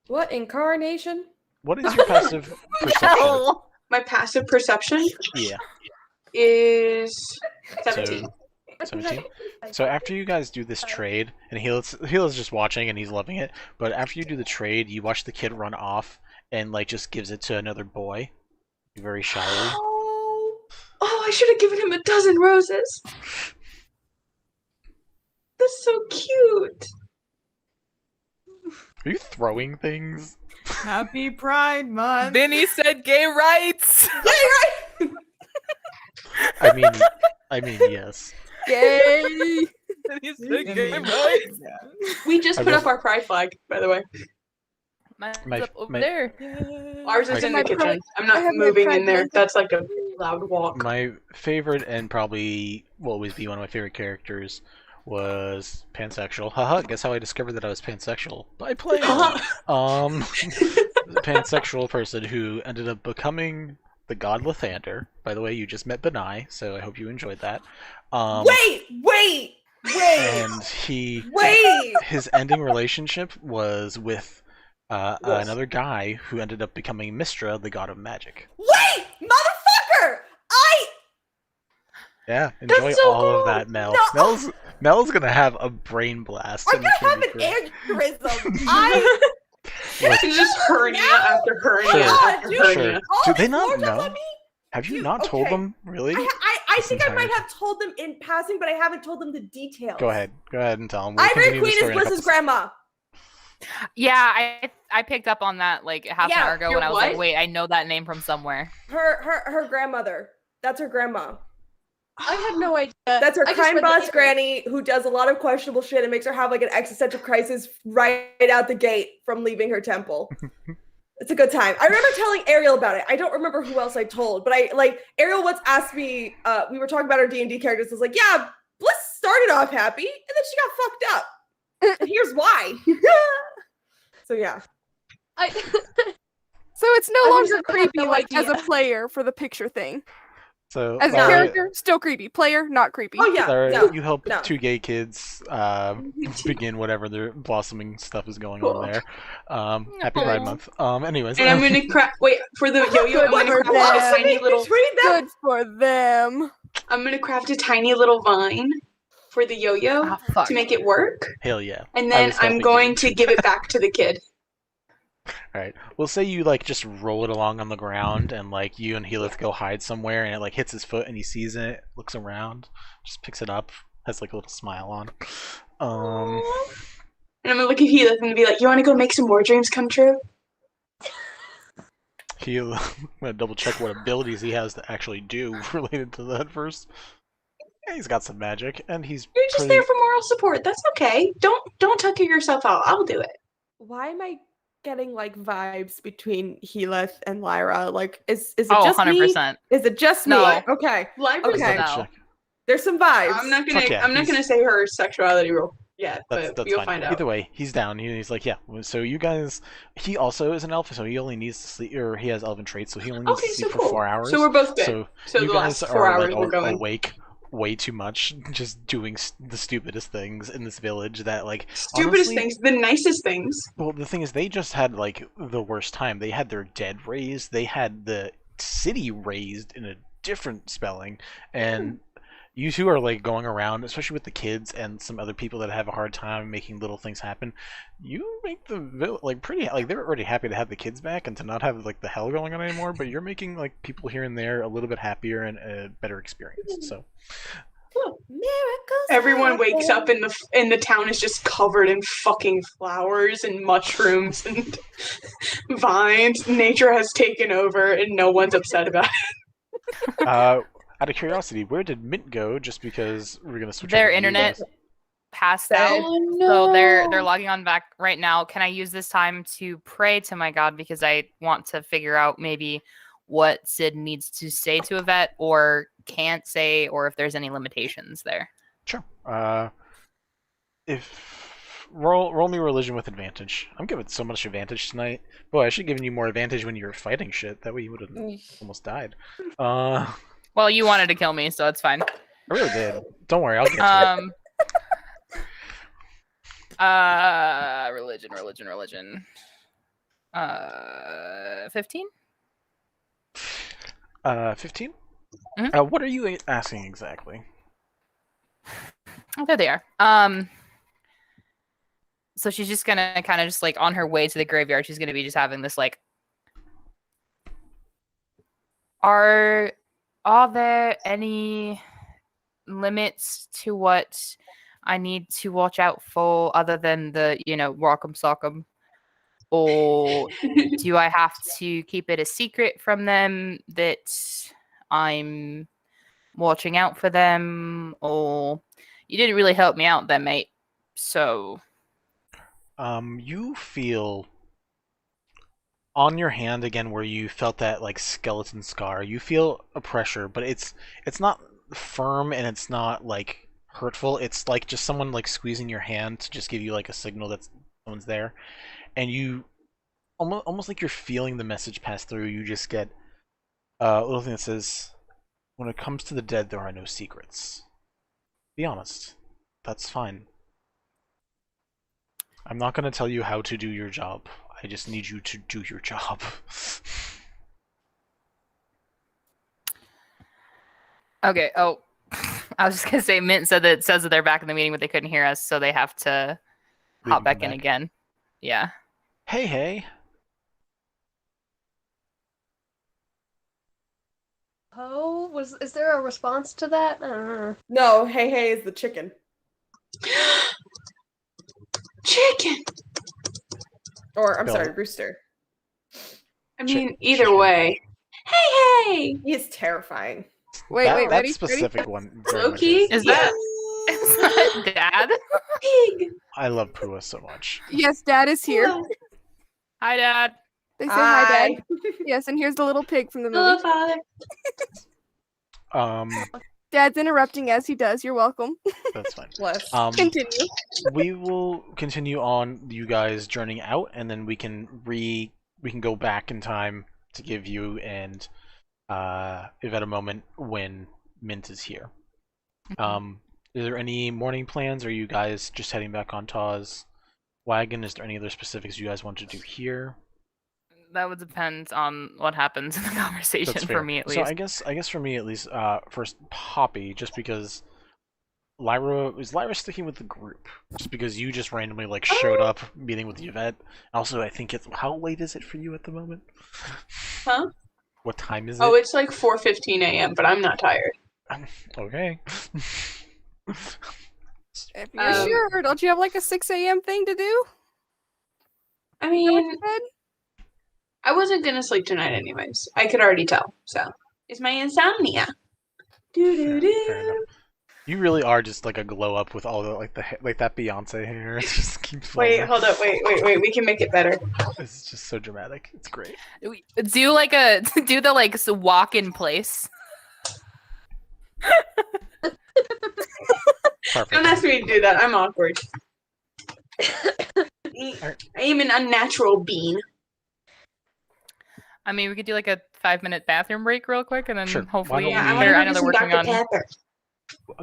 What incarnation? What is your passive perception? My passive perception Yeah. is 17. 17. So after you guys do this trade, and Heel's just watching and he's loving it, but after you do the trade, you watch the kid run off and like just gives it to another boy, very shyly. Oh, I should have given him a dozen roses. That's so cute. Are you throwing things? Happy Pride Month. Vinny said gay rights. I mean yes. Yay! Vinny said gay rights. We just I put will- up our pride flag, by the way. Mine's up over my- there. Ours is in the My kitchen. pride- I'm I not have my moving pride in there. blanket. That's like a loud walk. My favorite and probably will always be one of my favorite characters was pansexual. Haha, guess how I discovered that I was pansexual? By playing the pansexual person who ended up becoming the god Lathander. By the way, you just met Benai, so I hope you enjoyed that. Wait! And Wait! his ending relationship was with another guy who ended up becoming Mistra, the god of magic. Wait! Motherfucker! Yeah, enjoy so all of cool. that, Mel. No. Mel's gonna have a brain blast. I'm and it's gonna have be an great. aneurysm. It's just hernia after hernia Sure. after Dude. hernia. Sure. All Do these they not lords up know? on me? Have you Dude, not told okay. them? Really? I This think I might entire- have told them in passing, but I haven't told them the details. Go ahead and tell them. We'll Ivory continue the Queen is story in a Bliss's couple grandma. Yeah, I picked up on that like half an Yeah, hour ago your when I was what? like, wait, I know that name from somewhere. Her grandmother. That's her grandma. I had no idea. That's her I just crime read the boss paper. granny who does a lot of questionable shit and makes her have like an existential crisis right out the gate from leaving her temple. It's a good time. I remember telling Ariel about it. I don't remember who else I told, but Ariel once asked me, we were talking about our D&D characters. I was like, yeah, Bliss started off happy and then she got fucked up. And here's why. So yeah. So it's no I was longer gonna have creepy no like as a idea. player for the picture thing. So As a No. character, still creepy. Player, not creepy. Oh yeah, Lyra, no. you help no. two gay kids begin whatever their blossoming stuff is going on Cool. there. Happy Pride Aw. Month. Anyways, And I'm gonna craft. Wait for the yo-yo. I'm Good gonna for craft a them. tiny little. Read that. Good for them. I'm gonna craft a tiny little vine for the yo-yo Ah, fuck. to make it work, hell yeah. and I then was I'm helping going you. to give it back to the kid. All right. We'll say you like just roll it along on the ground, and like you and Helith go hide somewhere, and it like hits his foot, and he sees it, looks around, just picks it up, has like a little smile on. And I'm gonna look at Helith and be like, "You want to go make some more dreams come true?" I'm gonna double check what abilities he has to actually do related to that first. Yeah, he's got some magic, and he's You're just pretty... there for moral support. That's okay. Don't tucker yourself out. I'll do it. Why am I getting like vibes between Helith and Lyra? Like, is it Oh, just 100%. me? Is it just No. me? Okay, Lyra's Okay. Double No. check. there's some vibes. I'm not gonna. Fuck yeah, I'm not he's- gonna say her sexuality real yet, That's but you'll fine. find out. Either way, he's down. He's like, yeah. So you guys, he also is an elf, so he only needs to sleep, or he has elven traits, so he only needs Okay, to so sleep for cool. 4 hours. So we're both good. So, So you the guys last 4 are hours like we're going. awake way too much, just doing the stupidest things in this village. That like Stupidest honestly, things, the nicest things. Well, the thing is, they just had like the worst time. They had their dead raised. They had the city raised in a different spelling, and you two are like going around, especially with the kids and some other people that have a hard time making little things happen. You make the like pretty like they're already happy to have the kids back and to not have like the hell going on anymore. But you're making like people here and there a little bit happier and a better experience. So. Miracles. Everyone wakes happen. up and the town is just covered in fucking flowers and mushrooms and vines. Nature has taken over and no one's upset about it. Out of curiosity, where did Mint go? Just because we're gonna switch. Their over to you internet guys. passed Sad. out. So they're logging on back right now. Can I use this time to pray to my god because I want to figure out maybe what Sid needs to say to Yvette or can't say, or if there's any limitations there? Sure. If roll me religion with advantage. I'm giving so much advantage tonight. Boy, I should have given you more advantage when you were fighting shit. That way you would have almost died. Well, you wanted to kill me, so it's fine. I really did. Don't worry, I'll get to it. Religion. 15? 15? Mhm. What are you asking exactly? Oh, there they are. So she's just gonna kind of just like on her way to the graveyard, she's gonna be just having this like, are there any limits to what I need to watch out for other than the, rock'em sock'em? Or do I have to keep it a secret from them that I'm watching out for them? Or you didn't really help me out there, mate. So You feel on your hand again where you felt that like skeleton scar. You feel a pressure, but it's not firm and it's not like hurtful. It's like just someone like squeezing your hand to just give you like a signal that someone's there. And you almost like you're feeling the message pass through. You just get a little thing that says, when it comes to the dead, there are no secrets. Be honest. That's fine. I'm not going to tell you how to do your job. I just need you to do your job. okay. Oh, I was just gonna say Mint said that it says that they're back in the meeting, but they couldn't hear us, so they have to Leave hop them back in back. again. Yeah. Hey. Oh, is there a response to that? I don't know. No, hey is the chicken. Chicken. Or I'm Bill. sorry, rooster. I mean, Chicken. either way. Hey. He is terrifying. Wait, that ready? specific one. very much Loki. is. Is that Dad? Pig. I love Pua so much. Yes, Dad is here. Hello, Hi, Dad. They say hi, Hi. Dad. Yes, and here's the little pig from the Hello, movie. Father. Dad's interrupting as he does. You're welcome. That's fine. Bless. Continue. We will continue on you guys journeying out, and then we can we can go back in time to give you and Yvette a moment when Mint is here. Is there any morning plans? Or are you guys just heading back on Taw's wagon? Is there any other specifics you guys want to do here? That would depend on what happens in the conversation That's for fair. me at So least. I guess for me at least, first Poppy, just because Lyra sticking with the group? Just because you just randomly like showed up meeting with Yvette. Also, I think it's how late is it for you at the moment? Huh? What time is it? Oh, it's like 4:15 a.m., but I'm not tired. Okay. If you're sure, don't you have like a 6 a.m. thing to do? I Is that what mean, you said? I wasn't gonna sleep tonight anyways. I could already tell. So it's my insomnia. Fair enough. You really are just like a glow up with all the like that Beyonce hair. It just keeps Wait, falling. hold up. Wait. We can make it better. This is just so dramatic. It's great. Do like do the like walk in place. Perfect. Don't ask me to do that. I'm awkward. I am an unnatural being. I mean, we could do like a 5-minute bathroom break real quick, and then Sure. hopefully, Why don't we- I want to I go know get they're some working Dr. on. Pepper.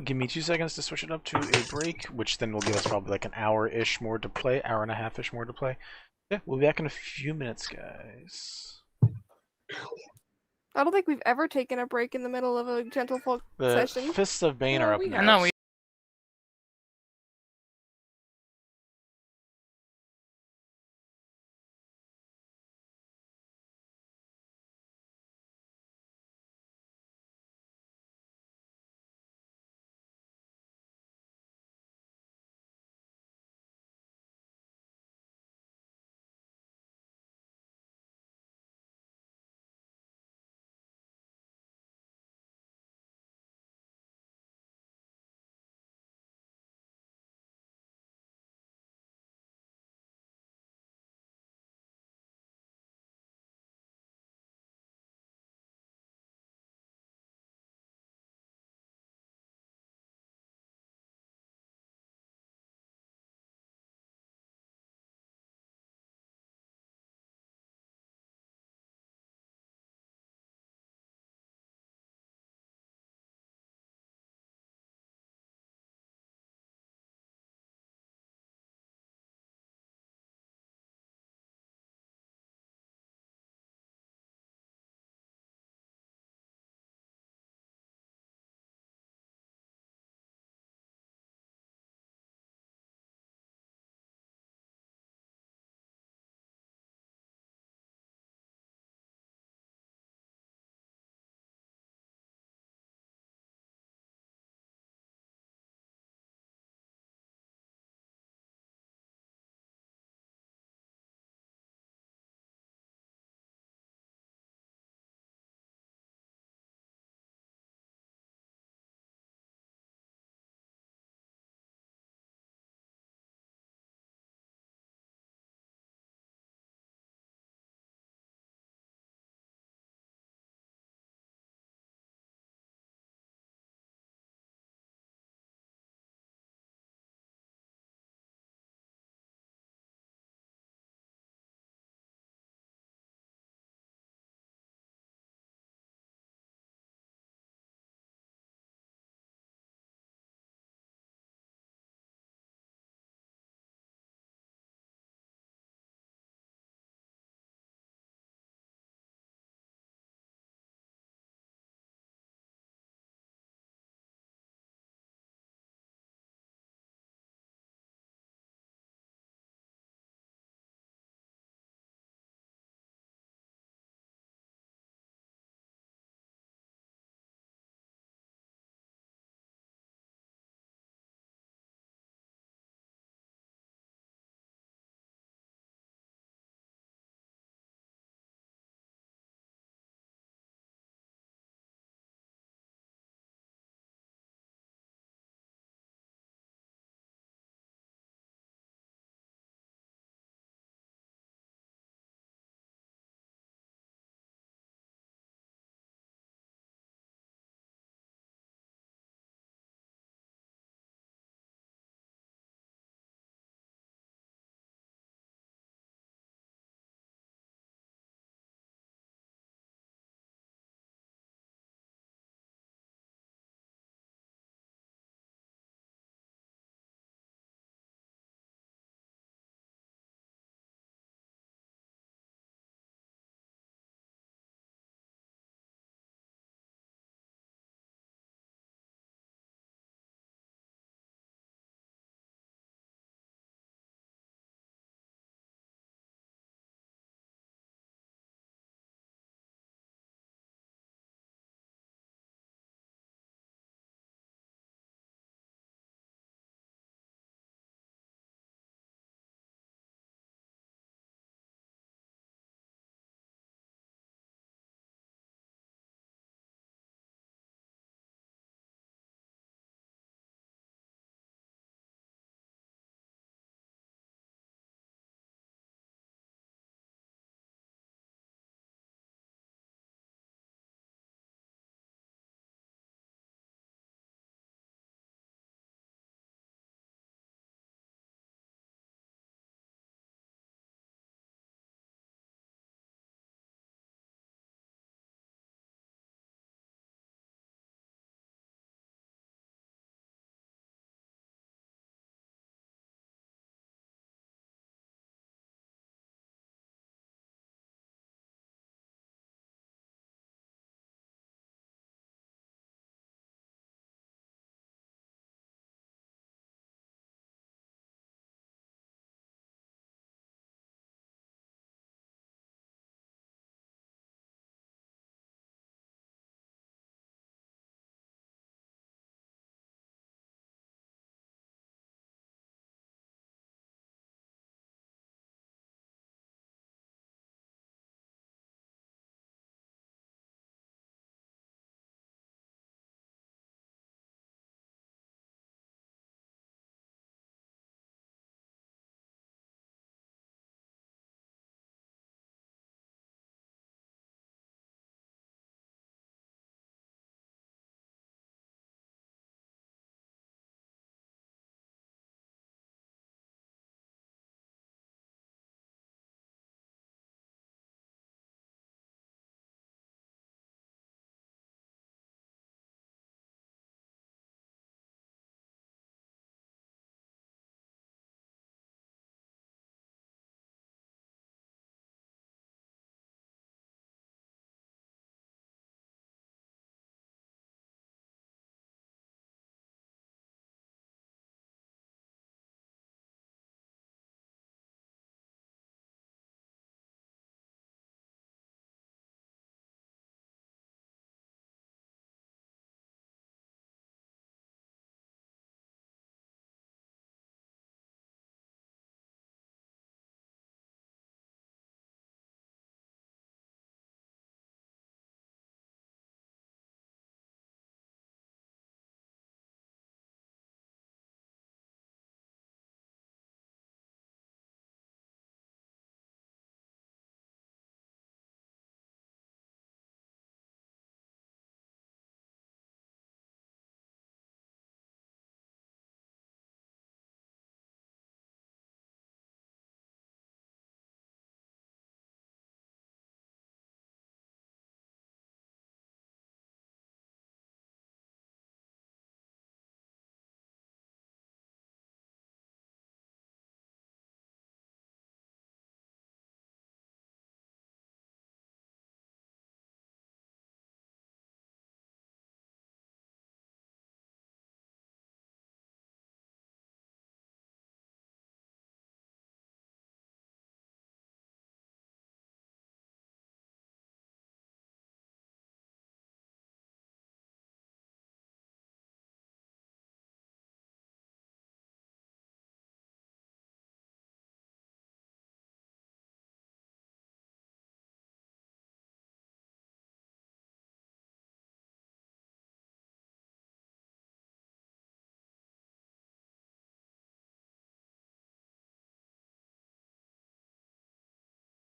Give me 2 seconds to switch it up to a break, which then will give us probably like an hour-ish more to play, hour and a half-ish more to play. Yeah, we'll be back in a few minutes, guys. I don't think we've ever taken a break in the middle of a Gentlefolk The session. Fists of Bane are up we next. I know we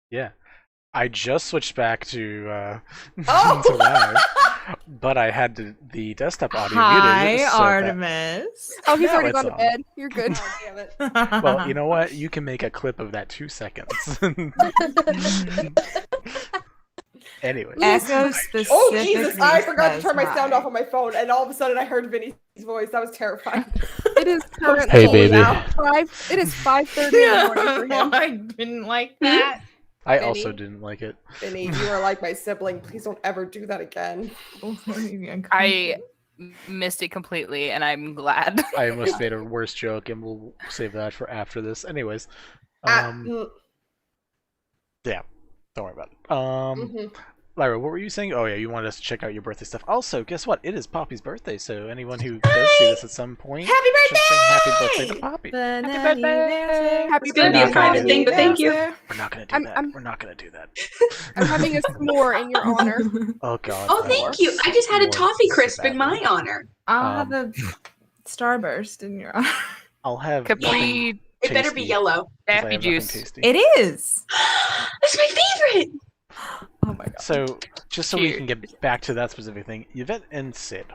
Yeah. I just switched back to Oh! to live, but I had the desktop audio Hi, muted. So Artemis. Oh, he's Now already it's gone to on. bed. You're good. Oh, damn it. Well, you know what? You can make a clip of that 2 seconds. Anyways, Echo specifically. Oh, Jesus. I forgot to says turn my sound hi. off on my phone, and all of a sudden I heard Vinny's voice. That was terrifying. It is currently Hey, baby. It is 5:30 in the morning for him. I didn't like that. I Vinny. also didn't like it. Vinny, you are like my sibling. Please don't ever do that again. I missed it completely, and I'm glad. I almost made a worse joke, and we'll save that for after this. Anyways, yeah, don't worry about it. Mhm. Lyra, what were you saying? Oh yeah, you wanted us to check out your birthday stuff. Also, guess what? It is Poppy's birthday, so anyone who does see this at some point, Happy just sing happy birthday! birthday to Poppy. Happy birthday! Happy It's gonna be a Not gonna private do thing, but thank you. We're not gonna do I'm- that. I'm- We're not gonna do that. I'm having a s'more in your honor. Oh god. Oh, no. thank you. I just had a More toffee so crisp in badly. my honor. I'll Um, have a starburst in your honor. I'll have nothing Capri It better be tasty, yellow. 'cause I Daffy have nothing juice. tasty. It is. That's my favorite. Oh my god. So, just so we can get back to that specific thing, Yvette and Sid,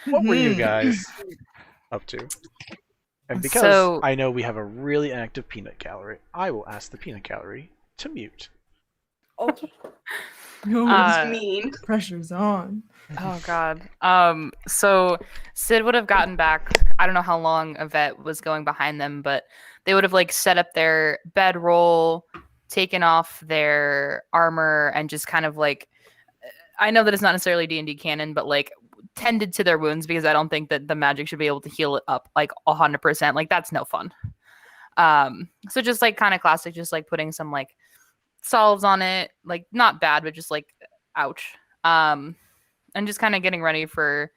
what were you guys up to? And because So- I know we have a really active peanut gallery, I will ask the peanut gallery to mute. Okay. No, Uh, Mean. pressure's on. Oh god. So Sid would have gotten back. I don't know how long Yvette was going behind them, but they would have like set up their bedroll, taken off their armor, and just kind of like, I know that it's not necessarily D&D canon, but like tended to their wounds, because I don't think that the magic should be able to heal it up like 100%. Like that's no fun. So just like kind of classic, just like putting some like salves on it, like not bad, but just like ouch. And just kind of getting ready for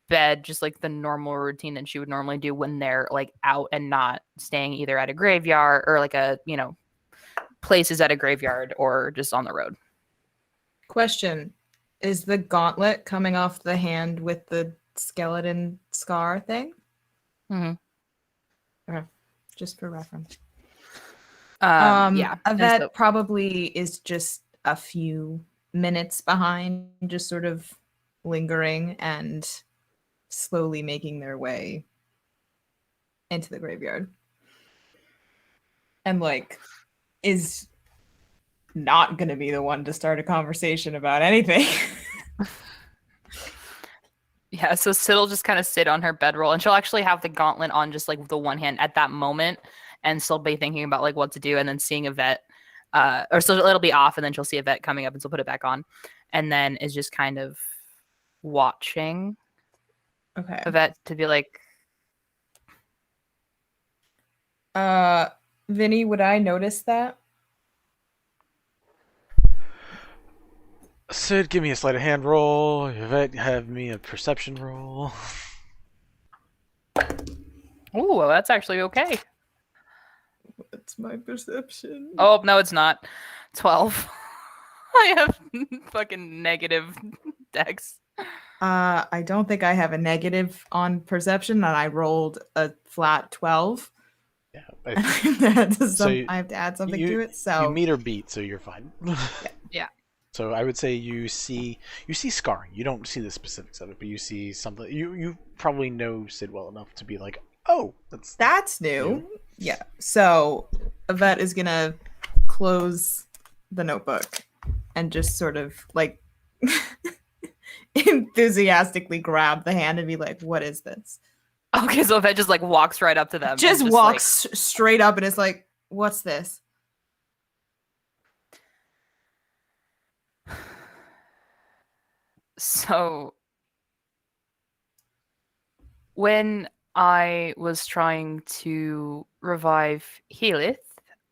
bed, just like the normal routine that she would normally do when they're like out and not staying either at a graveyard or like a, you know, places at a graveyard or just on the road. Question: is the gauntlet coming off the hand with the skeleton scar thing? Mhm. Okay, just for reference. Yeah. and Yvette so- probably is just a few minutes behind, just sort of lingering and slowly making their way into the graveyard. And like is not going to be the one to start a conversation about anything. Yeah, so Sid'll just kind of sit on her bedroll, and she'll actually have the gauntlet on just like the one hand at that moment, and she'll be thinking about like what to do, and then seeing Yvette, or so it'll be off, and then she'll see Yvette coming up, and she'll put it back on, and then is just kind of watching Okay. Yvette to be like, Vinny, would I notice that? Sid, give me a sleight of hand roll. Yvette, have me a perception roll. "Ooh, well, that's actually okay." What's my perception? Oh no, it's not. 12. I have fucking negative dex. I don't think I have a negative on perception, and I rolled a flat 12. Yeah, I have to So I have to add something you- to it. So you meet or beat, so you're fine. Yeah. So I would say you see scarring. You don't see the specifics of it, but you see something. You probably know Sid well enough to be like, oh, that's new. Yeah. So Yvette is gonna close the notebook and just sort of like enthusiastically grab the hand and be like, "What is this?" Okay, so Yvette just like walks right up to them. and Just like- walks straight up and is like, "What's this?" So, when I was trying to revive Healith,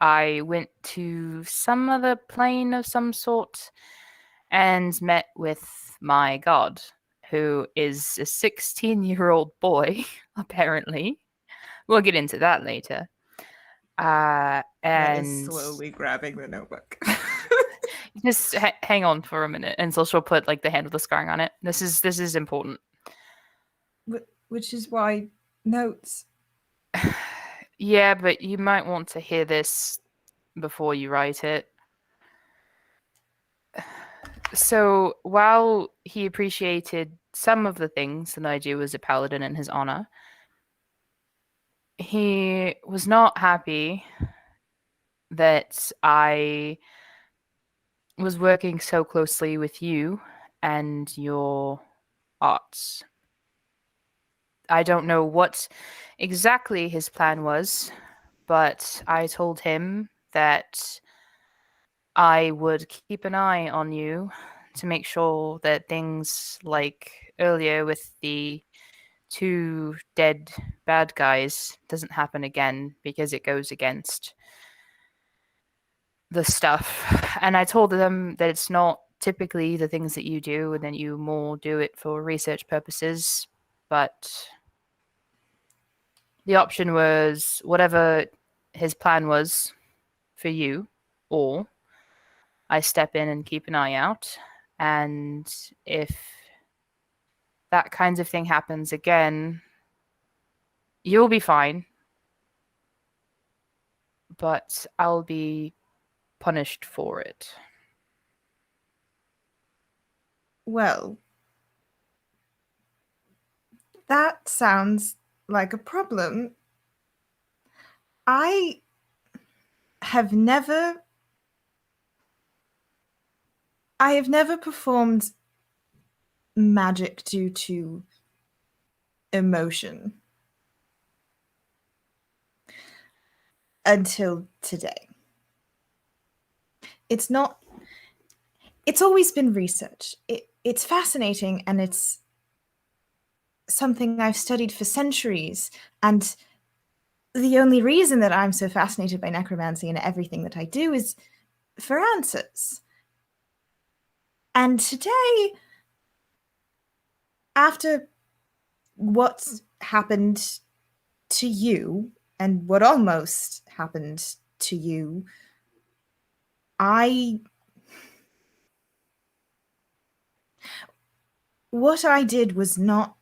I went to some other plane of some sort and met with my god, who is a 16-year-old boy, apparently. We'll get into that later. That And is slowly grabbing the notebook. just hang on for a minute, and so she'll put like the hand with the scarring on it. This is important. Which is why notes. Yeah, but you might want to hear this before you write it. So while he appreciated some of the things that I do as a paladin in his honor, he was not happy that I was working so closely with you and your arts. I don't know what exactly his plan was, but I told him that I would keep an eye on you to make sure that things like earlier with the 2 dead bad guys doesn't happen again, because it goes against the stuff. And I told them that it's not typically the things that you do, and that you more do it for research purposes, but the option was whatever his plan was for you, or I step in and keep an eye out, and if that kind of thing happens again, you'll be fine, but I'll be punished for it. Well, that sounds like a problem. I have never performed magic due to emotion until today. It's always been research. It's fascinating, and it's something I've studied for centuries. And the only reason that I'm so fascinated by necromancy and everything that I do is for answers. And today, after what's happened to you and what almost happened to you, what I did was not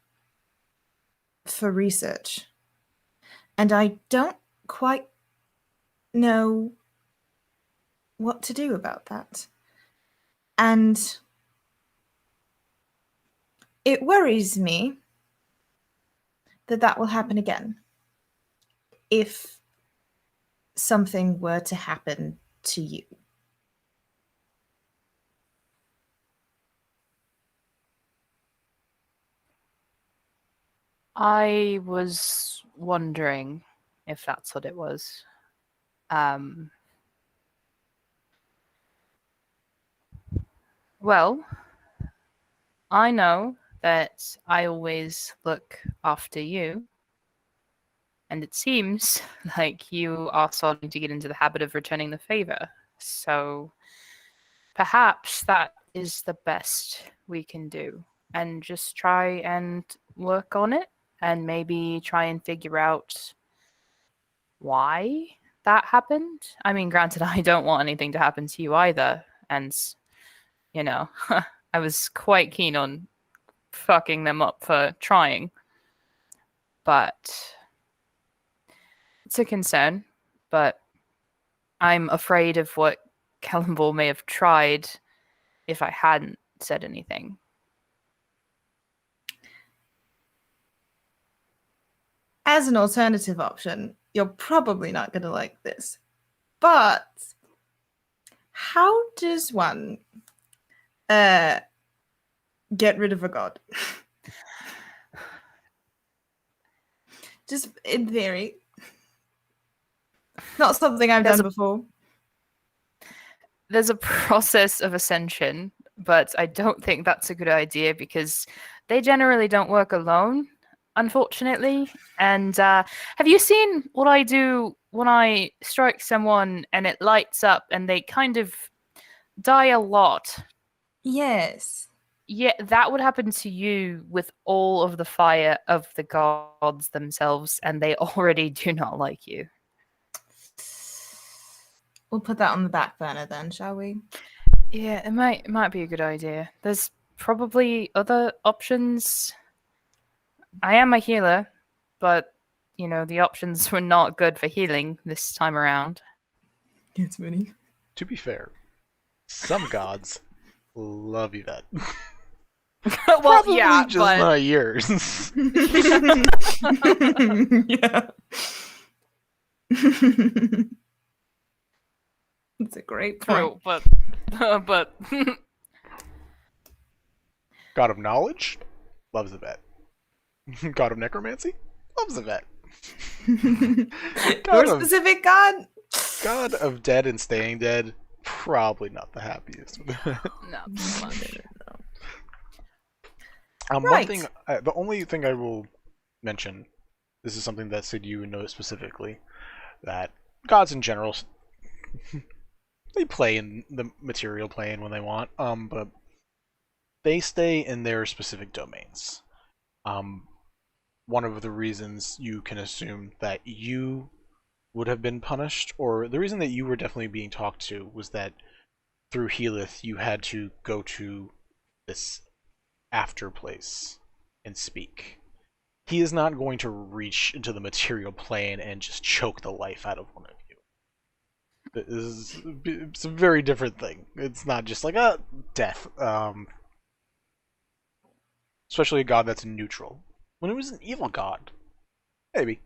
for research. And I don't quite know what to do about that. And it worries me that will happen again if something were to happen to you. I was wondering if that's what it was. Well, I know that I always look after you, and it seems like you are starting to get into the habit of returning the favor. So perhaps that is the best we can do, and just try and work on it, and maybe try and figure out why that happened. I mean, granted, I don't want anything to happen to you either, and you know, I was quite keen on fucking them up for trying. But it's a concern, but I'm afraid of what Kelemvor may have tried if I hadn't said anything. As an alternative option, you're probably not going to like this, but how does one get rid of a god? Just in theory. Not something I've done before. There's a process of ascension, but I don't think that's a good idea because they generally don't work alone, unfortunately. And have you seen what I do when I strike someone and it lights up and they kind of die a lot? Yes. Yeah, that would happen to you with all of the fire of the gods themselves, and they already do not like you. We'll put that on the back burner then, shall we? Yeah, it might be a good idea. There's probably other options. I am a healer, but you know, the options were not good for healing this time around. It's many. To be fair, some gods Love you, that. Well, Probably yeah, just but not yours. Yeah. It's a great point. true, but God of knowledge, loves Yvette. God of necromancy, loves Yvette. Your God of, specific god? God of dead and staying dead, probably not the happiest. not so much. One Right. thing, the only thing I will mention, this is something that Sid, you know specifically, that gods in general, they play in the material plane when they want, but they stay in their specific domains. One of the reasons you can assume that you would have been punished, or the reason that you were definitely being talked to, was that through Healith you had to go to this after place and speak. He is not going to reach into the material plane and just choke the life out of one of you. It's a very different thing. It's not just like a death. Especially a god that's neutral. When it was an evil god, maybe.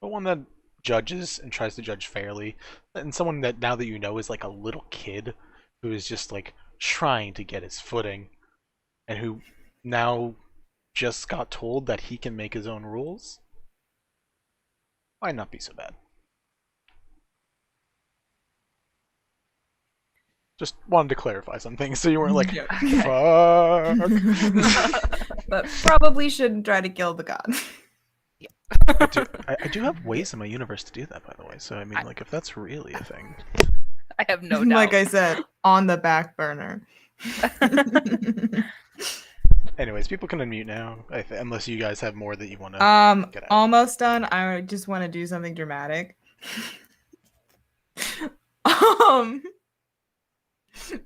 But one that judges and tries to judge fairly, and someone that now that you know is like a little kid who is just like trying to get his footing, and who now just got told that he can make his own rules, might not be so bad. Just wanted to clarify something so you weren't like, fuck. But probably shouldn't try to kill the god. I do have ways in my universe to do that, by the way, so I mean, like, if that's really a thing. I have no doubt. Like I said, on the back burner. Anyways, people can unmute now, unless you guys have more that you want to get out. Almost done. I just want to do something dramatic.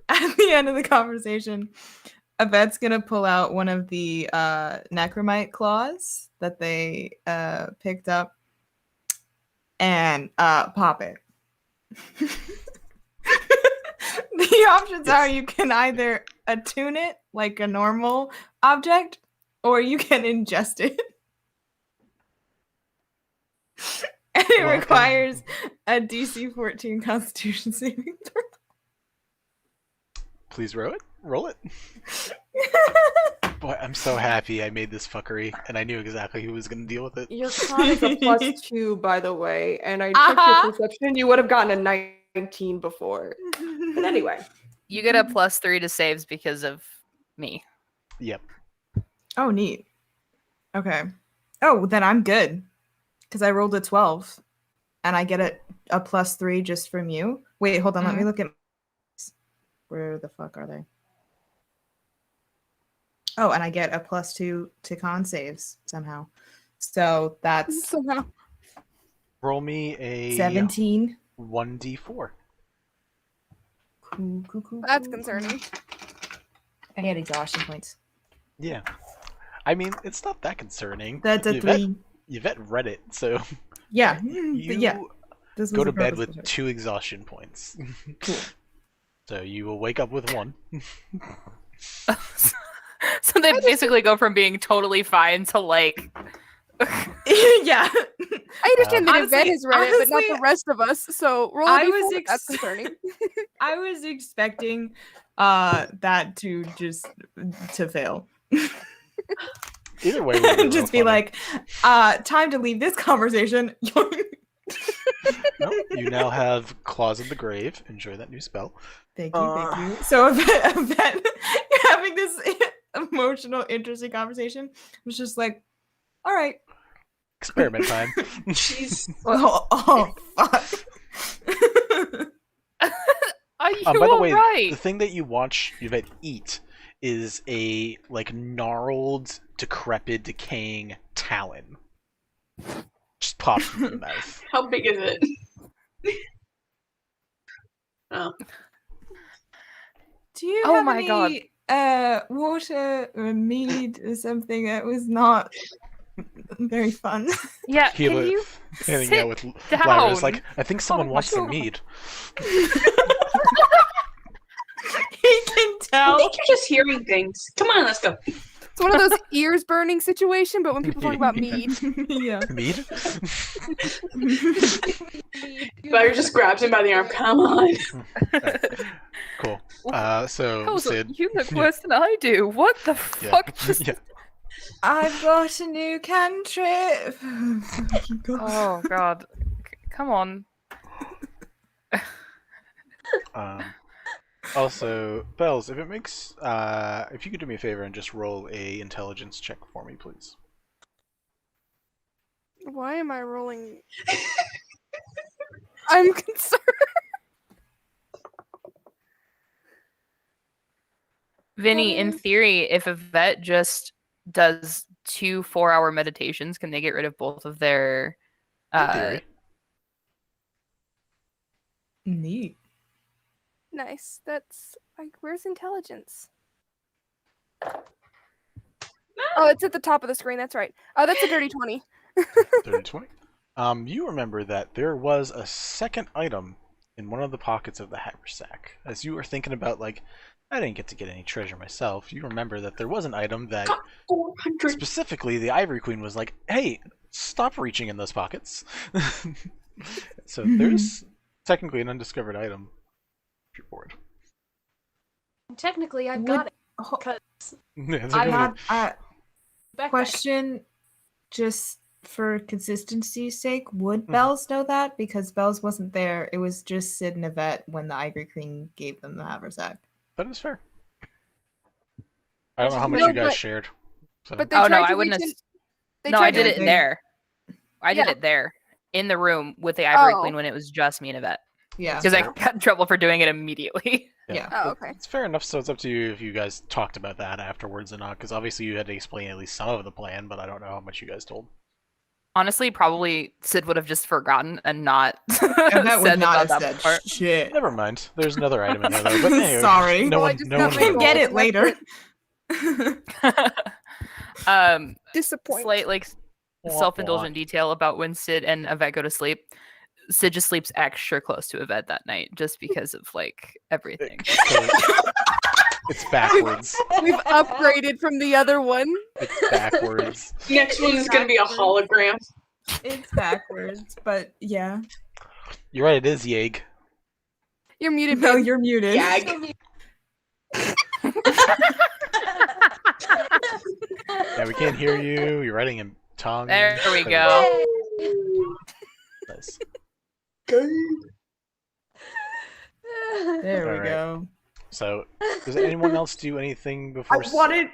At the end of the conversation, Yvette's gonna pull out one of the necromite claws that they picked up and pop it. The options are you can either attune it like a normal object, or you can ingest it. And it requires a DC 14 Constitution saving throw. Please roll it. Boy, I'm so happy I made this fuckery, and I knew exactly who was going to deal with it. Your con is a +2, by the way, and I checked your perception. You would have gotten a 19 before. But anyway. You get a +3 to saves because of me. Yep. Oh, neat. Okay. Oh, then I'm good. Because I rolled a 12. And I get a +3 just from you. Wait, hold on. Let me look at... Where the fuck are they? Oh, and I get a +2 to con saves somehow. So that's... Somehow. Roll me a 17. 1d4. Cool. That's concerning. I get exhaustion points. Yeah. I mean, it's not that concerning. That's a 3. Yvette read it, so Yeah. you Yeah. This was go to a bed purposeful with choice. 2 exhaustion points. Cool. So you will wake up with 1. So they basically go from being totally fine to like. Yeah. I understand that Honestly- Yvette has read it, but not honestly, the rest of us. So roll a I d4. was That's concerning. I was expecting that to just to fail. Either way, we'll be Just real be funny. like, time to leave this conversation. No, you now have Claws of the Grave. Enjoy that new spell. Thank you. So Yvette, you're having this emotional, interesting conversation. I was just like, all right. Experiment time. She's Oh fuck. Are you By the way, alright? the thing that you watch Yvette eat is a like gnarled, decrepit, decaying talon. Just pops from the mouth. How big is it? Oh. Do you Oh have my God. any water or mead or something that was not very fun? Yeah, He can you hanging sit out with Lyra is down? like, I think someone Oh my wants some God. mead. He can tell. I think you're just hearing things. Come on, let's go. It's one of those ears burning situation, but when people talk about mead. Yeah. Mead? Butter just grabs him by the arm. Come on. Cool. So Hazel, Sid. you look worse than I do. What the Yeah. fuck just... Yeah. I've got a new cantrip. Oh, God. Come on. Also, Bells, if it makes, if you could do me a favor and just roll a intelligence check for me, please. Why am I rolling? I'm concerned. Vinny, in theory, if Yvette just does 2 4-hour meditations, can they get rid of both of their... In theory. Neat. Nice. That's like, where's intelligence? Oh, it's at the top of the screen. That's right. Oh, that's a dirty 20. 30-20. You remember that there was a second item in one of the pockets of the haversack. As you were thinking about, like, I didn't get to get any treasure myself, you remember that there was an item that, 400. specifically, the Ivory Queen was like, hey, stop reaching in those pockets. So there's technically an undiscovered item. If you're bored. Technically, I've got it. Because Yeah, it's I okay. Not backpack. question, just for consistency's sake, would Mhm. Bells know that? Because Bells wasn't there. It was just Sid and Yvette when the Ivory Queen gave them the haversack. That is fair. I don't know how much No, you guys but- shared. So. But they Oh, no, tried I to wouldn't reach have... in- they No, tried I to did reach it in- there. I did Yeah. it there. In the room with the Ivory Oh. Queen when it was just me and Yvette. Yeah. Because I got in trouble for doing it immediately. Yeah. Oh, okay. It's fair enough, so it's up to you if you guys talked about that afterwards or not, because obviously you had to explain at least some of the plan, but I don't know how much you guys told. Honestly, probably Sid would have just forgotten and not Yvette would said not about have that said part. shit. Never mind. There's another item in there, though. But anyway, Sorry. No Well, I one, just no got one my You knows. can get goals, it later. Disappointing. Slight self-indulgent detail about when Sid and Yvette go to sleep. Sid just sleeps extra close to Yvette that night just because of everything. It's backwards. We've upgraded from the other one. It's backwards. Next one is going to be a hologram. It's backwards, but yeah. You're right, it is Yeg. You're muted. No, babe. you're muted. Yag. Yeah, we can't hear you. You're writing in tongue. There we go. Nice. There we Alright. go. So, does anyone else do anything I before? wanted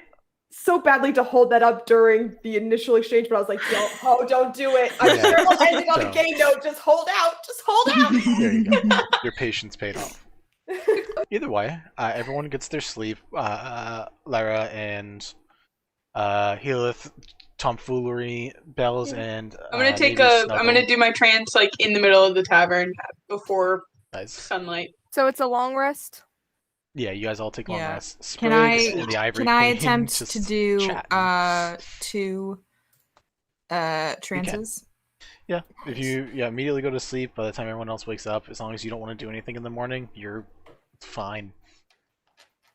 so badly to hold that up during the initial exchange, but I was like, don't do it. I'm Yeah, sure it'll end on a don't. gay note. Just hold out. Just hold out. There you go. Your patience paid off. Either way, everyone gets their sleep. Lyra and Healith, tomfoolery, Bells, and I'm gonna take maybe a. Snuggle. I'm gonna do my trance in the middle of the tavern before Nice. sunlight. So it's a long rest. Yeah, you guys all take long Yeah. rests. Can I Sprigs and the Ivory can I Queen attempt just to do chatting. 2 trances? Yeah, if you immediately go to sleep, by the time everyone else wakes up, as long as you don't want to do anything in the morning, you're fine.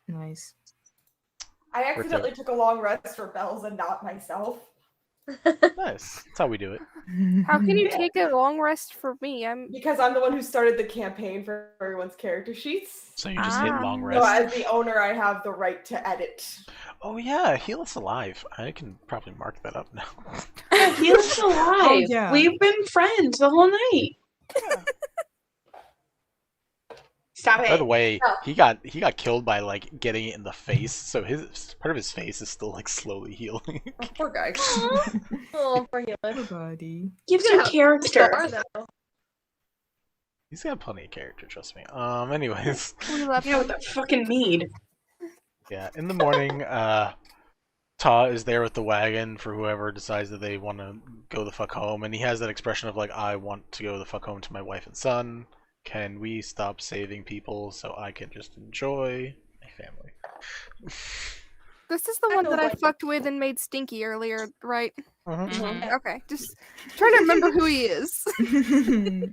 Nice. I accidentally took a long rest for Bells and not myself. Nice. That's how we do it. How can you take a long rest for me? Because I'm the one who started the campaign for everyone's character sheets. So you just hit long Ah. rest. So as the owner, I have the right to edit. Oh yeah, Healith's alive. I can probably mark that up now. Yeah, he was alive. yeah. We've been friends the whole night. Stop By the it. way, Oh. he got killed by getting it in the face, so his part of his face is still slowly healing. Oh, poor guy. Oh, poor Healer. Buddy. Give some Yeah. character. Star, though. He's got plenty of character, trust me. Anyways, We left. Yeah, with that fucking mead. yeah. In the morning, Ta is there with the wagon for whoever decides that they want to go the fuck home, and he has that expression of I want to go the fuck home to my wife and son. Can we stop saving people so I can just enjoy my family? This is the I one know that I what- fucked with and made stinky earlier, right? Mhm. Okay, just trying to remember who he is.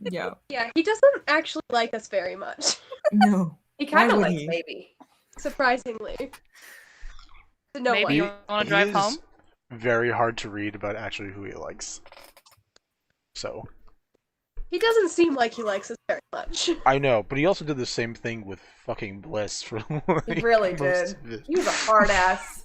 Yeah. Yeah, he doesn't actually like us very much. No. He Why kind of would likes he? baby. Surprisingly. No Maybe one. you want to drive He is home? very hard to read about actually who he likes. So He doesn't seem like he likes us very much. I know, but he also did the same thing with fucking Bliss for He like, really most did. of it. He was a hard ass.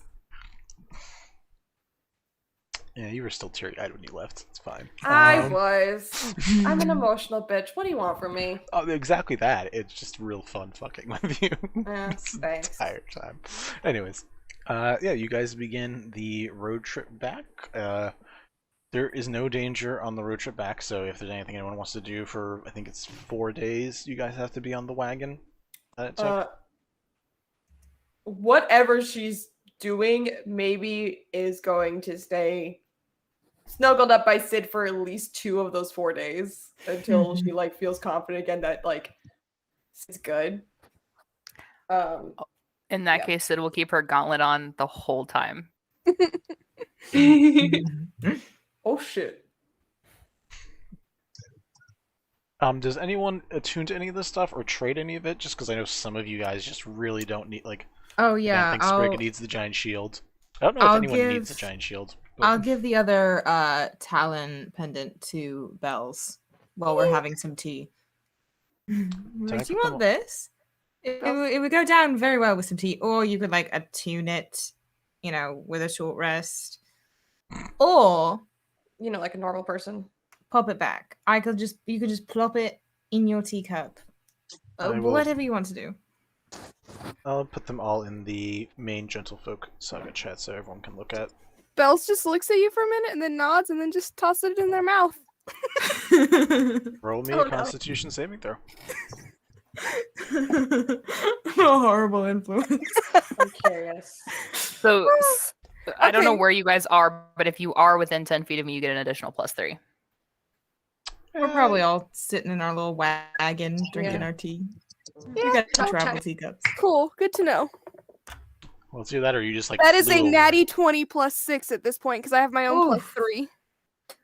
Yeah, you were still teary-eyed when you left. It's fine. I was. I'm an emotional bitch. What do you want from me? Oh, exactly that. It's just real fun fucking with you. Thanks. Entire time. Anyways, yeah, you guys begin the road trip back. There is no danger on the road trip back, so if there's anything anyone wants to do for, I think it's 4 days, you guys have to be on the wagon. Whatever she's doing, maybe is going to stay snuggled up by Sid for at least 2 of those 4 days until she like feels confident again that like Sid's good. In that case, Sid will keep her gauntlet on the whole time. Oh shit. Does anyone attune to any of this stuff or trade any of it? Just because I know some of you guys just really don't need, like, Oh I yeah, think Sprig needs the giant shield. I don't know I'll if anyone needs a give- giant shield. But I'll give the other Talon pendant to Bells while we're having some tea. I Do put you them want this? It would go down very well with some tea, or you could like attune it, with a short rest, or You know, like a normal person. pop it back. You could just plop it in your teacup. I will- Whatever you want to do. I'll put them all in the main Gentlefolk Saga chat so everyone can look at. Bells just looks at you for a minute and then nods and then just tosses it in their mouth. Roll me Oh, a no. Constitution saving throw. A horrible influence. I'm curious. So I don't know Okay. where you guys are, but if you are within 10 feet of me, you get an additional +3. We're probably all sitting in our little wagon drinking Yeah. our tea. Yeah, We got okay. travel teacups. cool. Good to know. Well, it's either that or you just like. That is flew a over. natty 20 plus 6 at this point because I have my own Oof. +3.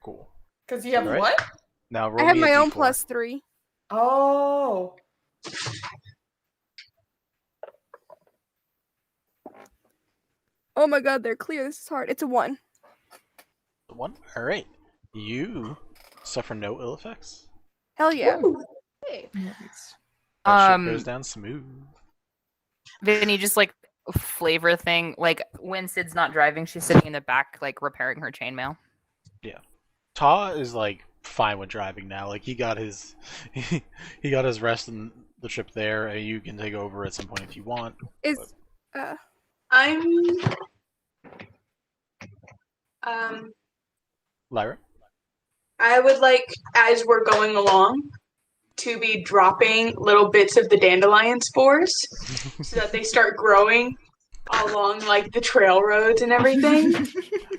Cool. Because you have Alright. what? Now roll I have me a my own D4. +3. Oh. Oh my god, they're clear. This is hard. It's a 1. 1. All right. You suffer no ill effects. Hell yeah. Hey. That shit goes down smooth. Vinny, just like a flavor thing. Like when Sid's not driving, she's sitting in the back, like repairing her chainmail. Ta is like fine with driving now. Like he got his he got his rest in the trip there, and you can take over at some point if you want. Is I'm Lyra. I would like, as we're going along, to be dropping little bits of the dandelion spores so that they start growing along like the trail roads and everything.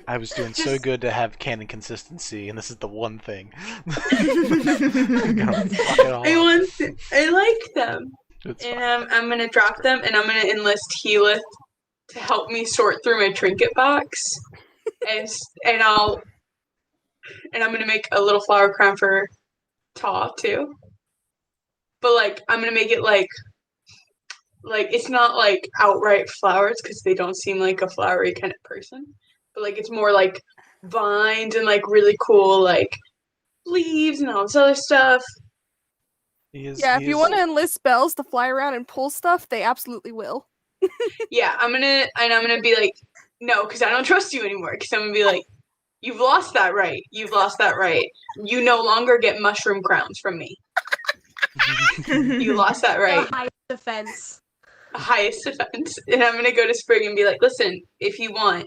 I was doing so Just- good to have canon consistency, and this is the one thing. I'm gonna fuck it all up. I like them. It's fine. And I'm gonna drop them, and I'm gonna enlist Healith to help me sort through my trinket box, and I'm gonna make a little flower crown for Ta too. But like I'm gonna make it like it's not like outright flowers because they don't seem like a flowery kind of person. But like it's more like vines and like really cool like leaves and all this other stuff. yeah, if you want to enlist Bells to fly around and pull stuff, they absolutely will. Yeah, I'm gonna be like, no, because I don't trust you anymore. Because I'm gonna be like, you've lost that right. You've lost that right. You no longer get mushroom crowns from me. You lost that right. The highest defense. Highest defense. And I'm gonna go to Sprig and be like, listen, if you want,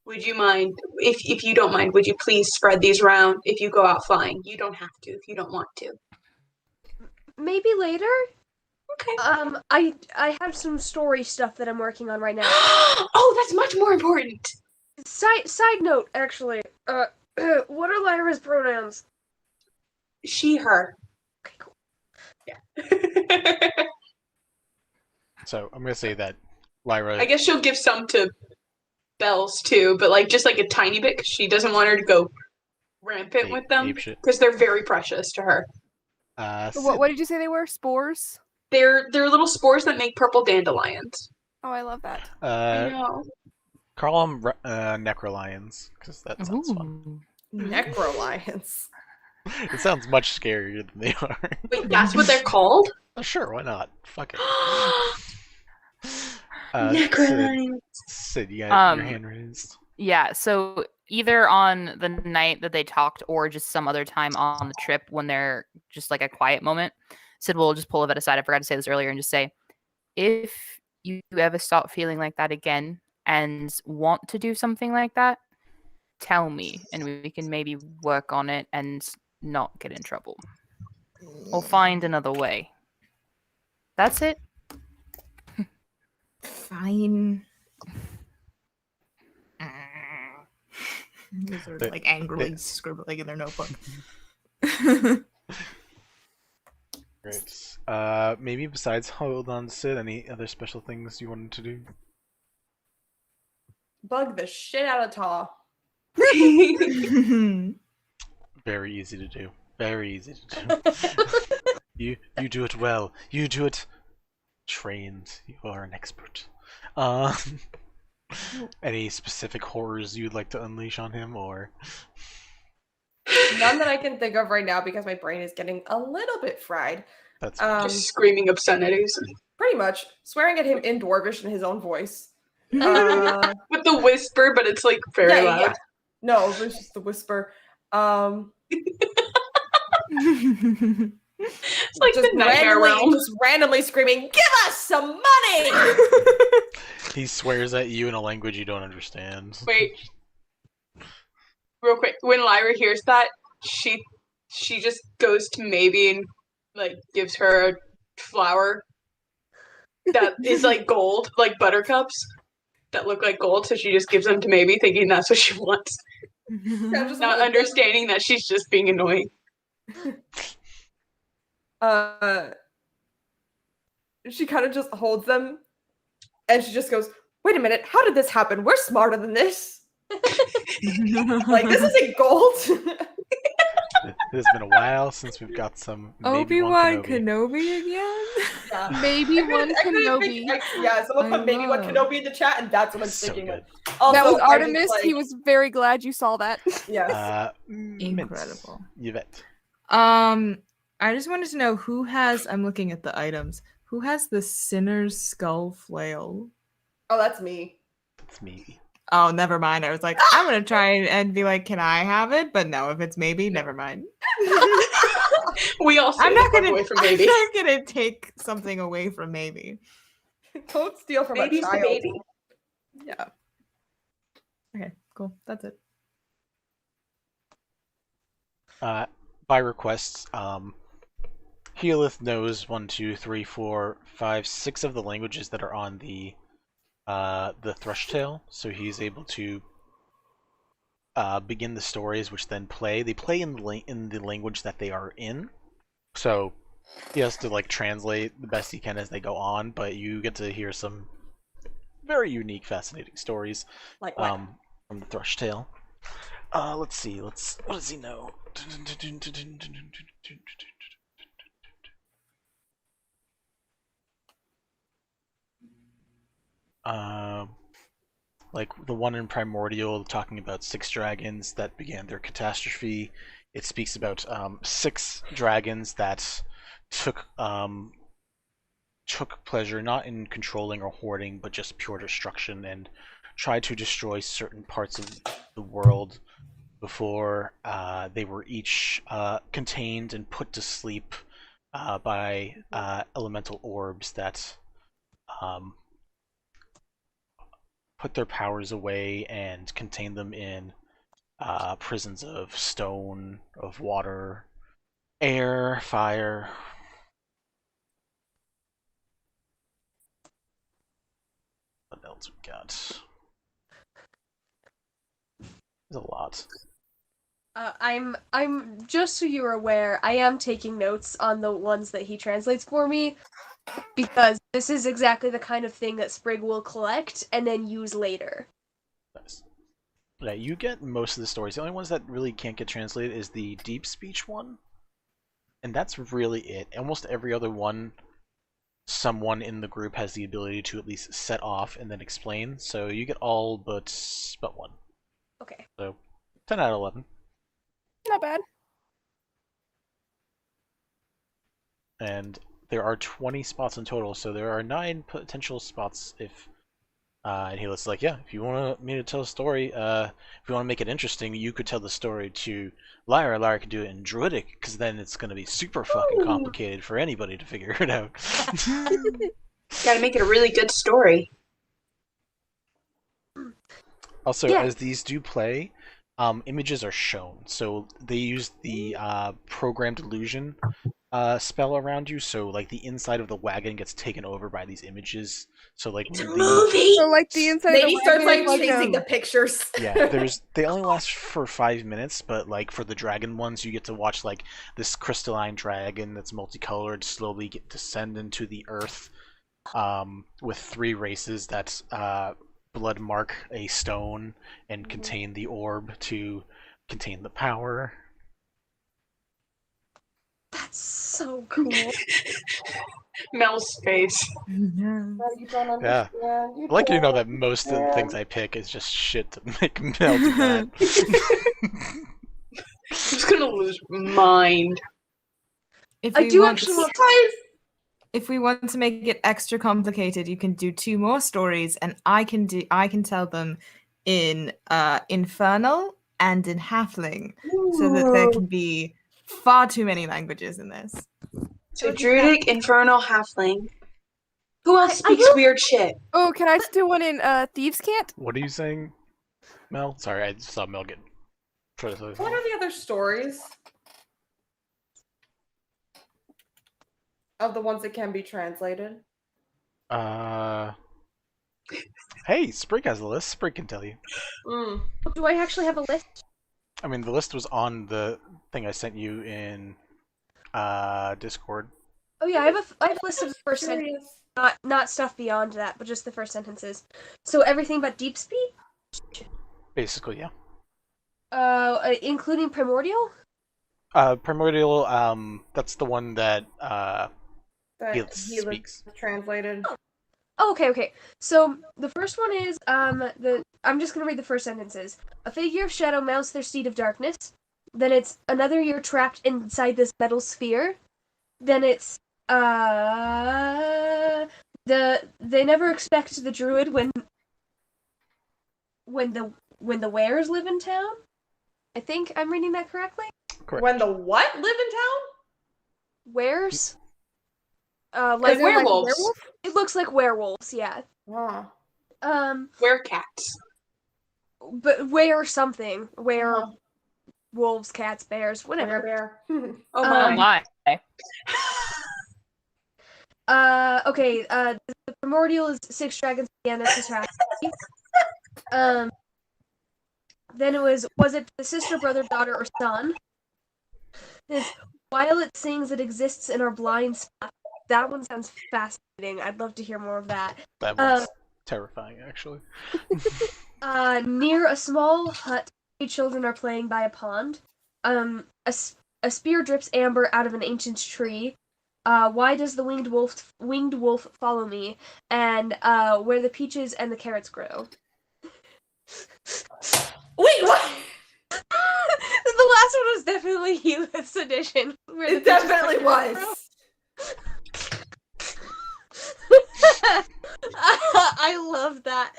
would you mind? If you don't mind, would you please spread these around? If you go out flying, you don't have to. If you don't want to. Maybe later. Okay. I have some story stuff that I'm working on right now. Oh, that's much more important. Side note, actually. What are Lyra's pronouns? She, her. Okay, cool. Yeah. So I'm gonna say that Lyra. I guess she'll give some to Bells too, but like just like a tiny bit because she doesn't want her to go rampant with them ape shit. because they're very precious to her. Sid. What did you say they were? Spores? They're little spores that make purple dandelions. Oh, I love that. I know. Call them Necrolions, because that sounds fun. Ooh. Necrolions. It sounds much scarier than they are. Wait, that's what they're called? Sure, why not? Fuck it. Necrolions. Sid, you got your Um, hand raised. Yeah, so either on the night that they talked or just some other time on the trip when they're just like a quiet moment, Sid will just pull Yvette aside. I forgot to say this earlier and just say, if you ever start feeling like that again and want to do something like that, tell me and we can maybe work on it and not get in trouble. Or find another way. That's it. Fine. They're sort of like angrily scribbling in their notebook. Great. Maybe besides hold on Sid, any other special things you wanted to do? Bug the shit out of Taw. Very easy to do. Very easy to do. You do it well. You do it trained. You are an expert. Any specific horrors you'd like to unleash on him, or None that I can think of right now because my brain is getting a little bit fried. that's Just screaming obscenities. Pretty much swearing at him in Dwarvish in his own voice. With the whisper, but it's like very loud. Yeah. No, it was just the whisper. It's like just the nightmare realm. just randomly screaming, "Give us some money!" he swears at you in a language you don't understand. Wait. Real quick. When Lyra hears that, she just goes to Maybe and like gives her a flower that is like gold, like buttercups that look like gold, so she just gives them to Maybe thinking that's what she wants. Yeah, just Not understanding that she's just being annoying. She kind of just holds them and she just goes, "Wait a minute, how did this happen? We're smarter than this." Like, this isn't gold. It has been a while since we've got some Obi-Wan Kenobi. Kenobi again? Yeah. Maybe one I couldn't Kenobi. think- yeah, someone I put maybe one know. Kenobi in the chat, and that's what I'm So thinking good. of. Also, That was I just, Artemis. like- He was very glad you saw that. Yes. Incredible. Yvette. I just wanted to know who has, I'm looking at the items, who has the Sinner's Skull Flail? Oh, that's me. It's me. Oh, never mind. I was like, I'm gonna try and be like, can I have it? But no, if it's maybe, never mind. We all I'm not gonna away from Maybe. I'm not gonna take something away from maybe. Don't steal from Baby's a the child. baby. Yeah. Okay, cool. That's it. By request, Healith knows 1, 2, 3, 4, 5, 6 of the languages that are on the Thrush Tale, so he's able to begin the stories, which then play. They play in the language that they are in, so he has to like translate the best he can as they go on. But you get to hear some very unique, fascinating stories Like what? from the Thrush Tale. Let's see. What does he know? Like the one in Primordial talking about 6 dragons that began their catastrophe. It speaks about 6 dragons that took pleasure not in controlling or hoarding, but just pure destruction, and tried to destroy certain parts of the world before they were each contained and put to sleep by elemental orbs that put their powers away and contain them in prisons of stone, of water, air, fire. What else we got? There's a lot. I'm just so you're aware, I am taking notes on the ones that he translates for me because this is exactly the kind of thing that Sprig will collect and then use later. Nice. Yeah, you get most of the stories. The only ones that really can't get translated is the deep speech one, and that's really it. Almost every other one someone in the group has the ability to at least set off and then explain. So you get all but one. Okay. So 10 out of 11. Not bad. And there are 20 spots in total, so there are 9 potential spots if... and he was like, yeah, if you want me to tell a story, if you want to make it interesting, you could tell the story to Lyra. Lyra could do it in Druidic, because then it's going to be super fucking complicated for anybody to figure it out. Gotta make it a really good story. Also, Yeah. as these do play, images are shown. So they use the programmed illusion spell around you, so like the inside of the wagon gets taken over by these images. So like It's a the movie. So like the inside Maybe of the starts wagon like is chasing the pictures. yeah, they only last for 5 minutes, but like for the dragon ones, you get to watch like this crystalline dragon that's multicolored slowly descend into the earth, with 3 races that blood mark a stone and contain the orb to contain the power. That's so cool. Mel's face. You don't Yeah. understand. I'd like you to know that most of the things I pick is just shit to make Mel do that. I'm just gonna lose my mind. If I we do want- actually want If we want to make it extra complicated, you can do 2 more stories, and I can tell them in Infernal and in Halfling, so that there can be far too many languages in this. So Druidic, Infernal, Halfling. Who else I speaks will- weird shit? Oh, can I do one in Thieves' Cant? What are you saying, Mel? Sorry, I saw Mel get... What are the other stories of the ones that can be translated? Hey, Sprig has a list. Sprig can tell you. Do I actually have a list? I mean, the list was on the thing I sent you in Discord. Oh yeah, I have a list of the first sentence, not stuff beyond that, but just the first sentences. So everything but deep speed, Basically, yeah. including primordial. Primordial, that's the one that That he he speaks. translated. Oh, okay. So the first one is I'm just gonna read the first sentences. A figure of shadow mounts their steed of darkness. Then it's another year trapped inside this metal sphere. Then it's they never expect the druid when the wares live in town. I think I'm reading that correctly. Correct. When the what live in town? Wares? Like werewolves. werewolf? It looks like werewolves, yeah. Ah. Werecats. But were something. Were Uh-huh. wolves, cats, bears, whatever. Bear. Oh Oh my. my. Okay, the primordial is 6 dragons again, that's his tragedy. Then it was it the sister, brother, daughter, or son? It's, while it sings, it exists in our blind spot. That one sounds fascinating. I'd love to hear more of that. That one's terrifying, actually. Near a small hut, 3 children are playing by a pond. A spear drips amber out of an ancient tree. Why does the winged wolf follow me? And where the peaches and the carrots grow. Wait, what? The last one was definitely Heath's edition. Where the It peaches definitely and the carrots was. grow. I love that.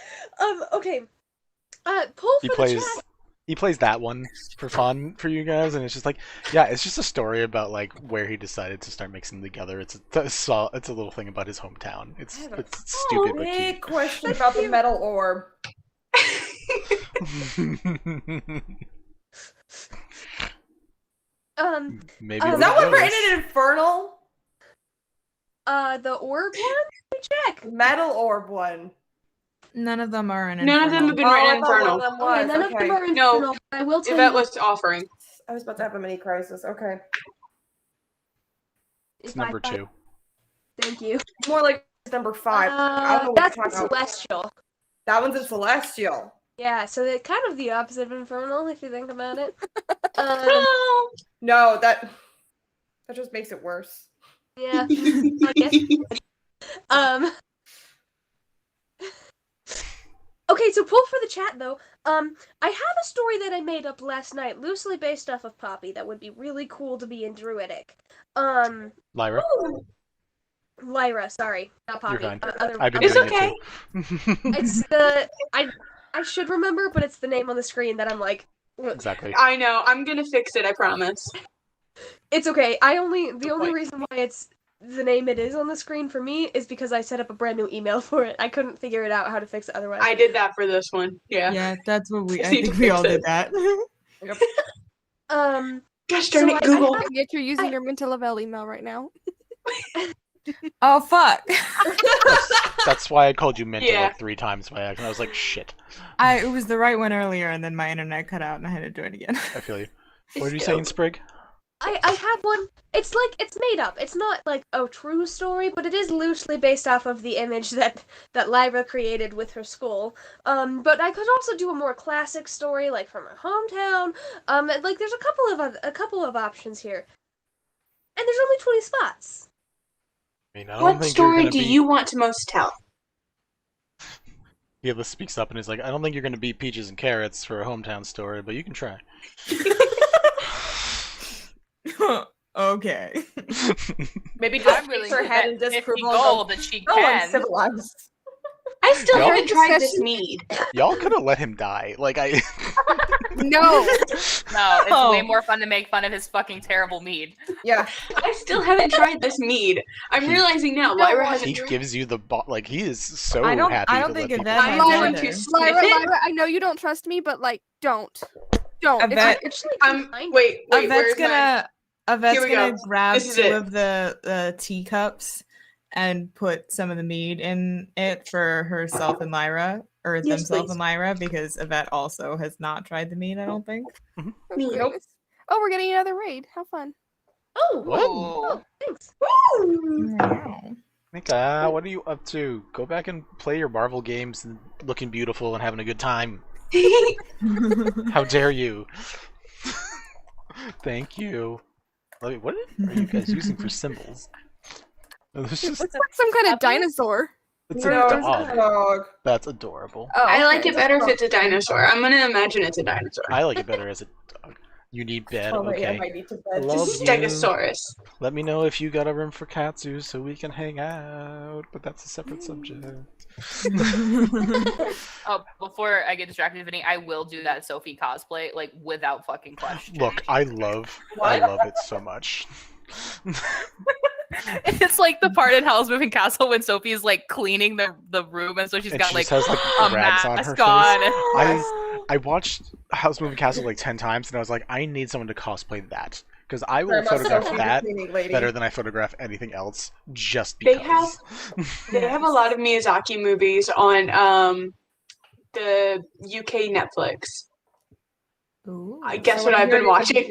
Okay. Pull He for the plays chat. he plays that one for fun for you guys, and it's just like, yeah, it's just a story about like where he decided to start mixing them together. It's a little thing about his hometown. It's stupid but Big cute. question about the metal orb. Maybe Is Is one that of one those. written in Infernal? The orb one? Let me check. Metal orb one. None of them are in None of them have been written I in thought one Infernal. of them Okay, was. none of them are No. infernal. I will tell Yvette you was offering. I was about to have a mini crisis. Okay. It's if I number find- 2. Thank you. More like number 5. I don't know what That's you're the talking about. celestial. That one's in Celestial. Yeah, so they're kind of the opposite of infernal if you think about it. No, that just makes it worse. Yeah, I guess. Okay, so pull for the chat though. I have a story that I made up last night, loosely based off of Poppy, that would be really cool to be in Druidic. Lyra, Lyra, sorry, not Poppy. you're fine. Other, I've been It's doing okay. it too. It's the I should remember, but it's the name on the screen that I'm like. Exactly. I know. I'm gonna fix it. I promise. It's okay. The only reason why it's the name it is on the screen for me is because I set up a brand new email for it. I couldn't figure it out how to fix it otherwise. I did that for this one. Yeah. Yeah, that's what we. I Just need think to we fix all it. did that. Gosh darn So it, I Google. have- Yet you're using your Minta Lavelle email right now. Oh fuck! That's why I called you Minta Yeah. like 3 times by accident. I was like, shit. It was the right one earlier, and then my internet cut out, and I had to do it again. I feel you. What are you saying, Sprig? I have one. It's made up. It's not like a true story, but it is loosely based off of the image that Lyra created with her skull. But I could also do a more classic story, like from her hometown. Like there's a couple of options here, and there's only 20 spots. I mean, I don't What think you're story gonna do be... you want to most tell? Yella speaks up and is like, I don't think you're gonna be Peaches and Carrots for a hometown story, but you can try. Okay. Maybe just I'm willing her to head bet and 50 disapproval. gold that she Oh, I'm can. civilized. I still Y'all- haven't tried this mead. Y'all could have let him die. Like, I... No. No, it's Oh. way more fun to make fun of his fucking terrible mead. Yeah. I still haven't tried this mead. I'm He- realizing now, Lyra he hasn't tried. gives you the... Like, he is so I don't happy to think let people Yvette die. I'm has going either. to sniff Lyra, it. Lyra, I know you don't trust me, but like, don't. It's Yvette- it's Wait, Yvette's where's gonna Here we go. grab This is 2 it. of the teacups and put some of the mead in it for herself and Lyra, or Yes, themselves please. and Lyra, because Yvette also has not tried the mead, I don't think. Me. Nope. Oh, we're getting another raid. How fun. Oh, What? Ooh. thanks. Wow. Mika, what are you up to? Go back and play your Marvel games and looking beautiful and having a good time. How dare you? Thank you. Wait, what are you guys using for symbols? It's just, It's like some kind of dinosaur. it's No, a it's dog. a dog. That's adorable. Oh, I like okay. it better if it's a dinosaur. I'm gonna imagine it's a dinosaur. I like it better as a dog. You need bed, Oh, yeah, I okay. might need to bed. Love Just you. Stegosaurus. Let me know if you got a room for Katsu so we can hang out, but that's a separate subject. Oh, before I get distracted, Vinny, I will do that Sophie cosplay, like, without fucking question. Look, I love it so much. It's like the part in Howl's Moving Castle when Sophie's like cleaning the room, and so she's And got she like just has, a rags on her mask face. on. I watched House Moving Castle like 10 times, and I was like, I need someone to cosplay that. Because I will Very much so, photograph she's a that cleaning lady. better than I photograph anything else, just They because. They have a lot of Miyazaki movies on the UK Netflix. Ooh. I guess what I've been watching.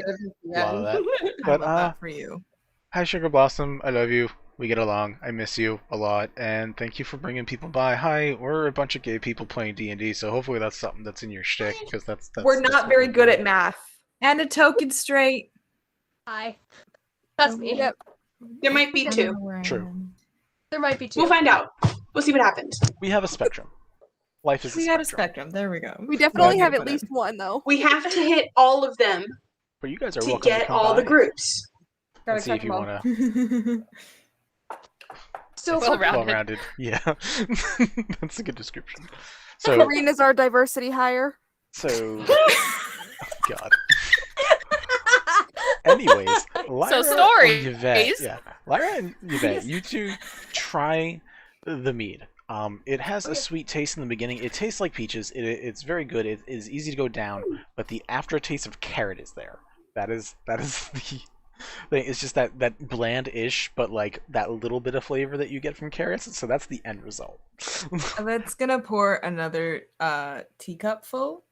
A lot of that. I But, love that for you. Hi, Sugar Blossom. I love you. We get along. I miss you a lot, and thank you for bringing people by. Hi, we're a bunch of gay people playing D&D, so hopefully that's something that's in your shtick, because that's We're that's not what very we good do. at math. And a token straight. Hi. That's me. Yep. There might be 2. True. There might be 2. We'll find out. We'll see what happens. We have a spectrum. Life is We a got a spectrum. spectrum. There we go. We definitely Yeah, have put at it. least one, though. We have to hit all of them But you guys are to welcome to get come all the by. groups. Gotta Let's see if check you them all. want to. So Well for rounded. Well-rounded. Yeah. That's a good description. So, Karina's our diversity hire. God. Anyways, Lyra stories. and Yvette, yeah, Lyra and Yvette, you two try the mead. It has a sweet taste in the beginning. It tastes like peaches. It's very good. It is easy to go down, but the aftertaste of carrot is there. That is the thing. It's just that bland-ish, but like that little bit of flavor that you get from carrots. So that's the end result. That's gonna pour another teacup full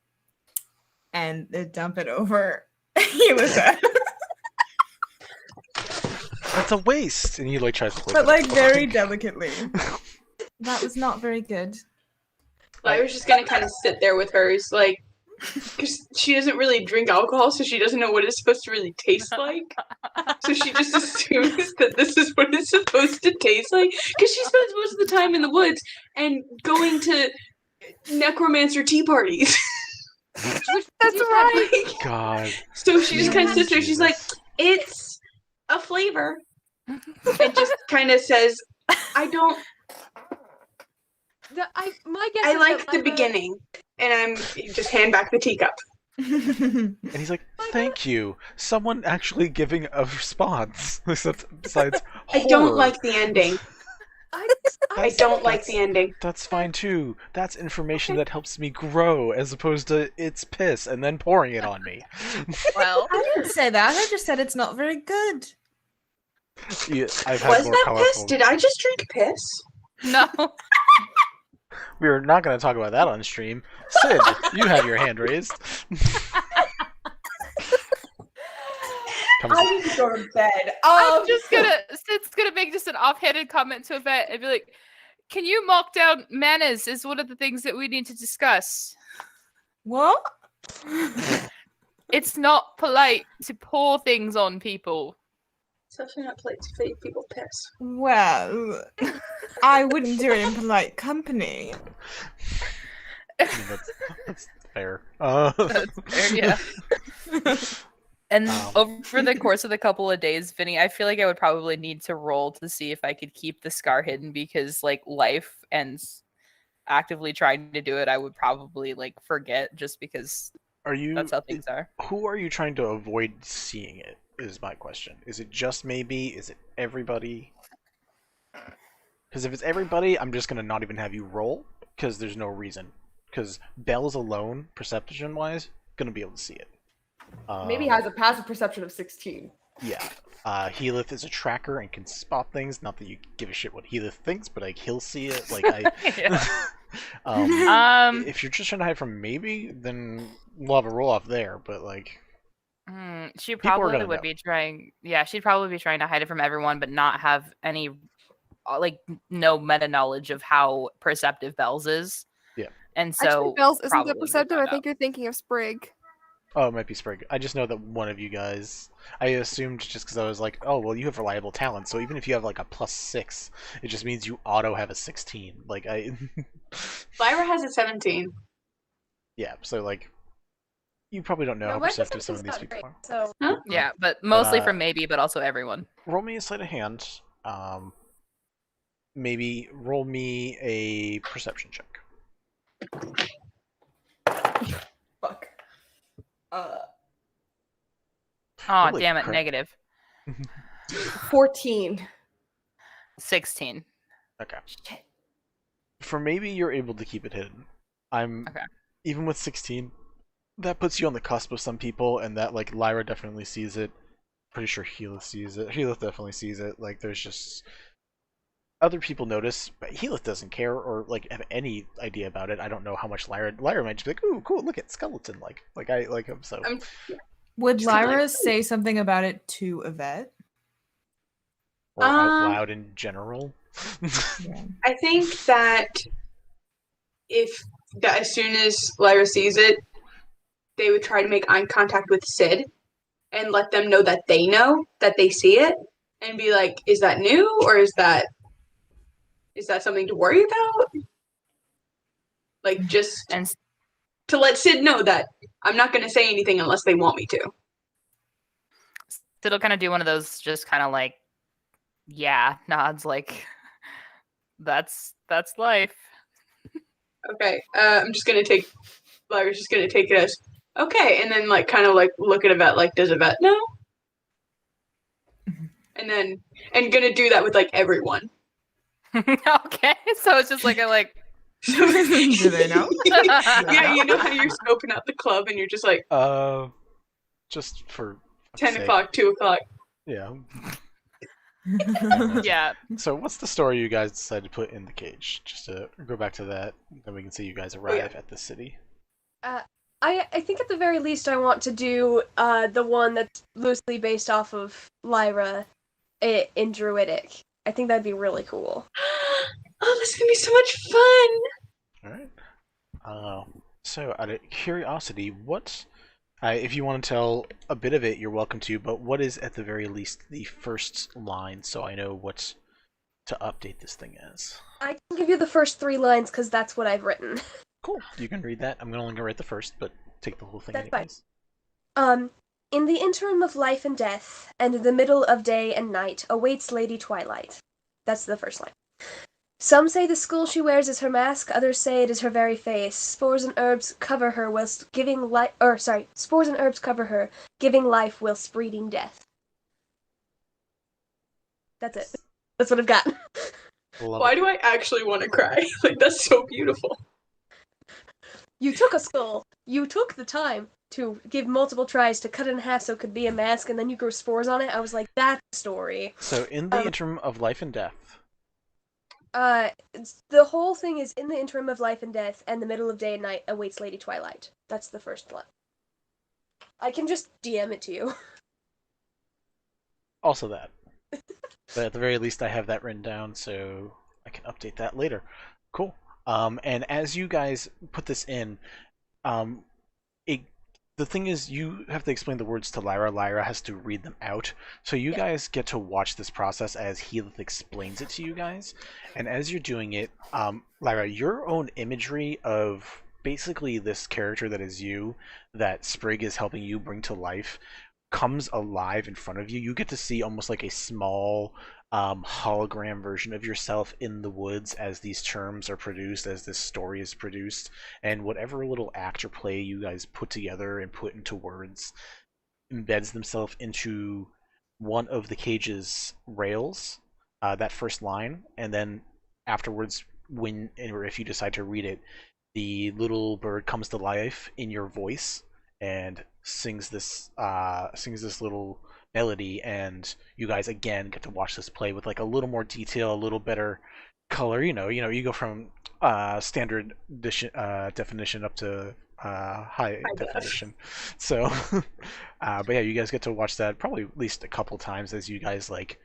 and dump it over Yvette. That's a waste. And he like tries to flip But it. like very delicately. That was not very good. I was just gonna kind of sit there with hers, like, Because she doesn't really drink alcohol, so she doesn't know what it's supposed to really taste like. So she just assumes that this is what it's supposed to taste like. Because she spends most of the time in the woods and going to necromancer tea parties. That's right. God. So she just kind of sits there. She's like, Jesus. it's a flavor. And just kind of says, I don't. My guess I is like that the Lyra- beginning. And you just hand back the teacup. And he's like, thank you. Someone actually giving a response. Besides I don't horror. like the ending. I don't like the ending. That's fine too. That's information that helps me grow, as opposed to it's piss and then pouring it on me. Well, I didn't say that. I just said it's not very good. Yeah, I've had Was more that colorful. piss? Did I just drink piss? no. We are not going to talk about that on stream. Sid, you have your hand raised. I need to go to bed. I'm just gonna. Sid's gonna make just an offhanded comment to Yvette and be like, "Can you mark down manners? Is one of the things that we need to discuss. What? It's not polite to pour things on people." It's actually not polite to feed people piss. Well, I wouldn't do it in polite company. I mean, that's fair. That's fair, yeah. And over the course of the couple of days, Vinny, I feel like I would probably need to roll to see if I could keep the scar hidden, because like life and actively trying to do it, I would probably like forget, just because that's how things are. Who are you trying to avoid seeing it? Is my question. Is it just maybe? Is it everybody? Because if it's everybody, I'm just gonna not even have you roll, because there's no reason. Because Belle's alone, perception-wise, gonna be able to see it. Maybe has a passive perception of 16. Yeah. Healith is a tracker and can spot things. Not that you give a shit what Healith thinks, but like he'll see it. Like if you're just trying to hide from maybe, then we'll have a roll off there. But like, she probably would be trying. Yeah, she'd probably be trying to hide it from everyone, but not have any like no meta knowledge of how perceptive Belle's is. Yeah. And so Actually, Belle's isn't probably that perceptive. I think you're thinking of Sprig. Oh, it might be Sprig. I just know that one of you guys. I assumed just because I was like, oh, well, you have reliable talent, so even if you have like a +6, it just means you auto have a 16. Like I. Lyra has a 17. Yeah, so like, you probably don't know how perceptive some of these people are. So yeah, but mostly for maybe, but also everyone. Roll me a sleight of hand. Maybe roll me a perception check. Fuck. Oh, Holy damn it, crap. negative. 14. 16. Okay. For maybe you're able to keep it hidden. Even with 16, that puts you on the cusp of some people, and that like Lyra definitely sees it. Pretty sure Healith sees it. Healith definitely sees it. Like there's just other people notice, but Healith doesn't care or like have any idea about it. I don't know how much Lyra might just be like, ooh, cool, look at skeleton. Like I like him so. Would Just kinda Lyra like- say something about it to Yvette? Or out loud in general. I think that as soon as Lyra sees it, they would try to make eye contact with Sid and let them know that they see it, and be like, is that new, or is that something to worry about? Like, just to let Sid know that I'm not going to say anything unless they want me to. Sid'll kind of do one of those just kind of like, yeah, nods like, that's life. Okay, I'm just going to take, Lyra's just going to take it as, okay, and then like kind of like look at Yvette like, does Yvette know? And gonna do that with like everyone. Okay, so it's just like Do they know? Yeah, you know how you're scoping out the club and you're just like, just for 10 sake. o'clock, 2 o'clock. Yeah. yeah. So what's the story you guys decided to put in the cage? Just to go back to that, then we can see you guys arrive at the city. I think at the very least I want to do the one that's loosely based off of Lyra in Druidic. I think that'd be really cool. Oh, this is gonna be so much fun! Alright. So, out of curiosity, what, if you want to tell a bit of it, you're welcome to, but what is at the very least the first line so I know what to update this thing as? I can give you the first 3 lines because that's what I've written. Cool, you can read that. I'm only going to write the first, but take the whole thing That's anyways. In the interim of life and death, and in the middle of day and night, awaits Lady Twilight. That's the first line. Some say the skull she wears is her mask, others say it is her very face. Spores and herbs cover her whilst giving life, spores and herbs cover her, giving life whilst breeding death. That's it. That's what I've got. Why do I actually want to cry? Like, that's so beautiful. You took a skull. You took the time to give multiple tries to cut it in half so it could be a mask, and then you grew spores on it. I was like, that's the story. So, in the interim of life and death. The whole thing is in the interim of life and death, and the middle of day and night awaits Lady Twilight. That's the first one. I can just DM it to you. Also that. But at the very least I have that written down, so I can update that later. Cool. And as you guys put this in, the thing is, you have to explain the words to Lyra. Lyra has to read them out. So you guys get to watch this process as Heath explains it to you guys. And as you're doing it, Lyra, your own imagery of basically this character that is you, that Sprig is helping you bring to life, comes alive in front of you. You get to see almost like a small hologram version of yourself in the woods as these terms are produced, as this story is produced, and whatever little act or play you guys put together and put into words embeds themselves into one of the cage's rails, that first line, and then afterwards, when or if you decide to read it, the little bird comes to life in your voice and sings this little melody, and you guys again get to watch this play with like a little more detail, a little better color. You go from standard definition up to high definition. So, but yeah, you guys get to watch that probably at least a couple times as you guys like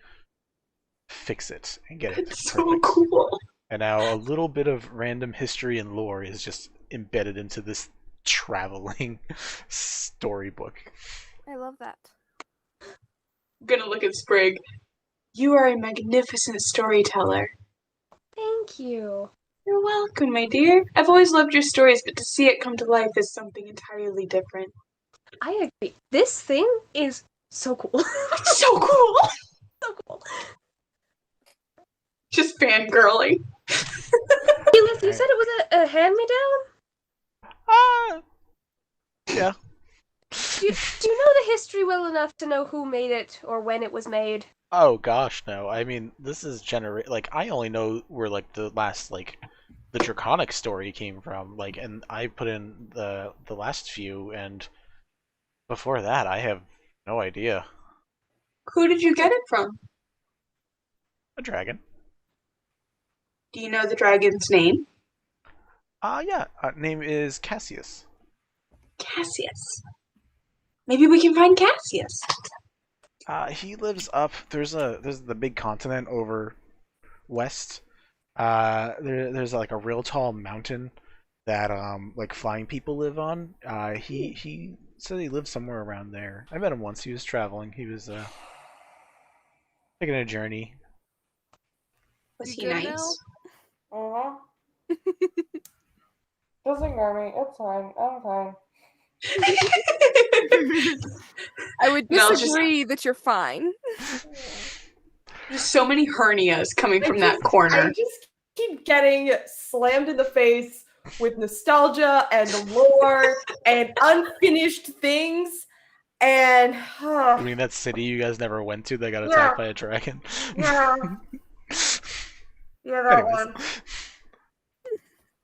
fix it and get it It's perfect. so cool. And now a little bit of random history and lore is just embedded into this traveling storybook. I love that. I'm gonna look at Sprig. You are a magnificent storyteller. Thank you. You're welcome, my dear. I've always loved your stories, but to see it come to life is something entirely different. I agree. This thing is so cool. It's so cool! So cool. Just fangirling. Keyleth, you said it was a hand-me-down? Yeah. Do you know the history well enough to know who made it or when it was made? Oh gosh, no. I mean, this is like I only know where like the last like the Draconic story came from. Like, and I put in the last few, and before that, I have no idea. Who did you get it from? A dragon. Do you know the dragon's name? Yeah. Name is Cassius. Cassius. Maybe we can find Cassius. He lives up. There's the big continent over west. There's like a real tall mountain that like flying people live on. He said he lives somewhere around there. I met him once. He was traveling. He was taking a journey. Was You he good nice? Uh-huh. Just ignore me. It's fine. I'm fine. I would No, just- disagree that you're fine. There's so many hernias coming from that corner. I just keep getting slammed in the face with nostalgia and lore and unfinished things. And I mean, that city you guys never went to that got attacked by a dragon. yeah, that Anyways.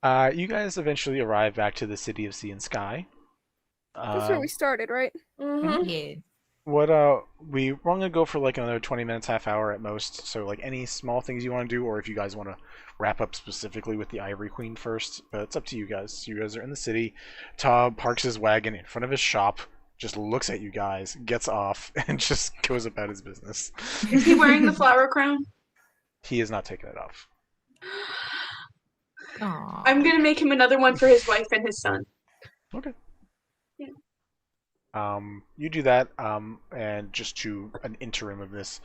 one. You guys eventually arrive back to the city of Sea and Sky. That's where we started, right? Mm-hmm. Yeah. We're gonna go for like another 20 minutes, half hour at most. So like any small things you want to do, or if you guys want to wrap up specifically with the Ivory Queen first, but it's up to you guys. You guys are in the city. Tob parks his wagon in front of his shop, just looks at you guys, gets off, and just goes about his business. Is he wearing the flower crown? He is not taking it off. Aw. I'm gonna make him another one for his wife and his son. Okay. Yeah. You do that, and just to an interim of this,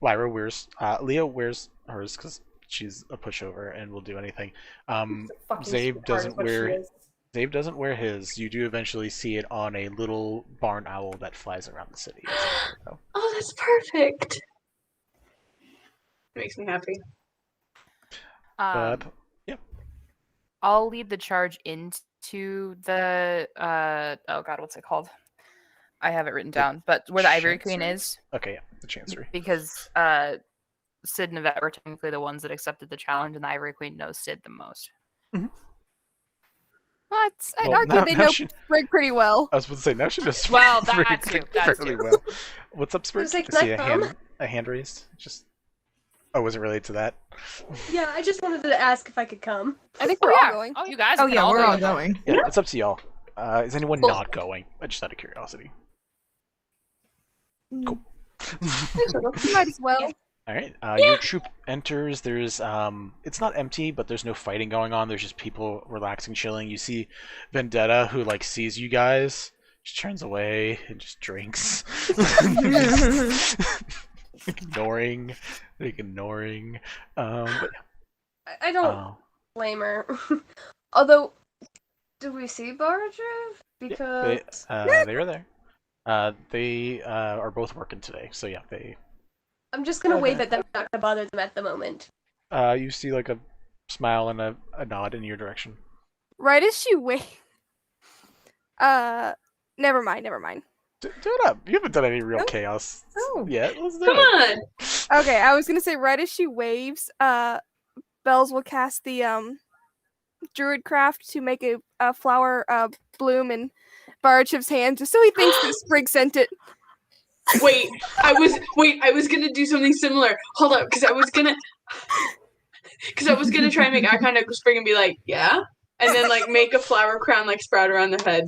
Lyra wears, Leah wears hers because she's a pushover and will do anything. Fucking Zabe sweetheart doesn't is what she wear. is. Zabe doesn't wear his. You do eventually see it on a little barn owl that flies around the city. Oh, that's perfect. Makes me happy. But yeah, I'll lead the charge into the oh god, what's it called? I have it written down, but where the Ivory Queen Chancery? is, okay, yeah, the Chancery. because Sid and Yvette were technically the ones that accepted the challenge, and the Ivory Queen knows Sid the most. What? I'd Well, argue now- they now know she- Sprig pretty well. I was about to say now she does. Well, Sprig that too, that fairly too. well. What's up, Sprig? was like, I see "Can I a hand raised. Just. Oh, was it related to that? Yeah, I just wanted to ask if I could come. I think Oh, we're yeah. all going. Oh, you guys. Oh can yeah, we're go. all going. Yeah, it's up to y'all. Is anyone Cool. not going? Just out of curiosity. Cool. Might as well. All right. Your troop enters. There's it's not empty, but there's no fighting going on. There's just people relaxing, chilling. You see Vendetta, who like sees you guys, just turns away and just drinks, ignoring. But I don't blame her. Although, do we see Bargev? Because they are there. They are both working today, so yeah, they. I'm just gonna wave at them, not gonna bother them at the moment. You see like a smile and a nod in your direction. Right as she waves. Never mind. Do it up. You haven't done any real No. chaos Oh. yet. Let's do Come it. on. Okay, I was gonna say right as she waves, Bells will cast the Druid Craft to make a flower bloom in Barachev's hand, just so he thinks that Sprig sent it. Wait, I was gonna do something similar. Hold up, because I was gonna try and make eye contact with Sprig and be like, yeah, and then like make a flower crown like sprout around the head.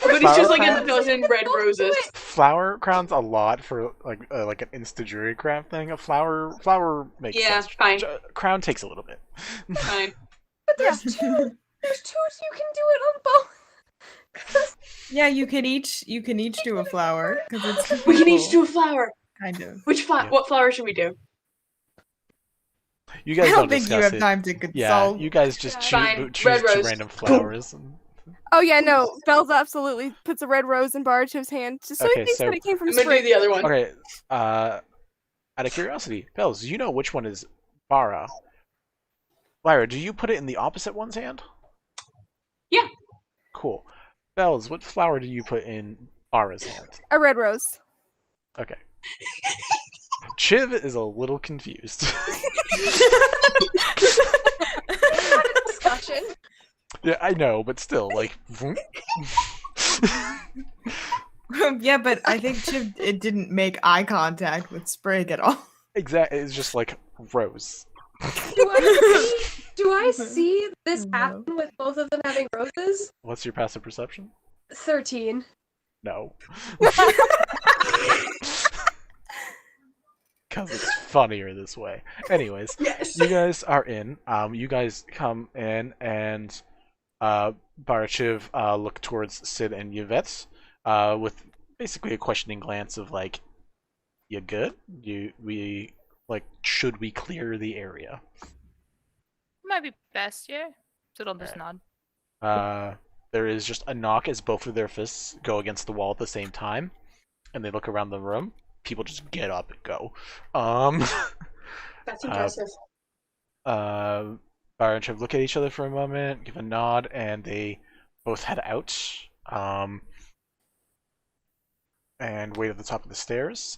But it's just like a dozen red roses. Flower crown's a lot for like an insta jury craft thing. A flower makes Yeah, sense. fine. Crown takes a little bit. Fine. But there's two. There's two, so you can do it on both. Yeah, you can each do a flower because it's We can each do cool, a flower. kind of. Which flower? Yeah. What flower should we do? You guys I don't think you discuss have it. time to Yeah, consult. you guys just Fine. choose Red two rose. random flowers. Oh yeah, no. Bells absolutely puts a red rose in Barachev's hand, just so Okay, he thinks so- that it came from I'm gonna do Sprig. the other one. Okay. Out of curiosity, Bells, you know which one is Bara. Lyra, do you put it in the opposite one's hand? Yeah. Cool. Bells, what flower do you put in Bara's hand? A red rose. Okay. Chiv is a little confused. Discussion. Yeah, I know, but still, like. Yeah, but I think it didn't make eye contact with Sprig at all. Exactly, it's just like rose. Do I see this No. happen with both of them having roses? What's your passive perception? 13. No. Because it's funnier this way. Anyways, Yes. you guys are in. You guys come in, and Barachiv look towards Sid and Yvette with basically a questioning glance of like, "You good? Should we clear the area?" Might be best, yeah. So don't just nod. There is just a knock as both of their fists go against the wall at the same time, and they look around the room. People just get up and go. That's impressive. Bar and Trev look at each other for a moment, give a nod, and they both head out. And wait at the top of the stairs.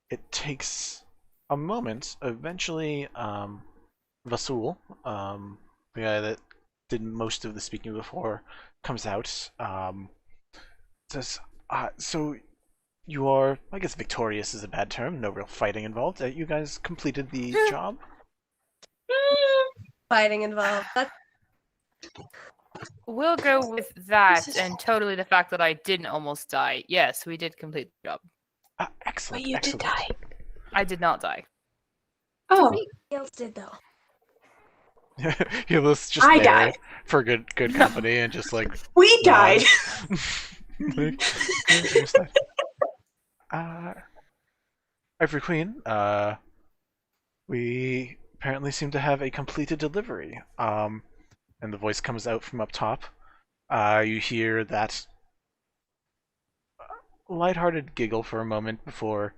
It takes a moment. Eventually, Vasul, the guy that did most of the speaking before, comes out. Says, "So you are, I guess, victorious is a bad term. No real fighting involved. You guys completed the job." Fighting involved. That's We'll go with that and totally the fact that I didn't almost die. Yes, we did complete the job. Excellent. But you did excellent. die. I did not die. Oh, Somebody else did though. He was just I there died. for good company and just like We died. like, almost died. Ivory Queen, we apparently seem to have a completed delivery. And the voice comes out from up top. You hear that lighthearted giggle for a moment before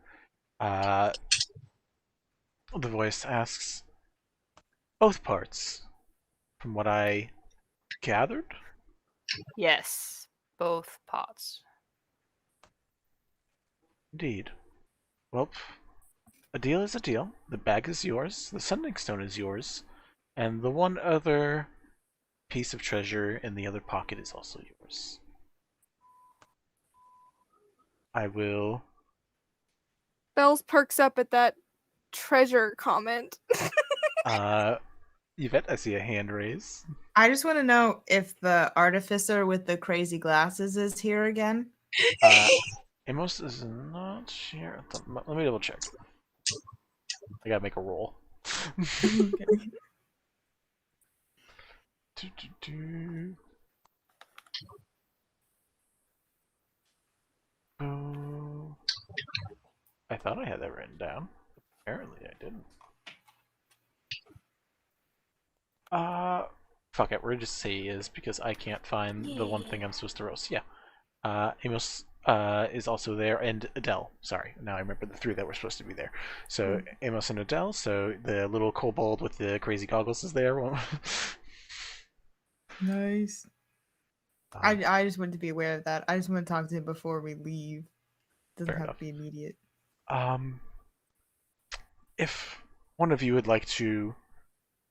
the voice asks, both parts, from what I gathered? Yes, both pots. Indeed. Well, a deal is a deal. The bag is yours, the sending stone is yours, and the one other piece of treasure in the other pocket is also yours. I will... Bells perks up at that treasure comment. Yvette, I see a hand raise. I just want to know if the artificer with the crazy glasses is here again. Amos is not here. Let me double check. I gotta make a roll. Oh, I thought I had that written down. Apparently I didn't. Fuck it, we're gonna just say he is because I can't find the one thing I'm supposed to roast. Yeah. Amos is also there, and Adele. Sorry, now I remember the three that were supposed to be there. So Amos and Adele. So the little kobold with the crazy goggles is there. Nice. I just wanted to be aware of that. I just want to talk to him before we leave. Doesn't Fair have enough. to be immediate. If one of you would like to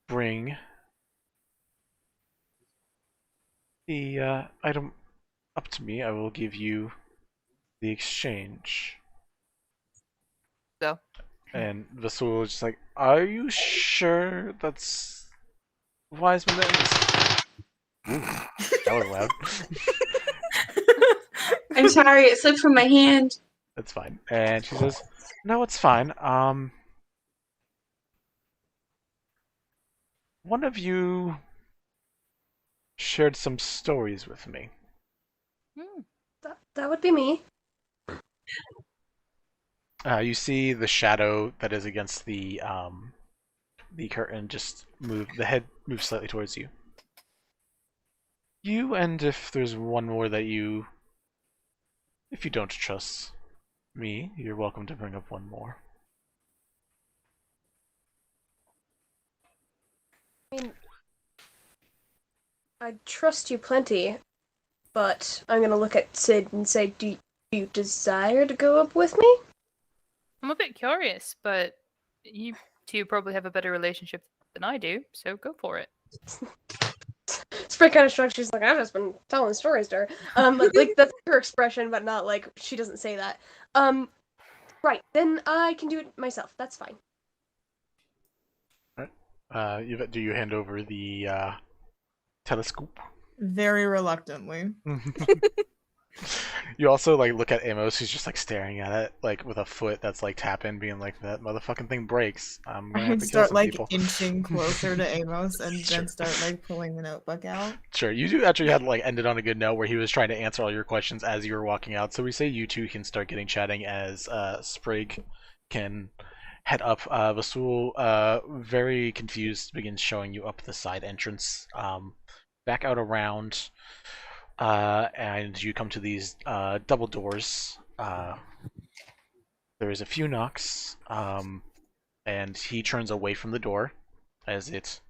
bring the item up to me, I will give you the exchange. So? And Vasul is just like, are you sure that's wise man? Ooh, that was loud. I'm sorry, it slipped from my hand. That's fine. And she says, no, it's fine. One of you shared some stories with me. That would be me. You see the shadow that is against the curtain just move. The head moves slightly towards you. You, and if there's one more that you, if you don't trust me, you're welcome to bring up one more. I mean, I trust you plenty, but I'm gonna look at Sid and say, do you desire to go up with me? I'm a bit curious, but you two probably have a better relationship than I do, so go for it. Sprig kind of shrugs. She's like, I've just been telling stories to her. Like that's her expression, but not like she doesn't say that. Right, then I can do it myself. That's fine. Yvette, do you hand over the telescope? Very reluctantly. You also like look at Amos, who's just like staring at it, like with a foot that's like tapping, being like, "That motherfucking thing breaks. I'm gonna have to kill Start some like people." inching closer to Amos and Sure. then start like pulling the notebook out. Sure, you do actually had like ended on a good note where he was trying to answer all your questions as you were walking out. So we say you two can start getting chatting as Sprig can head up. Vasul, very confused, begins showing you up the side entrance, back out around, and you come to these double doors. There is a few knocks, and he turns away from the door as it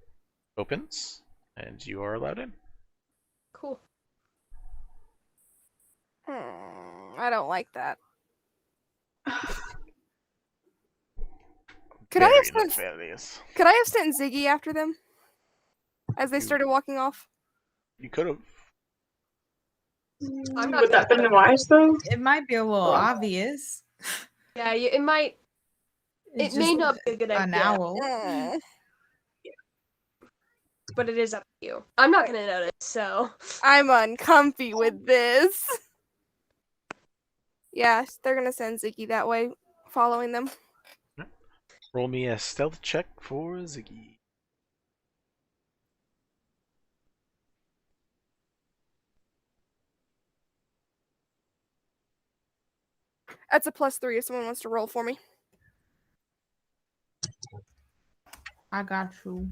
opens, and you are allowed in. Cool. I don't like that. Could I have sent Ziggy after them as they started walking off? You could have. I'm not Would that been the wise thing? It might be a little obvious. Yeah, it might. It's It may just not be a good an idea, owl. but it is up to you. I'm not gonna notice, so. I'm uncomfy with this. Yeah, they're gonna send Ziggy that way, following them. Roll me a stealth check for Ziggy. That's a +3 if someone wants to roll for me. I got you.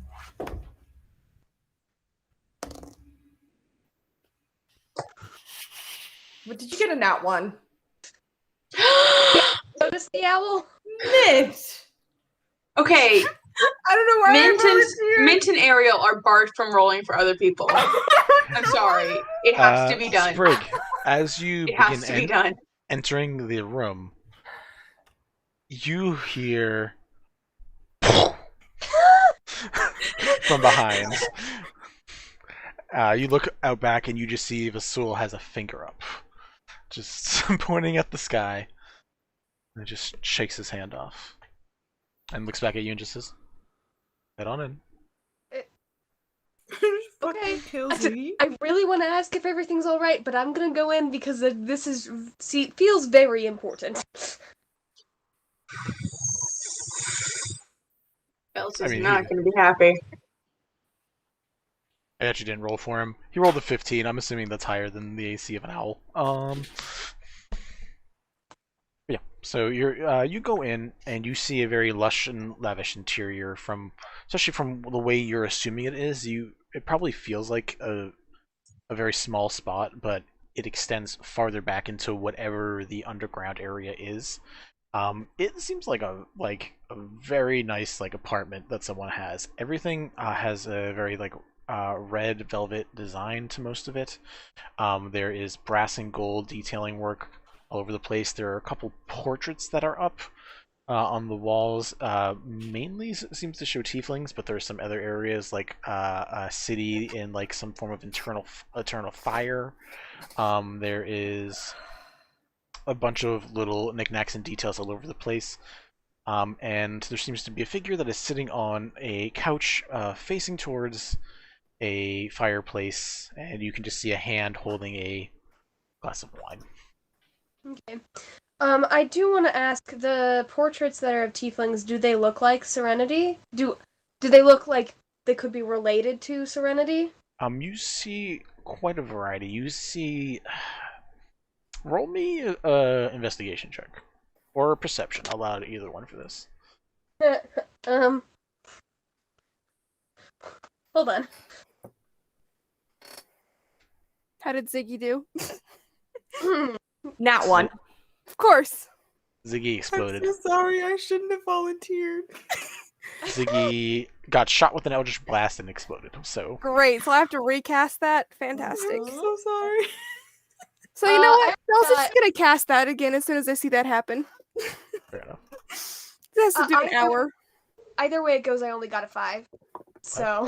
What did you get a nat 1? Notice the owl? Mint! Okay, I don't know why Mint and Ariel are barred from rolling for other people. I'm sorry. It has to be done. Sprig, as you It has to be done. entering the room, you hear from behind. You look out back and you just see Vasul has a finger up, just pointing at the sky, and just shakes his hand off, and looks back at you and just says, "Head on in." Okay. Kills me. I really want to ask if everything's all right, but I'm gonna go in because this feels very important. Bells I is mean, not going to be happy. I actually didn't roll for him. He rolled a 15. I'm assuming that's higher than the AC of an owl. Yeah. So you go in and you see a very lush and lavish interior especially from the way you're assuming it is. It probably feels like a very small spot, but it extends farther back into whatever the underground area is. It seems like a very nice apartment that someone has. Everything has a very red velvet design to most of it. There is brass and gold detailing work all over the place. There are a couple portraits that are up on the walls. Mainly seems to show tieflings, but there are some other areas like a city in some form of eternal fire. There is a bunch of little knickknacks and details all over the place. And there seems to be a figure that is sitting on a couch facing towards a fireplace, and you can just see a hand holding a glass of wine. Okay. I do want to ask, the portraits that are of tieflings, do they look like Serenity? Do they look like they could be related to Serenity? You see quite a variety. You see... Roll me a investigation check. Or a perception. I'll allow either one for this. Hold on. How did Ziggy do? Nat 1. Of course. Ziggy exploded. I'm so sorry, I shouldn't have volunteered. Ziggy got shot with an Eldritch Blast and exploded, so... Great, so I have to recast that? Fantastic. I'm so sorry. So you know what? I was thought- just gonna cast that again as soon as I see that happen. Fair enough. It has to do an hour. Either way it goes, I only got a 5. So...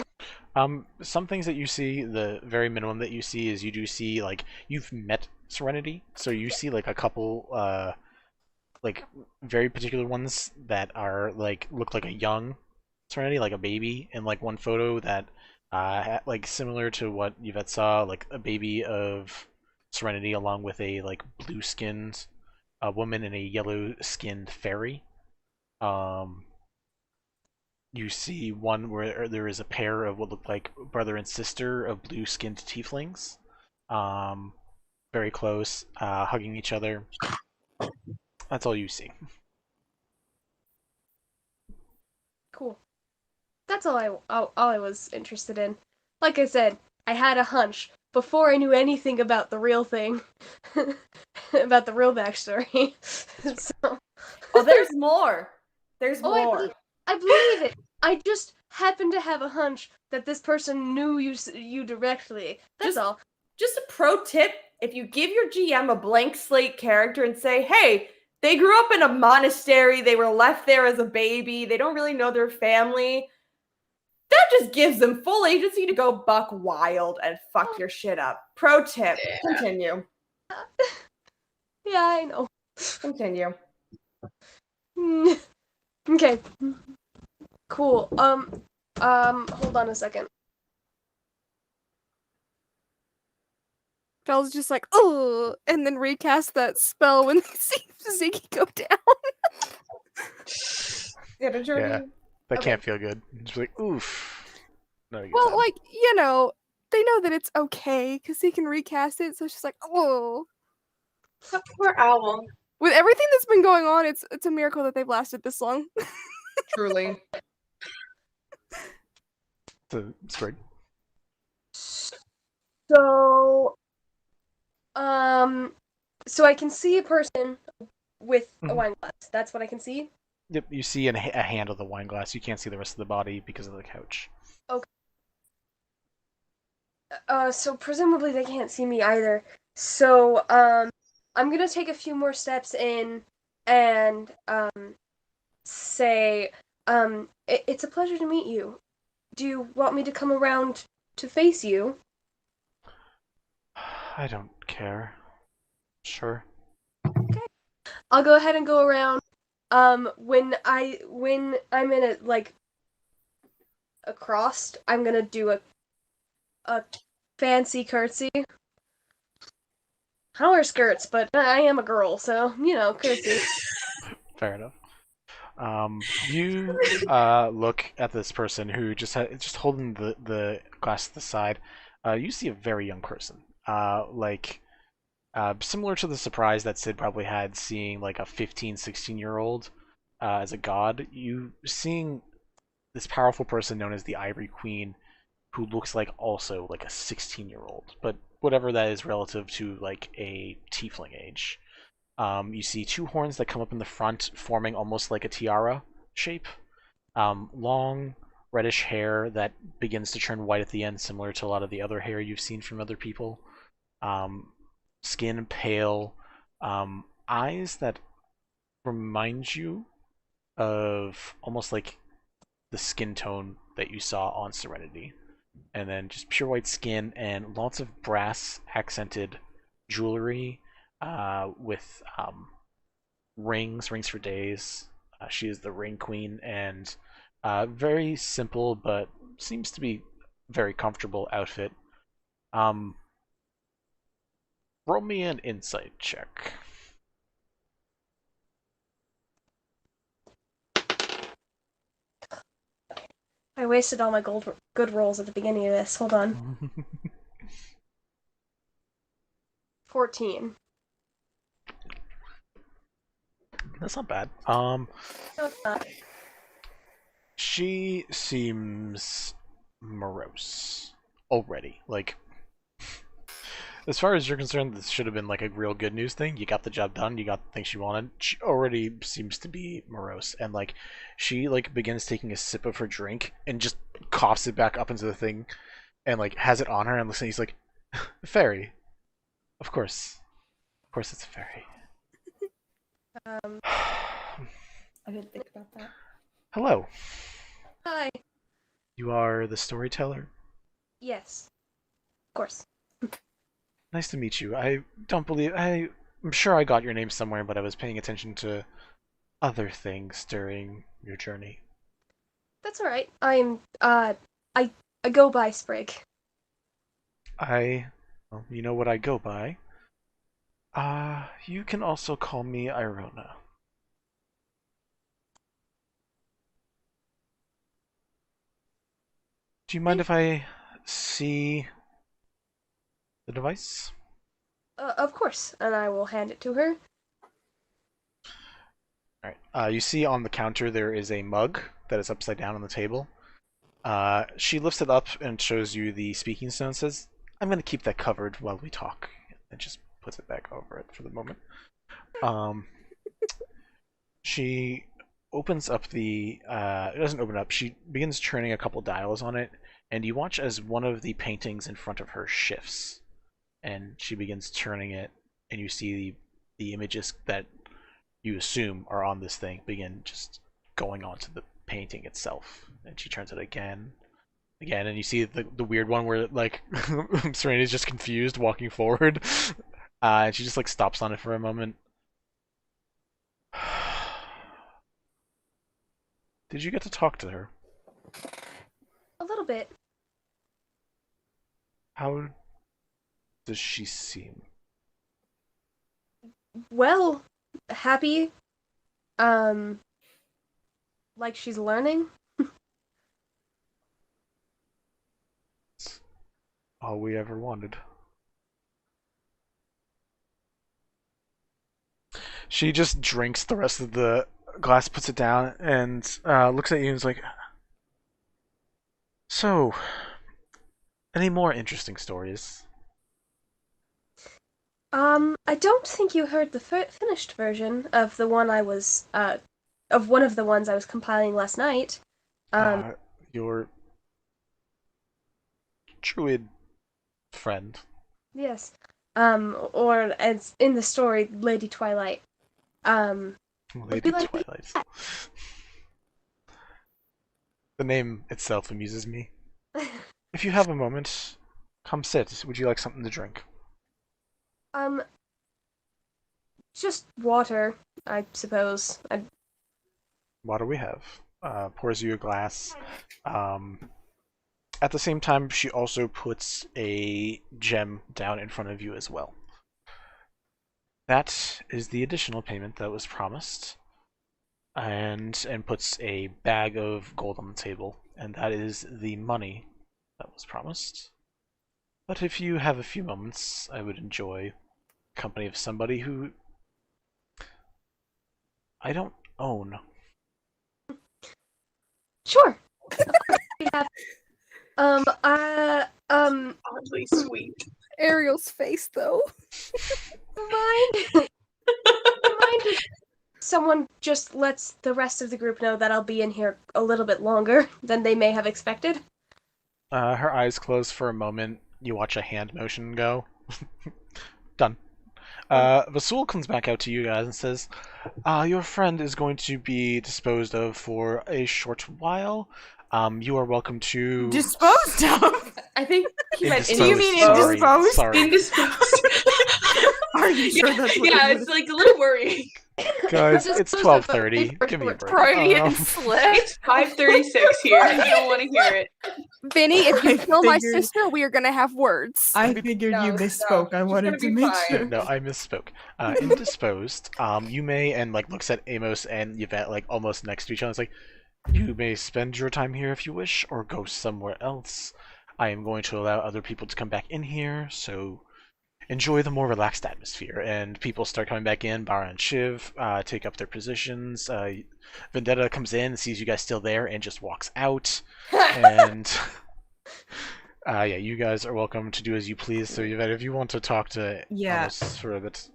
Some things that you see, the very minimum that you see is you do see, you've met Serenity, so you see, a couple, very particular ones that are, look like a young Serenity, like a baby, in, one photo that, similar to what Yvette saw, a baby of Serenity along with a, blue-skinned woman and a yellow-skinned fairy. You see one where there is a pair of what look like brother and sister of blue-skinned tieflings, very close, hugging each other. That's all you see. Cool. That's all I was interested in. Like I said, I had a hunch before I knew anything about the real thing, about the real backstory. So... Oh, there's more. There's Oh, more. I believe it. I just happened to have a hunch that this person knew you directly. That's all. Just a pro tip, if you give your GM a blank slate character and say, hey, they grew up in a monastery, they were left there as a baby, they don't really know their family, that just gives them full agency to go buck wild and fuck your shit up. Pro tip. Yeah. Continue. Yeah, I know. Continue. Okay. Cool. Hold on a second. Belle's just like, oh, and then recast that spell when they see Ziggy go down. Yeah, that can't feel good. It's like, oof. Not a good Well, time. they know that it's okay because he can recast it, so it's just like, oh. That poor owl. With everything that's been going on, it's a miracle that they've lasted this long. Truly. So, Sprig. So, so I can see a person with a Mhm. wine glass. That's what I can see. Yep, you see a hand of the wine glass. You can't see the rest of the body because of the couch. So presumably they can't see me either. So, I'm gonna take a few more steps in and, say, it's a pleasure to meet you. Do you want me to come around to face you? I don't care. Sure. I'll go ahead and go around. When I'm in a, like, across, I'm gonna do a fancy curtsy. I don't wear skirts, but I am a girl, so, curtsy. Fair enough. You look at this person who just holding the glass to the side. You see a very young person. Similar to the surprise that Sid probably had seeing like a 15, 16-year-old as a god. You seeing this powerful person known as the Ivory Queen, who looks like also like a 16-year-old, but whatever that is relative to like a tiefling age. You see two horns that come up in the front, forming almost like a tiara shape. Long reddish hair that begins to turn white at the end, similar to a lot of the other hair you've seen from other people. Skin pale. Eyes that remind you of almost like the skin tone that you saw on Serenity. And then just pure white skin and lots of brass accented jewelry with rings for days. She is the ring queen, and very simple but seems to be very comfortable outfit. Um, Roll me an insight check. I wasted all my good rolls at the beginning of this. Hold on. 14. That's not bad. No, it's not. She seems morose already. Like, as far as you're concerned, this should have been like a real good news thing. You got the job done. You got the things you wanted. She already seems to be morose, and like, she like begins taking a sip of her drink and just coughs it back up into the thing, and like has it on her. And listen, he's like, "Fairy, of course, it's a fairy." I didn't think about that. Hello. Hi. You are the storyteller. Yes. Of course. Nice to meet you. I'm sure I got your name somewhere, but I was paying attention to other things during your journey. That's alright. I go by Sprig. Well, you know what I go by. You can also call me Irona. Do you mind if I see the device? Of course. And I will hand it to her. Alright. You see on the counter there is a mug that is upside down on the table. She lifts it up and shows you the speaking stone, says, "I'm going to keep that covered while we talk," and just puts it back over it for the moment. She opens up it doesn't open up, she begins turning a couple dials on it, and you watch as one of the paintings in front of her shifts. And she begins turning it, and you see the images that you assume are on this thing begin just going onto the painting itself. And she turns it again, and you see the weird one where like Serenity's just confused walking forward, and she just like stops on it for a moment. Did you get to talk to her? A little bit. How does she seem? Well, happy. Like she's learning. All we ever wanted. She just drinks the rest of the glass, puts it down, and looks at you and is like, "So, any more interesting stories?" I don't think you heard the finished version of the one I was, of one of the ones I was compiling last night. Your druid friend. Yes. Or as in the story, Lady Twilight. Lady like- Twilight. The name itself amuses me. If you have a moment, come sit. Would you like something to drink? Just water, I suppose. What do we have? Pours you a glass. At the same time, she also puts a gem down in front of you as well. That is the additional payment that was promised. And puts a bag of gold on the table. And that is the money that was promised. But if you have a few moments, I would enjoy the company of somebody who I don't own. Sure. We have, Oddly sweet. Ariel's face, though. mind if someone just lets the rest of the group know that I'll be in here a little bit longer than they may have expected? Her eyes close for a moment. You watch a hand motion go. Done. Vasul comes back out to you guys and says, your friend is going to be disposed of for a short while. You are welcome to... Disposed of? I think he meant Indisposed, Do you mean sorry, indisposed? Sorry. Indisposed. Are you sure that's what Yeah, it it's like a little worrying. Guys, Just it's close the 12:30. Give me a break. Freudian Um, slip. It's 5:36 here. I don't want to hear it. Vinny, if you I kill my figured- sister, we are gonna have words. I figured you misspoke. I she's wanted gonna to be make fine. sure. No, I misspoke. Indisposed. You may, and like looks at Amos and Yvette like almost next to each other. It's like, you may spend your time here if you wish, or go somewhere else. I am going to allow other people to come back in here, so enjoy the more relaxed atmosphere. And people start coming back in. Bara and Shiv take up their positions. Vendetta comes in, sees you guys still there, and just walks out. And yeah, you guys are welcome to do as you please. So Yvette, if you want to talk to Yeah. Amos for a bit,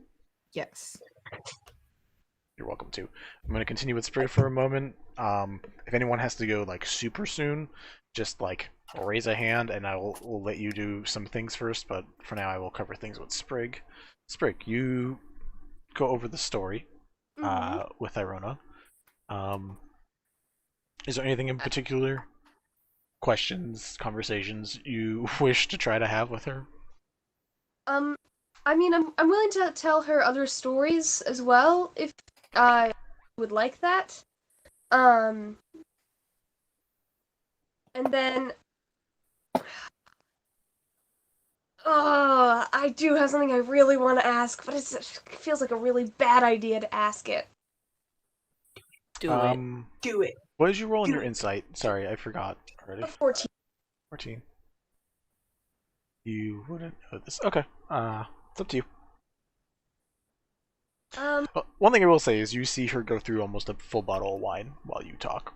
Yes. you're welcome to. I'm going to continue with Sprig for a moment. If anyone has to go like super soon, just like raise a hand and I will let you do some things first, but for now I will cover things with Sprig. Sprig, you go over the story with Irona. Is there anything in particular, questions, conversations you wish to try to have with her? I mean, I'm willing to tell her other stories as well if I would like that. And then, oh, I do have something I really want to ask, but it feels like a really bad idea to ask it. Do it. Do it. What did you roll in your insight? Sorry, I forgot already. 14. 14. You wouldn't know this. Okay. It's up to you. One thing I will say is you see her go through almost a full bottle of wine while you talk.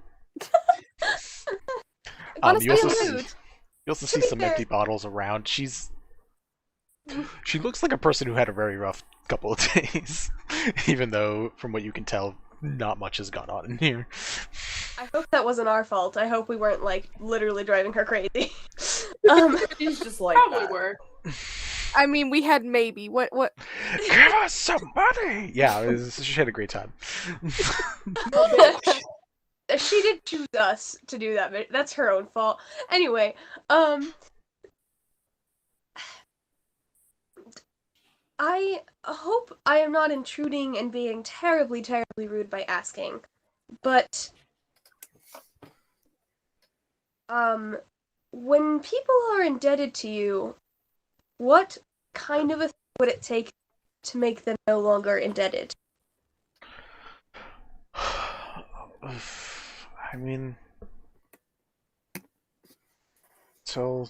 Honestly, you also I'm see, rude. you also see some empty bottles around. She looks like a person who had a very rough couple of days, even though, from what you can tell, not much has gone on in here. I hope that wasn't our fault. I hope we weren't, like, literally driving her crazy. He's just like Probably that. were. I mean, we had maybe. What? Give us some money! Yeah, she had a great time. She did choose us to do that, but that's her own fault. Anyway, I hope I am not intruding and being terribly, terribly rude by asking, but when people are indebted to you, what kind of a thing would it take to make them no longer indebted? I mean, so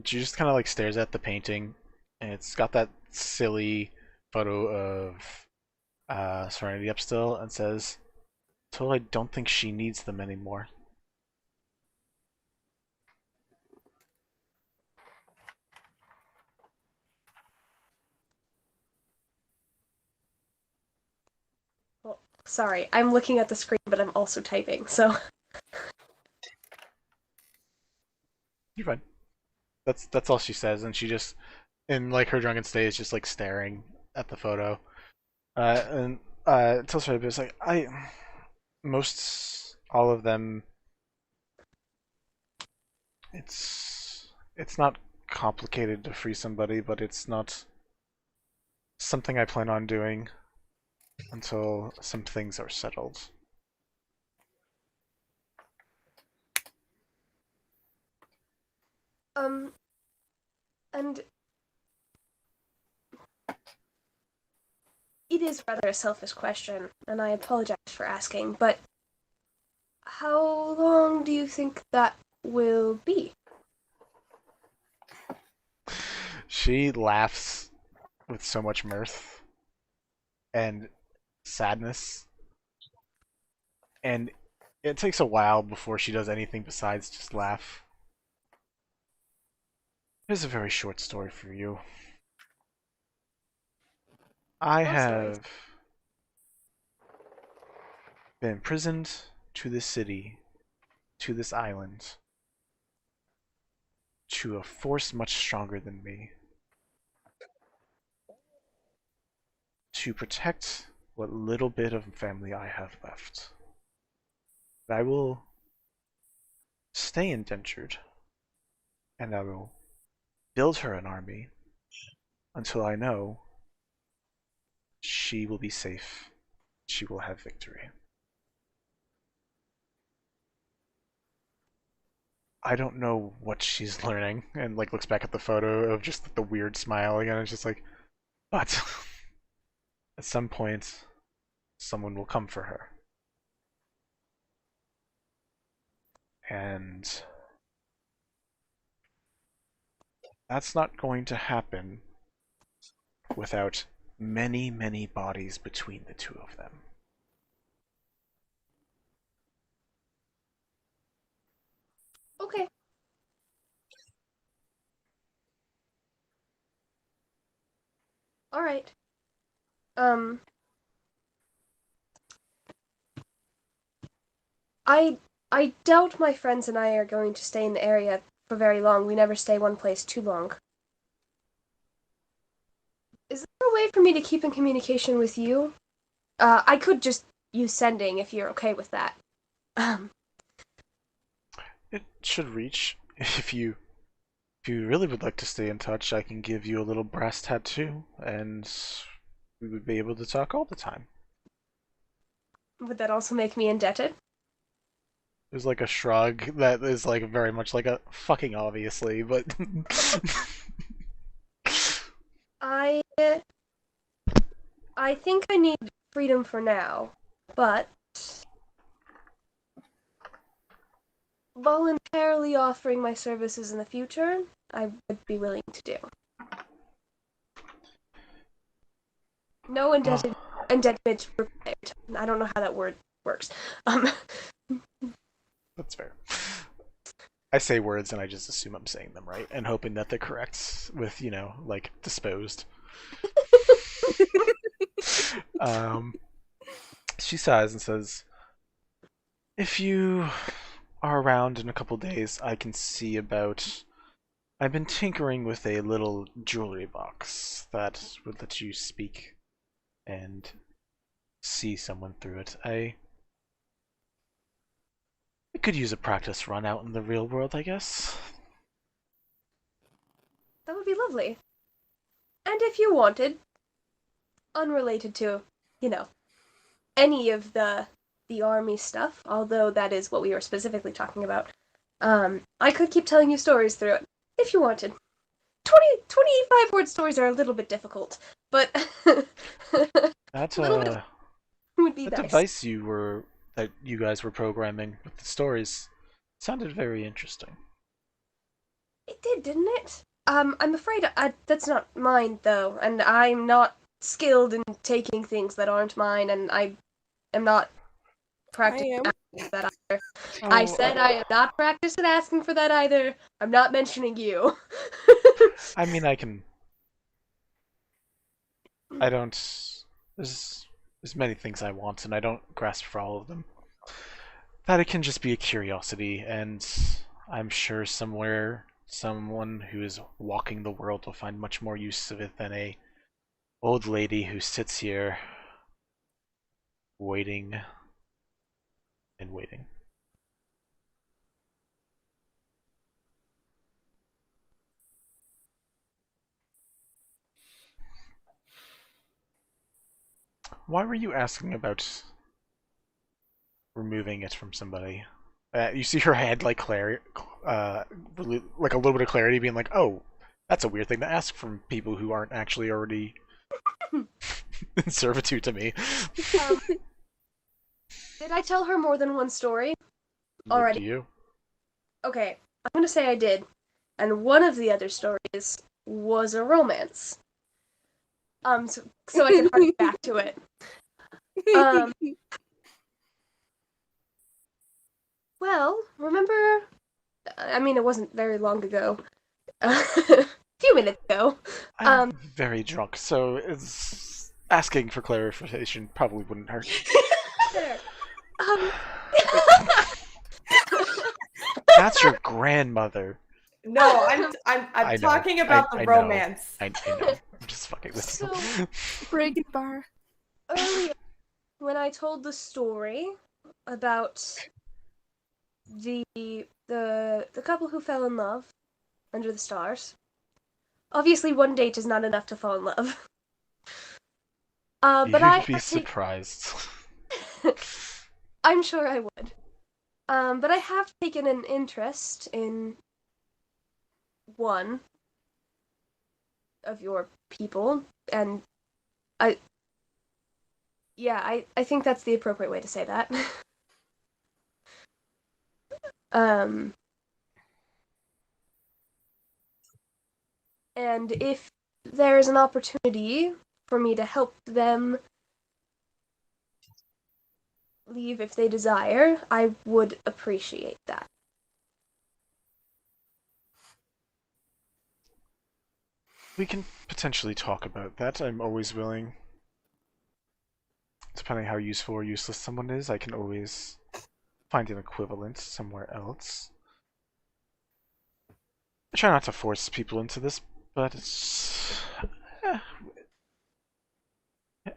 she just kind of like stares at the painting, and it's got that silly photo of Serenity up still and says, "So I don't think she needs them anymore." Sorry, I'm looking at the screen, but I'm also typing, so. You're fine. That's all she says, and she just, in like her drunken state, is just like staring at the photo, and tells her it's like most all of them. It's not complicated to free somebody, but it's not something I plan on doing until some things are settled. And it is rather a selfish question, and I apologize for asking, but how long do you think that will be? She laughs with so much mirth and sadness, and it takes a while before she does anything besides just laugh. Here's a very short story for you. I have been imprisoned to this city, to this island, to a force much stronger than me, to protect what little bit of family I have left. I will stay indentured, and I will build her an army until I know she will be safe. She will have victory. I don't know what she's learning, and like looks back at the photo of just the weird smile again. It's just like, but at some point, someone will come for her, and that's not going to happen without many, many bodies between the two of them. Okay. All right. I doubt my friends and I are going to stay in the area for very long. We never stay one place too long. Is there a way for me to keep in communication with you? I could just use sending if you're okay with that. It should reach. If you really would like to stay in touch, I can give you a little brass tattoo, and we would be able to talk all the time. Would that also make me indebted? There's like a shrug that is like very much like a fucking obviously, but I think I need freedom for now, but voluntarily offering my services in the future, I would be willing to do. No indebtedness required. I don't know how that word works. that's fair. I say words and I just assume I'm saying them right and hoping that they're correct with, you know, like disposed. She sighs and says, if you are around in a couple days, I can see about. I've been tinkering with a little jewelry box that would let you speak and see someone through it. I could use a practice run out in the real world, I guess. That would be lovely. And if you wanted, unrelated to, you know, any of the army stuff, although that is what we were specifically talking about, I could keep telling you stories through it, if you wanted. 25 word stories are a little bit difficult, but That would be that nice. device that you guys were programming with the stories sounded very interesting. It did, didn't it? I'm afraid that's not mine, though, and I'm not skilled in taking things that aren't mine, and I am not practicing am. asking for that either. I said I am not practicing asking for that either. I'm not mentioning you. I mean, I don't. There's many things I want, and I don't grasp for all of them. That it can just be a curiosity, and I'm sure somewhere someone who is walking the world will find much more use of it than a old lady who sits here waiting and waiting. Why were you asking about removing it from somebody? You see her head like really, like a little bit of clarity, being like, "Oh, that's a weird thing to ask from people who aren't actually already in servitude to me." Did I tell her more than one story? What Alrighty. do you? Okay, I'm gonna say I did. And one of the other stories was a romance. So I can harken back to it. Well, remember? I mean, it wasn't very long ago. A few minutes ago. I'm very drunk, so it's asking for clarification probably wouldn't hurt. There. That's your grandmother. No, I'm I know. talking about I the know. romance. I know. I'm just fucking with you. Break and bar. Earlier, when I told the story about the couple who fell in love under the stars, obviously one date is not enough to fall in love. But You'd be surprised. I'm sure I would. But I have taken an interest in one of your people, and I think that's the appropriate way to say that. And if there is an opportunity for me to help them leave if they desire, I would appreciate that. We can potentially talk about that. I'm always willing. Depending how useful or useless someone is, I can always find an equivalent somewhere else. I try not to force people into this, but it's...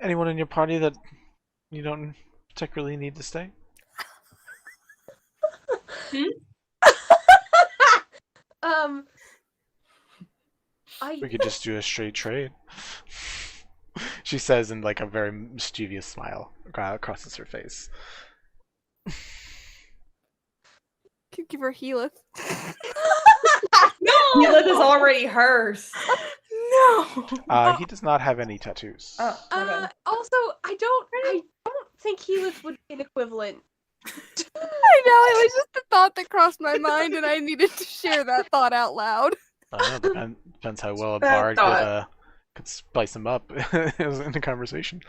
Anyone in your party that you don't particularly need to stay? We could just do a straight trade. She says in like a very mischievous smile crosses her face. Could give her Healeth. No, Healeth is already hers. No. He does not have any tattoos. Oh, okay. Also, I don't think Healeth would be an equivalent. I know, it was just a thought that crossed my mind, and I needed to share that thought out loud. I don't know, depends how well a bard could spice him up in the conversation.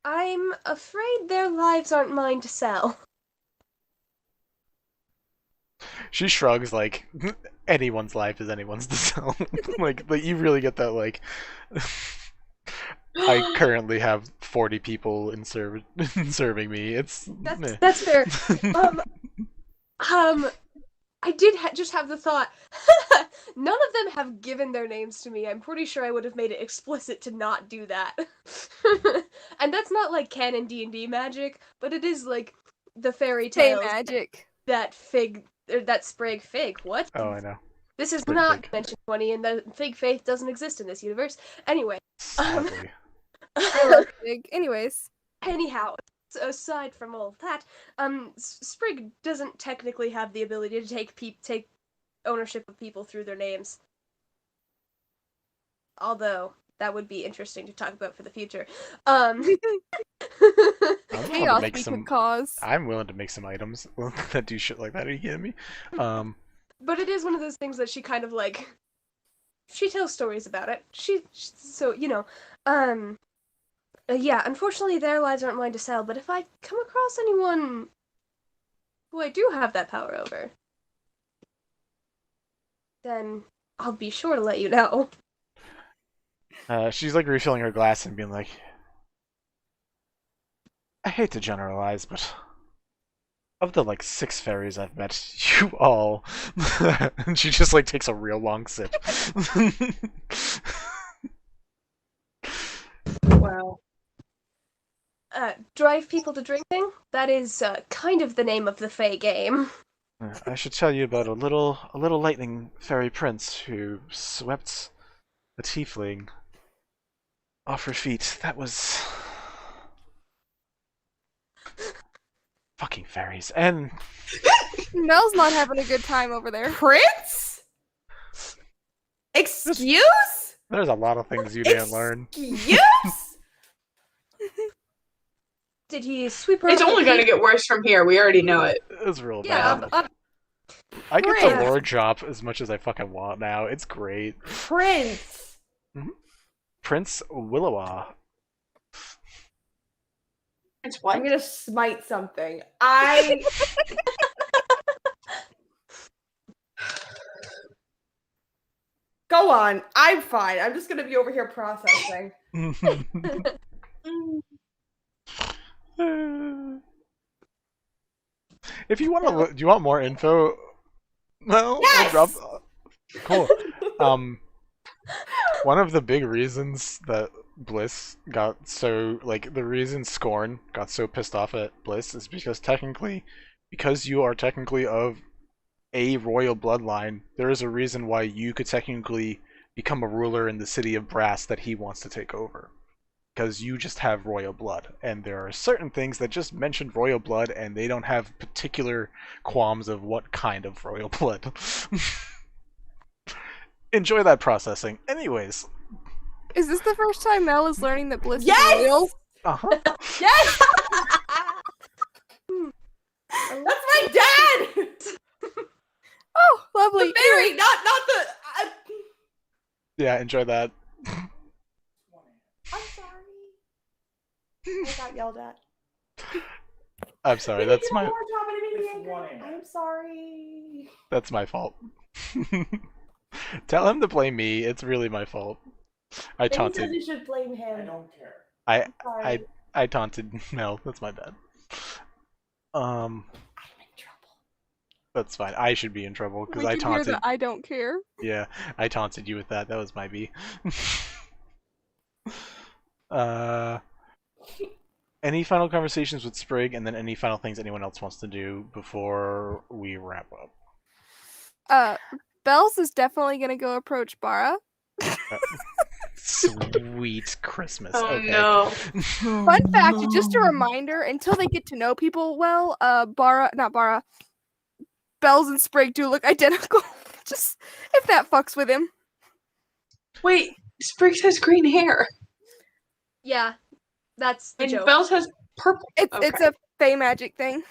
I'm afraid their lives aren't mine to sell. She shrugs like anyone's life is anyone's to sell. like you really get that like I currently have 40 people in serving me. That's fair. I did just have the thought. None of them have given their names to me. I'm pretty sure I would have made it explicit to not do that. And that's not like canon D&D magic, but it is like the fairy tales magic. That Sprig fig. What? Oh, I know. This is Sprig not fig. Dimension 20, and the fig faith doesn't exist in this universe. Anyway. Sadly. I love Fig. Anyways. Anyhow, aside from all of that, Sprig doesn't technically have the ability to take ownership of people through their names. Although that would be interesting to talk about for the future. Chaos we could cause. I'm willing to make some items that do shit like that. Are you kidding me? But it is one of those things that she kind of like she tells stories about it. So yeah. Unfortunately, their lives aren't mine to sell. But if I come across anyone who I do have that power over, then I'll be sure to let you know. She's like refilling her glass and being like, I hate to generalize, but of the like 6 fairies I've met, you all. And she just like takes a real long sip. Wow. Drive people to drinking? That is kind of the name of the Fae game. I should tell you about a little lightning fairy prince who swept a tiefling off her feet. That was fucking fairies. And Mel's not having a good time over there. Prince? Excuse? there's a lot of things you didn't learn. Excuse? Did he sweep her? It's off her only going to feet? get worse from here. We already know it. It was real Yeah, bad. I get the Prince. lore drop as much as I fucking want now. It's great. Prince. Prince Willowa. It's I'm what? gonna smite something. Go on. I'm fine. I'm just gonna be over here processing. If you want to, do you want more info? No. Yes! Drop. Cool. One of the big reasons that Bliss got so the reason Scorn got so pissed off at Bliss is because you are technically of a royal bloodline. There is a reason why you could technically become a ruler in the city of Brass that he wants to take over. Because you just have royal blood, and there are certain things that just mention royal blood, and they don't have particular qualms of what kind of royal blood. Enjoy that processing. Anyways. Is this the first time Mel is learning that Bliss Yes! is real? Uh-huh. Yes! That's my dad! Oh, lovely. The fairy, not the... Yeah, enjoy that. I'm sorry. I got yelled at. I'm sorry, Maybe that's you my don't want to drop it in the angry. I'm sorry. that's my fault. Tell him to blame me. It's really my fault. I Maybe taunted. you should blame him. I don't care. I Sorry. I taunted Mel. That's my bad. I'm in trouble. That's fine. I should be in trouble because We I can hear taunted. the I don't care. Yeah, I taunted you with that. That was my B. Any final conversations with Sprig, and then any final things anyone else wants to do before we wrap up? Bells is definitely gonna go approach Bara. Sweet Christmas. Oh Okay. no. Fun fact, just a reminder, until they get to know people well, Bells and Sprig do look identical. Just if that fucks with him. Wait, Spriggs has green hair. Yeah, that's the And joke. Bells has purple. It's a Fey magic thing.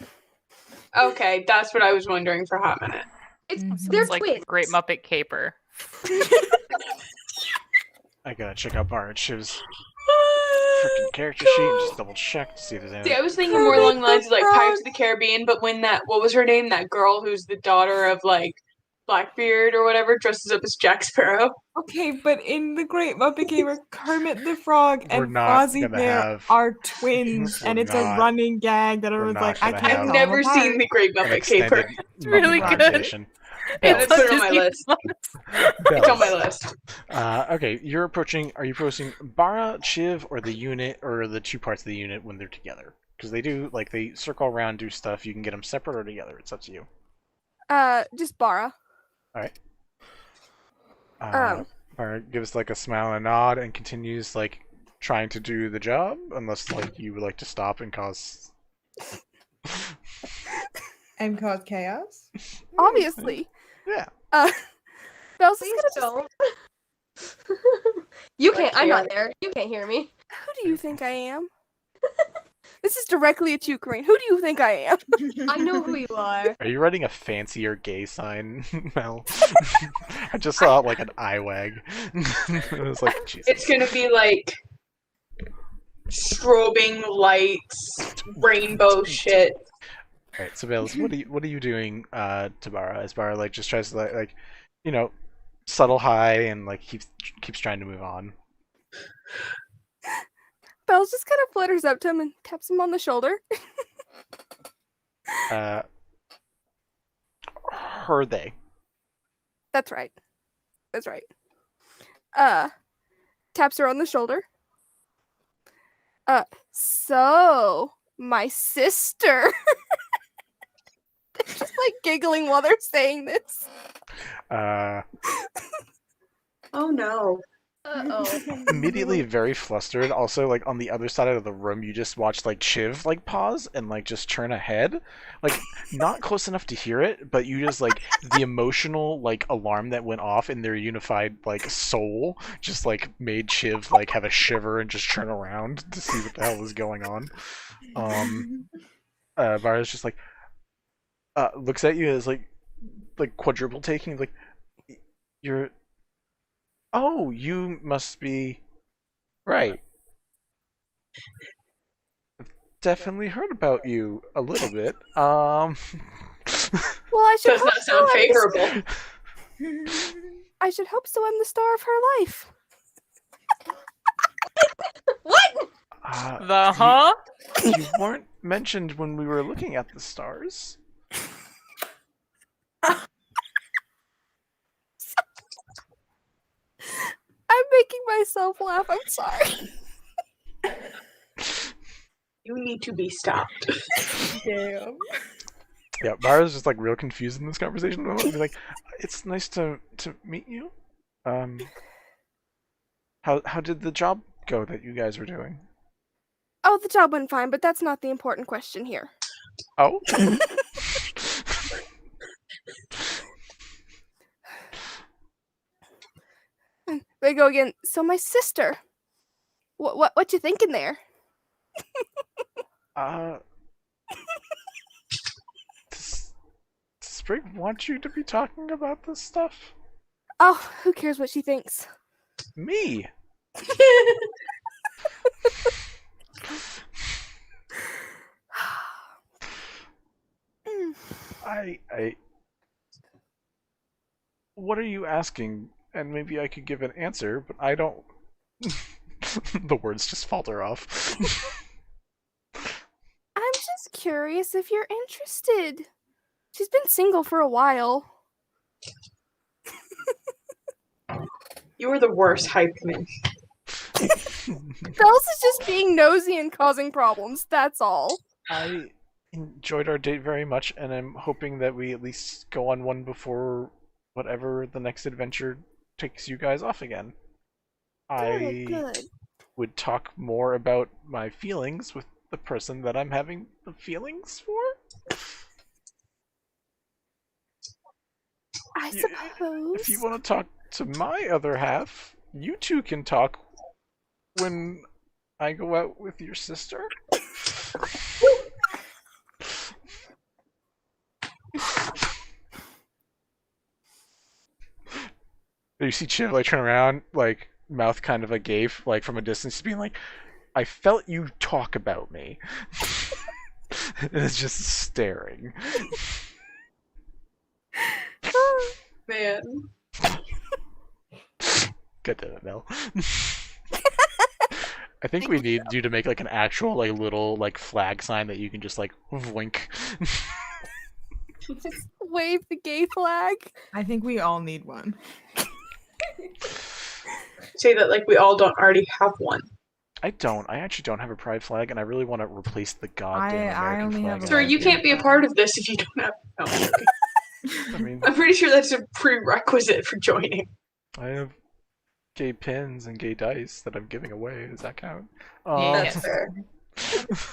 Okay, that's what I was wondering for a hot minute. They're It's like twins. the Great Muppet Caper. I gotta check out Barnard's freaking character sheet and just double check to see if there's anything. See, I was thinking more along the lines of like Pirates of the Caribbean, but when what was her name? That girl who's the daughter of like Blackbeard or whatever dresses up as Jack Sparrow. Okay, but in the Great Muppet Gamer, Kermit the Frog We're and not Fozzie gonna Bear have- are twins, We're and it's not. a running gag that We're everyone's not like, I gonna can't have- I've tell never them apart. seen the Great An Muppet extended Caper. It's really Muppet good. conversation. It's Bells. on my list. It's on my list. Okay, are you approaching Bara, Chiv, or the unit, or the two parts of the unit when they're together? Because they do, they circle around, do stuff. You can get them separate or together. It's up to you. Just Bara. Alright. Bara gives, a smile and a nod and continues, trying to do the job, unless, you would like to stop and cause... And cause chaos? Obviously. Yeah. Bells is Please gonna don't. You can't. I'm not there. You can't hear me. Who do you think I am? This is directly at you, Corinne. Who do you think I am? I know who you are. Are you writing a fancier gay sign, Mel? I just saw like an eye wag. It was like, Jesus. It's gonna be like strobing lights, rainbow shit. Alright, so Bells, what are you doing to Bara? As Bara like just tries to like you know, subtle high and like keeps trying to move on. Bells just kind of flutters up to him and taps him on the shoulder. Her they. That's right. That's right. Taps her on the shoulder. So my sister. They're just like giggling while they're saying this. Oh no. Uh-oh. Immediately very flustered. Also, like on the other side of the room, you just watched like Chiv like pause and like just turn ahead, like not close enough to hear it, but you just like the emotional like alarm that went off in their unified like soul just like made Chiv like have a shiver and just turn around to see what the hell was going on. Vara's just like looks at you as like quadruple taking like you're. Oh, you must be right. I've definitely heard about you a little bit. Well, I should Does hope not sound favorable. I should hope so. I'm the star of her life. What? The huh? You weren't mentioned when we were looking at the stars. I'm making myself laugh. I'm sorry. You need to be stopped. Damn. Yeah, Vara's just like real confused in this conversation. Be like, it's nice to meet you. How did the job go that you guys were doing? Oh, the job went fine, but that's not the important question here. Oh. There you go again. So my sister. What you thinking there? Does Sprig want you to be talking about this stuff? Oh, who cares what she thinks? Me. What are you asking? And maybe I could give an answer, but I don't. The words just falter off. I'm just curious if you're interested. She's been single for a while. You are the worst hype man. Bells is just being nosy and causing problems. That's all. I enjoyed our date very much, and I'm hoping that we at least go on one before whatever the next adventure takes you guys off again. Good. Would talk more about my feelings with the person that I'm having the feelings for. I suppose. If you want to talk to my other half, you two can talk when I go out with your sister. You see Chiv like turn around, like mouth kind of agape, like from a distance, being like, "I felt you talk about me," and it's just staring. Man. God damn it, Mel. I think we need you to make like an actual like little like flag sign that you can just like wink. Wave the gay flag. I think we all need one. Say that like we all don't already have one. I don't. I actually don't have a pride flag, and I really want to replace the goddamn I American only flag. have a Sir, you can't be a part of this if you don't have. No, I'm joking. I mean, I'm pretty sure that's a prerequisite for joining. I have gay pins and gay dice that I'm giving away. Does that count? Yeah. That's fair.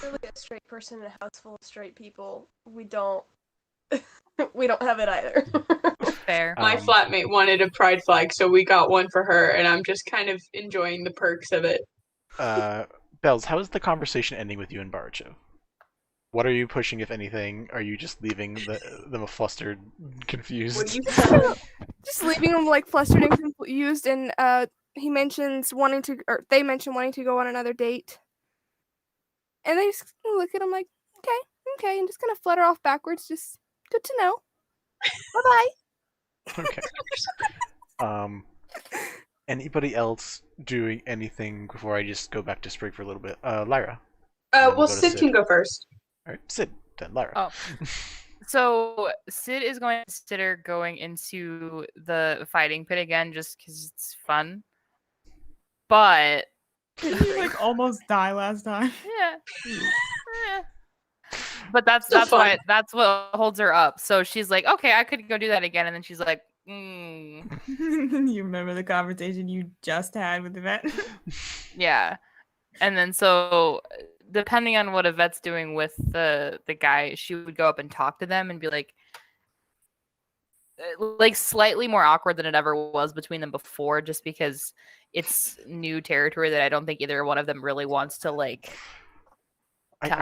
Really a straight person in a house full of straight people. We don't have it either. Fair. My flatmate wanted a pride flag, so we got one for her, and I'm just kind of enjoying the perks of it. Bells, how is the conversation ending with you and Barachev? What are you pushing, if anything? Are you just leaving them flustered, confused? What do you Just leaving them like flustered and confused, and he mentions wanting to, or they mention wanting to go on another date, and they just look at him like, okay, and just kind of flutter off backwards. Just good to know. Bye bye. Okay. Anybody else doing anything before I just go back to Sprig for a little bit? Lyra. Well, go to Sid can go first. All right, Sid, then Lyra. Oh. So Sid is going to consider going into the fighting pit again just because it's fun. But Did you like almost die last time? yeah. But that's Still why fun. that's what holds her up. So she's like, okay, I could go do that again, and then she's like, You remember the conversation you just had with Yvette? yeah. And then so depending on what Yvette's doing with the guy, she would go up and talk to them and be like slightly more awkward than it ever was between them before, just because it's new territory that I don't think either one of them really wants to talk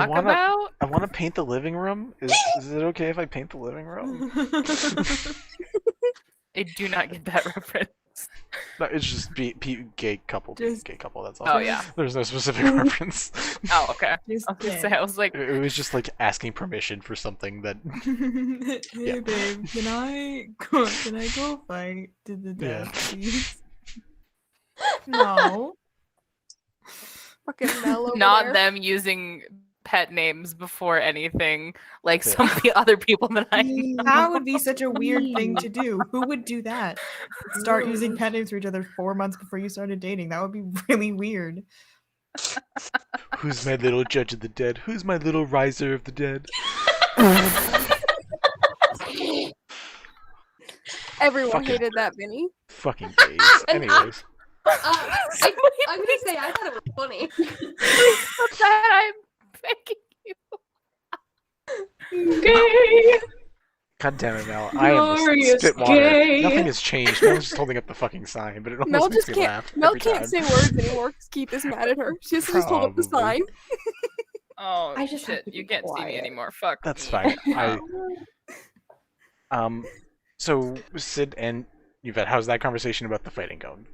about. I want to paint the living room. Is it okay if I paint the living room? I do not get that reference. No, it's just gay couple. Just- Gay couple. That's all. Oh yeah. There's no specific reference. Oh okay. Just I was gonna say, I was like, It was just like asking permission for something that. Hey Yeah. babe, can I go fight to the death, Yeah. please? No. Fucking Mel over not there. them using pet names before anything, like Yeah. some of the other people that I know. That would be such a weird thing to do. Who would do that? Start using pet names for each other 4 months before you started dating. That would be really weird. Who's my little judge of the dead? Who's my little riser of the dead? Everyone Fucking- hated that, Vinny. Fucking gays. Anyways. I'm gonna say I thought it was funny. What's that? I'm begging you. Okay. God damn it, Mel. I am Glorious spit water. gay. Nothing has changed. Mel's just holding up the fucking sign, but it almost Mel makes just me can't. laugh. Mel every can't time. say words anymore because Keith is mad at her. She has to just hold up the Probably. sign. Oh I just have shit! to You be can't see me quiet. anymore. Fuck. That's me. fine. So Sid and Yvette, how's that conversation about the fighting going?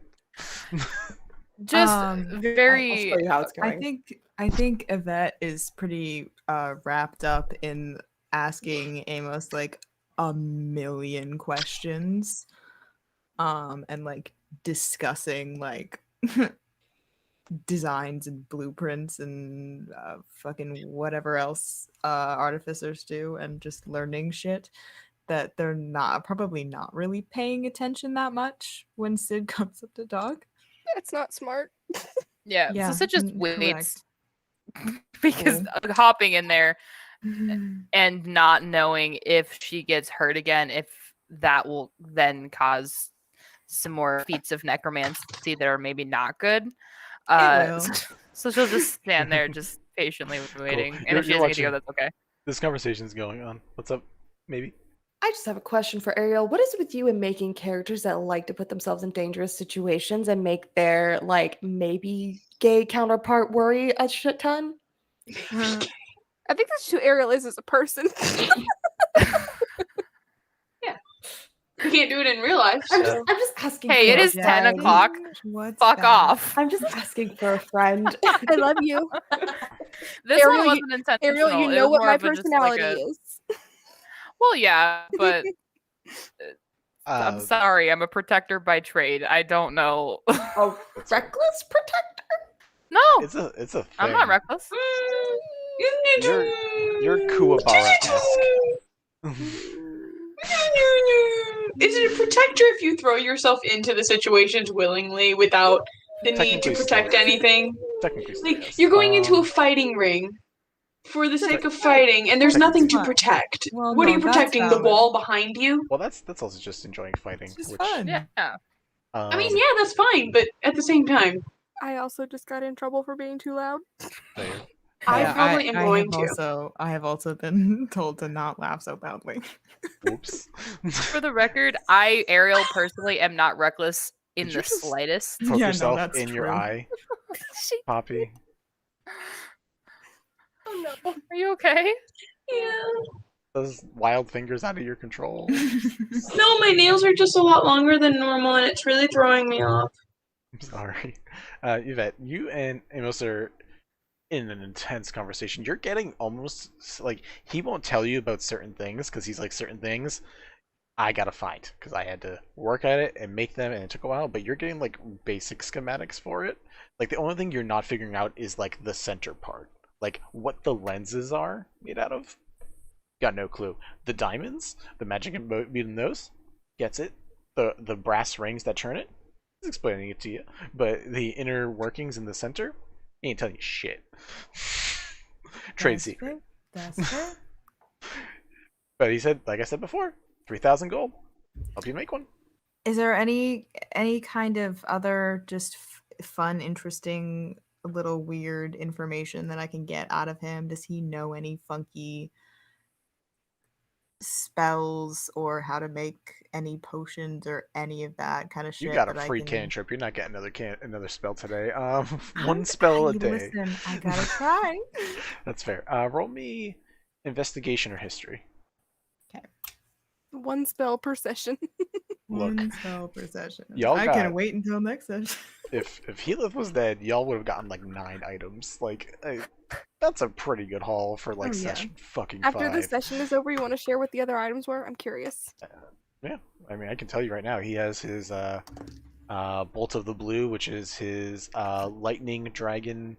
Just Um, I'll very. show you how it's going. I think Yvette is pretty wrapped up in asking Amos like a million questions, and like discussing like designs and blueprints and fucking whatever else artificers do, and just learning shit that they're probably not really paying attention that much when Sid comes up to talk. That's not smart. Yeah. Yeah, So Sid just correct. waits because hopping in there and not knowing if she gets hurt again, if that will then cause some more feats of necromancy that are maybe not good. will. So she'll just stand there, just patiently waiting. And You're- if she you're doesn't get to go, watching- that's okay. This conversation's going on. What's up? Maybe? I just have a question for Ariel. What is it with you and making characters that like to put themselves in dangerous situations and make their like maybe gay counterpart worry a shit ton? I think that's who Ariel is as a person. You can't do it in real life. I'm So. just asking. Hey, for it a is 10 friend. o'clock. What's Fuck that? off. I'm just asking for a friend. I love you. This Ariel, one you- wasn't intentional. Ariel, you It know was what more my of a just personality like a- is. Well, yeah, but I'm Uh, sorry. I'm a protector by trade. I don't know. Oh, that's fine. reckless protector. No, It's a thing. I'm not reckless. You're Kuwabara-esque. Is it a protector if you throw yourself into the situations willingly without the need to Technically protect so. anything? Technically, so, Like yes. you're going into a fighting ring for the sake of fighting, and there's Technically nothing to fine. protect. Well, What are no, you that's protecting? The valid. wall behind you? Well, that's also just enjoying fighting. It's just which, fun. Yeah. I mean, yeah, that's fine, but at the same time, I also just got in trouble for being too loud. there. I Yeah, probably am going I have also been told to not laugh so loudly. Whoops. For the record, Ariel, personally am not reckless in Did the you just slightest. Poke Yeah, no, yourself that's in your true. eye, Poppy. Oh no. Are you okay? Yeah. Those wild fingers out of your control. No, my nails are just a lot longer than normal, and it's really throwing me off. I'm sorry. Yvette, you and Amos are in an intense conversation. You're getting almost like he won't tell you about certain things because he's like certain things I gotta find because I had to work at it and make them and it took a while, but you're getting like basic schematics for it. Like the only thing you're not figuring out is like the center part. Like what the lenses are made out of. Got no clue. The diamonds, the magic in those, gets it. The brass rings that turn it, he's explaining it to you. But the inner workings in the center, he ain't telling you shit. Trade secret. That's fair. But he said, like I said before, 3,000 gold. Help you make one. Is there any kind of other just fun, interesting, little weird information that I can get out of him? Does he know any funky spells or how to make any potions or any of that kind of shit? You got a that I free can... cantrip. You're not getting another spell today. One spell a day. Listen, I gotta try. That's fair. Roll me investigation or history. One spell per session. Look, One spell per session. y'all I got- can wait until next session. if Heath was dead, y'all would have gotten like 9 items. Like that's a pretty good haul for like Oh, yeah. session fucking After 5. the session is over, you want to share what the other items were? I'm curious. Yeah, I mean I can tell you right now. He has his Bolt of the Blue, which is his lightning dragon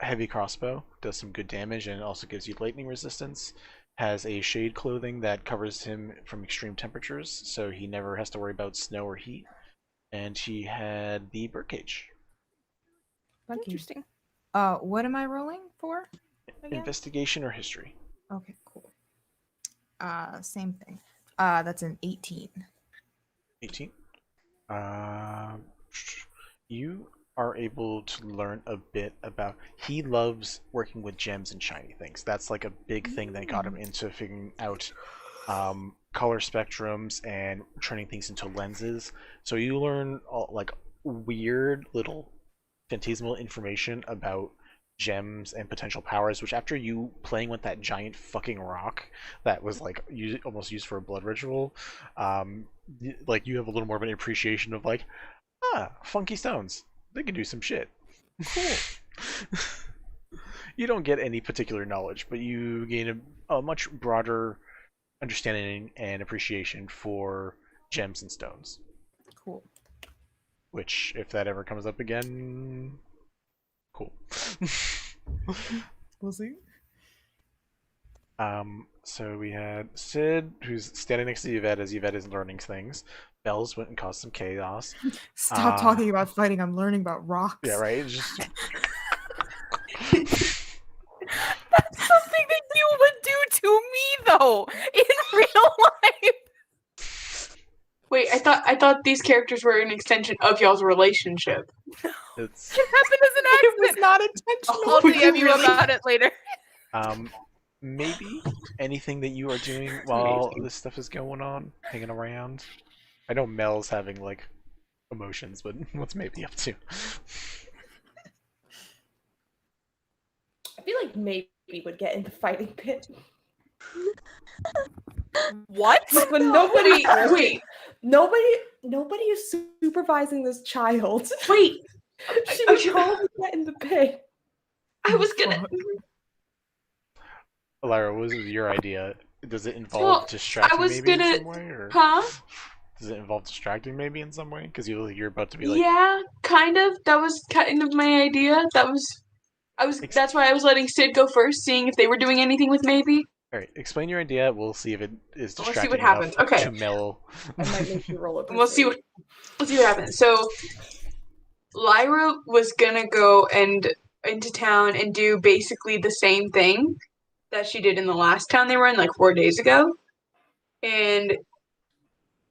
heavy crossbow. Does some good damage and also gives you lightning resistance. Has a shade clothing that covers him from extreme temperatures, so he never has to worry about snow or heat. And he had the birdcage. Interesting. What am I rolling for? Again? Investigation or history? Okay, cool. Same thing. That's an 18. 18. You are able to learn a bit about. He loves working with gems and shiny things. That's like a big thing that got him into figuring out color spectrums and turning things into lenses. So you learn like weird little phantasmal information about gems and potential powers, which after you playing with that giant fucking rock that was like almost used for a blood ritual, like you have a little more of an appreciation of like, funky stones. They can do some shit. Cool. You don't get any particular knowledge, but you gain a much broader understanding and appreciation for gems and stones. Cool. Which, if that ever comes up again, cool. We'll see. So we had Sid, who's standing next to Yvette as Yvette is learning things. Bells went and caused some chaos. Stop talking about fighting. I'm learning about rocks. Yeah, right? It's just... That's something that you would do to me, though, in real life. Wait, I thought these characters were an extension of y'all's relationship. It's... It happened as an accident. It was not intentional. I'll DM you Really? about it later. Maybe anything that you are doing while this stuff is going on, hanging around. I know Mel's having like emotions, but what's maybe up to? I feel like maybe would get in the fighting pit. What? Like when nobody is supervising this child. Wait, She would probably get in the pit. I was gonna. Lyra, what was your idea? Does it involve Well, distracting I was maybe gonna- in some way? Or... Huh? Does it involve distracting maybe in some way? Because you're about to be like... Yeah, kind of. That was kind of my idea. That's why I was letting Sid go first, seeing if they were doing anything with maybe. Alright, explain your idea. We'll see if it is Let's see distracting what enough happens. Okay. to Mel. I might make you roll it. We'll see what happens. So Lyra was gonna go into town and do basically the same thing that she did in the last town they were in, like 4 days ago. And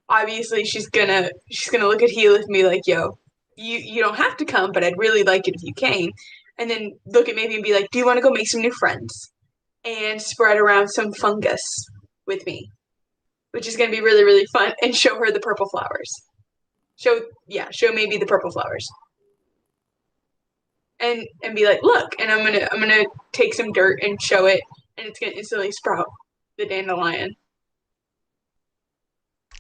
obviously she's gonna look at Heath and be like, yo, you don't have to come, but I'd really like it if you came. And then look at maybe and be like, do you want to go make some new friends? And spread around some fungus with me. Which is gonna be really, really fun, and show her the purple flowers. Show maybe the purple flowers. and be like, look, and I'm gonna take some dirt and show it, and it's gonna instantly sprout the dandelion.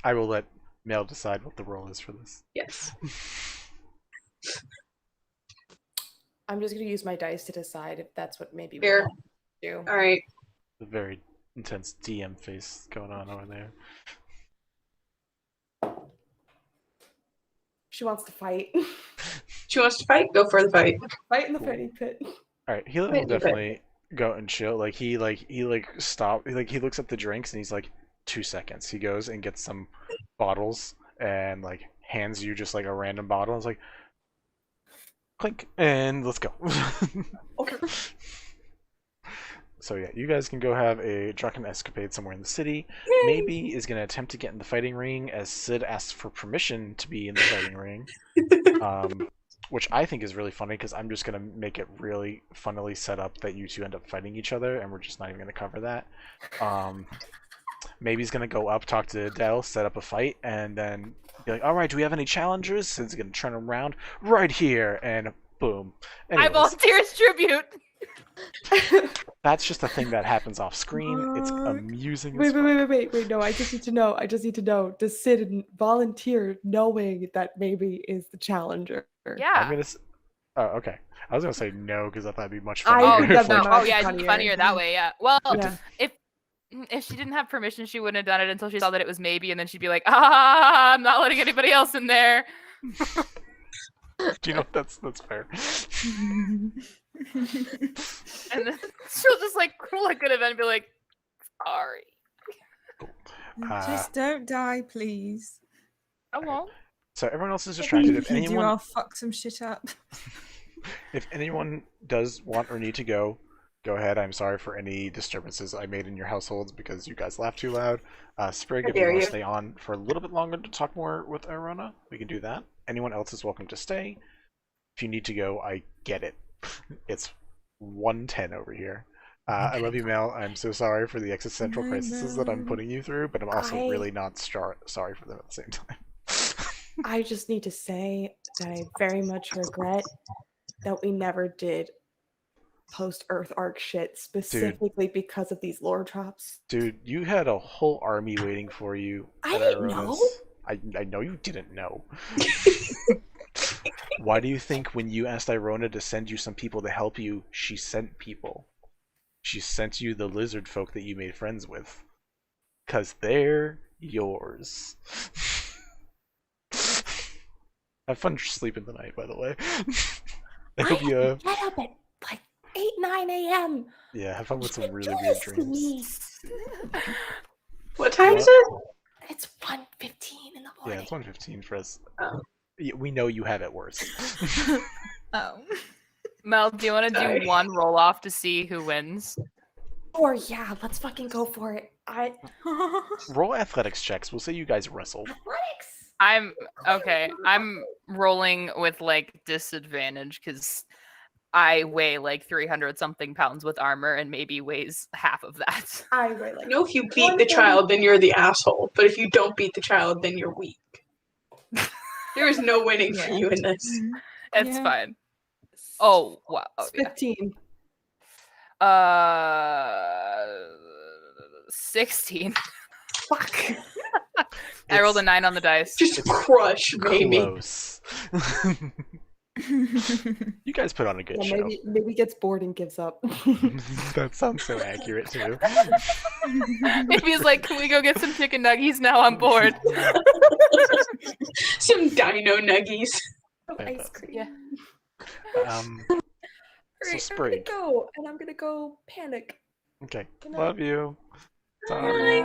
I will let Mel decide what the role is for this. Yes. I'm just gonna use my dice to decide if that's what maybe we Fair. want to do. All right. A very intense DM face going on over there. She wants to fight. She wants to fight. Go for the fight. Fight in the Cool. fighting pit. All right, Hila will definitely go and chill. Like he stop. Like he looks at the drinks and he's like, 2 seconds. He goes and gets some bottles and like hands you just like a random bottle. It's like, clink, and let's go. Okay. So yeah, you guys can go have a drunken escapade somewhere in the city. Maybe is gonna attempt to get in the fighting ring as Sid asks for permission to be in the fighting ring. Which I think is really funny because I'm just gonna make it really funnily set up that you two end up fighting each other, and we're just not even gonna cover that. Maybe he's gonna go up, talk to Adele, set up a fight, and then be like, "All right, do we have any challengers?" Sid's gonna turn around right here, and boom. I Anyways, volunteer as tribute. that's just a thing that happens off screen. It's amusing. Wait, as wait, fuck. wait, wait, wait, wait. No, I just need to know. Does Sid volunteer knowing that maybe is the challenger? I'm Yeah. gonna. Oh, okay. I was gonna say no because I thought it'd be much I funnier. would if, love like, that. Oh yeah, it'd funnier. be funnier that way. Yeah. Well, Yeah. if she didn't have permission, she wouldn't have done it until she saw that it was maybe, and then she'd be like, "Ah, I'm not letting anybody else in there." Do you know that's fair? And then she'll just like look at him and be like, "Sorry, Just don't die, please. I won't." So everyone else is distracted. If If you do, anyone, I'll fuck some shit up. if anyone does want or need to go ahead. I'm sorry for any disturbances I made in your households because you guys laughed too loud. Sprig, if you dare want to you. stay on for a little bit longer to talk more with Arona, we can do that. Anyone else is welcome to stay. If you need to go, I get it. It's 1:10 over here. I love you, Mel. I'm so sorry for the existential I crises that I'm know. putting you through, but I'm also I- really not sorry for them at the same time. I just need to say that I very much regret that we never did post-Earth arc shit specifically because of these lore drops. Dude, you had a whole army waiting for you. I at didn't Ironis. know. I know you didn't know. Why do you think when you asked Irona to send you some people to help you, she sent people? She sent you the lizard folk that you made friends with. 'Cause they're yours. Have fun sleeping tonight, by the way. I hope you, get up at like 8, 9 a.m. yeah, have fun with some really Do weird this to dreams. me. What time What? is it? It's 1:15 in the Yeah, morning. it's 1:15 for us. Oh. Yeah, we know you have it worse. Oh. Mel, do you want to Sorry. do one roll off to see who wins? Or yeah, let's fucking go for it. Roll athletics checks. We'll say you guys wrestled. Athletics. I'm okay. I'm rolling with like disadvantage because I weigh like 300 something pounds with armor and maybe weighs half of that. I weigh like. I know if you beat the child, then you're the asshole. But if you don't beat the child, then you're weak. There is no winning for Yeah. you in this. It's Yeah. fine. Oh wow. Oh, It's yeah. 15. 16. Fuck. I rolled a It's 9 on the dice. Just crush, maybe. Close. You guys put on a good Yeah, show. maybe gets bored and gives up. That sounds so accurate too. Maybe he's like, "Can we go get some chicken nuggies now? I'm bored." Some dino nuggies. Ice cream. Yeah. Um, Alright, I'm Sprig. gonna go, and I'm gonna go panic. okay. Good night. Love you. Sorry.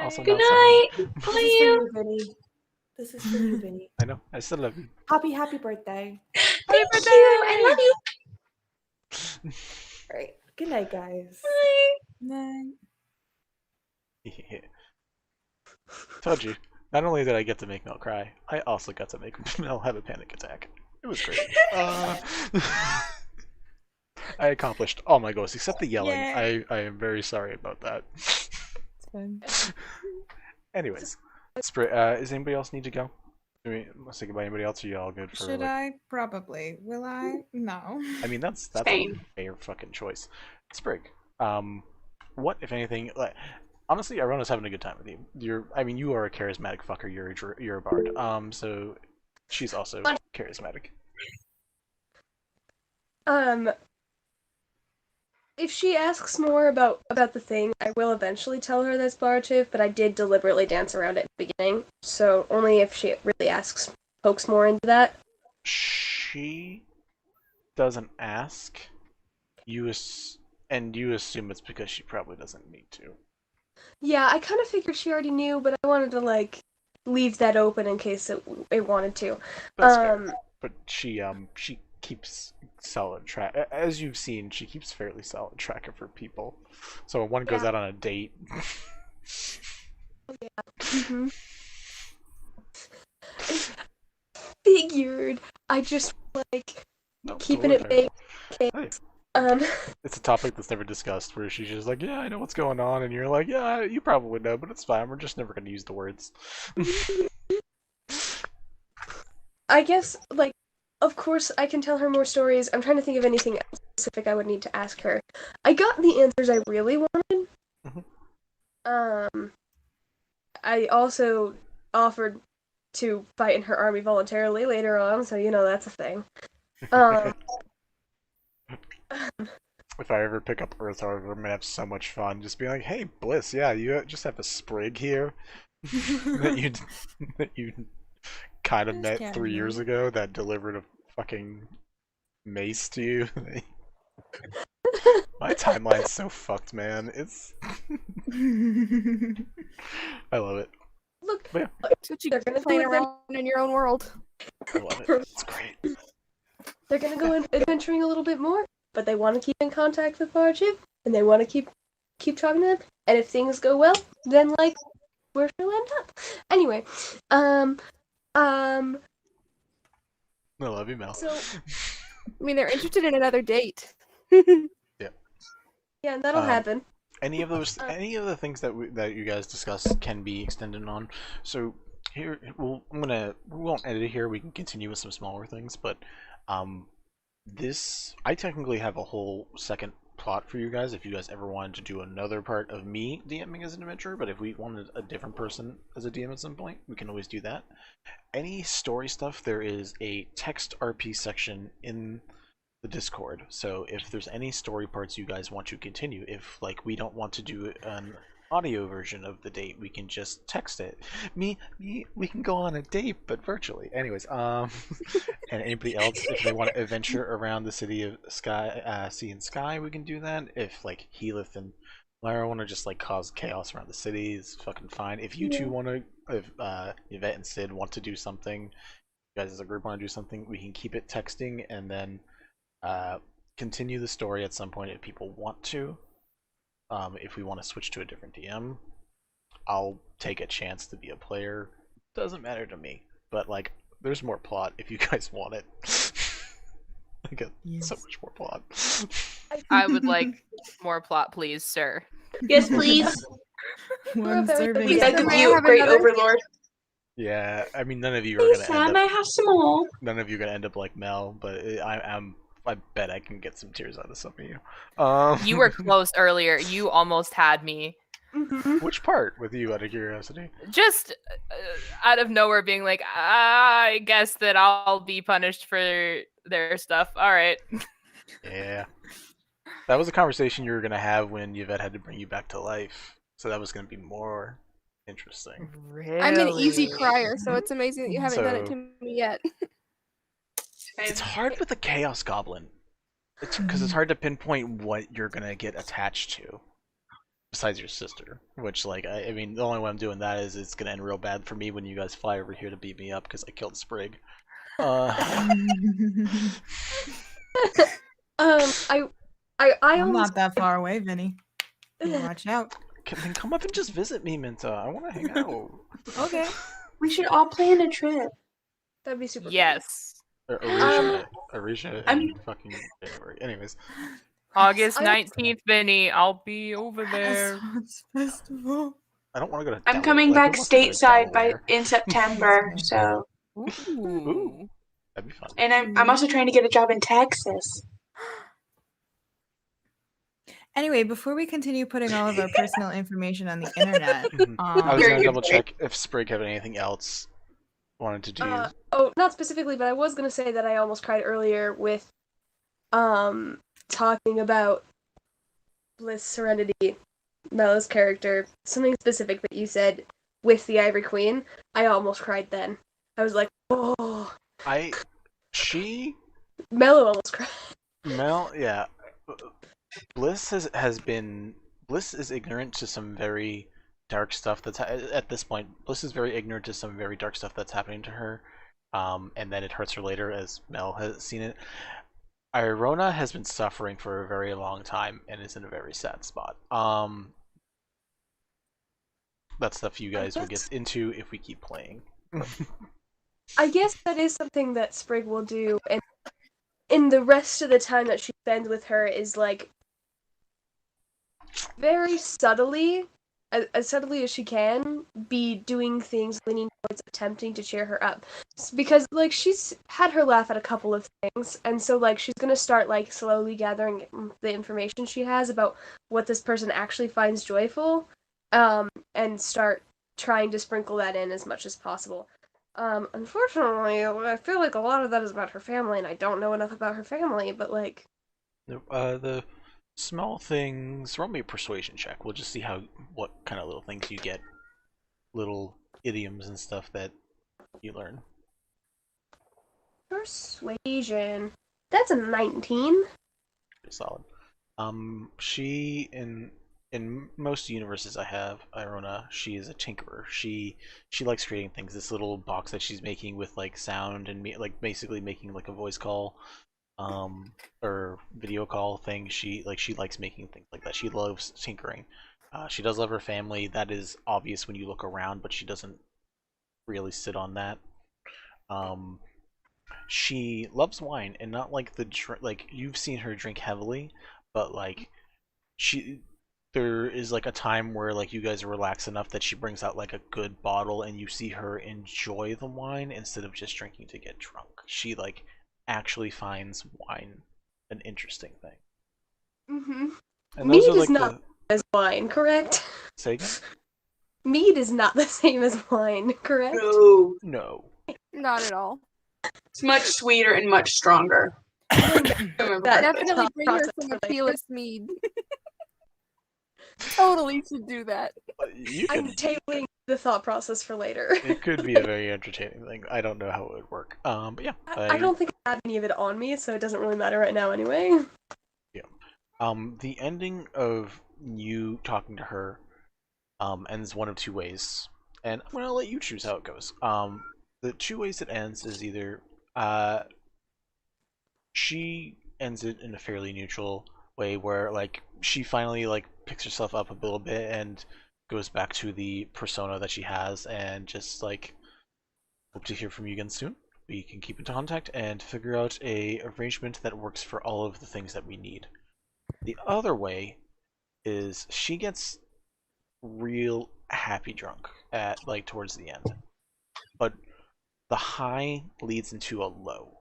Also Good not sorry. night. This Love is for you. you, Vinny. This is for you, Vinny. I know. I still love you. Happy birthday. Thank you. I love you. Alright. Good night, guys. No. Yeah. Told you. Not only did I get to make Mel cry, I also got to make Mel have a panic attack. It was great. I accomplished all my goals except the yelling. Yay. I am very sorry about that. It's fine. Anyways, does anybody else need to go? I mean, let's say goodbye. Anybody else? Are you all good for? Should I? Probably. Will I? No. I mean, that's Same. a fair fucking choice. Sprig. What if anything? Like, honestly, everyone is having a good time with you. You are a charismatic fucker. You're a bard. So she's also charismatic. If she asks more about the thing, I will eventually tell her that's Barativ, but I did deliberately dance around it at the beginning, so only if she really pokes more into that. She doesn't ask. You assume it's because she probably doesn't need to. Yeah, I kind of figured she already knew, but I wanted to, like, leave that open in case it wanted to. That's fair. But she keeps solid track. As you've seen, she keeps fairly solid track of her people. So when one goes out on a date. Yeah. Mm-hmm. Figured. I just like keeping it vague. Hey. It's a topic that's never discussed, where she's just like, yeah, I know what's going on, and you're like, yeah, you probably know, but it's fine. We're just never going to use the words. I guess, like, of course, I can tell her more stories. I'm trying to think of anything specific I would need to ask her. I got the answers I really wanted. Mm-hmm. I also offered to fight in her army voluntarily later on, so that's a thing. If I ever pick up Earthhard, I'm gonna have so much fun. Just being like, "Hey, Bliss, yeah, you just have a Sprig here that you kind of met 3 years ago that delivered a fucking mace to you." My timeline's so fucked, man. It's I love it. Look, That's what you they're gonna playing do around in your own world. I love it. It's great. They're gonna go adventuring a little bit more, but they want to keep in contact with Barchip, and they want to keep talking to them. And if things go well, then like, where she'll end up. Anyway, I love you, Mel. So, I mean, they're interested in another date. yeah, and that'll happen. Any of the things that you guys discussed can be extended on. So here, we won't edit it here. We can continue with some smaller things, but I technically have a whole second plot for you guys if you guys ever wanted to do another part of me DMing as an adventurer. But if we wanted a different person as a DM at some point, we can always do that. Any story stuff, there is a text RP section in the Discord, so if there's any story parts you guys want to continue, if like we don't want to do an audio version of the date, we can just text it. We can go on a date, but virtually. Anyways, and anybody else, if they want to adventure around the city of sea and sky, we can do that. If like Heath and Lyra want to just like cause chaos around the city, it's fucking fine. If you two want to, if Yvette and Sid want to do something, you guys as a group want to do something, we can keep it texting and then continue the story at some point if people want to. If we want to switch to a different DM, I'll take a chance to be a player. Doesn't matter to me, but like, there's more plot if you guys want it. I got so much more plot. I would like more plot, please, sir. Yes, please. One serving. Please Yes, execute, have great another? overlord. Yeah, I mean, none of you are Please, gonna end Sam, up. I have some more. None of you are gonna end up like Mel, but I bet I can get some tears out of some of you. You were close earlier. You almost had me. Which part with you, out of curiosity? Just out of nowhere being like, I guess that I'll be punished for their stuff. All right. Yeah. That was a conversation you were going to have when Yvette had to bring you back to life. So that was going to be more interesting. Really? I'm an easy crier, so it's amazing that you haven't done it to me yet. It's hard with a Chaos Goblin. It's because it's hard to pinpoint what you're going to get attached to. Besides your sister. Which, like, I mean, the only way I'm doing that is it's going to end real bad for me when you guys fly over here to beat me up because I killed Sprig. I'm not that far away, Vinny. Watch out. Then come up and just visit me, Minta. I want to hang out. Okay. We should all plan a trip. That'd be super. Yes. Arisha in fucking January. Anyways. August 19th, Vinny. I'll be over there. Festival. I don't want to go to I'm coming back stateside in September, so Ooh. That'd be fun. And I'm also trying to get a job in Texas. Anyway, before we continue putting all of our personal information on the internet, I was Very gonna good double point. check if Sprig had anything else wanted to do. Oh, not specifically, but I was gonna say that I almost cried earlier with talking about Bliss Serenity, Melo's character, something specific that you said with the Ivory Queen. I almost cried then. I was like, oh. Melo almost cried. Yeah. Bliss is ignorant to some very dark stuff that's at this point. Bliss is very ignorant to some very dark stuff that's happening to her, and then it hurts her later, as Mel has seen it. Irona has been suffering for a very long time and is in a very sad spot. That's stuff you guys will get into if we keep playing. I guess that is something that Sprig will do, and in the rest of the time that she spends with her is like very subtly, as subtly as she can, be doing things leaning towards attempting to cheer her up. Because like she's had her laugh at a couple of things, and so like she's gonna start like slowly gathering the information she has about what this person actually finds joyful, and start trying to sprinkle that in as much as possible. Unfortunately, I feel like a lot of that is about her family, and I don't know enough about her family, but like... The small things, roll me a persuasion check. We'll just see what kind of little things you get. Little idioms and stuff that you learn. Persuasion. That's a 19. Pretty solid. She in most universes I have, Irona, she is a tinkerer. She likes creating things. This little box that she's making with like sound and like basically making like a voice call, or video call thing. She likes making things like that. She loves tinkering. She does love her family. That is obvious when you look around, but she doesn't really sit on that. She loves wine, and not like like you've seen her drink heavily, but like there is like a time where like you guys relax enough that she brings out like a good bottle and you see her enjoy the wine instead of just drinking to get drunk. She like actually finds wine an interesting thing. Mm-hmm. And those Mead are is like not as wine, correct? Say again? Mead is not the same as wine, correct? No. Not at all. It's much sweeter and much stronger. Definitely bring her some Appealist mead. Totally should do that. I'm tabling the thought process for later. It could be a very entertaining thing. I don't know how it would work. But yeah. I don't think I have any of it on me, so it doesn't really matter right now anyway. Yeah. The ending of you talking to her ends one of two ways, and I'm gonna let you choose how it goes. The two ways it ends is either she ends it in a fairly neutral way where like she finally like picks herself up a little bit and goes back to the persona that she has, and just like hope to hear from you again soon. We can keep in contact and figure out a arrangement that works for all of the things that we need. The other way is she gets real happy drunk at like towards the end, but the high leads into a low,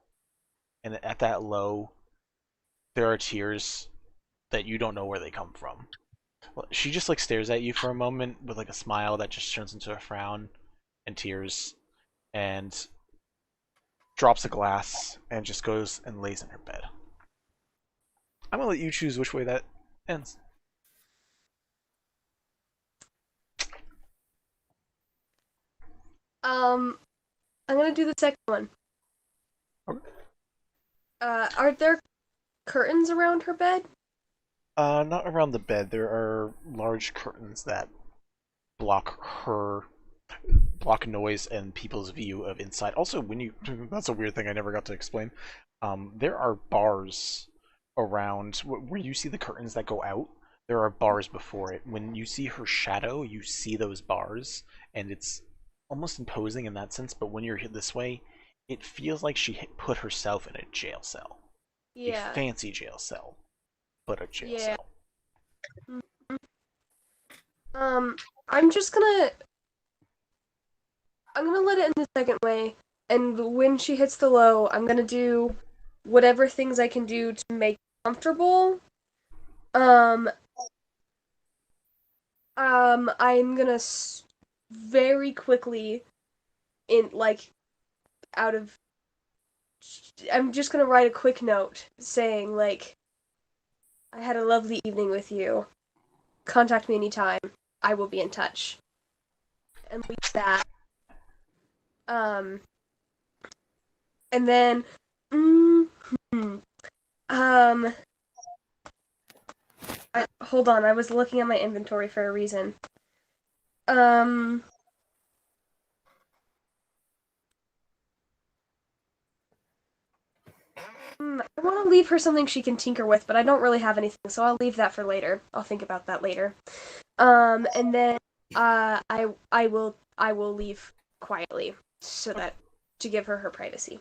and at that low there are tears that you don't know where they come from. She just like stares at you for a moment with like a smile that just turns into a frown and tears, and drops a glass and just goes and lays in her bed. I'm gonna let you choose which way that ends. I'm gonna do the second one. Okay. Are there curtains around her bed? Not around the bed. There are large curtains that block noise and people's view of inside. Also, that's a weird thing I never got to explain. There are bars around where you see the curtains that go out. There are bars before it. When you see her shadow, you see those bars, and it's almost imposing in that sense. But when you're hit this way, it feels like she put herself in a jail cell. Yeah. A fancy jail cell, but a jail Yeah. cell. I'm gonna let it in the second way, And when she hits the low, I'm gonna do whatever things I can do to make her comfortable. I'm gonna very quickly, I'm just gonna write a quick note saying, like, I had a lovely evening with you. Contact me anytime. I will be in touch. And leave that. And then, hold on, I was looking at my inventory for a reason. I want to leave her something she can tinker with, but I don't really have anything, so I'll leave that for later. I'll think about that later. And then I will leave quietly to give her privacy.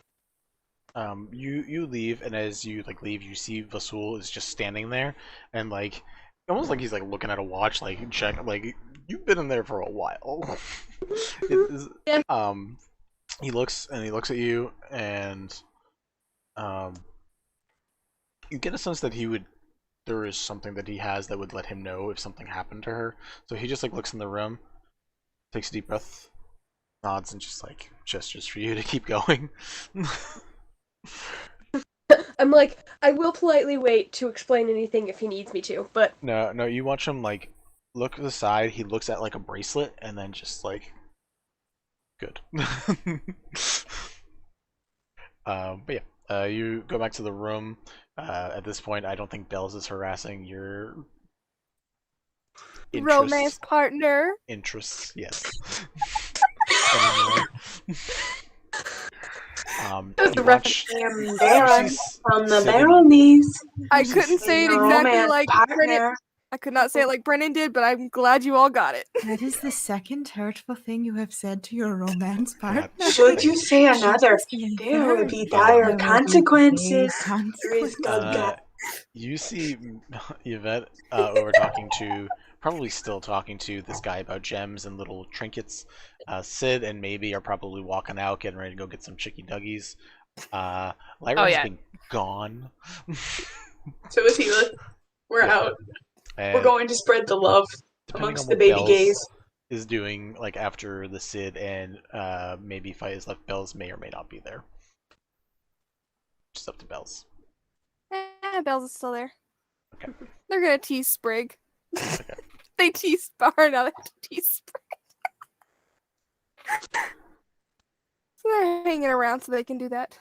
You leave, and as you leave, you see Vasul is just standing there, and almost like he's looking at a watch, check, you've been in there for a while. Yeah. He looks at you, and you get a sense that there is something that he has that would let him know if something happened to her. So he just looks in the room, takes a deep breath, nods, and just gestures for you to keep going. I'm like, I will politely wait to explain anything if he needs me to, but No, you watch him look to the side. He looks at a bracelet, and then just good. But yeah, you go back to the room. At this point, I don't think Bells is harassing your Romance partner. interests. Yes. Anymore. That's you a watch. reference there see on the Sid and- baronies. I couldn't say it Your exactly romance like Brennan. partner. I could not say it like Brennan did, but I'm glad you all got it. That is the second hurtful thing you have said to your romance partner. Should you say another, there will be dire consequences. Praise God. You see Yvette over probably still talking to this guy about gems and little trinkets. Sid and Maybe are probably walking out, getting ready to go get some chicky duggies. Lyra's been gone. So is Hela. We're out. And We're going to spread the love depending amongst on the what baby Bells gays. is doing, after the Sid and Maybe fight is left, Bells may or may not be there. Just up to Bells. Bells is still there. Okay. They're gonna tease Sprig. Okay. They tease Bar, now they have to tease Sprig. So they're hanging around so they can do that.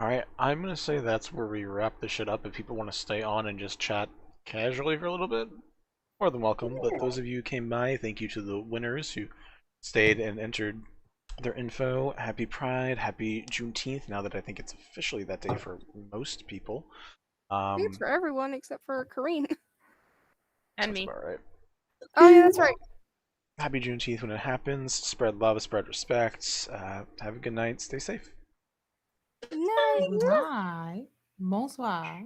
Alright, I'm gonna say that's where we wrap this shit up. If people want to stay on and just chat casually for a little bit, more than welcome. But those of you who came by, thank you to the winners who stayed and entered their info. Happy Pride, happy Juneteenth, now that I think it's officially that day for most people. I think it's for everyone except for Kareen. And me. About right. Oh yeah, that's right. Happy Juneteenth when it happens. Spread love, spread respect. Have a good night. Stay safe. Night. Bye. Bonsoir.